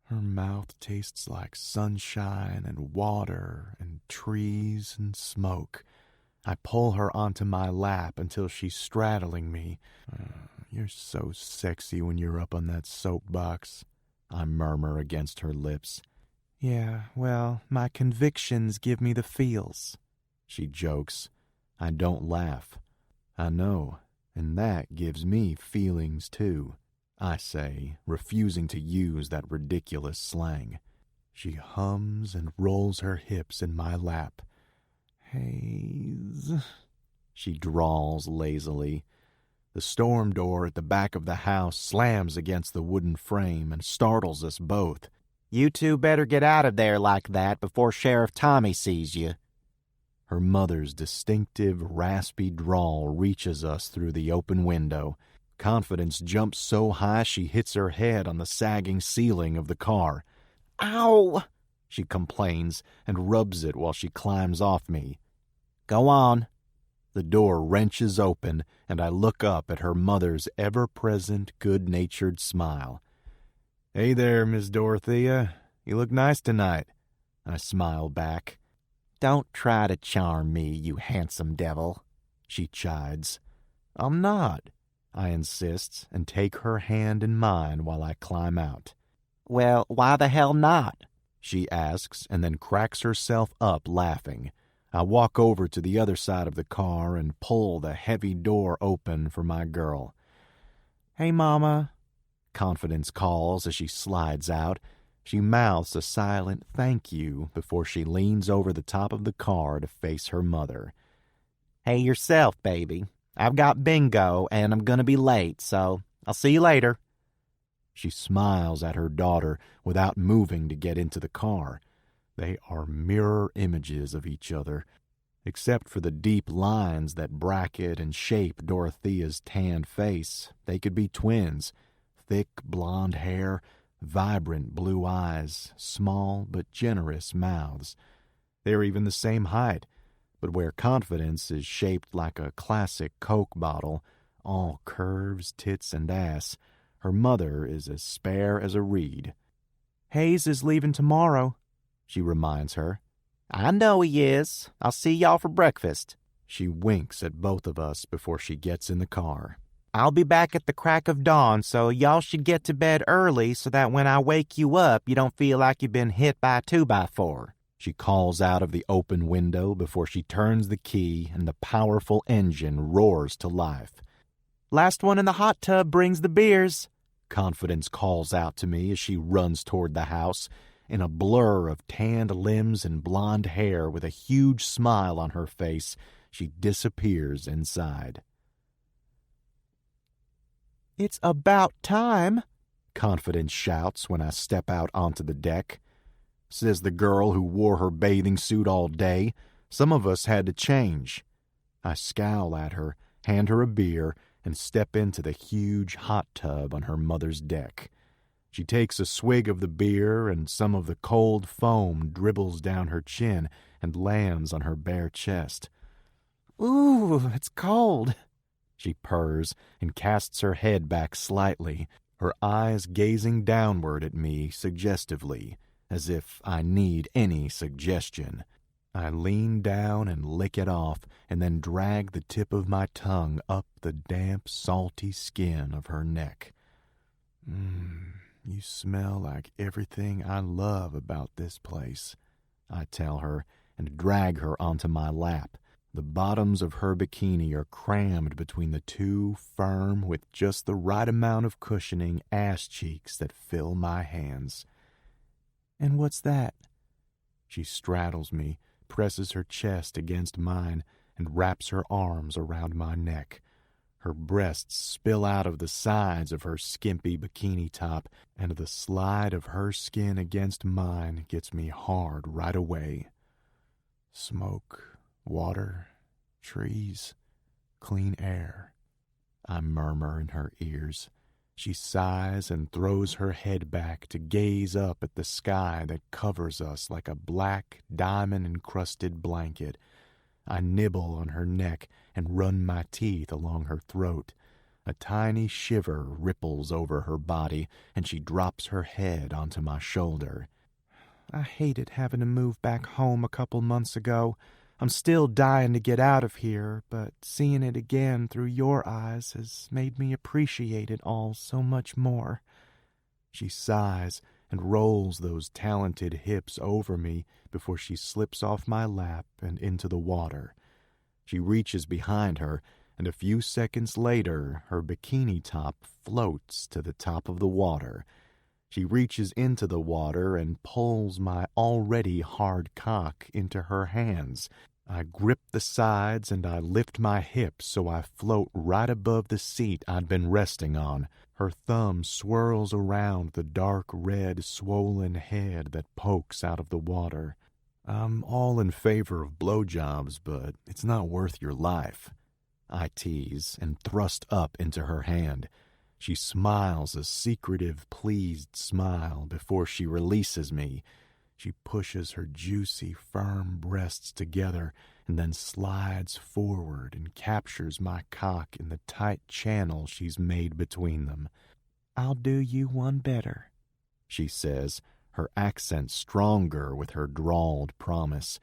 Her mouth tastes like sunshine and water and trees and smoke. I pull her onto my lap until she's straddling me. You're so sexy when you're up on that soapbox, I murmur against her lips. Yeah, well, my convictions give me the feels, she jokes. I don't laugh. I know, and that gives me feelings too, I say, refusing to use that ridiculous slang. She hums and rolls her hips in my lap. Hayes, she drawls lazily. The storm door at the back of the house slams against the wooden frame and startles us both. You two better get out of there like that before Sheriff Tommy sees you. Her mother's distinctive, raspy drawl reaches us through the open window. Confidence jumps so high she hits her head on the sagging ceiling of the car. Ow! She complains and rubs it while she climbs off me. Go on. The door wrenches open, and I look up at her mother's ever-present, good-natured smile. Hey there, Miss Dorothea. You look nice tonight. I smile back. Don't try to charm me, you handsome devil, she chides. I'm not, I insist, and take her hand in mine while I climb out. Well, why the hell not? She asks, and then cracks herself up laughing. I walk over to the other side of the car and pull the heavy door open for my girl. Hey, Mama, Confidence calls as she slides out. She mouths a silent thank you before she leans over the top of the car to face her mother. Hey yourself, baby. I've got bingo, and I'm gonna be late, so I'll see you later. She smiles at her daughter without moving to get into the car. They are mirror images of each other. Except for the deep lines that bracket and shape Dorothea's tanned face, they could be twins. Thick blonde hair, vibrant blue eyes, small but generous mouths. They're even the same height, but where Confidence is shaped like a classic Coke bottle, all curves, tits, and ass, her mother is as spare as a reed. Hayes is leaving tomorrow, she reminds her. I know he is. I'll see y'all for breakfast. She winks at both of us before she gets in the car. I'll be back at the crack of dawn, so y'all should get to bed early so that when I wake you up, you don't feel like you've been hit by a 2x4. She calls out of the open window before she turns the key and the powerful engine roars to life. Last one in the hot tub brings the beers, Confidence calls out to me as she runs toward the house. In a blur of tanned limbs and blonde hair with a huge smile on her face, she disappears inside. It's about time, Confidence shouts when I step out onto the deck. Says the girl who wore her bathing suit all day. Some of us had to change. I scowl at her, hand her a beer, and step into the huge hot tub on her mother's deck. She takes a swig of the beer, and some of the cold foam dribbles down her chin and lands on her bare chest. Ooh, it's cold, she purrs and casts her head back slightly, her eyes gazing downward at me suggestively, as if I need any suggestion. I lean down and lick it off, and then drag the tip of my tongue up the damp, salty skin of her neck. You smell like everything I love about this place, I tell her, and drag her onto my lap. The bottoms of her bikini are crammed between the two firm, with just the right amount of cushioning ass cheeks that fill my hands. And what's that? She straddles me, presses her chest against mine, and wraps her arms around my neck. Her breasts spill out of the sides of her skimpy bikini top, and the slide of her skin against mine gets me hard right away. Smoke, water, trees, clean air, I murmur in her ears. She sighs and throws her head back to gaze up at the sky that covers us like a black, diamond-encrusted blanket. I nibble on her neck and run my teeth along her throat. A tiny shiver ripples over her body, and she drops her head onto my shoulder. I hated having to move back home a couple months ago. I'm still dying to get out of here, but seeing it again through your eyes has made me appreciate it all so much more. She sighs and rolls those talented hips over me before she slips off my lap and into the water. She reaches behind her, and a few seconds later, her bikini top floats to the top of the water. She reaches into the water and pulls my already hard cock into her hands. I grip the sides and I lift my hips so I float right above the seat I'd been resting on. Her thumb swirls around the dark red swollen head that pokes out of the water. I'm all in favor of blowjobs, but it's not worth your life. I tease and thrust up into her hand. She smiles a secretive, pleased smile before she releases me. She pushes her juicy, firm breasts together and then slides forward and captures my cock in the tight channel she's made between them. "I'll do you one better," she says, her accent stronger with her drawled promise.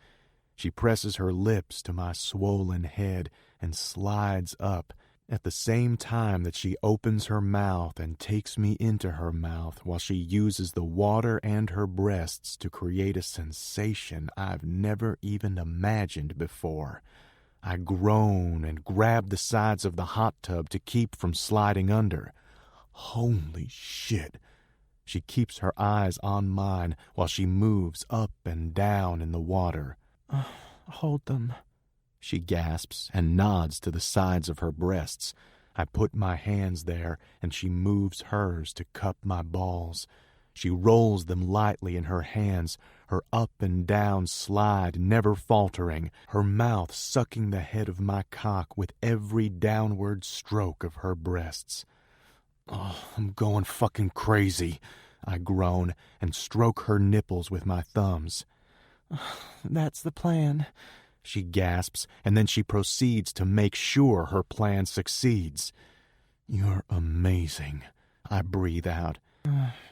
She presses her lips to my swollen head and slides up, at the same time that she opens her mouth and takes me into her mouth while she uses the water and her breasts to create a sensation I've never even imagined before. I groan and grab the sides of the hot tub to keep from sliding under. Holy shit! She keeps her eyes on mine while she moves up and down in the water. Hold them," she gasps and nods to the sides of her breasts. I put my hands there, and she moves hers to cup my balls. She rolls them lightly in her hands, her up and down slide never faltering, her mouth sucking the head of my cock with every downward stroke of her breasts. Oh, I'm going fucking crazy, I groan and stroke her nipples with my thumbs. "That's the plan," she gasps, and then she proceeds to make sure her plan succeeds. "You're amazing," I breathe out.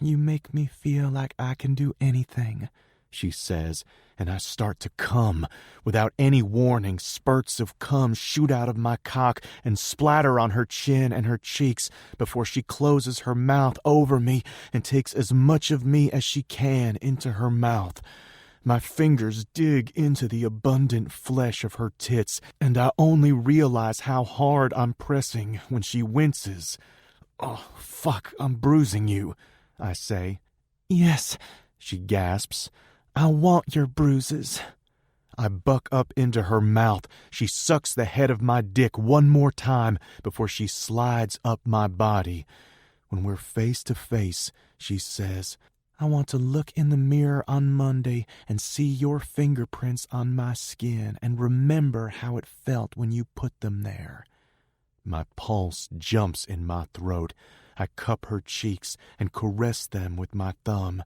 "You make me feel like I can do anything," she says, and I start to cum. Without any warning, spurts of cum shoot out of my cock and splatter on her chin and her cheeks before she closes her mouth over me and takes as much of me as she can into her mouth. My fingers dig into the abundant flesh of her tits, and I only realize how hard I'm pressing when she winces. "Oh, fuck, I'm bruising you," I say. "Yes," she gasps. "I want your bruises." I buck up into her mouth. She sucks the head of my dick one more time before she slides up my body. When we're face to face, she says, "I want to look in the mirror on Monday and see your fingerprints on my skin and remember how it felt when you put them there." My pulse jumps in my throat. I cup her cheeks and caress them with my thumb.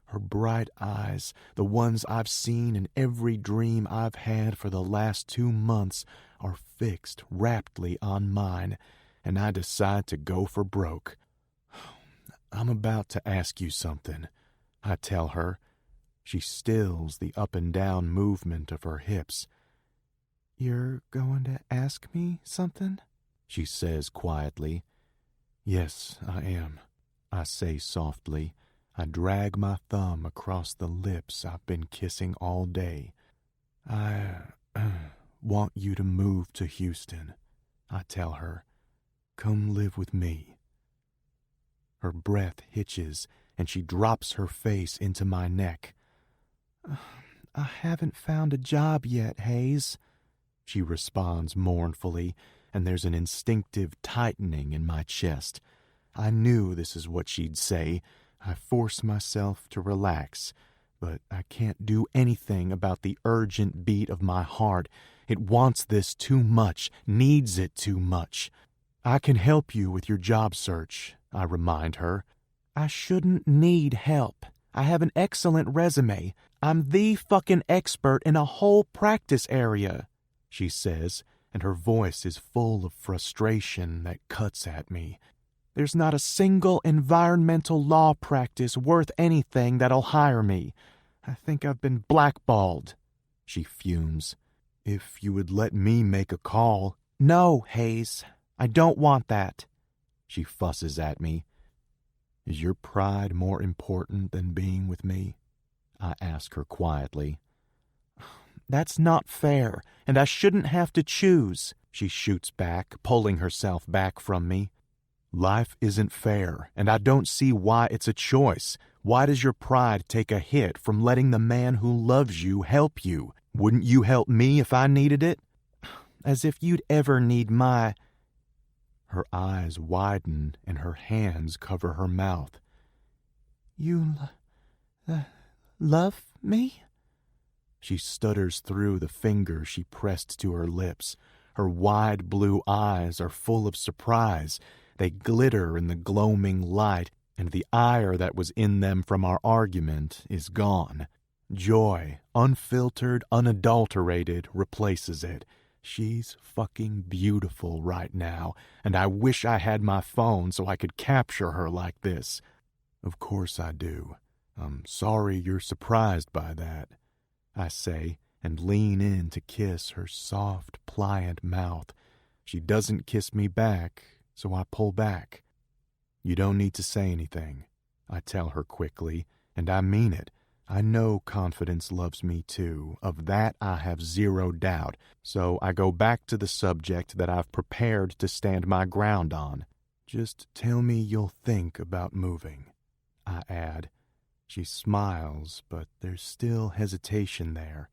Her bright eyes, the ones I've seen in every dream I've had for the last 2 months, are fixed raptly on mine, and I decide to go for broke. "I'm about to ask you something," I tell her. She stills the up and down movement of her hips. "You're going to ask me something?" she says quietly. "Yes, I am," I say softly. I drag my thumb across the lips I've been kissing all day. "I want you to move to Houston," I tell her. "Come live with me." Her breath hitches, and she drops her face into my neck. "I haven't found a job yet, Hayes," she responds mournfully, and there's an instinctive tightening in my chest. I knew this is what she'd say. I force myself to relax, but I can't do anything about the urgent beat of my heart. It wants this too much, needs it too much. I can help you with your job search, I remind her. I shouldn't need help. I have an excellent resume. I'm the fucking expert in a whole practice area, she says, and her voice is full of frustration that cuts at me. There's not a single environmental law practice worth anything that'll hire me. I think I've been blackballed, she fumes. If you would let me make a call. No, Hayes, I don't want that, she fusses at me. Is your pride more important than being with me? I ask her quietly. That's not fair, and I shouldn't have to choose, she shoots back, pulling herself back from me. Life isn't fair, and I don't see why it's a choice. Why does your pride take a hit from letting the man who loves you help you? Wouldn't you help me if I needed it? As if you'd ever need my... Her eyes widen and her hands cover her mouth. You love me? She stutters through the fingers she pressed to her lips. Her wide blue eyes are full of surprise. They glitter in the gloaming light, and the ire that was in them from our argument is gone. Joy, unfiltered, unadulterated, replaces it. She's fucking beautiful right now, and I wish I had my phone so I could capture her like this. Of course I do. I'm sorry you're surprised by that, I say, and lean in to kiss her soft, pliant mouth. She doesn't kiss me back, so I pull back. You don't need to say anything, I tell her quickly, and I mean it. I know Confidence loves me too. Of that I have zero doubt. So I go back to the subject that I've prepared to stand my ground on. Just tell me you'll think about moving, I add. She smiles, but there's still hesitation there.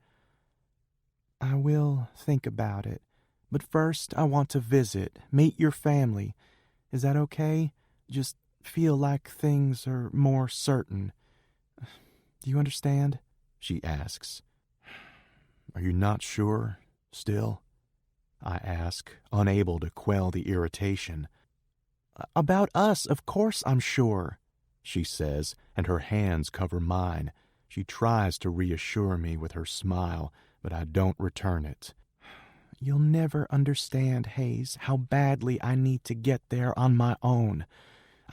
I will think about it. But first I want to visit, meet your family. Is that okay? Just feel like things are more certain. Do you understand? She asks. Are you not sure, still? I ask, unable to quell the irritation. About us, of course I'm sure, she says, and her hands cover mine. She tries to reassure me with her smile, but I don't return it. You'll never understand, Hayes, how badly I need to get there on my own.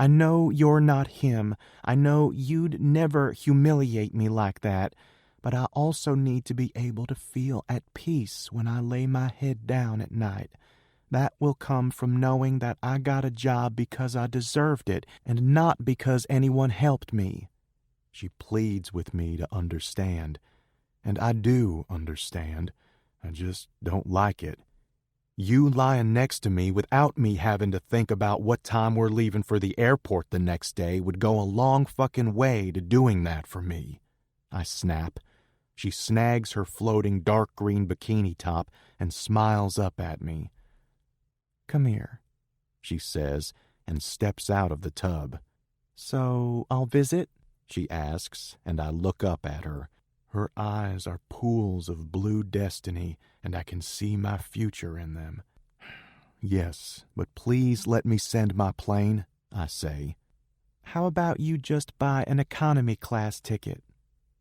I know you're not him. I know you'd never humiliate me like that. But I also need to be able to feel at peace when I lay my head down at night. That will come from knowing that I got a job because I deserved it and not because anyone helped me. She pleads with me to understand. And I do understand. I just don't like it. You lying next to me without me having to think about what time we're leaving for the airport the next day would go a long fucking way to doing that for me. I snap. She snags her floating dark green bikini top and smiles up at me. Come here, she says, and steps out of the tub. So I'll visit? She asks, and I look up at her. Her eyes are pools of blue destiny, and I can see my future in them. Yes, but please let me send my plane, I say. How about you just buy an economy class ticket?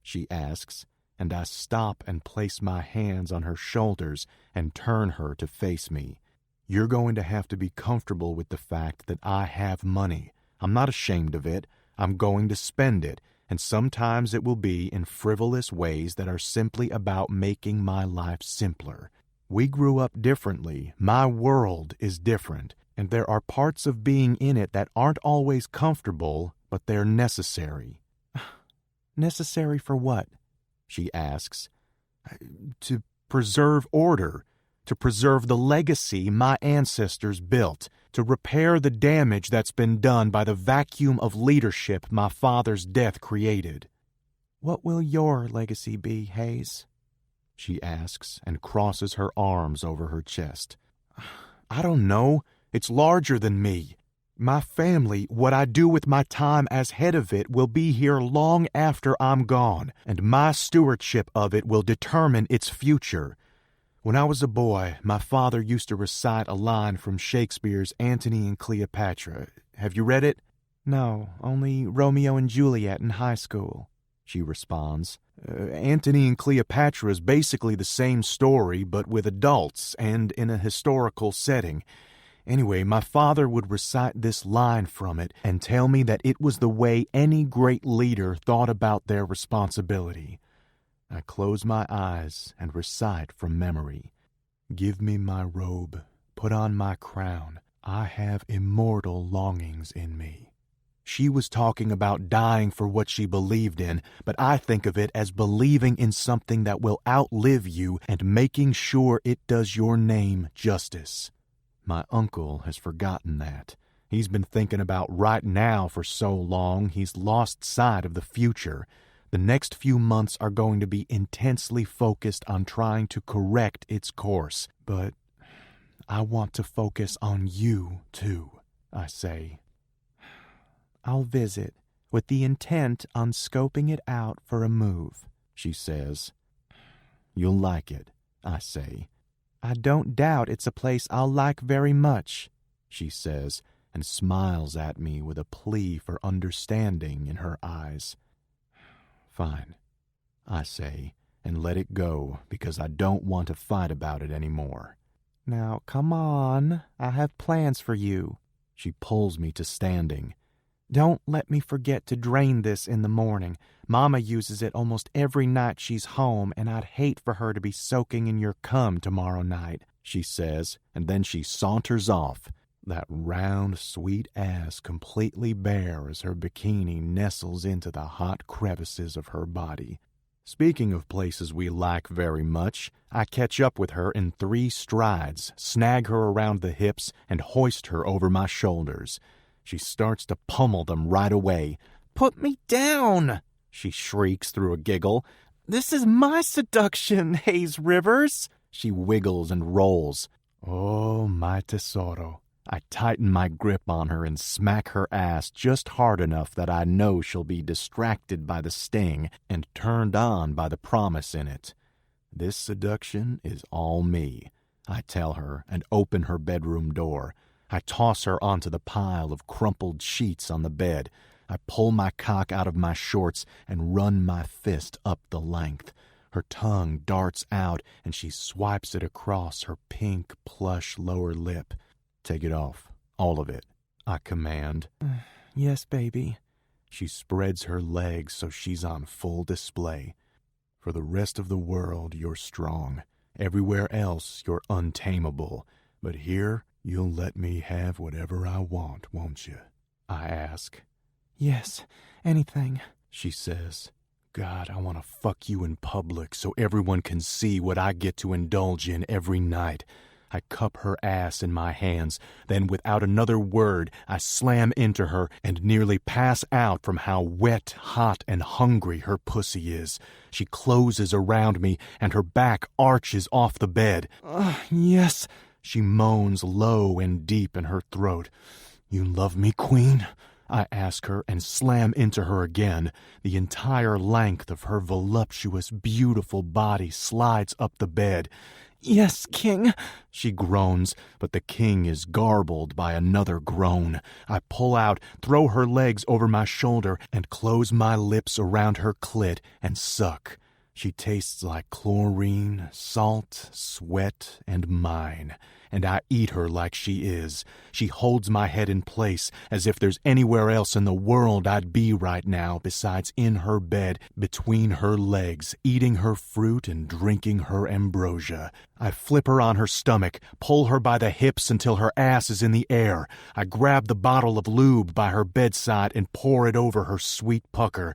She asks, and I stop and place my hands on her shoulders and turn her to face me. You're going to have to be comfortable with the fact that I have money. I'm not ashamed of it. I'm going to spend it. And sometimes it will be in frivolous ways that are simply about making my life simpler. We grew up differently. My world is different, and there are parts of being in it that aren't always comfortable, but they're necessary. Necessary for what? She asks. To preserve order, to preserve the legacy my ancestors built, to repair the damage that's been done by the vacuum of leadership my father's death created. What will your legacy be, Hayes? She asks and crosses her arms over her chest. I don't know. It's larger than me. My family, what I do with my time as head of it, will be here long after I'm gone, and my stewardship of it will determine its future. When I was a boy, my father used to recite a line from Shakespeare's Antony and Cleopatra. Have you read it? No, only Romeo and Juliet in high school, she responds. Antony and Cleopatra is basically the same story, but with adults and in a historical setting. Anyway, my father would recite this line from it and tell me that it was the way any great leader thought about their responsibility. I close my eyes and recite from memory. Give me my robe, put on my crown. I have immortal longings in me. She was talking about dying for what she believed in, but I think of it as believing in something that will outlive you and making sure it does your name justice. My uncle has forgotten that. He's been thinking about right now for so long he's lost sight of the future. The next few months are going to be intensely focused on trying to correct its course. But I want to focus on you, too, I say. I'll visit, with the intent on scoping it out for a move, she says. You'll like it, I say. I don't doubt it's a place I'll like very much, she says, and smiles at me with a plea for understanding in her eyes. Fine, I say, and let it go because I don't want to fight about it anymore. Now, come on, I have plans for you. She pulls me to standing. Don't let me forget to drain this in the morning. Mama uses it almost every night she's home, and I'd hate for her to be soaking in your cum tomorrow night, she says, and then she saunters off, that round, sweet ass completely bare as her bikini nestles into the hot crevices of her body. Speaking of places we like very much, I catch up with her in 3 strides, snag her around the hips, and hoist her over my shoulders. She starts to pummel them right away. "Put me down!" she shrieks through a giggle. "This is my seduction, Hayes Rivers!" She wiggles and rolls. Oh, my tesoro. I tighten my grip on her and smack her ass just hard enough that I know she'll be distracted by the sting and turned on by the promise in it. This seduction is all me, I tell her, and open her bedroom door. I toss her onto the pile of crumpled sheets on the bed. I pull my cock out of my shorts and run my fist up the length. Her tongue darts out and she swipes it across her pink, plush lower lip. Take it off, all of it, I command. Yes, baby. She spreads her legs so she's on full display. For the rest of the world, you're strong. Everywhere else, you're untamable. But here, you'll let me have whatever I want, won't you? I ask. Yes, anything, she says. God, I want to fuck you in public so everyone can see what I get to indulge in every night. I cup her ass in my hands, then without another word, I slam into her and nearly pass out from how wet, hot, and hungry her pussy is. She closes around me and her back arches off the bed. Yes, she moans low and deep in her throat. You love me, Queen? I ask her and slam into her again. The entire length of her voluptuous, beautiful body slides up the bed. Yes, King, she groans, but the king is garbled by another groan. I pull out, throw her legs over my shoulder, and close my lips around her clit and suck. She tastes like chlorine, salt, sweat, and mine. And I eat her like she is. She holds my head in place as if there's anywhere else in the world I'd be right now besides in her bed, between her legs, eating her fruit and drinking her ambrosia. I flip her on her stomach, pull her by the hips until her ass is in the air. I grab the bottle of lube by her bedside and pour it over her sweet pucker.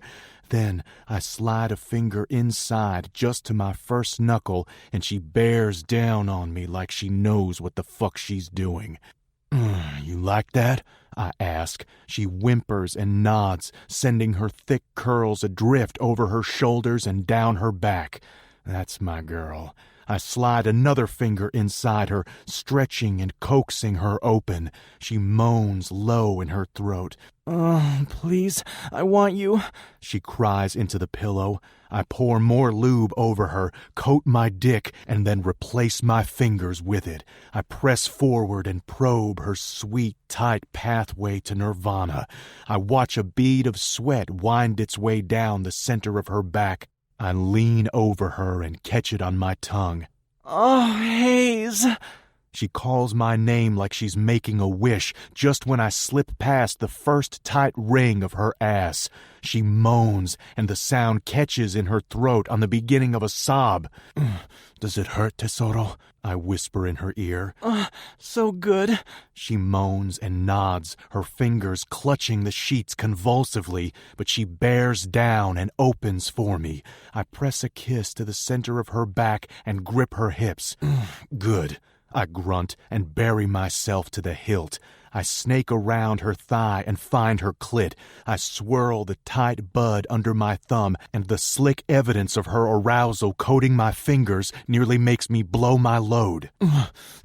Then I slide a finger inside just to my first knuckle, and she bears down on me like she knows what the fuck she's doing. You like that? I ask. She whimpers and nods, sending her thick curls adrift over her shoulders and down her back. That's my girl. I slide another finger inside her, stretching and coaxing her open. She moans low in her throat. Please, I want you, she cries into the pillow. I pour more lube over her, coat my dick, and then replace my fingers with it. I press forward and probe her sweet, tight pathway to nirvana. I watch a bead of sweat wind its way down the center of her back. I lean over her and catch it on my tongue. Oh, Hayes! She calls my name like she's making a wish just when I slip past the first tight ring of her ass. She moans, and the sound catches in her throat on the beginning of a sob. Does it hurt, Tesoro? I whisper in her ear. So good. She moans and nods, her fingers clutching the sheets convulsively, but she bears down and opens for me. I press a kiss to the center of her back and grip her hips. Good. I grunt and bury myself to the hilt. I snake around her thigh and find her clit. I swirl the tight bud under my thumb, and the slick evidence of her arousal coating my fingers nearly makes me blow my load.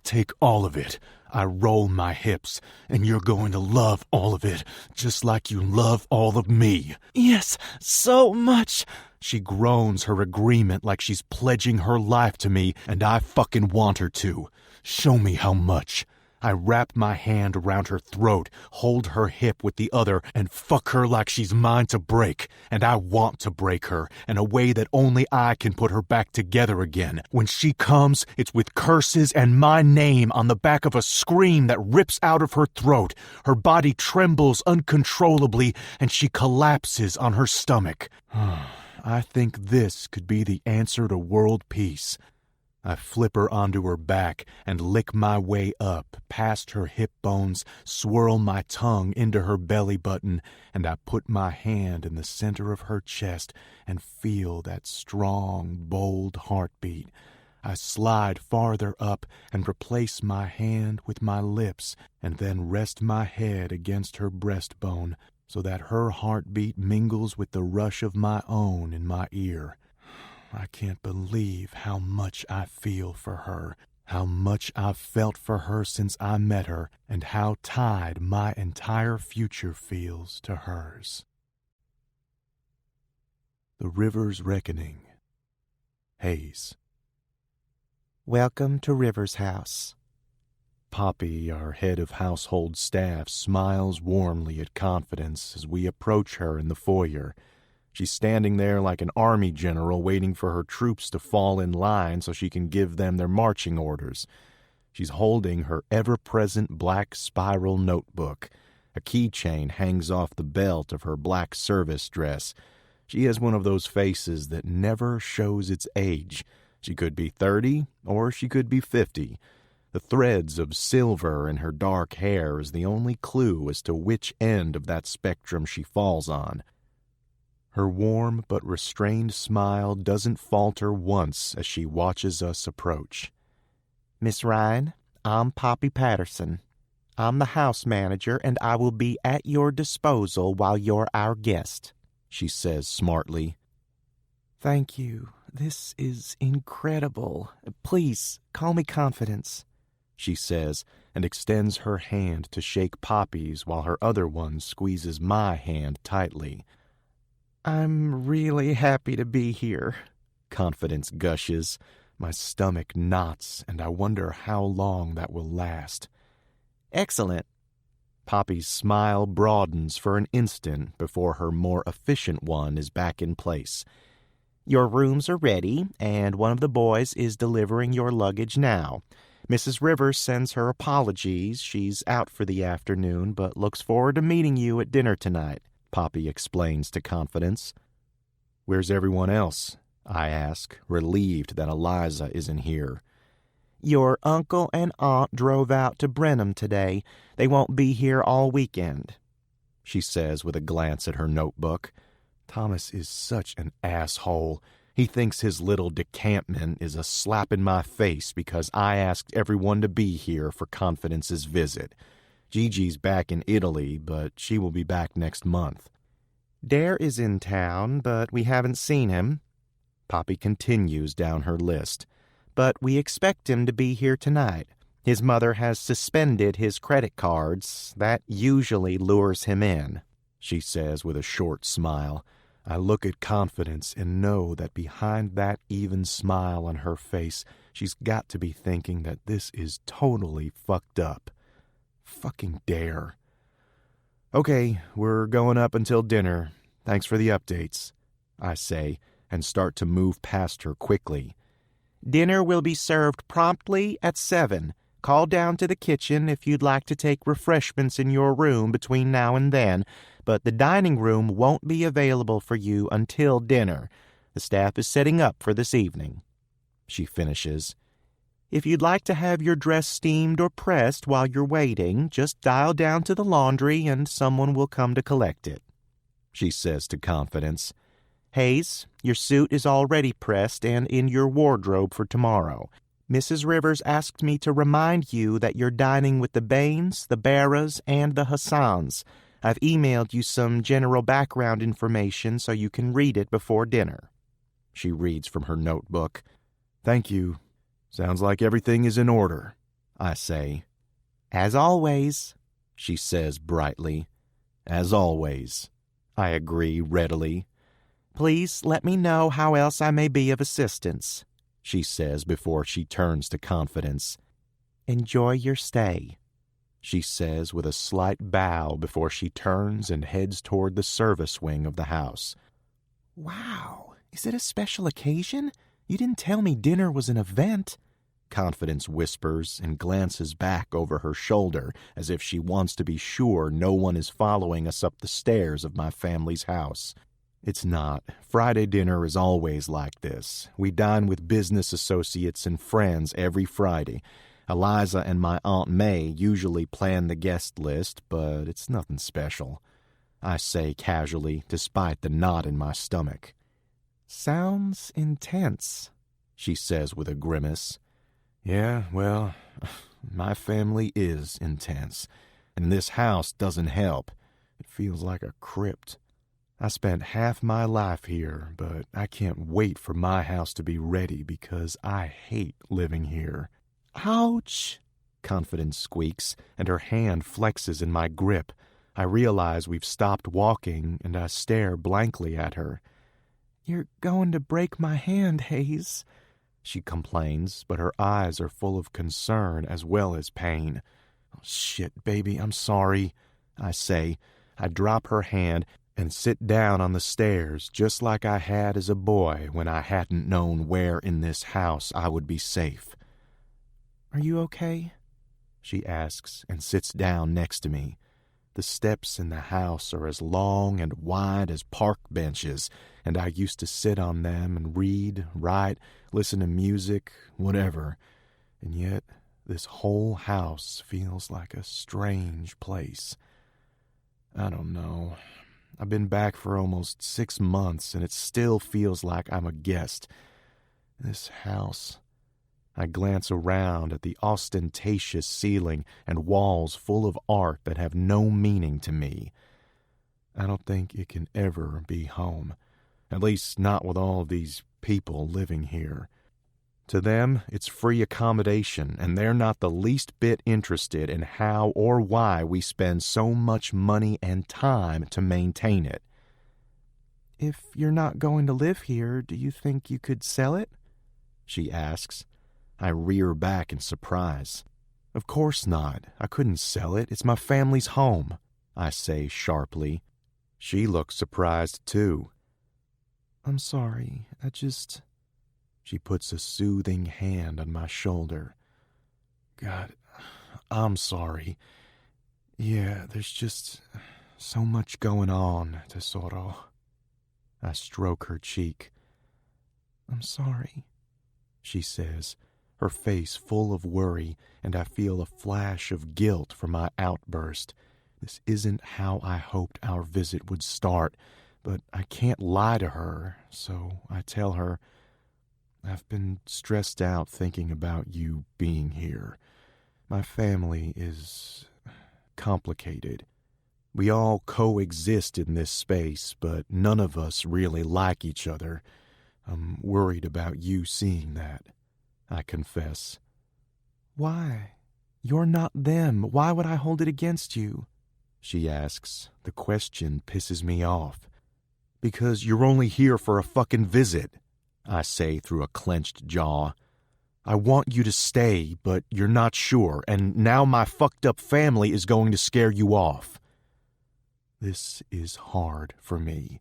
Take all of it. I roll my hips, and you're going to love all of it, just like you love all of me. Yes, so much. She groans her agreement like she's pledging her life to me, and I fucking want her to. Show me how much. I wrap my hand around her throat, hold her hip with the other, and fuck her like she's mine to break. And I want to break her in a way that only I can put her back together again. When she comes, it's with curses and my name on the back of a scream that rips out of her throat. Her body trembles uncontrollably, and she collapses on her stomach. I think this could be the answer to world peace. I flip her onto her back and lick my way up, past her hip bones, swirl my tongue into her belly button, and I put my hand in the center of her chest and feel that strong, bold heartbeat. I slide farther up and replace my hand with my lips, and then rest my head against her breastbone so that her heartbeat mingles with the rush of my own in my ear. I can't believe how much I feel for her, how much I've felt for her since I met her, and how tied my entire future feels to hers. The River's Reckoning. Hayes. Welcome to River's house. Poppy, our head of household staff, smiles warmly at Confidence as we approach her in the foyer. She's standing there like an army general waiting for her troops to fall in line so she can give them their marching orders. She's holding her ever-present black spiral notebook. A keychain hangs off the belt of her black service dress. She has one of those faces that never shows its age. She could be 30 or she could be 50. The threads of silver in her dark hair is the only clue as to which end of that spectrum she falls on. Her warm but restrained smile doesn't falter once as she watches us approach. Miss Ryan, I'm Poppy Patterson. I'm the house manager, and I will be at your disposal while you're our guest, she says smartly. Thank you. This is incredible. Please, call me Confidence, she says, and extends her hand to shake Poppy's while her other one squeezes my hand tightly. I'm really happy to be here, Confidence gushes. My stomach knots, and I wonder how long that will last. Excellent. Poppy's smile broadens for an instant before her more efficient one is back in place. Your rooms are ready, and one of the boys is delivering your luggage now. Mrs. Rivers sends her apologies. She's out for the afternoon, but looks forward to meeting you at dinner tonight, Poppy explains to Confidence. Where's everyone else? I ask, relieved that Eliza isn't here. Your uncle and aunt drove out to Brenham today. They won't be here all weekend, she says with a glance at her notebook. Thomas is such an asshole. He thinks his little decampment is a slap in my face because I asked everyone to be here for Confidence's visit. Gigi's back in Italy, but she will be back next month. Dare is in town, but we haven't seen him. Poppy continues down her list. but we expect him to be here tonight. His mother has suspended his credit cards. That usually lures him in," she says with a short smile. I look at Confidence and know that behind that even smile on her face, she's got to be thinking that this is totally fucked up. Fucking dare. "Okay, we're going up until dinner. Thanks for the updates," I say, and start to move past her quickly. "Dinner will be served promptly at 7. Call down to the kitchen if you'd like to take refreshments in your room between now and then, but the dining room won't be available for you until dinner. The staff is setting up for this evening," she finishes. "If you'd like to have your dress steamed or pressed while you're waiting, just dial down to the laundry and someone will come to collect it," she says to Confidence. "Hayes, your suit is already pressed and in your wardrobe for tomorrow. Mrs. Rivers asked me to remind you that you're dining with the Bains, the Barras, and the Hassans. I've emailed you some general background information so you can read it before dinner." She reads from her notebook. "Thank you. Sounds like everything is in order," I say. "As always," she says brightly. "As always," I agree readily. "Please let me know how else I may be of assistance," she says before she turns to Confidence. "Enjoy your stay," she says with a slight bow before she turns and heads toward the service wing of the house. "Wow, is it a special occasion? You didn't tell me dinner was an event," Confidence whispers and glances back over her shoulder as if she wants to be sure no one is following us up the stairs of my family's house. It's not. Friday dinner is always like this. We dine with business associates and friends every Friday. Eliza and my Aunt May usually plan the guest list, but it's nothing special, I say casually, despite the knot in my stomach. "Sounds intense," she says with a grimace. "Yeah, well, my family is intense, and this house doesn't help. It feels like a crypt. I spent half my life here, but I can't wait for my house to be ready because I hate living here." "Ouch!" Confidence squeaks, and her hand flexes in my grip. I realize we've stopped walking, and I stare blankly at her. "You're going to break my hand, Hayes," she complains, but her eyes are full of concern as well as pain. "Oh, shit, baby, I'm sorry," I say. I drop her hand and sit down on the stairs just like I had as a boy when I hadn't known where in this house I would be safe. "Are you okay?" she asks and sits down next to me. The steps in the house are as long and wide as park benches, and I used to sit on them and read, write, listen to music, whatever. And yet, this whole house feels like a strange place. I don't know. I've been back for almost 6 months, and it still feels like I'm a guest. This house. I glance around at the ostentatious ceiling and walls full of art that have no meaning to me. I don't think it can ever be home, at least not with all these people living here. To them, it's free accommodation, and they're not the least bit interested in how or why we spend so much money and time to maintain it. "If you're not going to live here, do you think you could sell it?" she asks. I rear back in surprise. "Of course not. I couldn't sell it. It's my family's home," I say sharply. She looks surprised, too. "I'm sorry. She puts a soothing hand on my shoulder. "God, I'm sorry. Yeah, there's just so much going on, Tesoro." I stroke her cheek. "I'm sorry," she says, her face full of worry, and I feel a flash of guilt for my outburst. This isn't how I hoped our visit would start, but I can't lie to her, so I tell her, "I've been stressed out thinking about you being here. My family is complicated. We all coexist in this space, but none of us really like each other. I'm worried about you seeing that." I confess. Why? You're not them. Why would I hold it against you? She asks. The question pisses me off. Because you're only here for a fucking visit, I say through a clenched jaw. I want you to stay, but you're not sure, and now my fucked up family is going to scare you off. This is hard for me.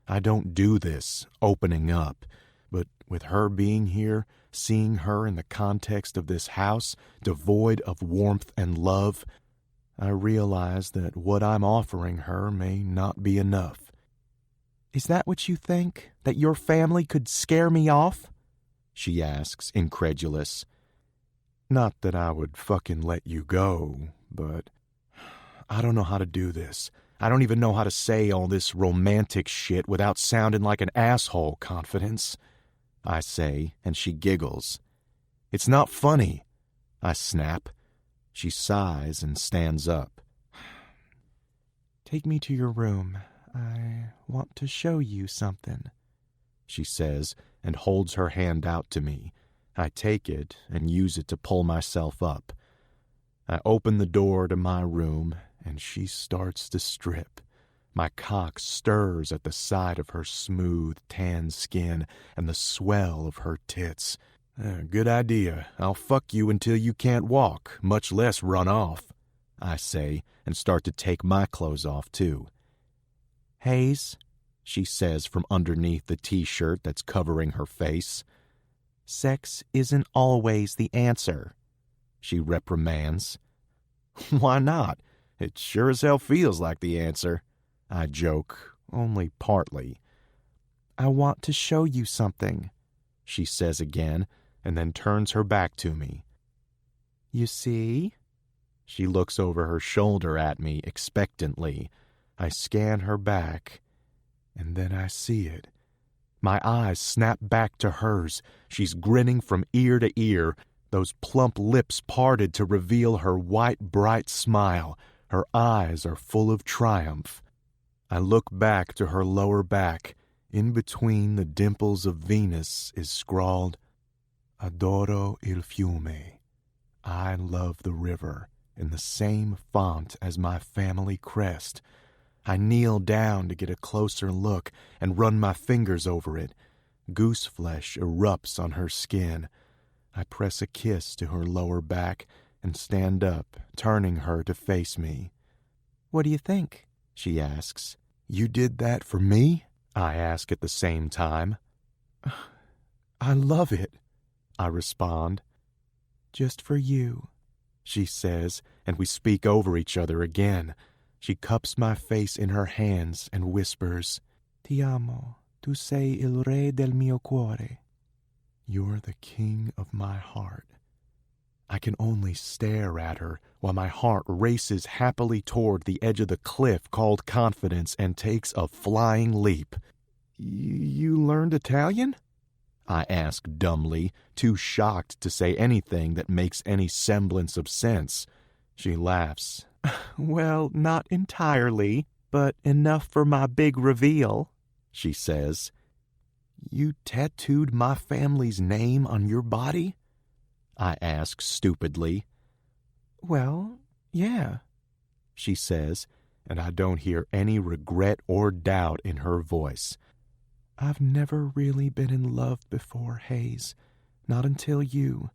I don't do this, opening up, but with her being here, seeing her in the context of this house, devoid of warmth and love, I realize that what I'm offering her may not be enough. Is that what you think? That your family could scare me off? She asks, incredulous. Not that I would fucking let you go, but I don't know how to do this. I don't even know how to say all this romantic shit without sounding like an asshole, Confidence, I say, and she giggles. It's not funny, I snap. She sighs and stands up. Take me to your room. I want to show you something, she says, and holds her hand out to me. I take it and use it to pull myself up. I open the door to my room, and she starts to strip. My cock stirs at the sight of her smooth, tan skin and the swell of her tits. Good idea. I'll fuck you until you can't walk, much less run off, I say, and start to take my clothes off, too. Hayes, she says from underneath the t-shirt that's covering her face. Sex isn't always the answer, she reprimands. Why not? It sure as hell feels like the answer, I joke, only partly. I want to show you something, she says again, and then turns her back to me. You see? She looks over her shoulder at me expectantly. I scan her back, and then I see it. My eyes snap back to hers. She's grinning from ear to ear, those plump lips parted to reveal her white, bright smile. Her eyes are full of triumph. I look back to her lower back. In between the dimples of Venus is scrawled, Adoro il fiume. I love the river, in the same font as my family crest. I kneel down to get a closer look and run my fingers over it. Goose flesh erupts on her skin. I press a kiss to her lower back and stand up, turning her to face me. What do you think? She asks. You did that for me? I ask at the same time. I love it, I respond. Just for you, she says, and we speak over each other again. She cups my face in her hands and whispers, Ti amo, tu sei il re del mio cuore. You're the king of my heart. I can only stare at her while my heart races happily toward the edge of the cliff called Confidence and takes a flying leap. You learned Italian? I ask dumbly, too shocked to say anything that makes any semblance of sense. She laughs. Well, not entirely, but enough for my big reveal, she says. You tattooed my family's name on your body? I ask stupidly. Well, yeah, she says, and I don't hear any regret or doubt in her voice. I've never really been in love before, Hayes. Not until you.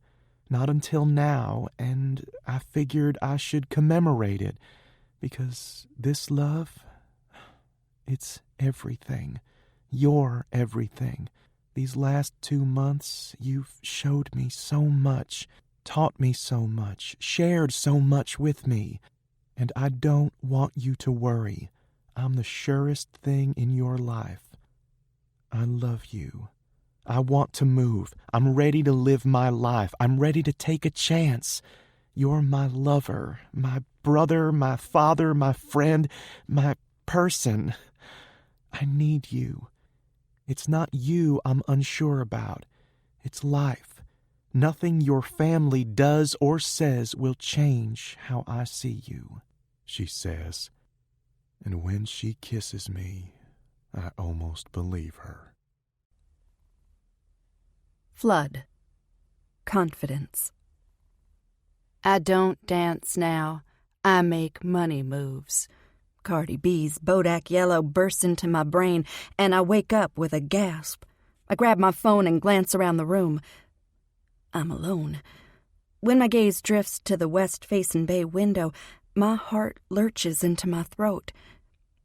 Not until now, and I figured I should commemorate it, because this love, it's everything. You're everything. These last 2 months, you've showed me so much, taught me so much, shared so much with me, and I don't want you to worry. I'm the surest thing in your life. I love you. I want to move. I'm ready to live my life. I'm ready to take a chance. You're my lover, my brother, my father, my friend, my person. I need you. It's not you I'm unsure about. It's life. Nothing your family does or says will change how I see you, she says. And when she kisses me, I almost believe her. Flood. Confidence. I don't dance now. I make money moves. Cardi B's Bodak Yellow bursts into my brain, and I wake up with a gasp. I grab my phone and glance around the room. I'm alone. When my gaze drifts to the west-facing bay window, my heart lurches into my throat.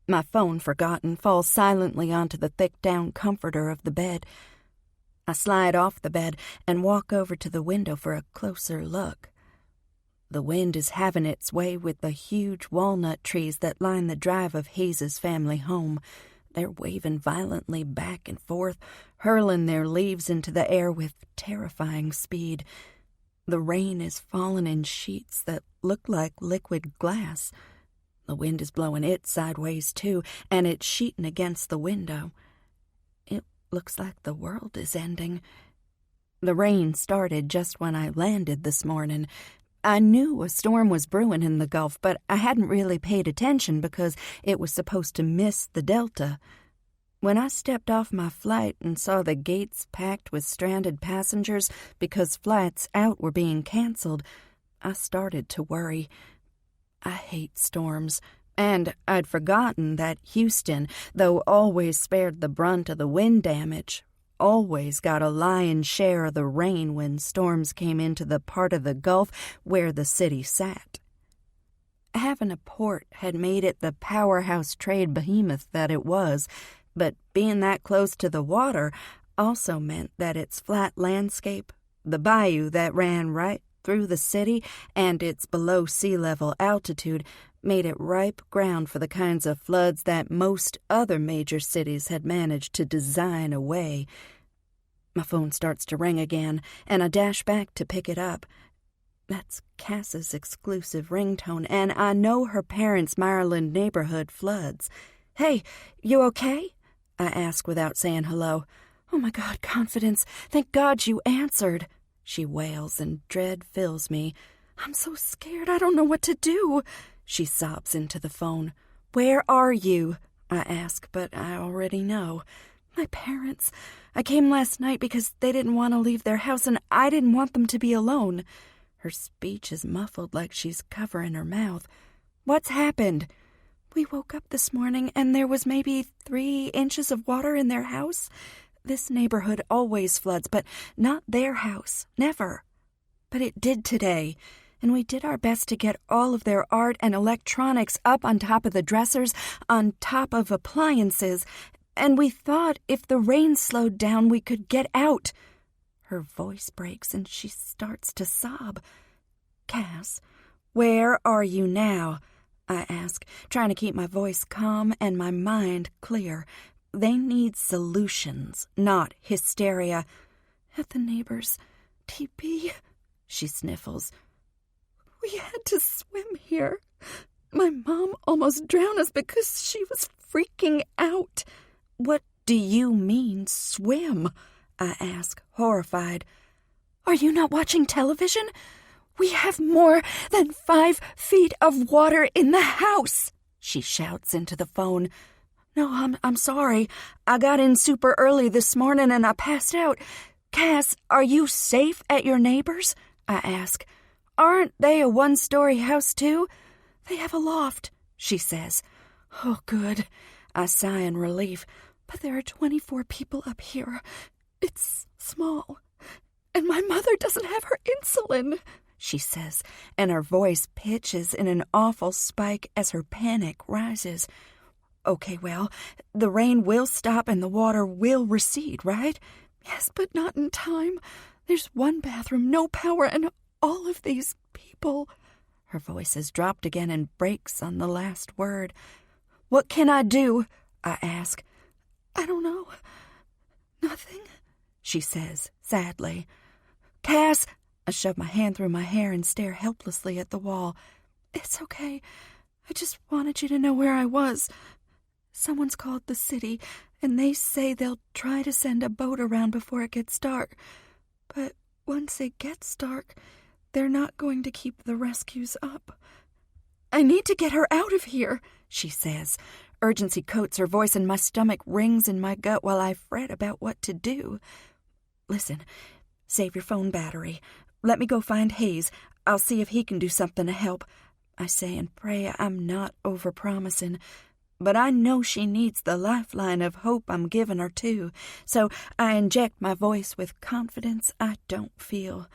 My phone, forgotten, falls silently onto the thick down comforter of the bed. I slide off the bed and walk over to the window for a closer look. The wind is having its way with the huge walnut trees that line the drive of Hayes's family home. They're waving violently back and forth, hurling their leaves into the air with terrifying speed. The rain is falling in sheets that look like liquid glass. The wind is blowing it sideways, too, and it's sheeting against the window. It looks like the world is ending. The rain started just when I landed this morning. I knew a storm was brewing in the Gulf, but I hadn't really paid attention because it was supposed to miss the Delta. When I stepped off my flight and saw the gates packed with stranded passengers because flights out were being canceled, I started to worry. I hate storms, and I'd forgotten that Houston, though always spared the brunt of the wind damage, always got a lion's share of the rain when storms came into the part of the Gulf where the city sat. Having a port had made it the powerhouse trade behemoth that it was, but being that close to the water also meant that its flat landscape, the bayou that ran right through the city, and its below sea level altitude made it ripe ground for the kinds of floods that most other major cities had managed to design away. My phone starts to ring again, and I dash back to pick it up. That's Cass's exclusive ringtone, and I know her parents' Maryland neighborhood floods. "Hey, you okay?" I ask without saying hello. "Oh my God, Confidence, thank God you answered," she wails, and dread fills me. "I'm so scared, I don't know what to do." She sobs into the phone. "Where are you?" I ask, but I already know. "My parents. I came last night because they didn't want to leave their house, and I didn't want them to be alone." Her speech is muffled like she's covering her mouth. "What's happened?" "We woke up this morning, and there was maybe 3 inches of water in their house. This neighborhood always floods, but not their house. Never. But it did today, and we did our best to get all of their art and electronics up on top of the dressers, on top of appliances, and we thought if the rain slowed down we could get out." Her voice breaks and she starts to sob. "Cass, where are you now?" I ask, trying to keep my voice calm and my mind clear. They need solutions, not hysteria. "At the neighbor's teepee," she sniffles. "We had to swim here. My mom almost drowned us because she was freaking out." "What do you mean, swim?" I ask, horrified. "Are you not watching television? We have more than 5 feet of water in the house," she shouts into the phone. "No, I'm sorry. I got in super early this morning and I passed out. Cass, are you safe at your neighbor's?" I ask. "Aren't they a 1-story house too?" "They have a loft," she says. "Oh, good." I sigh in relief. "But there are 24 people up here. It's small. And my mother doesn't have her insulin," she says, and her voice pitches in an awful spike as her panic rises. "Okay, well, the rain will stop and the water will recede, right?" "Yes, but not in time. There's 1 bathroom, no power, and all of these people." Her voice has dropped again and breaks on the last word. "What can I do?" I ask. "I don't know. Nothing," she says, sadly. "Cass," I shove my hand through my hair and stare helplessly at the wall. "It's okay. I just wanted you to know where I was. Someone's called the city, and they say they'll try to send a boat around before it gets dark. But once it gets dark, they're not going to keep the rescues up. I need to get her out of here," she says. Urgency coats her voice, and my stomach rings in my gut while I fret about what to do. "Listen, Save your phone battery. Let me go find Hayes. I'll see if he can do something to help. I say and pray I'm not over-promising, but I know she needs the lifeline of hope I'm giving her too, so I inject my voice with confidence I don't feel.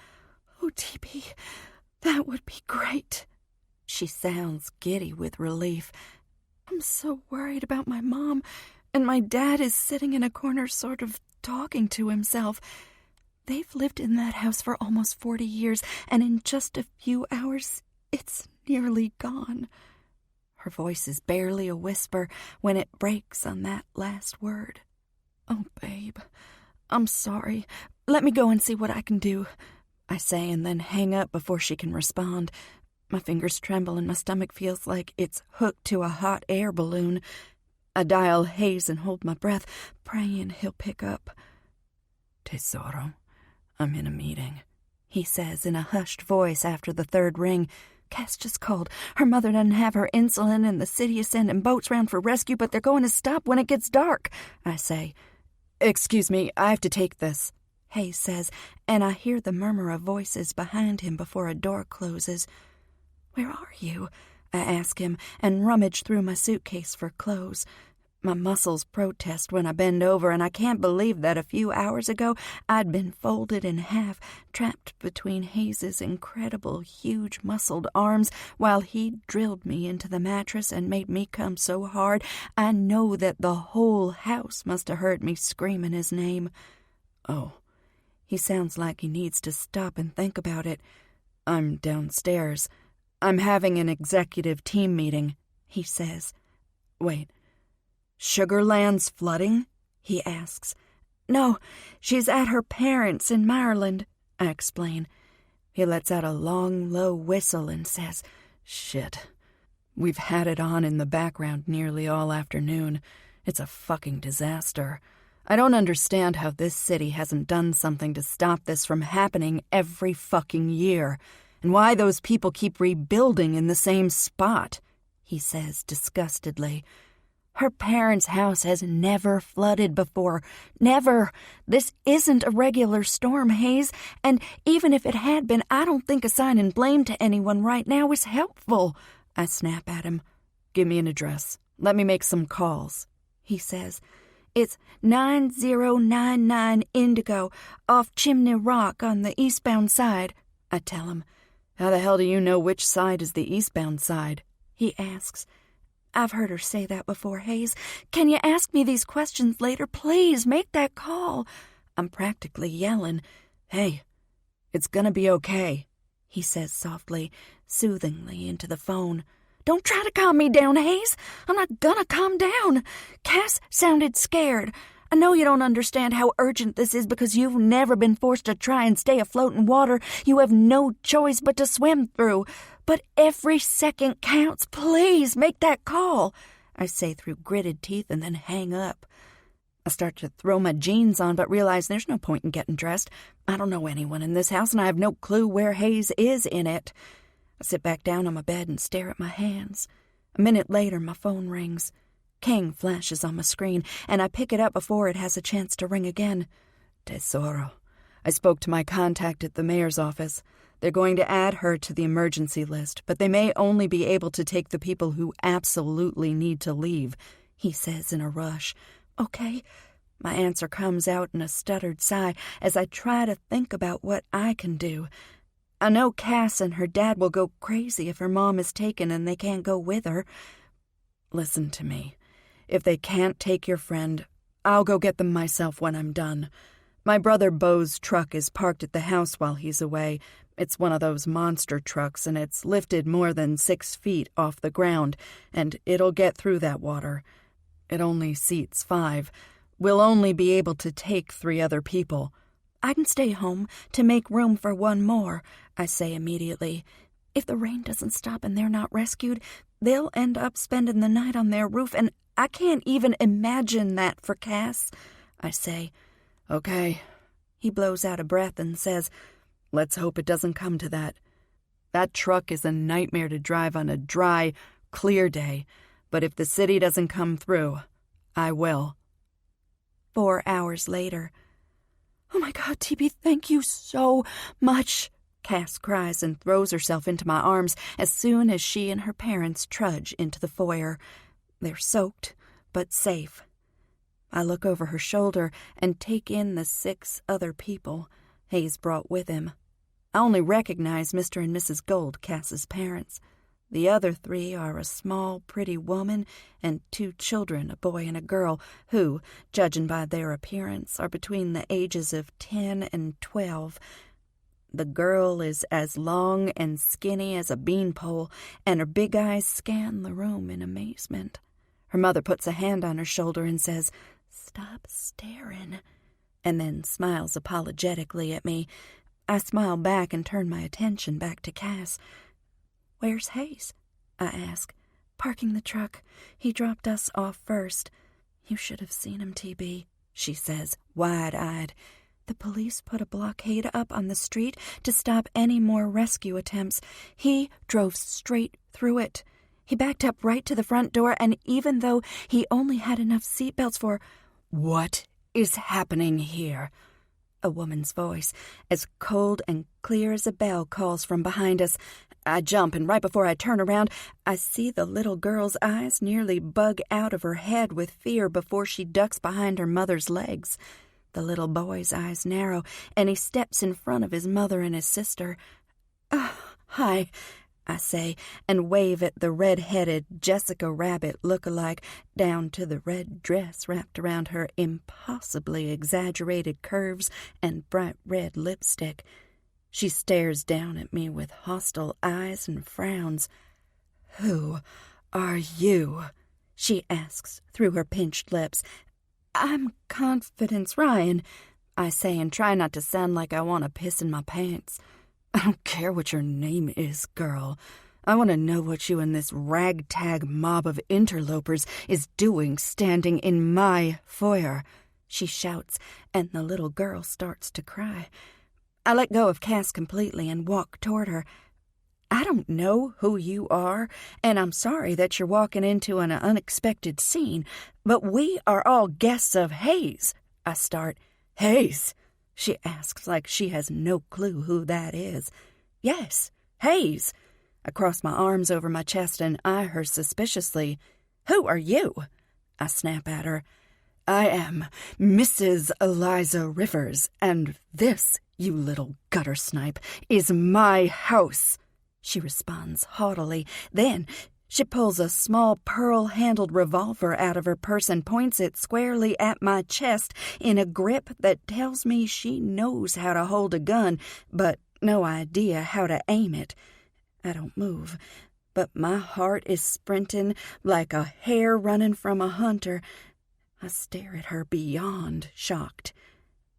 Oh, TP, that would be great. She sounds giddy with relief. I'm so worried about my mom, and my dad is sitting in a corner sort of talking to himself. They've lived in that house for almost 40 years, and in just a few hours, it's nearly gone. Her voice is barely a whisper when it breaks on that last word. Oh, babe, I'm sorry. Let me go and see what I can do, I say, and then hang up before she can respond. My fingers tremble and my stomach feels like it's hooked to a hot air balloon. I dial Hayes and hold my breath, praying he'll pick up. Tesoro, I'm in a meeting, he says in a hushed voice after the third ring. Cass just called. Her mother doesn't have her insulin and the city is sending boats round for rescue, but they're going to stop when it gets dark, I say. Excuse me, I have to take this, Hayes says, and I hear the murmur of voices behind him before a door closes. Where are you? I ask him and rummage through my suitcase for clothes. My muscles protest when I bend over, and I can't believe that a few hours ago I'd been folded in half, trapped between Hayes's incredible, huge, muscled arms while he drilled me into the mattress and made me come so hard I know that the whole house must have heard me screaming his name. Oh, he sounds like he needs to stop and think about it. I'm downstairs. I'm having an executive team meeting, he says. Wait. Sugarland's flooding? He asks. No, she's at her parents' in Ireland, I explain. He lets out a long, low whistle and says, Shit. We've had it on in the background nearly all afternoon. It's a fucking disaster. I don't understand how this city hasn't done something to stop this from happening every fucking year, and why those people keep rebuilding in the same spot, he says disgustedly. Her parents' house has never flooded before. Never. This isn't a regular storm, Hayes, and even if it had been, I don't think assigning blame to anyone right now is helpful. I snap at him. Give me an address. Let me make some calls, he says. It's 9099 Indigo, off Chimney Rock on the eastbound side, I tell him. How the hell do you know which side is the eastbound side? He asks. I've heard her say that before, Hayes. Can you ask me these questions later? Please, make that call. I'm practically yelling. Hey, it's gonna be okay, he says softly, soothingly into the phone. Don't try to calm me down, Hayes. I'm not gonna calm down. Cass sounded scared. I know you don't understand how urgent this is because you've never been forced to try and stay afloat in water you have no choice but to swim through. But every second counts. Please make that call, I say through gritted teeth and then hang up. I start to throw my jeans on but realize there's no point in getting dressed. I don't know anyone in this house and I have no clue where Hayes is in it. I sit back down on my bed and stare at my hands. A minute later, my phone rings. King flashes on my screen, and I pick it up before it has a chance to ring again. Tesoro. I spoke to my contact at the mayor's office. They're going to add her to the emergency list, but they may only be able to take the people who absolutely need to leave, he says in a rush. Okay. My answer comes out in a stuttered sigh as I try to think about what I can do. I know Cass and her dad will go crazy if her mom is taken and they can't go with her. Listen to me. If they can't take your friend, I'll go get them myself when I'm done. My brother Beau's truck is parked at the house while he's away. It's one of those monster trucks, and it's lifted more than 6 feet off the ground, and it'll get through that water. It only seats 5. We'll only be able to take 3 other people. I can stay home to make room for one more, I say immediately. If the rain doesn't stop and they're not rescued, they'll end up spending the night on their roof, and I can't even imagine that for Cass, I say. Okay. He blows out a breath and says, Let's hope it doesn't come to that. That truck is a nightmare to drive on a dry, clear day, but if the city doesn't come through, I will. 4 hours later. "Oh my God, TB, thank you so much," Cass cries and throws herself into my arms as soon as she and her parents trudge into the foyer. They're soaked, but safe. I look over her shoulder and take in the 6 other people Hayes brought with him. I only recognize Mr. and Mrs. Gold, Cass's parents. The other 3 are a small, pretty woman and 2 children, a boy and a girl, who, judging by their appearance, are between the ages of 10 and 12. The girl is as long and skinny as a beanpole, and her big eyes scan the room in amazement. Her mother puts a hand on her shoulder and says, "Stop staring," and then smiles apologetically at me. I smile back and turn my attention back to Cass. "Where's Hayes?" I ask. "Parking the truck. He dropped us off first." "You should have seen him, TB," she says, wide-eyed. "The police put a blockade up on the street to stop any more rescue attempts. He drove straight through it. He backed up right to the front door, and even though he only had enough seatbelts for—" "What is happening here?" A woman's voice, as cold and clear as a bell, calls from behind us. I jump, and right before I turn around, I see the little girl's eyes nearly bug out of her head with fear before she ducks behind her mother's legs. The little boy's eyes narrow, and he steps in front of his mother and his sister. "Hi," I say, and wave at the red-headed Jessica Rabbit look-alike down to the red dress wrapped around her impossibly exaggerated curves and bright red lipstick. She stares down at me with hostile eyes and frowns. "Who are you?" she asks through her pinched lips. "I'm Confidence Ryan," I say, and try not to sound like I want to piss in my pants. "I don't care what your name is, girl. I want to know what you and this ragtag mob of interlopers is doing standing in my foyer," she shouts, and the little girl starts to cry. I let go of Cass completely and walk toward her. "I don't know who you are, and I'm sorry that you're walking into an unexpected scene, but we are all guests of Hayes," I start. "Hayes?" she asks like she has no clue who that is. "Yes, Hayes." I cross my arms over my chest and eye her suspiciously. "Who are you?" I snap at her. "I am Mrs. Eliza Rivers, and this, you little gutter snipe, is my house," she responds haughtily. Then she pulls a small pearl-handled revolver out of her purse and points it squarely at my chest in a grip that tells me she knows how to hold a gun, but no idea how to aim it. I don't move, but my heart is sprinting like a hare running from a hunter. I stare at her beyond shocked.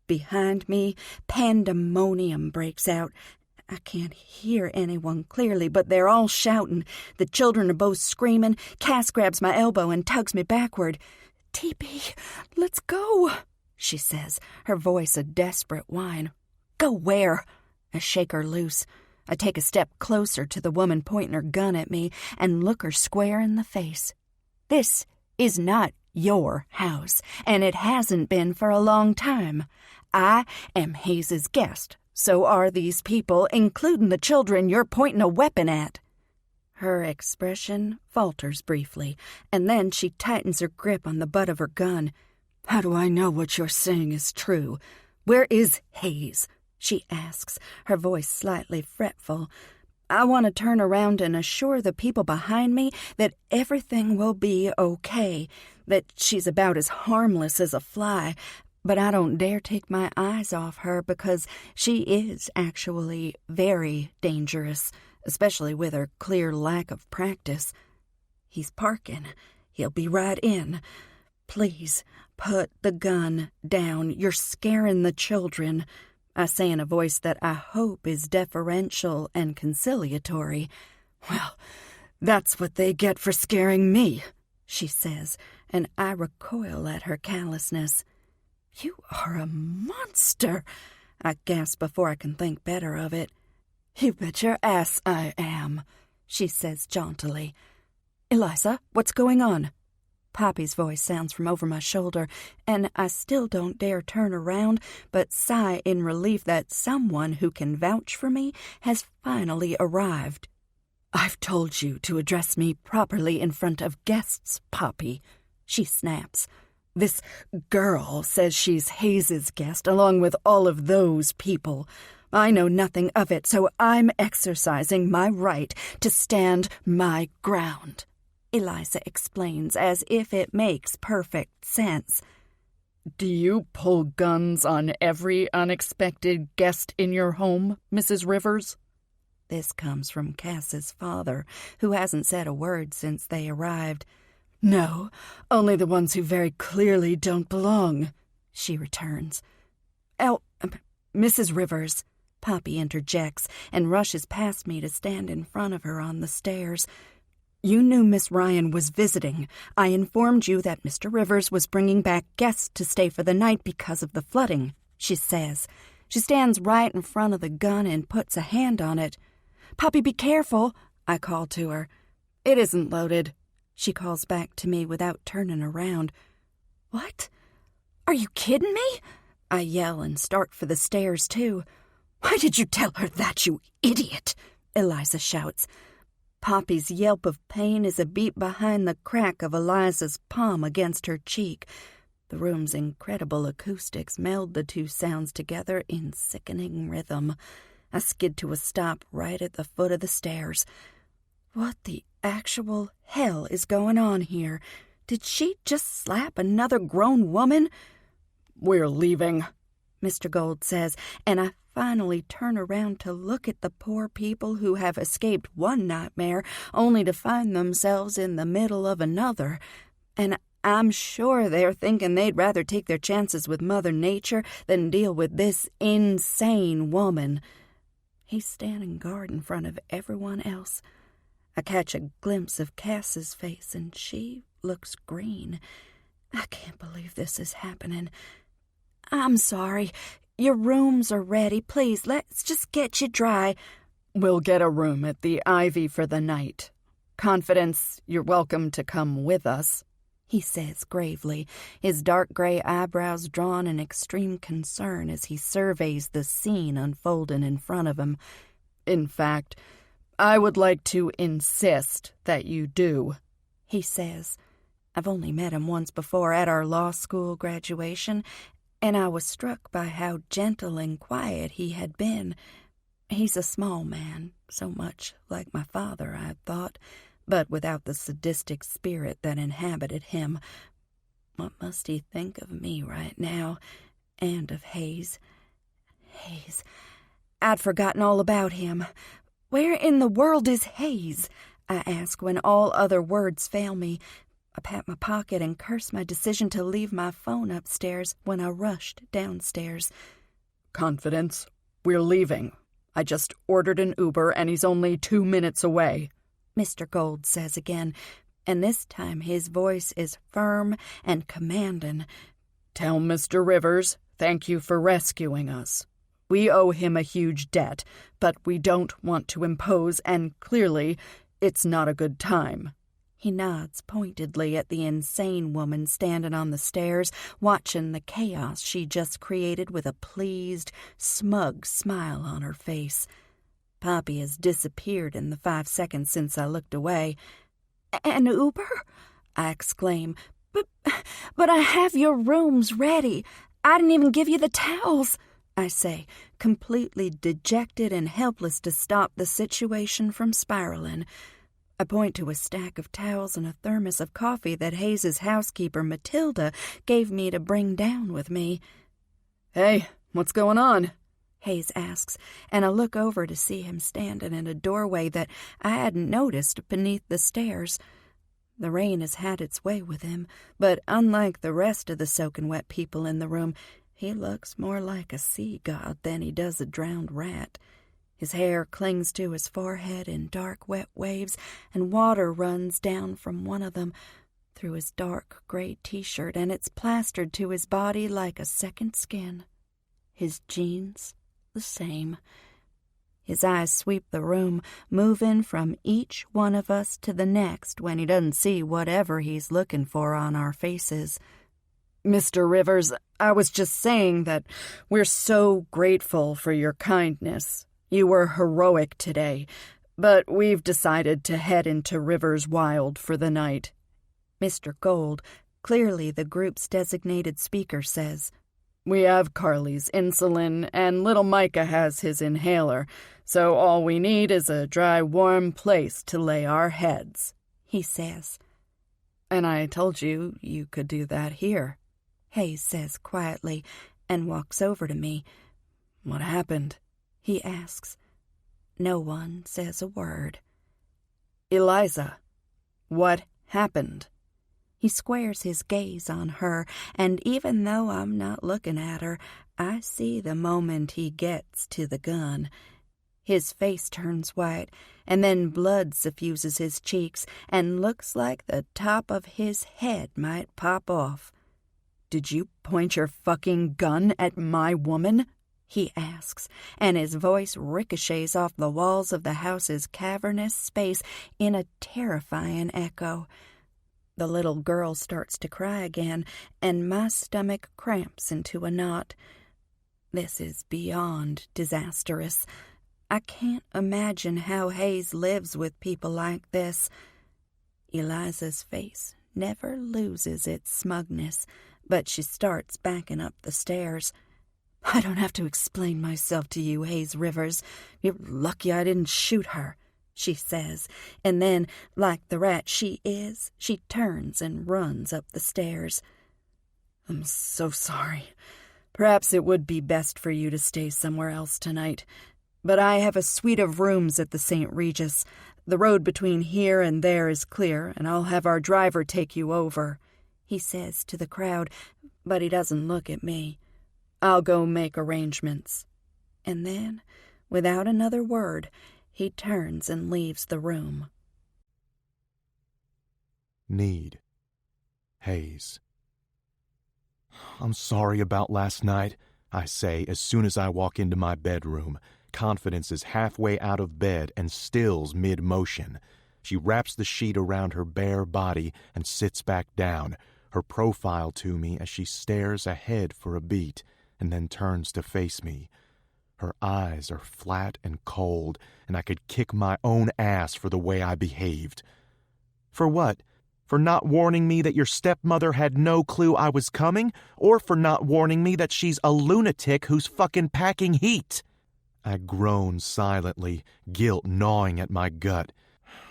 Behind me, pandemonium breaks out. I can't hear anyone clearly, but they're all shouting. The children are both screaming. Cass grabs my elbow and tugs me backward. "TB, let's go," she says, her voice a desperate whine. "Go where?" I shake her loose. I take a step closer to the woman pointing her gun at me and look her square in the face. "This is not your house, and it hasn't been for a long time. I am Hayes's guest. So are these people, including the children you're pointing a weapon at." Her expression falters briefly, and then she tightens her grip on the butt of her gun. "How do I know what you're saying is true? Where is Hayes?" she asks, her voice slightly fretful. I want to turn around and assure the people behind me that everything will be okay, that she's about as harmless as a fly, but I don't dare take my eyes off her because she is actually very dangerous, especially with her clear lack of practice. He's parking. He'll be right in. "Please, put the gun down. You're scaring the children," I say in a voice that I hope is deferential and conciliatory. "Well, that's what they get for scaring me," she says, and I recoil at her callousness. "You are a monster," I gasp before I can think better of it. "You bet your ass I am," she says jauntily. "Eliza, what's going on?" Poppy's voice sounds from over my shoulder, and I still don't dare turn around, but sigh in relief that someone who can vouch for me has finally arrived. "I've told you to address me properly in front of guests, Poppy," she snaps. "This girl says she's Hayes's guest along with all of those people. I know nothing of it, so I'm exercising my right to stand my ground," Eliza explains as if it makes perfect sense. "Do you pull guns on every unexpected guest in your home, Mrs. Rivers?" This comes from Cass's father, who hasn't said a word since they arrived. "No, only the ones who very clearly don't belong," she returns. Mrs. Rivers," Poppy interjects and rushes past me to stand in front of her on the stairs. "You knew Miss Ryan was visiting. I informed you that Mr. Rivers was bringing back guests to stay for the night because of the flooding," she says. She stands right in front of the gun and puts a hand on it. "Poppy, be careful," I call to her. "It isn't loaded," she calls back to me without turning around. "What? Are you kidding me?" I yell and start for the stairs, too. "Why did you tell her that, you idiot?" Eliza shouts. Poppy's yelp of pain is a beat behind the crack of Eliza's palm against her cheek. The room's incredible acoustics meld the two sounds together in sickening rhythm. I skid to a stop right at the foot of the stairs. What the actual hell is going on here? Did she just slap another grown woman? "We're leaving," Mr. Gold says, and I finally turn around to look at the poor people who have escaped one nightmare only to find themselves in the middle of another. And I'm sure they're thinking they'd rather take their chances with Mother Nature than deal with this insane woman. He's standing guard in front of everyone else. I catch a glimpse of Cass's face, and she looks green. I can't believe this is happening. "I'm sorry. Your rooms are ready. Please, let's just get you dry." "We'll get a room at the Ivy for the night. Confidence, you're welcome to come with us," he says gravely, his dark gray eyebrows drawn in extreme concern as he surveys the scene unfolding in front of him. "In fact, I would like to insist that you do," he says. I've only met him once before at our law school graduation, and I was struck by how gentle and quiet he had been. He's a small man, so much like my father, I had thought, but without the sadistic spirit that inhabited him. What must he think of me right now, and of Hayes? Hayes. I'd forgotten all about him. Where in the world is Hayes? I ask when all other words fail me. I pat my pocket and curse my decision to leave my phone upstairs when I rushed downstairs. "Confidence, we're leaving. I just ordered an Uber and he's only 2 minutes away," Mr. Gold says again, and this time his voice is firm and commanding. "Tell Mr. Rivers, thank you for rescuing us. We owe him a huge debt, but we don't want to impose, and clearly, it's not a good time." He nods pointedly at the insane woman standing on the stairs, watching the chaos she just created with a pleased, smug smile on her face. Poppy has disappeared in the 5 seconds since I looked away. "An Uber?" I exclaim. But I have your rooms ready. I didn't even give you the towels," I say, completely dejected and helpless to stop the situation from spiraling. I point to a stack of towels and a thermos of coffee that Hayes's housekeeper, Matilda, gave me to bring down with me. "Hey, what's going on?" Hayes asks, and I look over to see him standing in a doorway that I hadn't noticed beneath the stairs. The rain has had its way with him, but unlike the rest of the soaking wet people in the room, he looks more like a sea god than he does a drowned rat. His hair clings to his forehead in dark, wet waves, and water runs down from one of them through his dark gray t-shirt, and it's plastered to his body like a second skin. His jeans, the same. His eyes sweep the room, moving from each one of us to the next when he doesn't see whatever he's looking for on our faces. Mr. Rivers, I was just saying that we're so grateful for your kindness. You were heroic today, but we've decided to head into Rivers Wild for the night. Mr. Gold, clearly the group's designated speaker, says, "We have Carly's insulin, and little Micah has his inhaler, so all we need is a dry, warm place to lay our heads," he says. "And I told you you could do that here," Hayes says quietly, and walks over to me. "What happened?" he asks. No one says a word. "Eliza, what happened?" He squares his gaze on her, and even though I'm not looking at her, I see the moment he gets to the gun. His face turns white, and then blood suffuses his cheeks and looks like the top of his head might pop off. "Did you point your fucking gun at my woman?" he asks, and his voice ricochets off the walls of the house's cavernous space in a terrifying echo. The little girl starts to cry again, and my stomach cramps into a knot. This is beyond disastrous. I can't imagine how Hayes lives with people like this. Eliza's face never loses its smugness, but she starts backing up the stairs. "I don't have to explain myself to you, Hayes Rivers. You're lucky I didn't shoot her," she says, and then, like the rat she is, she turns and runs up the stairs. "I'm so sorry. Perhaps it would be best for you to stay somewhere else tonight. But I have a suite of rooms at the St. Regis. The road between here and there is clear, and I'll have our driver take you over," he says to the crowd, but he doesn't look at me. "I'll go make arrangements." And then, without another word, he turns and leaves the room. Need. Hayes. "I'm sorry about last night," I say as soon as I walk into my bedroom. Confidence is halfway out of bed and stills mid-motion. She wraps the sheet around her bare body and sits back down, her profile to me as she stares ahead for a beat and then turns to face me. Her eyes are flat and cold, and I could kick my own ass for the way I behaved. "For what? For not warning me that your stepmother had no clue I was coming? Or for not warning me that she's a lunatic who's fucking packing heat?" I groan silently, guilt gnawing at my gut.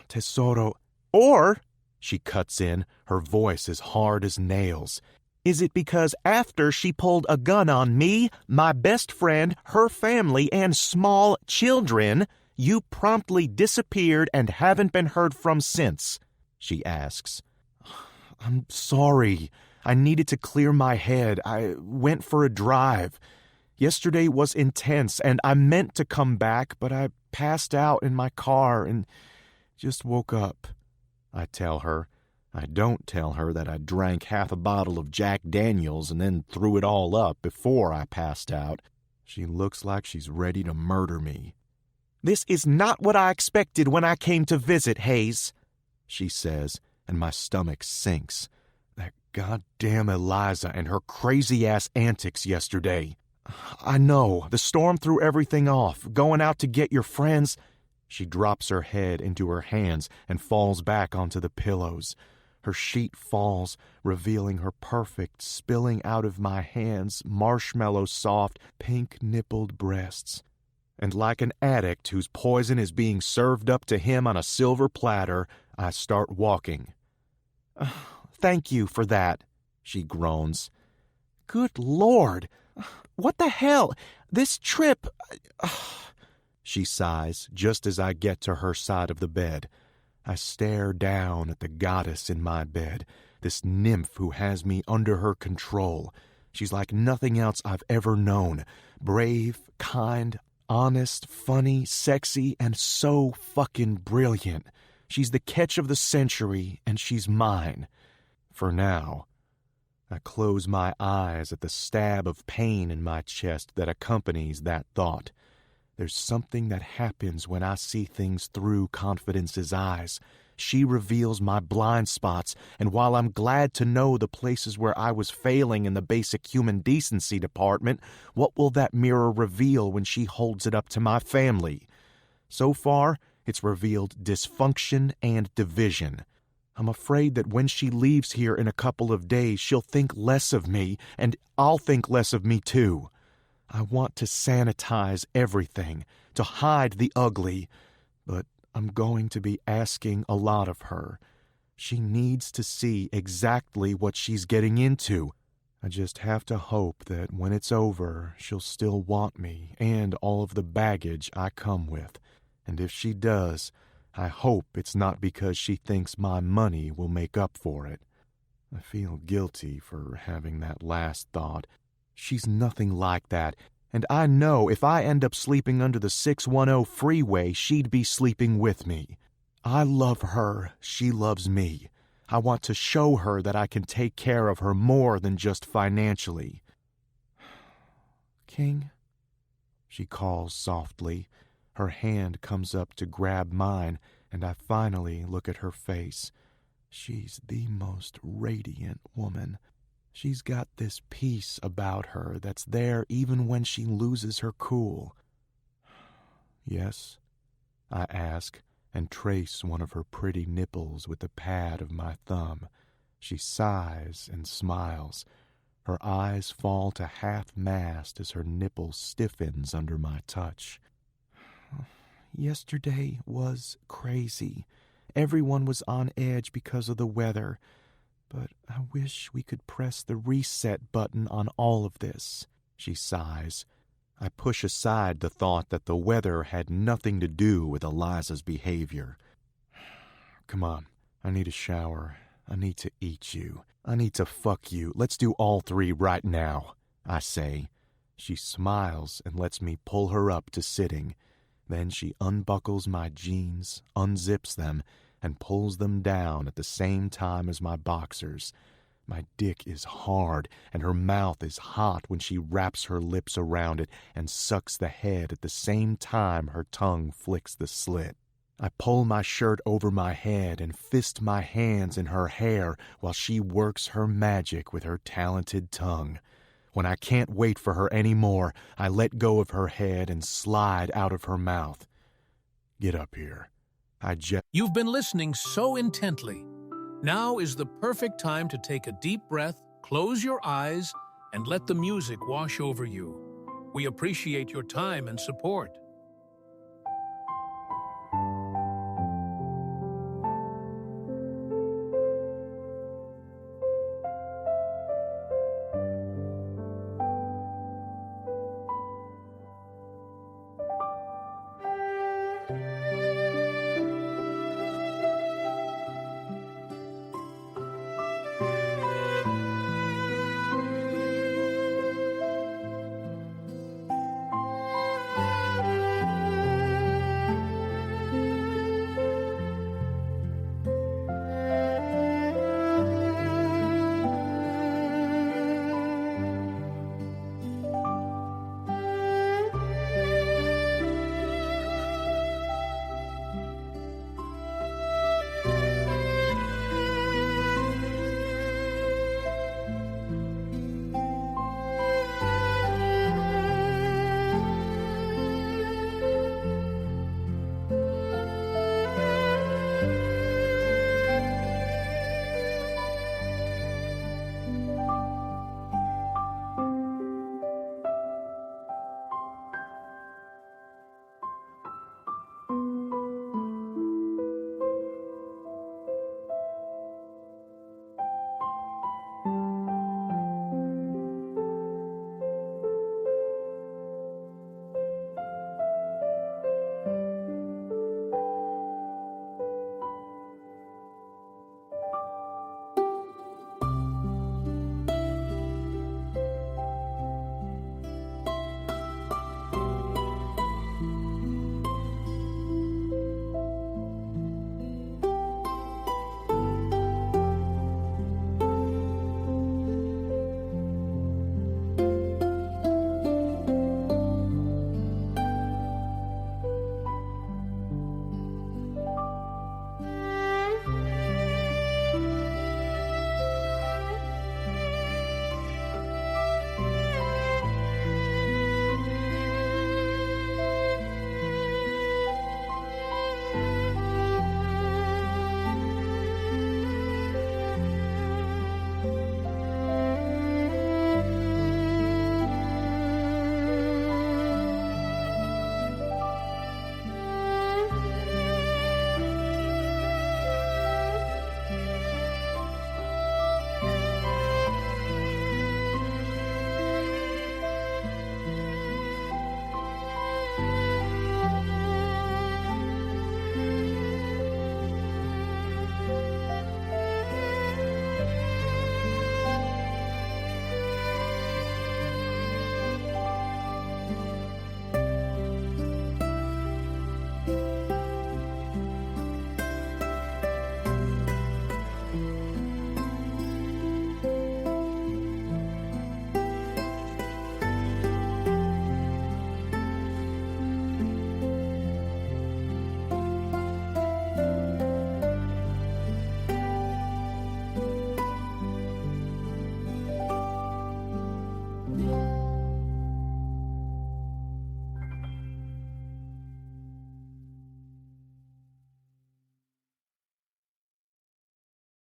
"Tesoro." "Or," she cuts in, her voice as hard as nails, "is it because after she pulled a gun on me, my best friend, her family, and small children, you promptly disappeared and haven't been heard from since?" she asks. "I'm sorry. I needed to clear my head. I went for a drive. Yesterday was intense, and I meant to come back, but I passed out in my car and just woke up," I tell her. I don't tell her that I drank half a bottle of Jack Daniels and then threw it all up before I passed out. She looks like she's ready to murder me. "This is not what I expected when I came to visit, Hayes," she says, and my stomach sinks. That goddamn Eliza and her crazy-ass antics yesterday. "I know, the storm threw everything off, going out to get your friends." She drops her head into her hands and falls back onto the pillows. Her sheet falls, revealing her perfect, spilling out of my hands, marshmallow-soft, pink-nippled breasts. And like an addict whose poison is being served up to him on a silver platter, I start walking. "Thank you for that," she groans. "Good Lord! What the hell? This trip..." She sighs just as I get to her side of the bed. I stare down at the goddess in my bed, this nymph who has me under her control. She's like nothing else I've ever known. Brave, kind, honest, funny, sexy, and so fucking brilliant. She's the catch of the century, and she's mine. For now. I close my eyes at the stab of pain in my chest that accompanies that thought. There's something that happens when I see things through Confidence's eyes. She reveals my blind spots, and while I'm glad to know the places where I was failing in the basic human decency department, what will that mirror reveal when she holds it up to my family? So far, it's revealed dysfunction and division. I'm afraid that when she leaves here in a couple of days, she'll think less of me, and I'll think less of me too. I want to sanitize everything, to hide the ugly, but I'm going to be asking a lot of her. She needs to see exactly what she's getting into. I just have to hope that when it's over, she'll still want me and all of the baggage I come with. And if she does, I hope it's not because she thinks my money will make up for it. I feel guilty for having that last thought. She's nothing like that, and I know if I end up sleeping under the 610 freeway, she'd be sleeping with me. I love her, she loves me. I want to show her that I can take care of her more than just financially. King? She calls softly. Her hand comes up to grab mine, and I finally look at her face. She's the most radiant woman. She's got this peace about her that's there even when she loses her cool. Yes? I ask, and trace one of her pretty nipples with the pad of my thumb. She sighs and smiles. Her eyes fall to half-mast as her nipple stiffens under my touch. Yesterday was crazy. Everyone was on edge because of the weather. But I wish we could press the reset button on all of this, she sighs. I push aside the thought that the weather had nothing to do with Eliza's behavior. Come on, I need a shower. I need to eat you. I need to fuck you. Let's do all three right now, I say. She smiles and lets me pull her up to sitting. Then she unbuckles my jeans, unzips them, and pulls them down at the same time as my boxers. My dick is hard, and her mouth is hot when she wraps her lips around it and sucks the head at the same time her tongue flicks the slit. I pull my shirt over my head and fist my hands in her hair while she works her magic with her talented tongue. When I can't wait for her anymore, I let go of her head and slide out of her mouth. Get up here. You've been listening so intently. Now is the perfect time to take a deep breath, close your eyes, and let the music wash over you. We appreciate your time and support.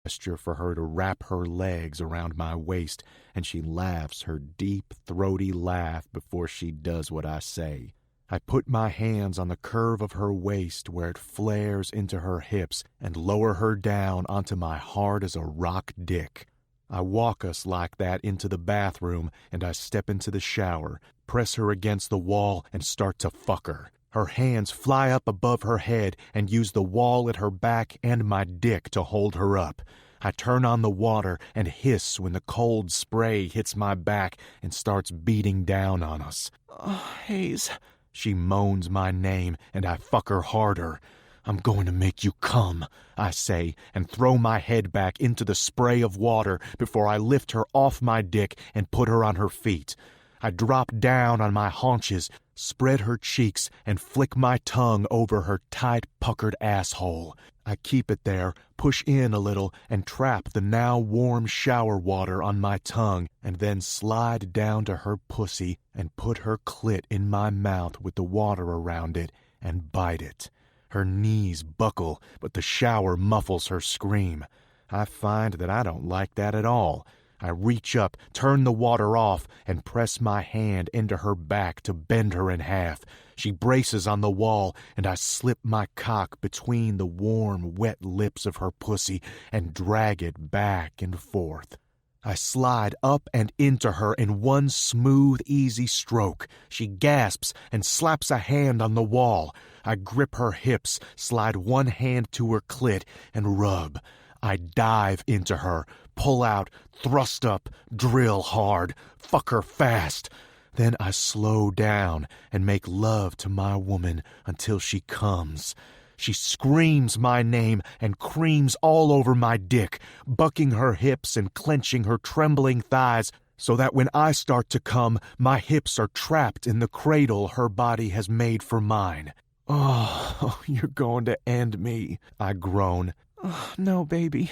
gesture for her to wrap her legs around my waist, and she laughs her deep, throaty laugh before she does what I say. I put my hands on the curve of her waist where it flares into her hips and lower her down onto my hard-as-a-rock dick. I walk us like that into the bathroom, and I step into the shower, press her against the wall, and start to fuck her. Her hands fly up above her head and use the wall at her back and my dick to hold her up. I turn on the water and hiss when the cold spray hits my back and starts beating down on us. Oh, Hayes. She moans my name, and I fuck her harder. I'm going to make you come, I say, and throw my head back into the spray of water before I lift her off my dick and put her on her feet. I drop down on my haunches, spread her cheeks, and flick my tongue over her tight, puckered asshole. I keep it there, push in a little, and trap the now warm shower water on my tongue, and then slide down to her pussy and put her clit in my mouth with the water around it and bite it. Her knees buckle, but the shower muffles her scream. I find that I don't like that at all. I reach up, turn the water off, and press my hand into her back to bend her in half. She braces on the wall, and I slip my cock between the warm, wet lips of her pussy and drag it back and forth. I slide up and into her in one smooth, easy stroke. She gasps and slaps a hand on the wall. I grip her hips, slide one hand to her clit, and rub. I dive into her, pull out, thrust up, drill hard, fuck her fast. Then I slow down and make love to my woman until she comes. She screams my name and creams all over my dick, bucking her hips and clenching her trembling thighs so that when I start to come, my hips are trapped in the cradle her body has made for mine. Oh, you're going to end me, I groan. Oh, no, baby.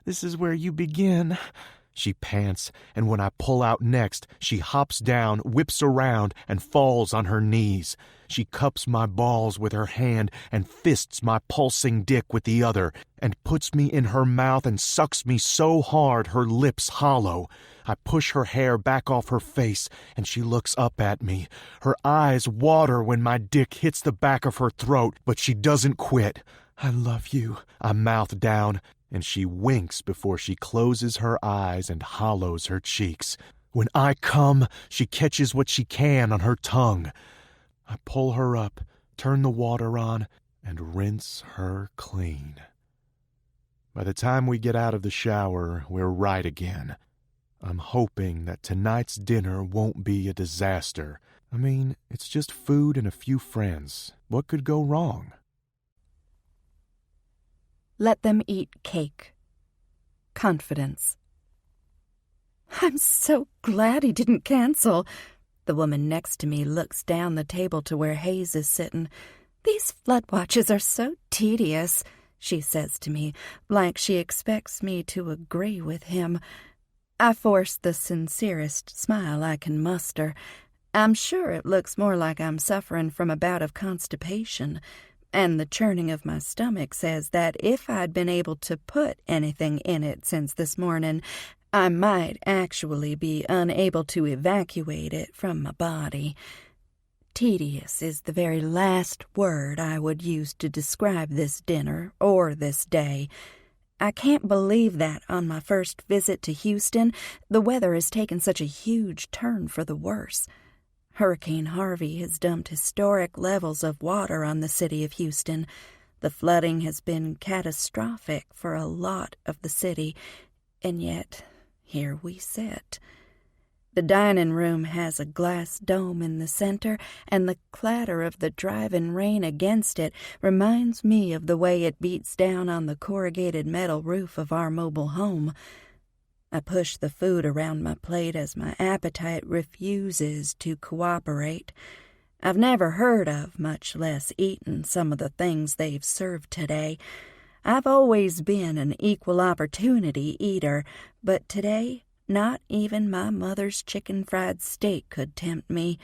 This is where you begin. She pants, and when I pull out next, she hops down, whips around, and falls on her knees. She cups my balls with her hand and fists my pulsing dick with the other, and puts me in her mouth and sucks me so hard her lips hollow. I push her hair back off her face, and she looks up at me. Her eyes water when my dick hits the back of her throat, but she doesn't quit. I love you, I mouth down, and she winks before she closes her eyes and hollows her cheeks. When I come, she catches what she can on her tongue. I pull her up, turn the water on, and rinse her clean. By the time we get out of the shower, we're right again. I'm hoping that tonight's dinner won't be a disaster. I mean, it's just food and a few friends. What could go wrong? Let them eat cake. Confidence. I'm so glad he didn't cancel. The woman next to me looks down the table to where Hayes is sitting. These flood watches are so tedious, she says to me, like she expects me to agree with him. I force the sincerest smile I can muster. I'm sure it looks more like I'm suffering from a bout of constipation, and the churning of my stomach says that if I'd been able to put anything in it since this morning, I might actually be unable to evacuate it from my body. Tedious is the very last word I would use to describe this dinner or this day. I can't believe that on my first visit to Houston, the weather has taken such a huge turn for the worse. Hurricane Harvey has dumped historic levels of water on the city of Houston. The flooding has been catastrophic for a lot of the city, and yet here we sit. The dining room has a glass dome in the center, and the clatter of the driving rain against it reminds me of the way it beats down on the corrugated metal roof of our mobile home. I push the food around my plate as my appetite refuses to cooperate. I've never heard of, much less eaten, some of the things they've served today. I've always been an equal opportunity eater, but today, not even my mother's chicken fried steak could tempt me.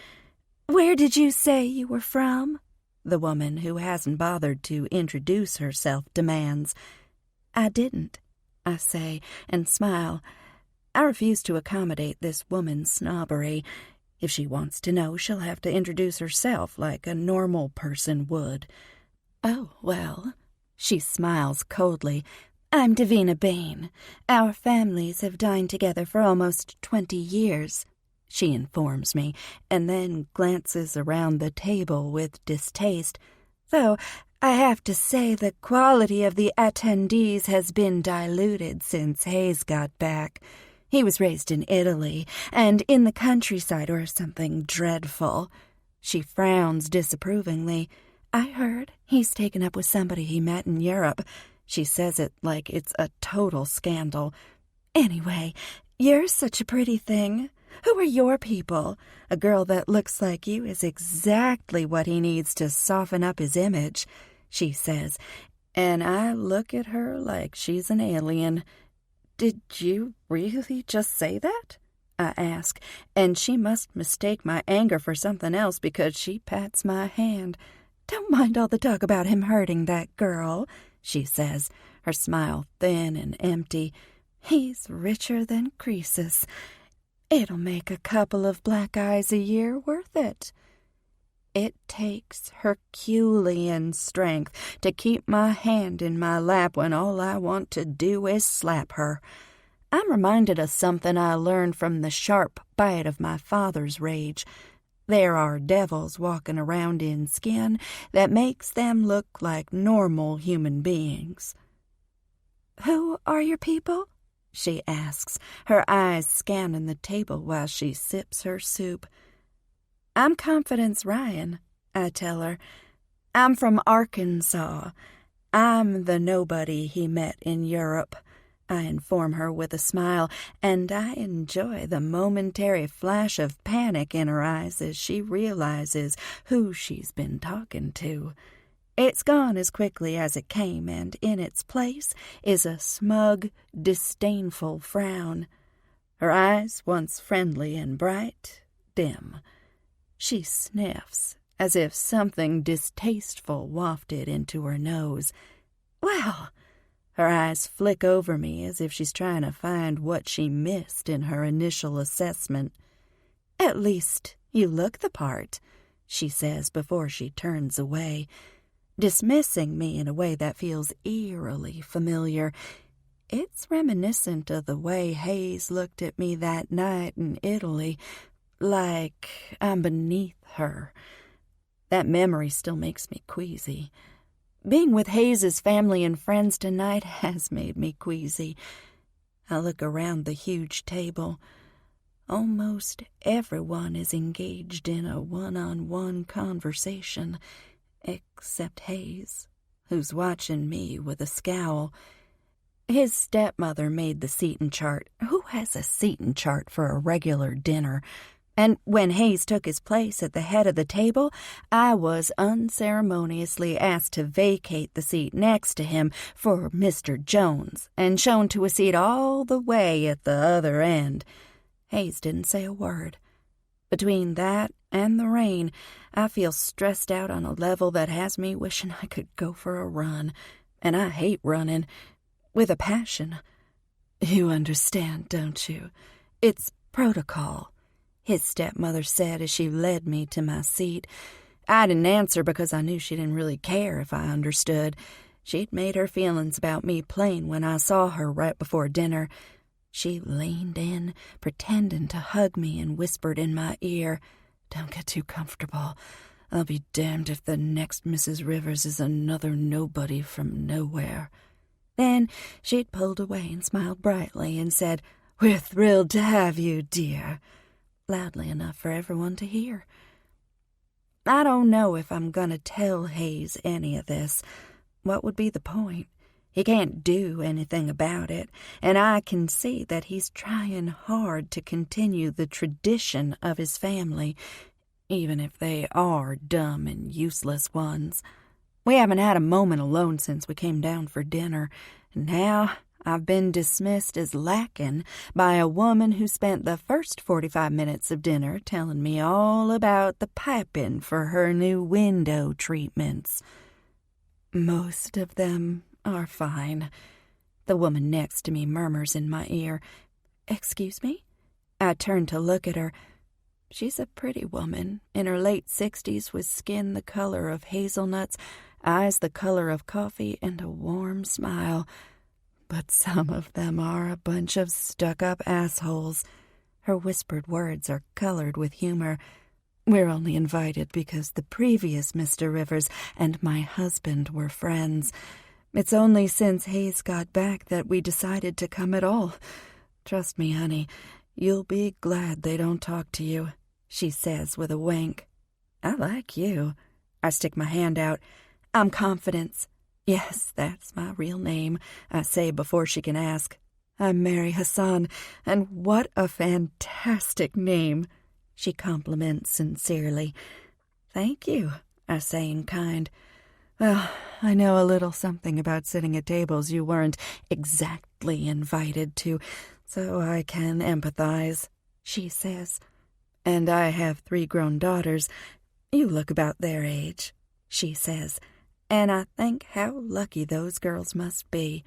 "Where did you say you were from?" the woman who hasn't bothered to introduce herself demands. I didn't. I say, and smile. I refuse to accommodate this woman's snobbery. If she wants to know, she'll have to introduce herself like a normal person would. Oh, well, she smiles coldly. I'm Davina Bain. Our families have dined together for almost 20 years, she informs me, and then glances around the table with distaste. Though I have to say the quality of the attendees has been diluted since Hayes got back. He was raised in Italy, and in the countryside or something dreadful. She frowns disapprovingly. I heard he's taken up with somebody he met in Europe. She says it like it's a total scandal. Anyway, you're such a pretty thing. Who are your people? A girl that looks like you is exactly what he needs to soften up his image, she says, and I look at her like she's an alien. Did you really just say that? I ask, and she must mistake my anger for something else because she pats my hand. Don't mind all the talk about him hurting that girl, she says, her smile thin and empty. He's richer than Croesus. It'll make a couple of black eyes a year worth it. It takes Herculean strength to keep my hand in my lap when all I want to do is slap her. I'm reminded of something I learned from the sharp bite of my father's rage. There are devils walking around in skin that makes them look like normal human beings. Who are your people? She asks, her eyes scanning the table while she sips her soup. I'm Confidence Ryan, I tell her. I'm from Arkansas. I'm the nobody he met in Europe, I inform her with a smile, and I enjoy the momentary flash of panic in her eyes as she realizes who she's been talking to. It's gone as quickly as it came, and in its place is a smug, disdainful frown. Her eyes, once friendly and bright, dim. She sniffs, as if something distasteful wafted into her nose. Well, her eyes flick over me as if she's trying to find what she missed in her initial assessment. At least you look the part, she says before she turns away, dismissing me in a way that feels eerily familiar. It's reminiscent of the way Hayes looked at me that night in Italy, like I'm beneath her. That memory still makes me queasy. Being with Hayes's family and friends tonight has made me queasy. I look around the huge table. Almost everyone is engaged in a one-on-one conversation, except Hayes, who's watching me with a scowl. His stepmother made the seating chart. Who has a seating chart for a regular dinner? And when Hayes took his place at the head of the table, I was unceremoniously asked to vacate the seat next to him for Mr. Jones and shown to a seat all the way at the other end. Hayes didn't say a word. Between that and the rain, I feel stressed out on a level that has me wishing I could go for a run. And I hate running. With a passion. You understand, don't you? It's protocol, his stepmother said as she led me to my seat. I didn't answer because I knew she didn't really care if I understood. She'd made her feelings about me plain when I saw her right before dinner. She leaned in, pretending to hug me, and whispered in my ear, "Don't get too comfortable. I'll be damned if the next Mrs. Rivers is another nobody from nowhere." Then she'd pulled away and smiled brightly and said, "We're thrilled to have you, dear," loudly enough for everyone to hear. I don't know if I'm going to tell Hayes any of this. What would be the point? He can't do anything about it, and I can see that he's trying hard to continue the tradition of his family, even if they are dumb and useless ones. We haven't had a moment alone since we came down for dinner, and now I've been dismissed as lacking by a woman who spent the first 45 minutes of dinner telling me all about the piping for her new window treatments. Most of them are fine. The woman next to me murmurs in my ear, "Excuse me?" I turn to look at her. She's a pretty woman, in her late 60s, with skin the color of hazelnuts, eyes the color of coffee, and a warm smile. But some of them are a bunch of stuck-up assholes. Her whispered words are colored with humor. We're only invited because the previous Mr. Rivers and my husband were friends. It's only since Hayes got back that we decided to come at all. Trust me, honey, you'll be glad they don't talk to you, she says with a wink. I like you. I stick my hand out. I'm Confidence. Yes, that's my real name, I say before she can ask. I'm Mary Hassan, and what a fantastic name, she compliments sincerely. Thank you, I say in kind. Well, I know a little something about sitting at tables you weren't exactly invited to, so I can empathize, she says. And I have 3 grown daughters. You look about their age, she says, and I think how lucky those girls must be.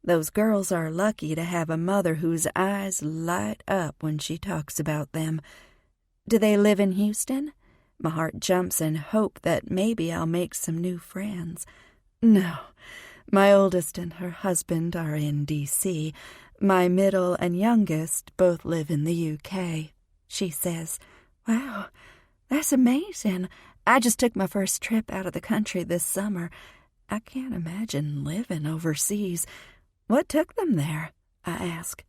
Those girls are lucky to have a mother whose eyes light up when she talks about them. Do they live in Houston? My heart jumps in hope that maybe I'll make some new friends. No, my oldest and her husband are in D.C. My middle and youngest both live in the UK, she says. Wow, that's amazing. I just took my first trip out of the country this summer. I can't imagine living overseas. What took them there? I ask.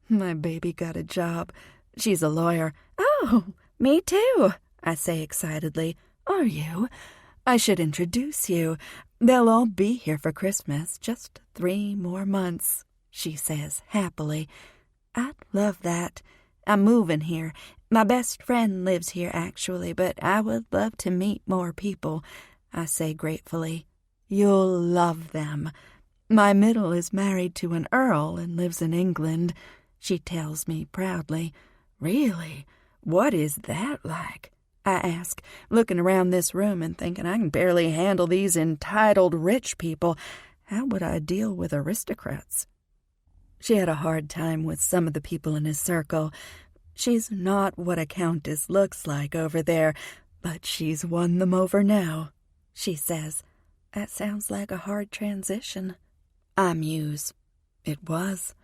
My baby got a job. She's a lawyer. Oh, me too, I say excitedly. Are you? I should introduce you. They'll all be here for Christmas, just 3 more months, she says happily. I'd love that. I'm moving here. My best friend lives here, actually, but I would love to meet more people, I say gratefully. You'll love them. My middle is married to an earl and lives in England, she tells me proudly. Really? What is that like? I ask, looking around this room and thinking I can barely handle these entitled rich people. How would I deal with aristocrats? She had a hard time with some of the people in his circle. She's not what a countess looks like over there, but she's won them over now, she says. That sounds like a hard transition. I muse. It was.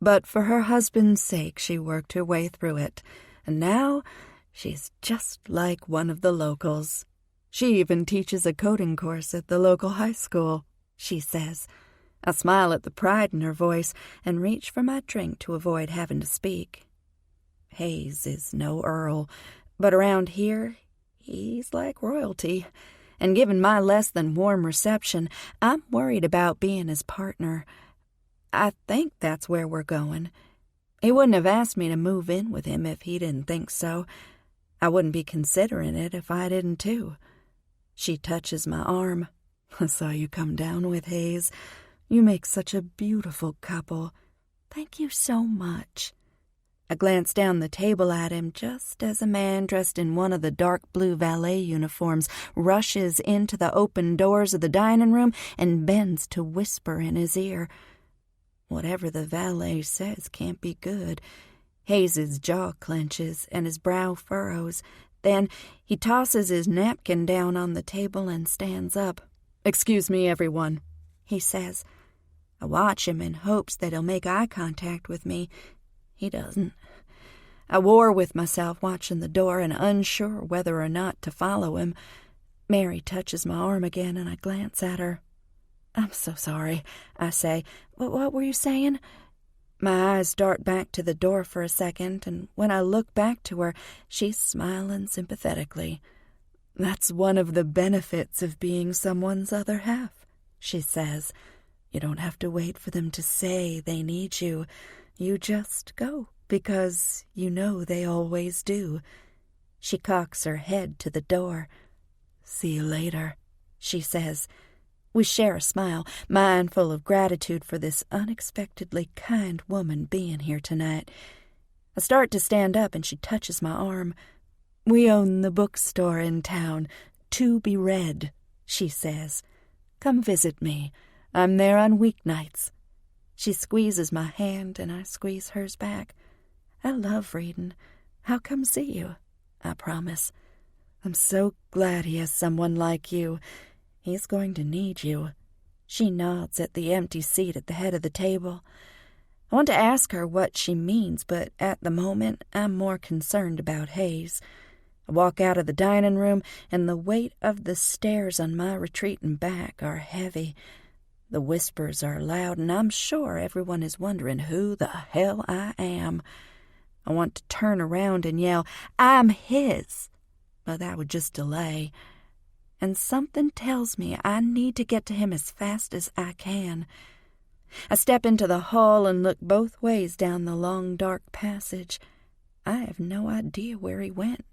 But for her husband's sake, she worked her way through it. And now she's just like one of the locals. She even teaches a coding course at the local high school, she says. I smile at the pride in her voice and reach for my drink to avoid having to speak. Hayes is no earl, but around here, he's like royalty. And given my less than warm reception, I'm worried about being his partner. I think that's where we're going. He wouldn't have asked me to move in with him if he didn't think so. I wouldn't be considering it if I didn't too. She touches my arm. I saw you come down with Hayes. You make such a beautiful couple. Thank you so much. I glance down the table at him just as a man dressed in one of the dark blue valet uniforms rushes into the open doors of the dining room and bends to whisper in his ear. Whatever the valet says can't be good. Hayes's jaw clenches and his brow furrows. Then he tosses his napkin down on the table and stands up. "Excuse me, everyone," he says. I watch him in hopes that he'll make eye contact with me. He doesn't. I war with myself watching the door and unsure whether or not to follow him. Mary touches my arm again and I glance at her. I'm so sorry, I say. What were you saying? My eyes dart back to the door for a second, and when I look back to her, she's smiling sympathetically. That's one of the benefits of being someone's other half, she says. You don't have to wait for them to say they need you. You just go, because you know they always do. She cocks her head to the door. See you later, she says. We share a smile, mine full of gratitude for this unexpectedly kind woman being here tonight. I start to stand up and she touches my arm. We own the bookstore in town, To Be Read, she says. Come visit me. I'm there on weeknights. She squeezes my hand, and I squeeze hers back. I love reading. I'll come see you, I promise. I'm so glad he has someone like you. He's going to need you. She nods at the empty seat at the head of the table. I want to ask her what she means, but at the moment I'm more concerned about Hayes. I walk out of the dining room, and the weight of the stairs on my retreating back are heavy. The whispers are loud, and I'm sure everyone is wondering who the hell I am. I want to turn around and yell, "I'm his!" but that would just delay. And something tells me I need to get to him as fast as I can. I step into the hall and look both ways down the long, dark passage. I have no idea where he went.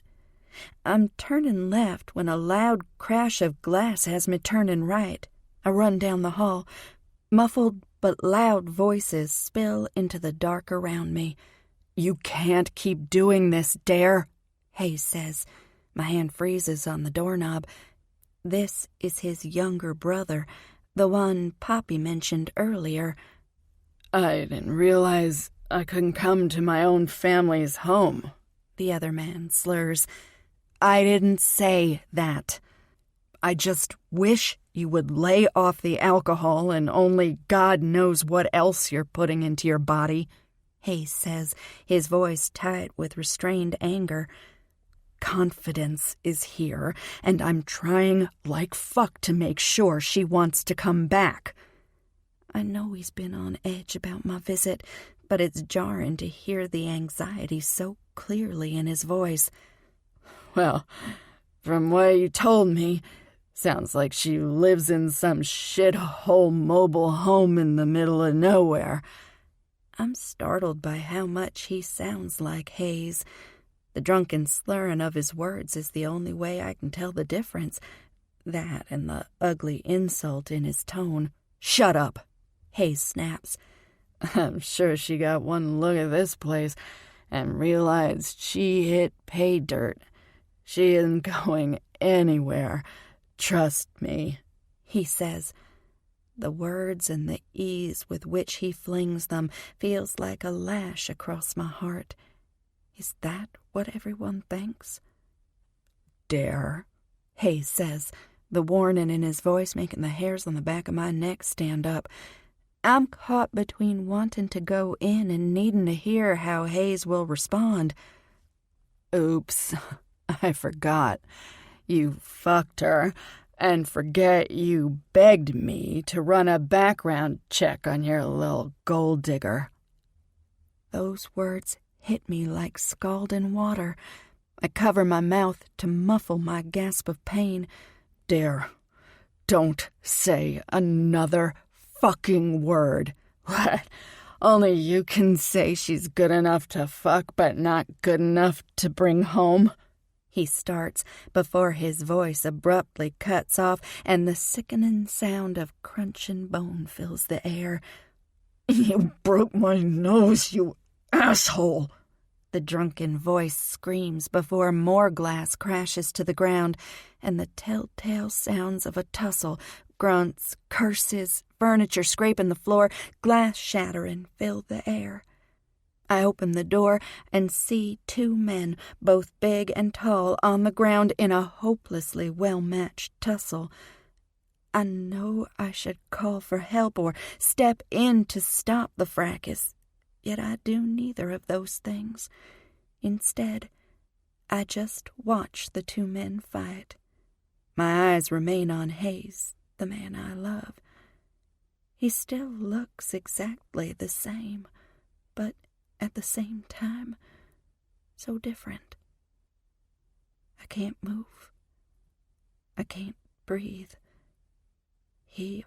I'm turning left when a loud crash of glass has me turning right. I run down the hall. Muffled but loud voices spill into the dark around me. "You can't keep doing this, Dare," Hayes says. My hand freezes on the doorknob. This is his younger brother, the one Poppy mentioned earlier. "I didn't realize I couldn't come to my own family's home," the other man slurs. "I didn't say that. I just wish you would lay off the alcohol and only God knows what else you're putting into your body," Hayes says, his voice tight with restrained anger. "Confidence is here, and I'm trying like fuck to make sure she wants to come back." I know he's been on edge about my visit, but it's jarring to hear the anxiety so clearly in his voice. "Well, from what you told me, sounds like she lives in some shithole mobile home in the middle of nowhere." I'm startled by how much he sounds like Hayes. The drunken slurring of his words is the only way I can tell the difference. That and the ugly insult in his tone. "Shut up," Hayes snaps. "I'm sure she got one look at this place and realized she hit pay dirt. She isn't going anywhere. Trust me," he says. The words and the ease with which he flings them feels like a lash across my heart. Is that what everyone thinks? "Dare," Hayes says, the warning in his voice making the hairs on the back of my neck stand up. I'm caught between wanting to go in and needing to hear how Hayes will respond. "Oops, I forgot. You fucked her, and forget you begged me to run a background check on your little gold digger." Those words hit me like scalding water. I cover my mouth to muffle my gasp of pain. "Dare, don't say another fucking word." "What? Only you can say she's good enough to fuck but not good enough to bring home?" He starts before his voice abruptly cuts off and the sickening sound of crunching bone fills the air. "You broke my nose, you asshole!" The drunken voice screams before more glass crashes to the ground, and the telltale sounds of a tussle, grunts, curses, furniture scraping the floor, glass shattering fill the air. I open the door and see two men, both big and tall, on the ground in a hopelessly well-matched tussle. I know I should call for help or step in to stop the fracas, yet I do neither of those things. Instead, I just watch the two men fight. My eyes remain on Hayes, the man I love. He still looks exactly the same, but at the same time, so different. I can't move. I can't breathe. He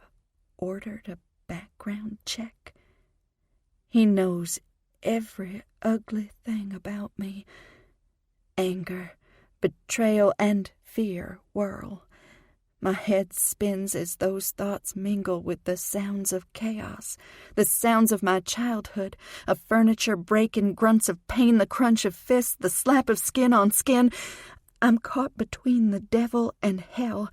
ordered a background check. He knows every ugly thing about me. Anger, betrayal, and fear whirl. My head spins as those thoughts mingle with the sounds of chaos, the sounds of my childhood, of furniture breaking, grunts of pain, the crunch of fists, the slap of skin on skin. I'm caught between the devil and hell.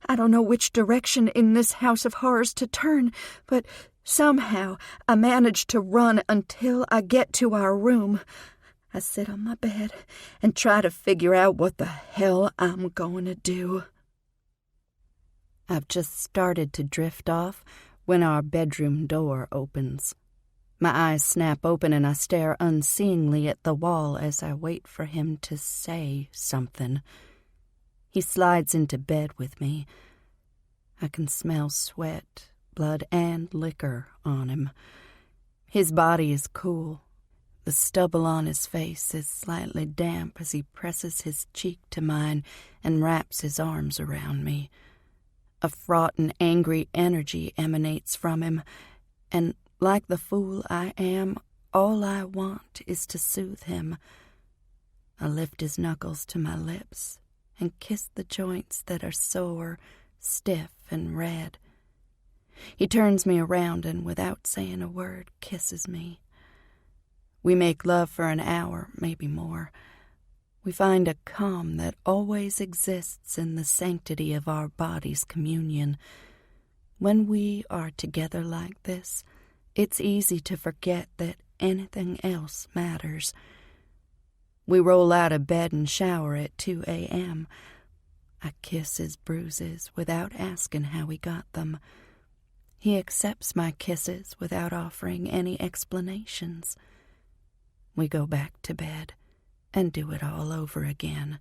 I don't know which direction in this house of horrors to turn, but Somehow, I manage to run until I get to our room. I sit on my bed and try to figure out what the hell I'm going to do. I've just started to drift off when our bedroom door opens. My eyes snap open and I stare unseeingly at the wall as I wait for him to say something. He slides into bed with me. I can smell sweat, blood, and liquor on him. His body is cool. The stubble on his face is slightly damp as he presses his cheek to mine and wraps his arms around me. A fraught and angry energy emanates from him, and like the fool I am, all I want is to soothe him. I lift his knuckles to my lips and kiss the joints that are sore, stiff, and red. He turns me around and, without saying a word, kisses me. We make love for an hour, maybe more. We find a calm that always exists in the sanctity of our bodies' communion. When we are together like this, it's easy to forget that anything else matters. We roll out of bed and shower at 2 a.m. I kiss his bruises without asking how he got them. He accepts my kisses without offering any explanations. We go back to bed and do it all over again.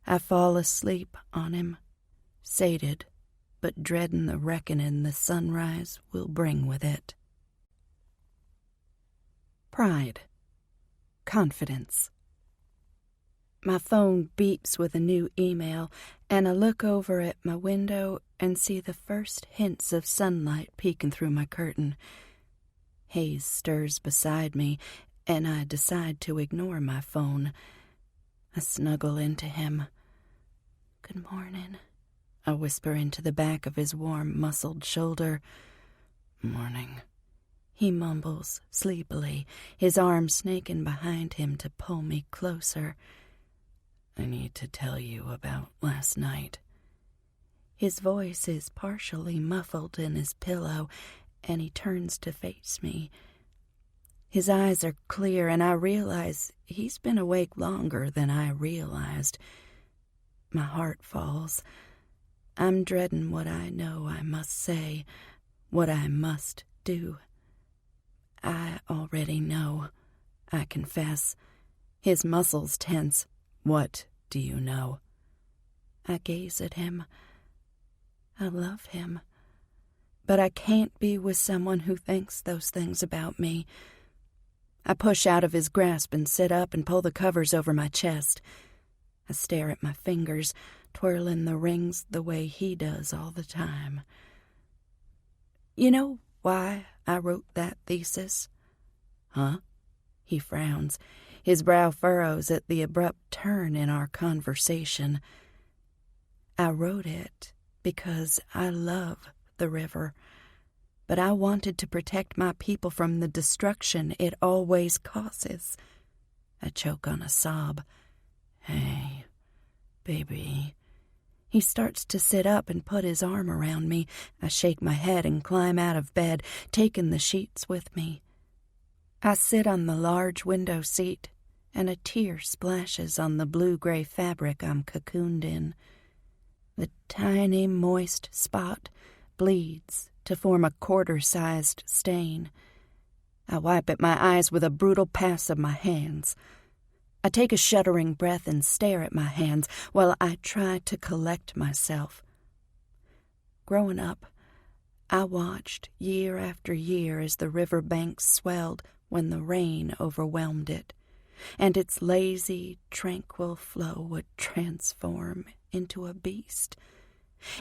I fall asleep on him, sated, but dreading the reckoning the sunrise will bring with it. Pride. Confidence. My phone beeps with a new email, and I look over at my window and see the first hints of sunlight peeking through my curtain. Hayes stirs beside me, and I decide to ignore my phone. I snuggle into him. "Good morning," I whisper into the back of his warm, muscled shoulder. "Morning," he mumbles sleepily, his arm snaking behind him to pull me closer. "I need to tell you about last night." His voice is partially muffled in his pillow, and he turns to face me. His eyes are clear, and I realize he's been awake longer than I realized. My heart falls. I'm dreading what I know I must say, what I must do. I already know, I confess. His muscles tense. "What do you know?" I gaze at him. I love him. But I can't be with someone who thinks those things about me. I push out of his grasp and sit up and pull the covers over my chest. I stare at my fingers, twirling the rings the way he does all the time. "You know why I wrote that thesis?" "Huh?" He frowns. His brow furrows at the abrupt turn in our conversation. "I wrote it because I love the river. But I wanted to protect my people from the destruction it always causes." I choke on a sob. "Hey, baby." He starts to sit up and put his arm around me. I shake my head and climb out of bed, taking the sheets with me. I sit on the large window seat, and a tear splashes on the blue-gray fabric I'm cocooned in. The tiny, moist spot bleeds to form a quarter-sized stain. I wipe at my eyes with a brutal pass of my hands. I take a shuddering breath and stare at my hands while I try to collect myself. Growing up, I watched year after year as the river banks swelled when the rain overwhelmed it, and its lazy, tranquil flow would transform into a beast.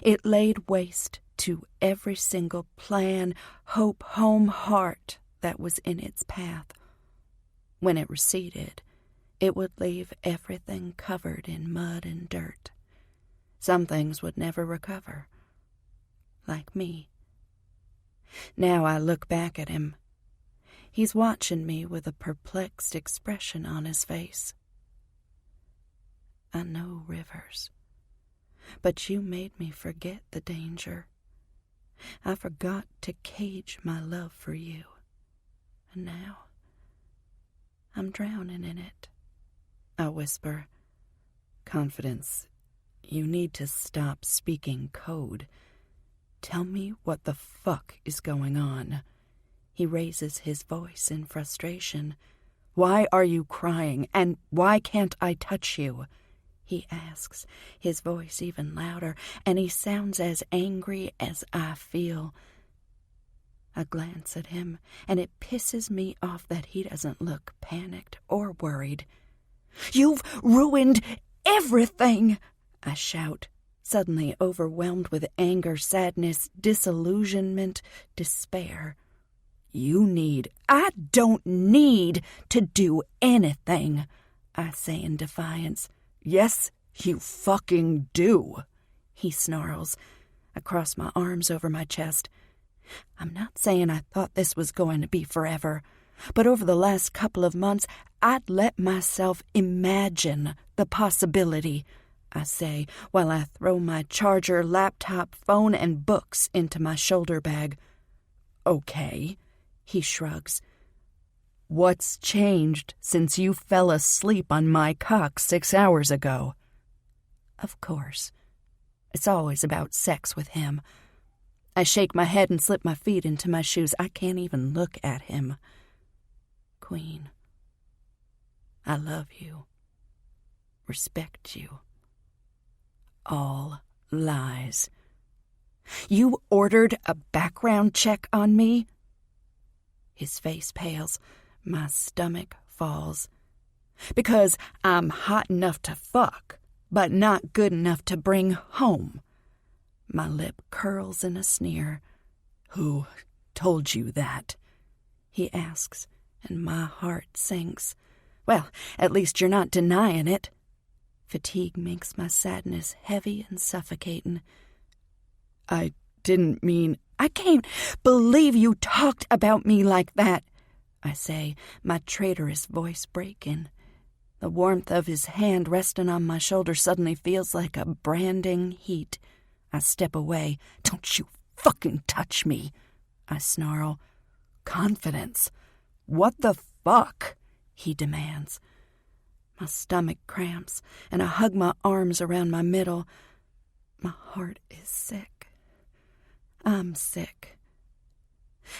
It laid waste to every single plan, hope, home, heart that was in its path. When it receded, it would leave everything covered in mud and dirt. Some things would never recover, like me. Now I look back at him. He's watching me with a perplexed expression on his face. "I know, Rivers, but you made me forget the danger. I forgot to cage my love for you. And now I'm drowning in it. I whisper. Confidence, you need to stop speaking code. Tell me what the fuck is going on. He raises his voice in frustration. Why are you crying, and why can't I touch you? He asks, his voice even louder, and he sounds as angry as I feel. I glance at him, and it pisses me off that he doesn't look panicked or worried. You've ruined everything, I shout, suddenly overwhelmed with anger, sadness, disillusionment, despair. I don't need to do anything, I say in defiance. Yes, you fucking do, he snarls. I cross my arms over my chest. I'm not saying I thought this was going to be forever, but over the last couple of months, I'd let myself imagine the possibility, I say, while I throw my charger, laptop, phone, and books into my shoulder bag. Okay, he shrugs. What's changed since you fell asleep on my cock 6 hours ago? Of course. It's always about sex with him. I shake my head and slip my feet into my shoes. I can't even look at him. Queen, I love you. Respect you. All lies. You ordered a background check on me? His face pales. My stomach falls. Because I'm hot enough to fuck, but not good enough to bring home. My lip curls in a sneer. Who told you that? He asks, and my heart sinks. Well, at least you're not denying it. Fatigue makes my sadness heavy and suffocating. I didn't mean... I can't believe you talked about me like that, I say, my traitorous voice breaking. The warmth of his hand resting on my shoulder suddenly feels like a branding heat. I step away. Don't you fucking touch me, I snarl. Confidence. What the fuck? He demands. My stomach cramps, and I hug my arms around my middle. My heart is sick. I'm sick.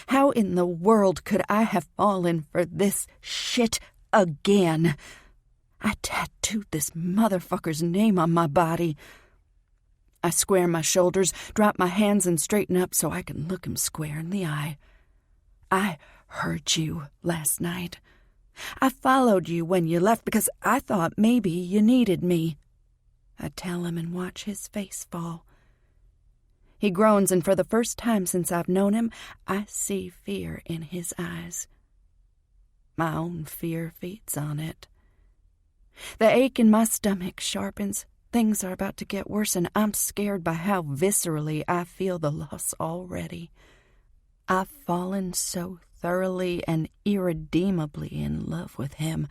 How in the world could I have fallen for this shit again? I tattooed this motherfucker's name on my body. I square my shoulders, drop my hands, and straighten up so I can look him square in the eye. I heard you last night. I followed you when you left because I thought maybe you needed me. I tell him and watch his face fall. He groans, and for the first time since I've known him, I see fear in his eyes. My own fear feeds on it. The ache in my stomach sharpens. Things are about to get worse, and I'm scared by how viscerally I feel the loss already. I've fallen so thoroughly and irredeemably in love with him,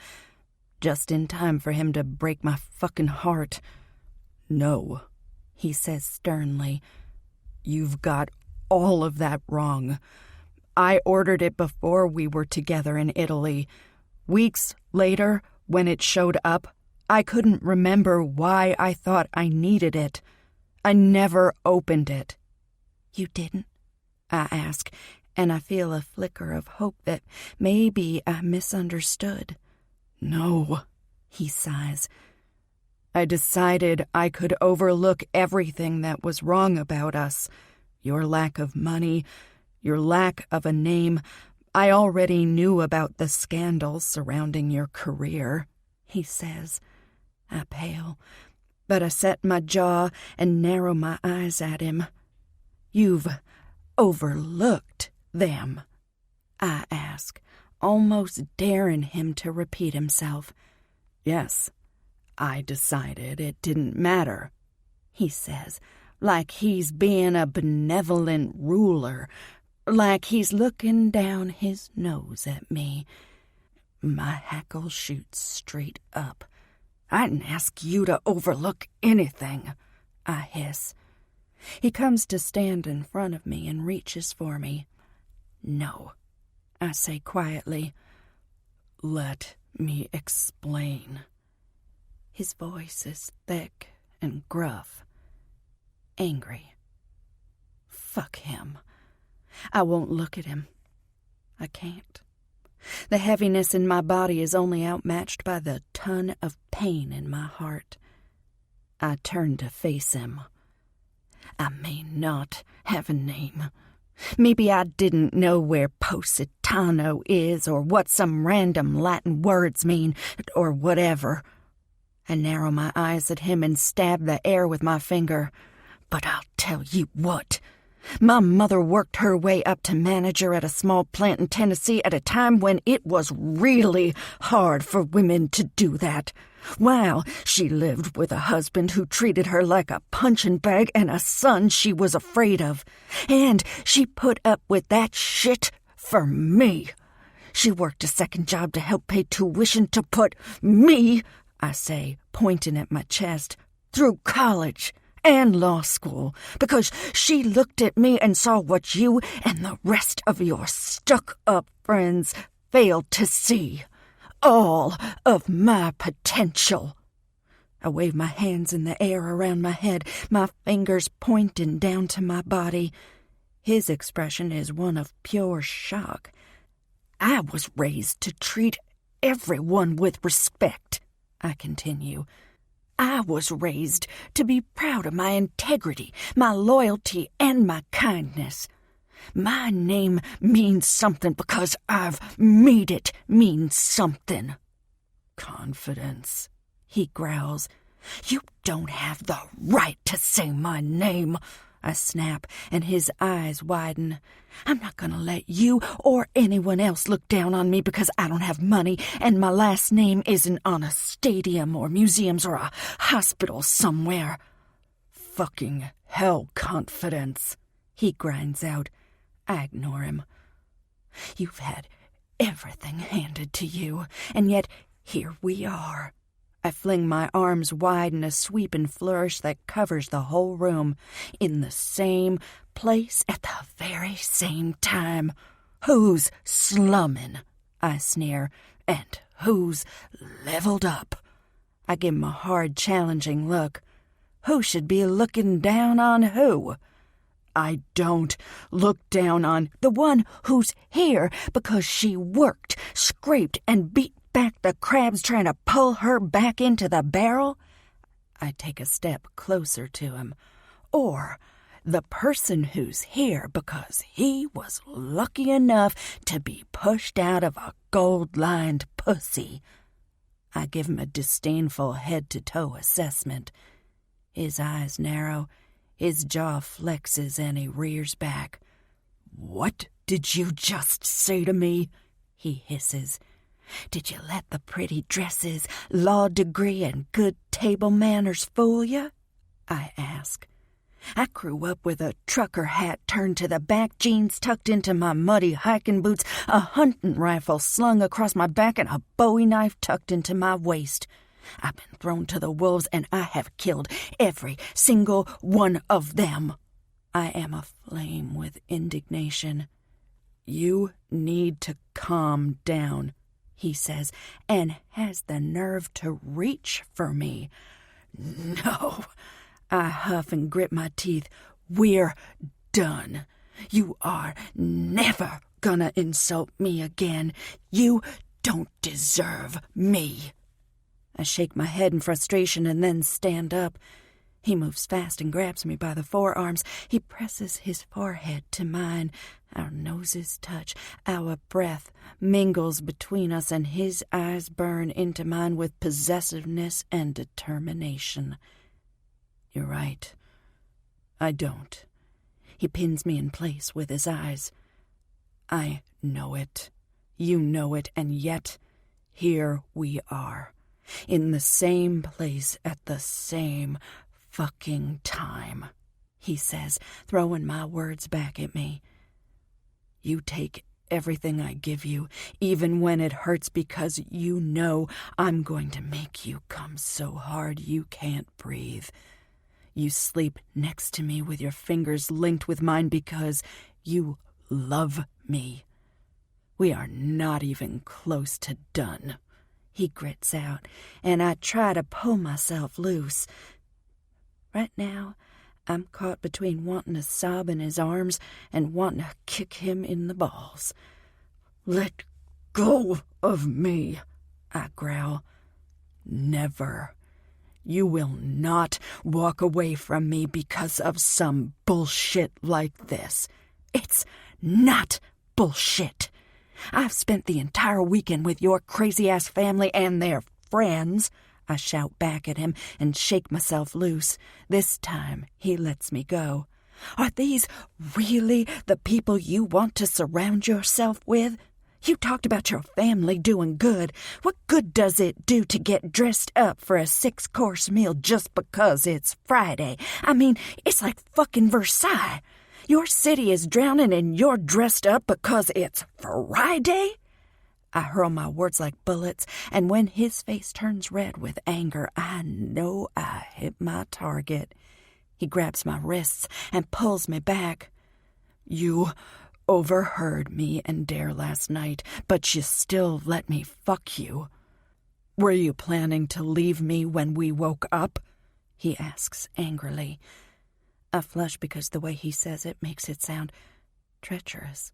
just in time for him to break my fucking heart. No, he says sternly. You've got all of that wrong. I ordered it before we were together in Italy. Weeks later, when it showed up, I couldn't remember why I thought I needed it. I never opened it. You didn't? I ask, and I feel a flicker of hope that maybe I misunderstood. No, he sighs. I decided I could overlook everything that was wrong about us. Your lack of money, your lack of a name. I already knew about the scandals surrounding your career, he says. I pale, but I set my jaw and narrow my eyes at him. You've overlooked them, I ask, almost daring him to repeat himself. Yes, I decided it didn't matter, he says, like he's being a benevolent ruler, like he's looking down his nose at me. My hackle shoots straight up. I didn't ask you to overlook anything, I hiss. He comes to stand in front of me and reaches for me. "No," I say quietly. "Let me explain." His voice is thick and gruff. Angry. Fuck him. I won't look at him. I can't. The heaviness in my body is only outmatched by the ton of pain in my heart. I turn to face him. I may not have a name. Maybe I didn't know where Positano is, or what some random Latin words mean, or whatever. I narrow my eyes at him and stab the air with my finger. But I'll tell you what. My mother worked her way up to manager at a small plant in Tennessee at a time when it was really hard for women to do that. While she lived with a husband who treated her like a punching bag and a son she was afraid of. And she put up with that shit for me. She worked a second job to help pay tuition to put me, I say, pointing at my chest, through college and law school, because she looked at me and saw what you and the rest of your stuck-up friends failed to see. All of my potential. I wave my hands in the air around my head, my fingers pointing down to my body. His expression is one of pure shock. I was raised to treat everyone with respect, I continue. I was raised to be proud of my integrity, my loyalty, and my kindness. My name means something because I've made it mean something. Confidence, he growls. You don't have the right to say my name, I snap, and his eyes widen. I'm not going to let you or anyone else look down on me because I don't have money and my last name isn't on a stadium or museums or a hospital somewhere. Fucking hell, Confidence, he grinds out. I ignore him. You've had everything handed to you, and yet here we are. I fling my arms wide in a sweep and flourish that covers the whole room, in the same place at the very same time. Who's slumming? I sneer. And who's leveled up? I give him a hard, challenging look. Who should be looking down on who? I don't look down on the one who's here because she worked, scraped, and beat back the crabs trying to pull her back into the barrel. I take a step closer to him. Or the person who's here because he was lucky enough to be pushed out of a gold-lined pussy. I give him a disdainful head-to-toe assessment. His eyes narrow. His jaw flexes and he rears back. "What did you just say to me?" he hisses. "Did you let the pretty dresses, law degree, and good table manners fool you?" I ask. I grew up with a trucker hat turned to the back, jeans tucked into my muddy hiking boots, a hunting rifle slung across my back, and a Bowie knife tucked into my waist. I've been thrown to the wolves, and I have killed every single one of them. I am aflame with indignation. "You need to calm down," he says, and has the nerve to reach for me. "No," I huff and grit my teeth. "We're done. You are never gonna insult me again. You don't deserve me." I shake my head in frustration and then stand up. He moves fast and grabs me by the forearms. He presses his forehead to mine. Our noses touch. Our breath mingles between us, and his eyes burn into mine with possessiveness and determination. "You're right. I don't." He pins me in place with his eyes. "I know it. You know it, and yet here we are. In the same place at the same fucking time," he says, throwing my words back at me. "You take everything I give you, even when it hurts, because you know I'm going to make you come so hard you can't breathe. You sleep next to me with your fingers linked with mine because you love me. We are not even close to done, he grits out, and I try to pull myself loose. Right now, I'm caught between wanting to sob in his arms and wanting to kick him in the balls. Let go of me, I growl. Never. You will not walk away from me because of some bullshit like this. It's not bullshit. I've spent the entire weekend with your crazy-ass family and their friends. I shout back at him and shake myself loose. This time, he lets me go. Are these really the people you want to surround yourself with? You talked about your family doing good. What good does it do to get dressed up for a 6-course meal just because it's Friday? I mean, it's like fucking Versailles. Your city is drowning and you're dressed up because it's Friday? I hurl my words like bullets, and when his face turns red with anger, I know I hit my target. He grabs my wrists and pulls me back. You overheard me and Dare last night, but you still let me fuck you. Were you planning to leave me when we woke up? He asks angrily. I flush because the way he says it makes it sound treacherous.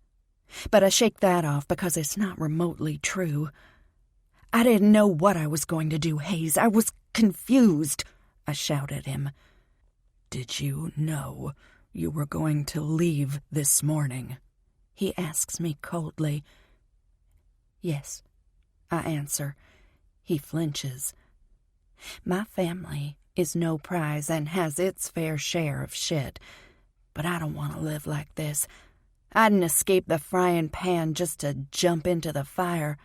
But I shake that off because it's not remotely true. I didn't know what I was going to do, Hayes. I was confused. I shout at him. Did you know you were going to leave this morning? He asks me coldly. Yes, I answer. He flinches. My family is no prize and has its fair share of shit, but I don't want to live like this. I didn't escape the frying pan just to jump into the fire.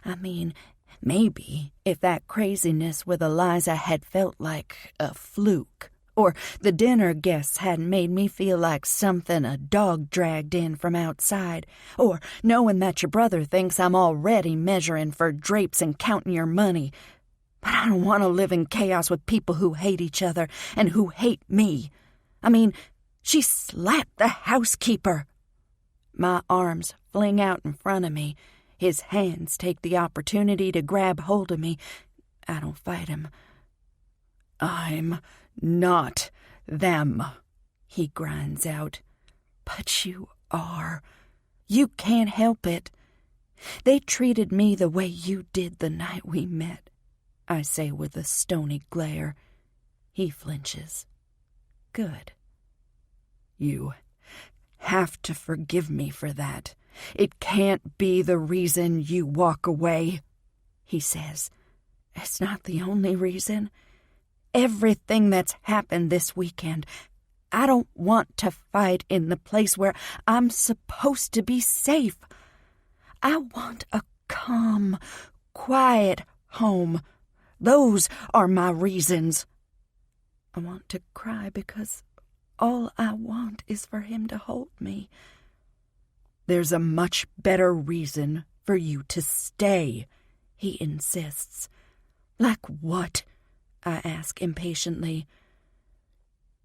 I mean, maybe if that craziness with Eliza had felt like a fluke, or the dinner guests hadn't made me feel like something a dog dragged in from outside, or knowing that your brother thinks I'm already measuring for drapes and counting your money. But I don't want to live in chaos with people who hate each other and who hate me. I mean, she slapped the housekeeper. My arms fling out in front of me. His hands take the opportunity to grab hold of me. I don't fight him. I'm not them, he grinds out. But you are. You can't help it. They treated me the way you did the night we met, I say with a stony glare. He flinches. Good. You have to forgive me for that. It can't be the reason you walk away, he says. It's not the only reason. Everything that's happened this weekend, I don't want to fight in the place where I'm supposed to be safe. I want a calm, quiet home. Those are my reasons. I want to cry because all I want is for him to hold me. There's a much better reason for you to stay, he insists. Like what? I ask impatiently.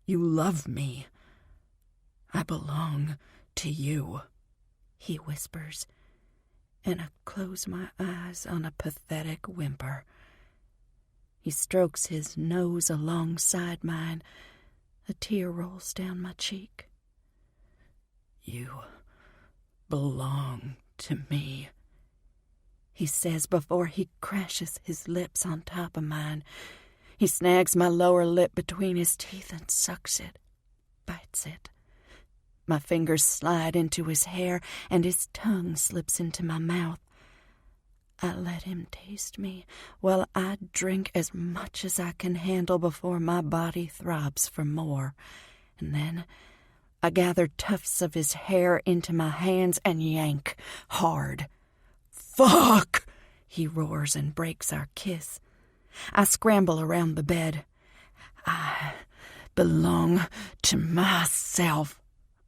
You love me. I belong to you, he whispers, and I close my eyes on a pathetic whimper. He strokes his nose alongside mine. A tear rolls down my cheek. You belong to me, he says before he crashes his lips on top of mine. He snags my lower lip between his teeth and sucks it, bites it. My fingers slide into his hair and his tongue slips into my mouth. I let him taste me while I drink as much as I can handle before my body throbs for more. And then I gather tufts of his hair into my hands and yank hard. Fuck! He roars and breaks our kiss. I scramble around the bed. I belong to myself,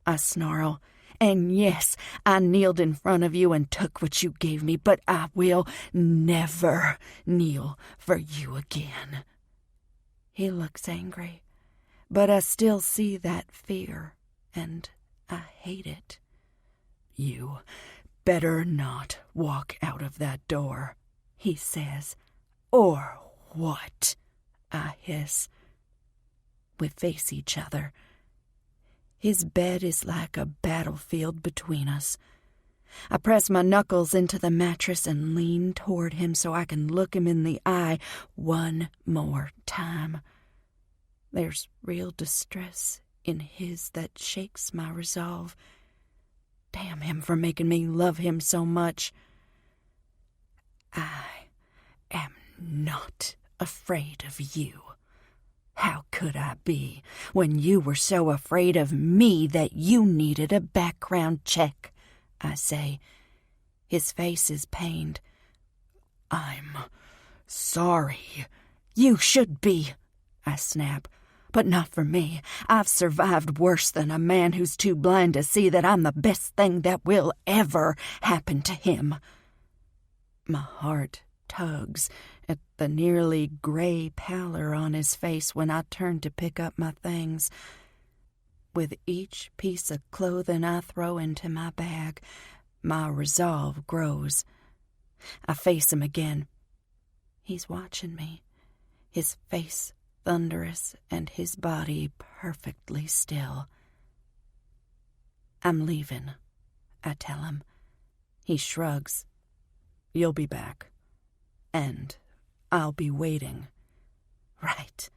I snarl. And yes, I kneeled in front of you and took what you gave me, but I will never kneel for you again. He looks angry, but I still see that fear, and I hate it. You better not walk out of that door, he says. Or what? I hiss. We face each other. His bed is like a battlefield between us. I press my knuckles into the mattress and lean toward him so I can look him in the eye one more time. There's real distress in his that shakes my resolve. Damn him for making me love him so much. I am not afraid of you. How could I be when you were so afraid of me that you needed a background check? I say. His face is pained. I'm sorry. You should be, I snap. But not for me. I've survived worse than a man who's too blind to see that I'm the best thing that will ever happen to him. My heart tugs at the nearly gray pallor on his face when I turn to pick up my things. With each piece of clothing I throw into my bag, my resolve grows. I face him again. He's watching me, his face thunderous and his body perfectly still. I'm leaving, I tell him. He shrugs. You'll be back. And I'll be waiting. Right,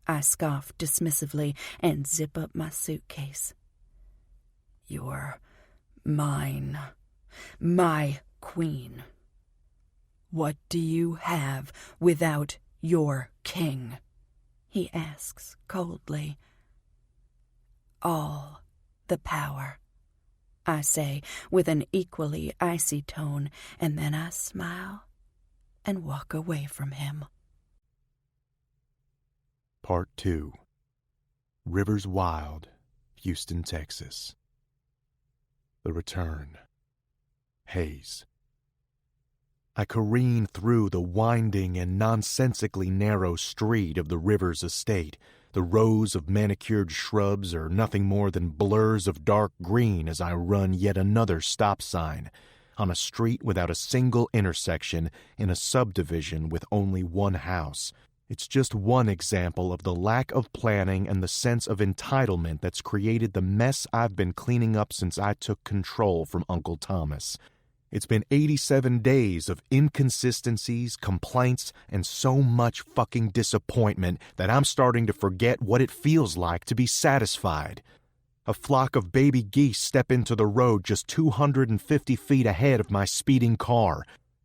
I scoff dismissively and zip up my suitcase. You're mine, my queen. What do you have without your king? He asks coldly. All the power, I say with an equally icy tone, and then I smile and walk away from him. Part 2. Rivers Wild, Houston, Texas. The Return. Hayes. I careen through the winding and nonsensically narrow street of the Rivers estate. The rows of manicured shrubs are nothing more than blurs of dark green as I run yet another stop sign, on a street without a single intersection in a subdivision with only one house. It's just one example of the lack of planning and the sense of entitlement that's created the mess I've been cleaning up since I took control from Uncle Thomas. It's been 87 days of inconsistencies, complaints, and so much fucking disappointment that I'm starting to forget what it feels like to be satisfied. A flock of baby geese step into the road just 250 feet ahead of my speeding car.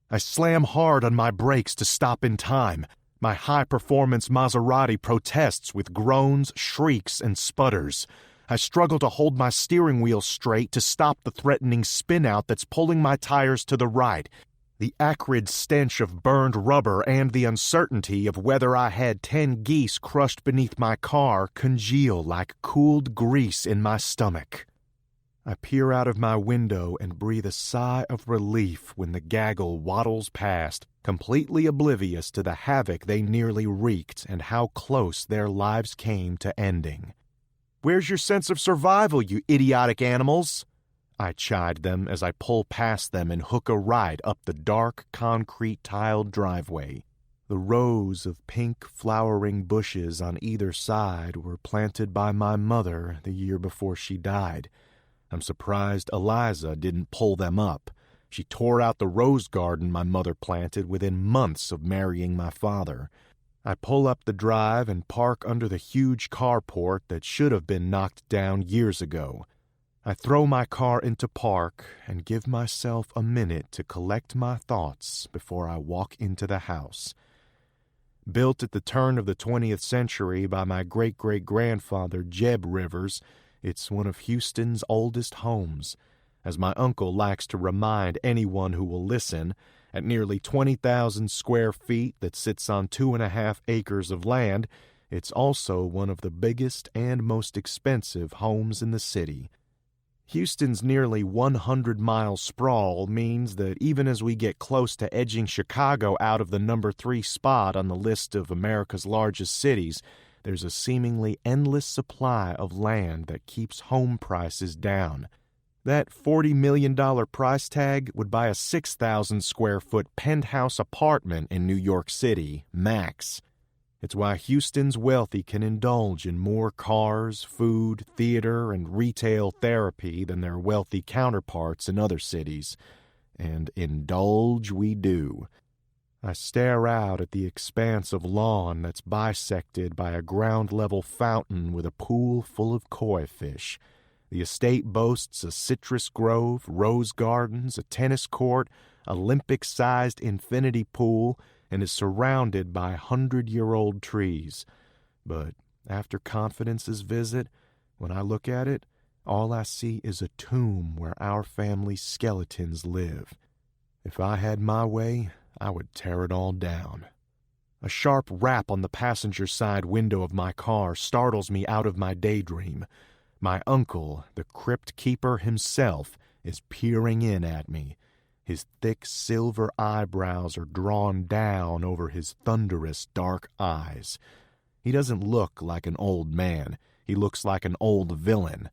I slam hard on my brakes to stop in time. My high-performance Maserati protests with groans, shrieks, and sputters. I struggle to hold my steering wheel straight to stop the threatening spin-out that's pulling my tires to the right. The acrid stench of burned rubber and the uncertainty of whether I had 10 geese crushed beneath my car congeal like cooled grease in my stomach. I peer out of my window and breathe a sigh of relief when the gaggle waddles past, completely oblivious to the havoc they nearly wreaked and how close their lives came to ending. "Where's your sense of survival, you idiotic animals?" I chide them as I pull past them and hook a right up the dark, concrete-tiled driveway. The rows of pink, flowering bushes on either side were planted by my mother the year before she died. I'm surprised Eliza didn't pull them up. She tore out the rose garden my mother planted within months of marrying my father. I pull up the drive and park under the huge carport that should have been knocked down years ago. I throw my car into park and give myself a minute to collect my thoughts before I walk into the house. Built at the turn of the 20th century by my great-great-grandfather Jeb Rivers, it's one of Houston's oldest homes. As my uncle likes to remind anyone who will listen, at nearly 20,000 square feet that sits on 2.5 acres of land, it's also one of the biggest and most expensive homes in the city. Houston's nearly 100-mile sprawl means that even as we get close to edging Chicago out of the number 3 spot on the list of America's largest cities, there's a seemingly endless supply of land that keeps home prices down. That $40 million price tag would buy a 6,000 square foot penthouse apartment in New York City, max. It's why Houston's wealthy can indulge in more cars, food, theater, and retail therapy than their wealthy counterparts in other cities. And indulge we do. I stare out at the expanse of lawn that's bisected by a ground-level fountain with a pool full of koi fish. The estate boasts a citrus grove, rose gardens, a tennis court, Olympic-sized infinity pool, and is surrounded by 100-year-old trees. But after Confidence's visit, when I look at it, all I see is a tomb where our family's skeletons live. If I had my way, I would tear it all down. A sharp rap on the passenger side window of my car startles me out of my daydream. My uncle, the crypt keeper himself, is peering in at me. His thick silver eyebrows are drawn down over his thunderous dark eyes. He doesn't look like an old man. He looks like an old villain,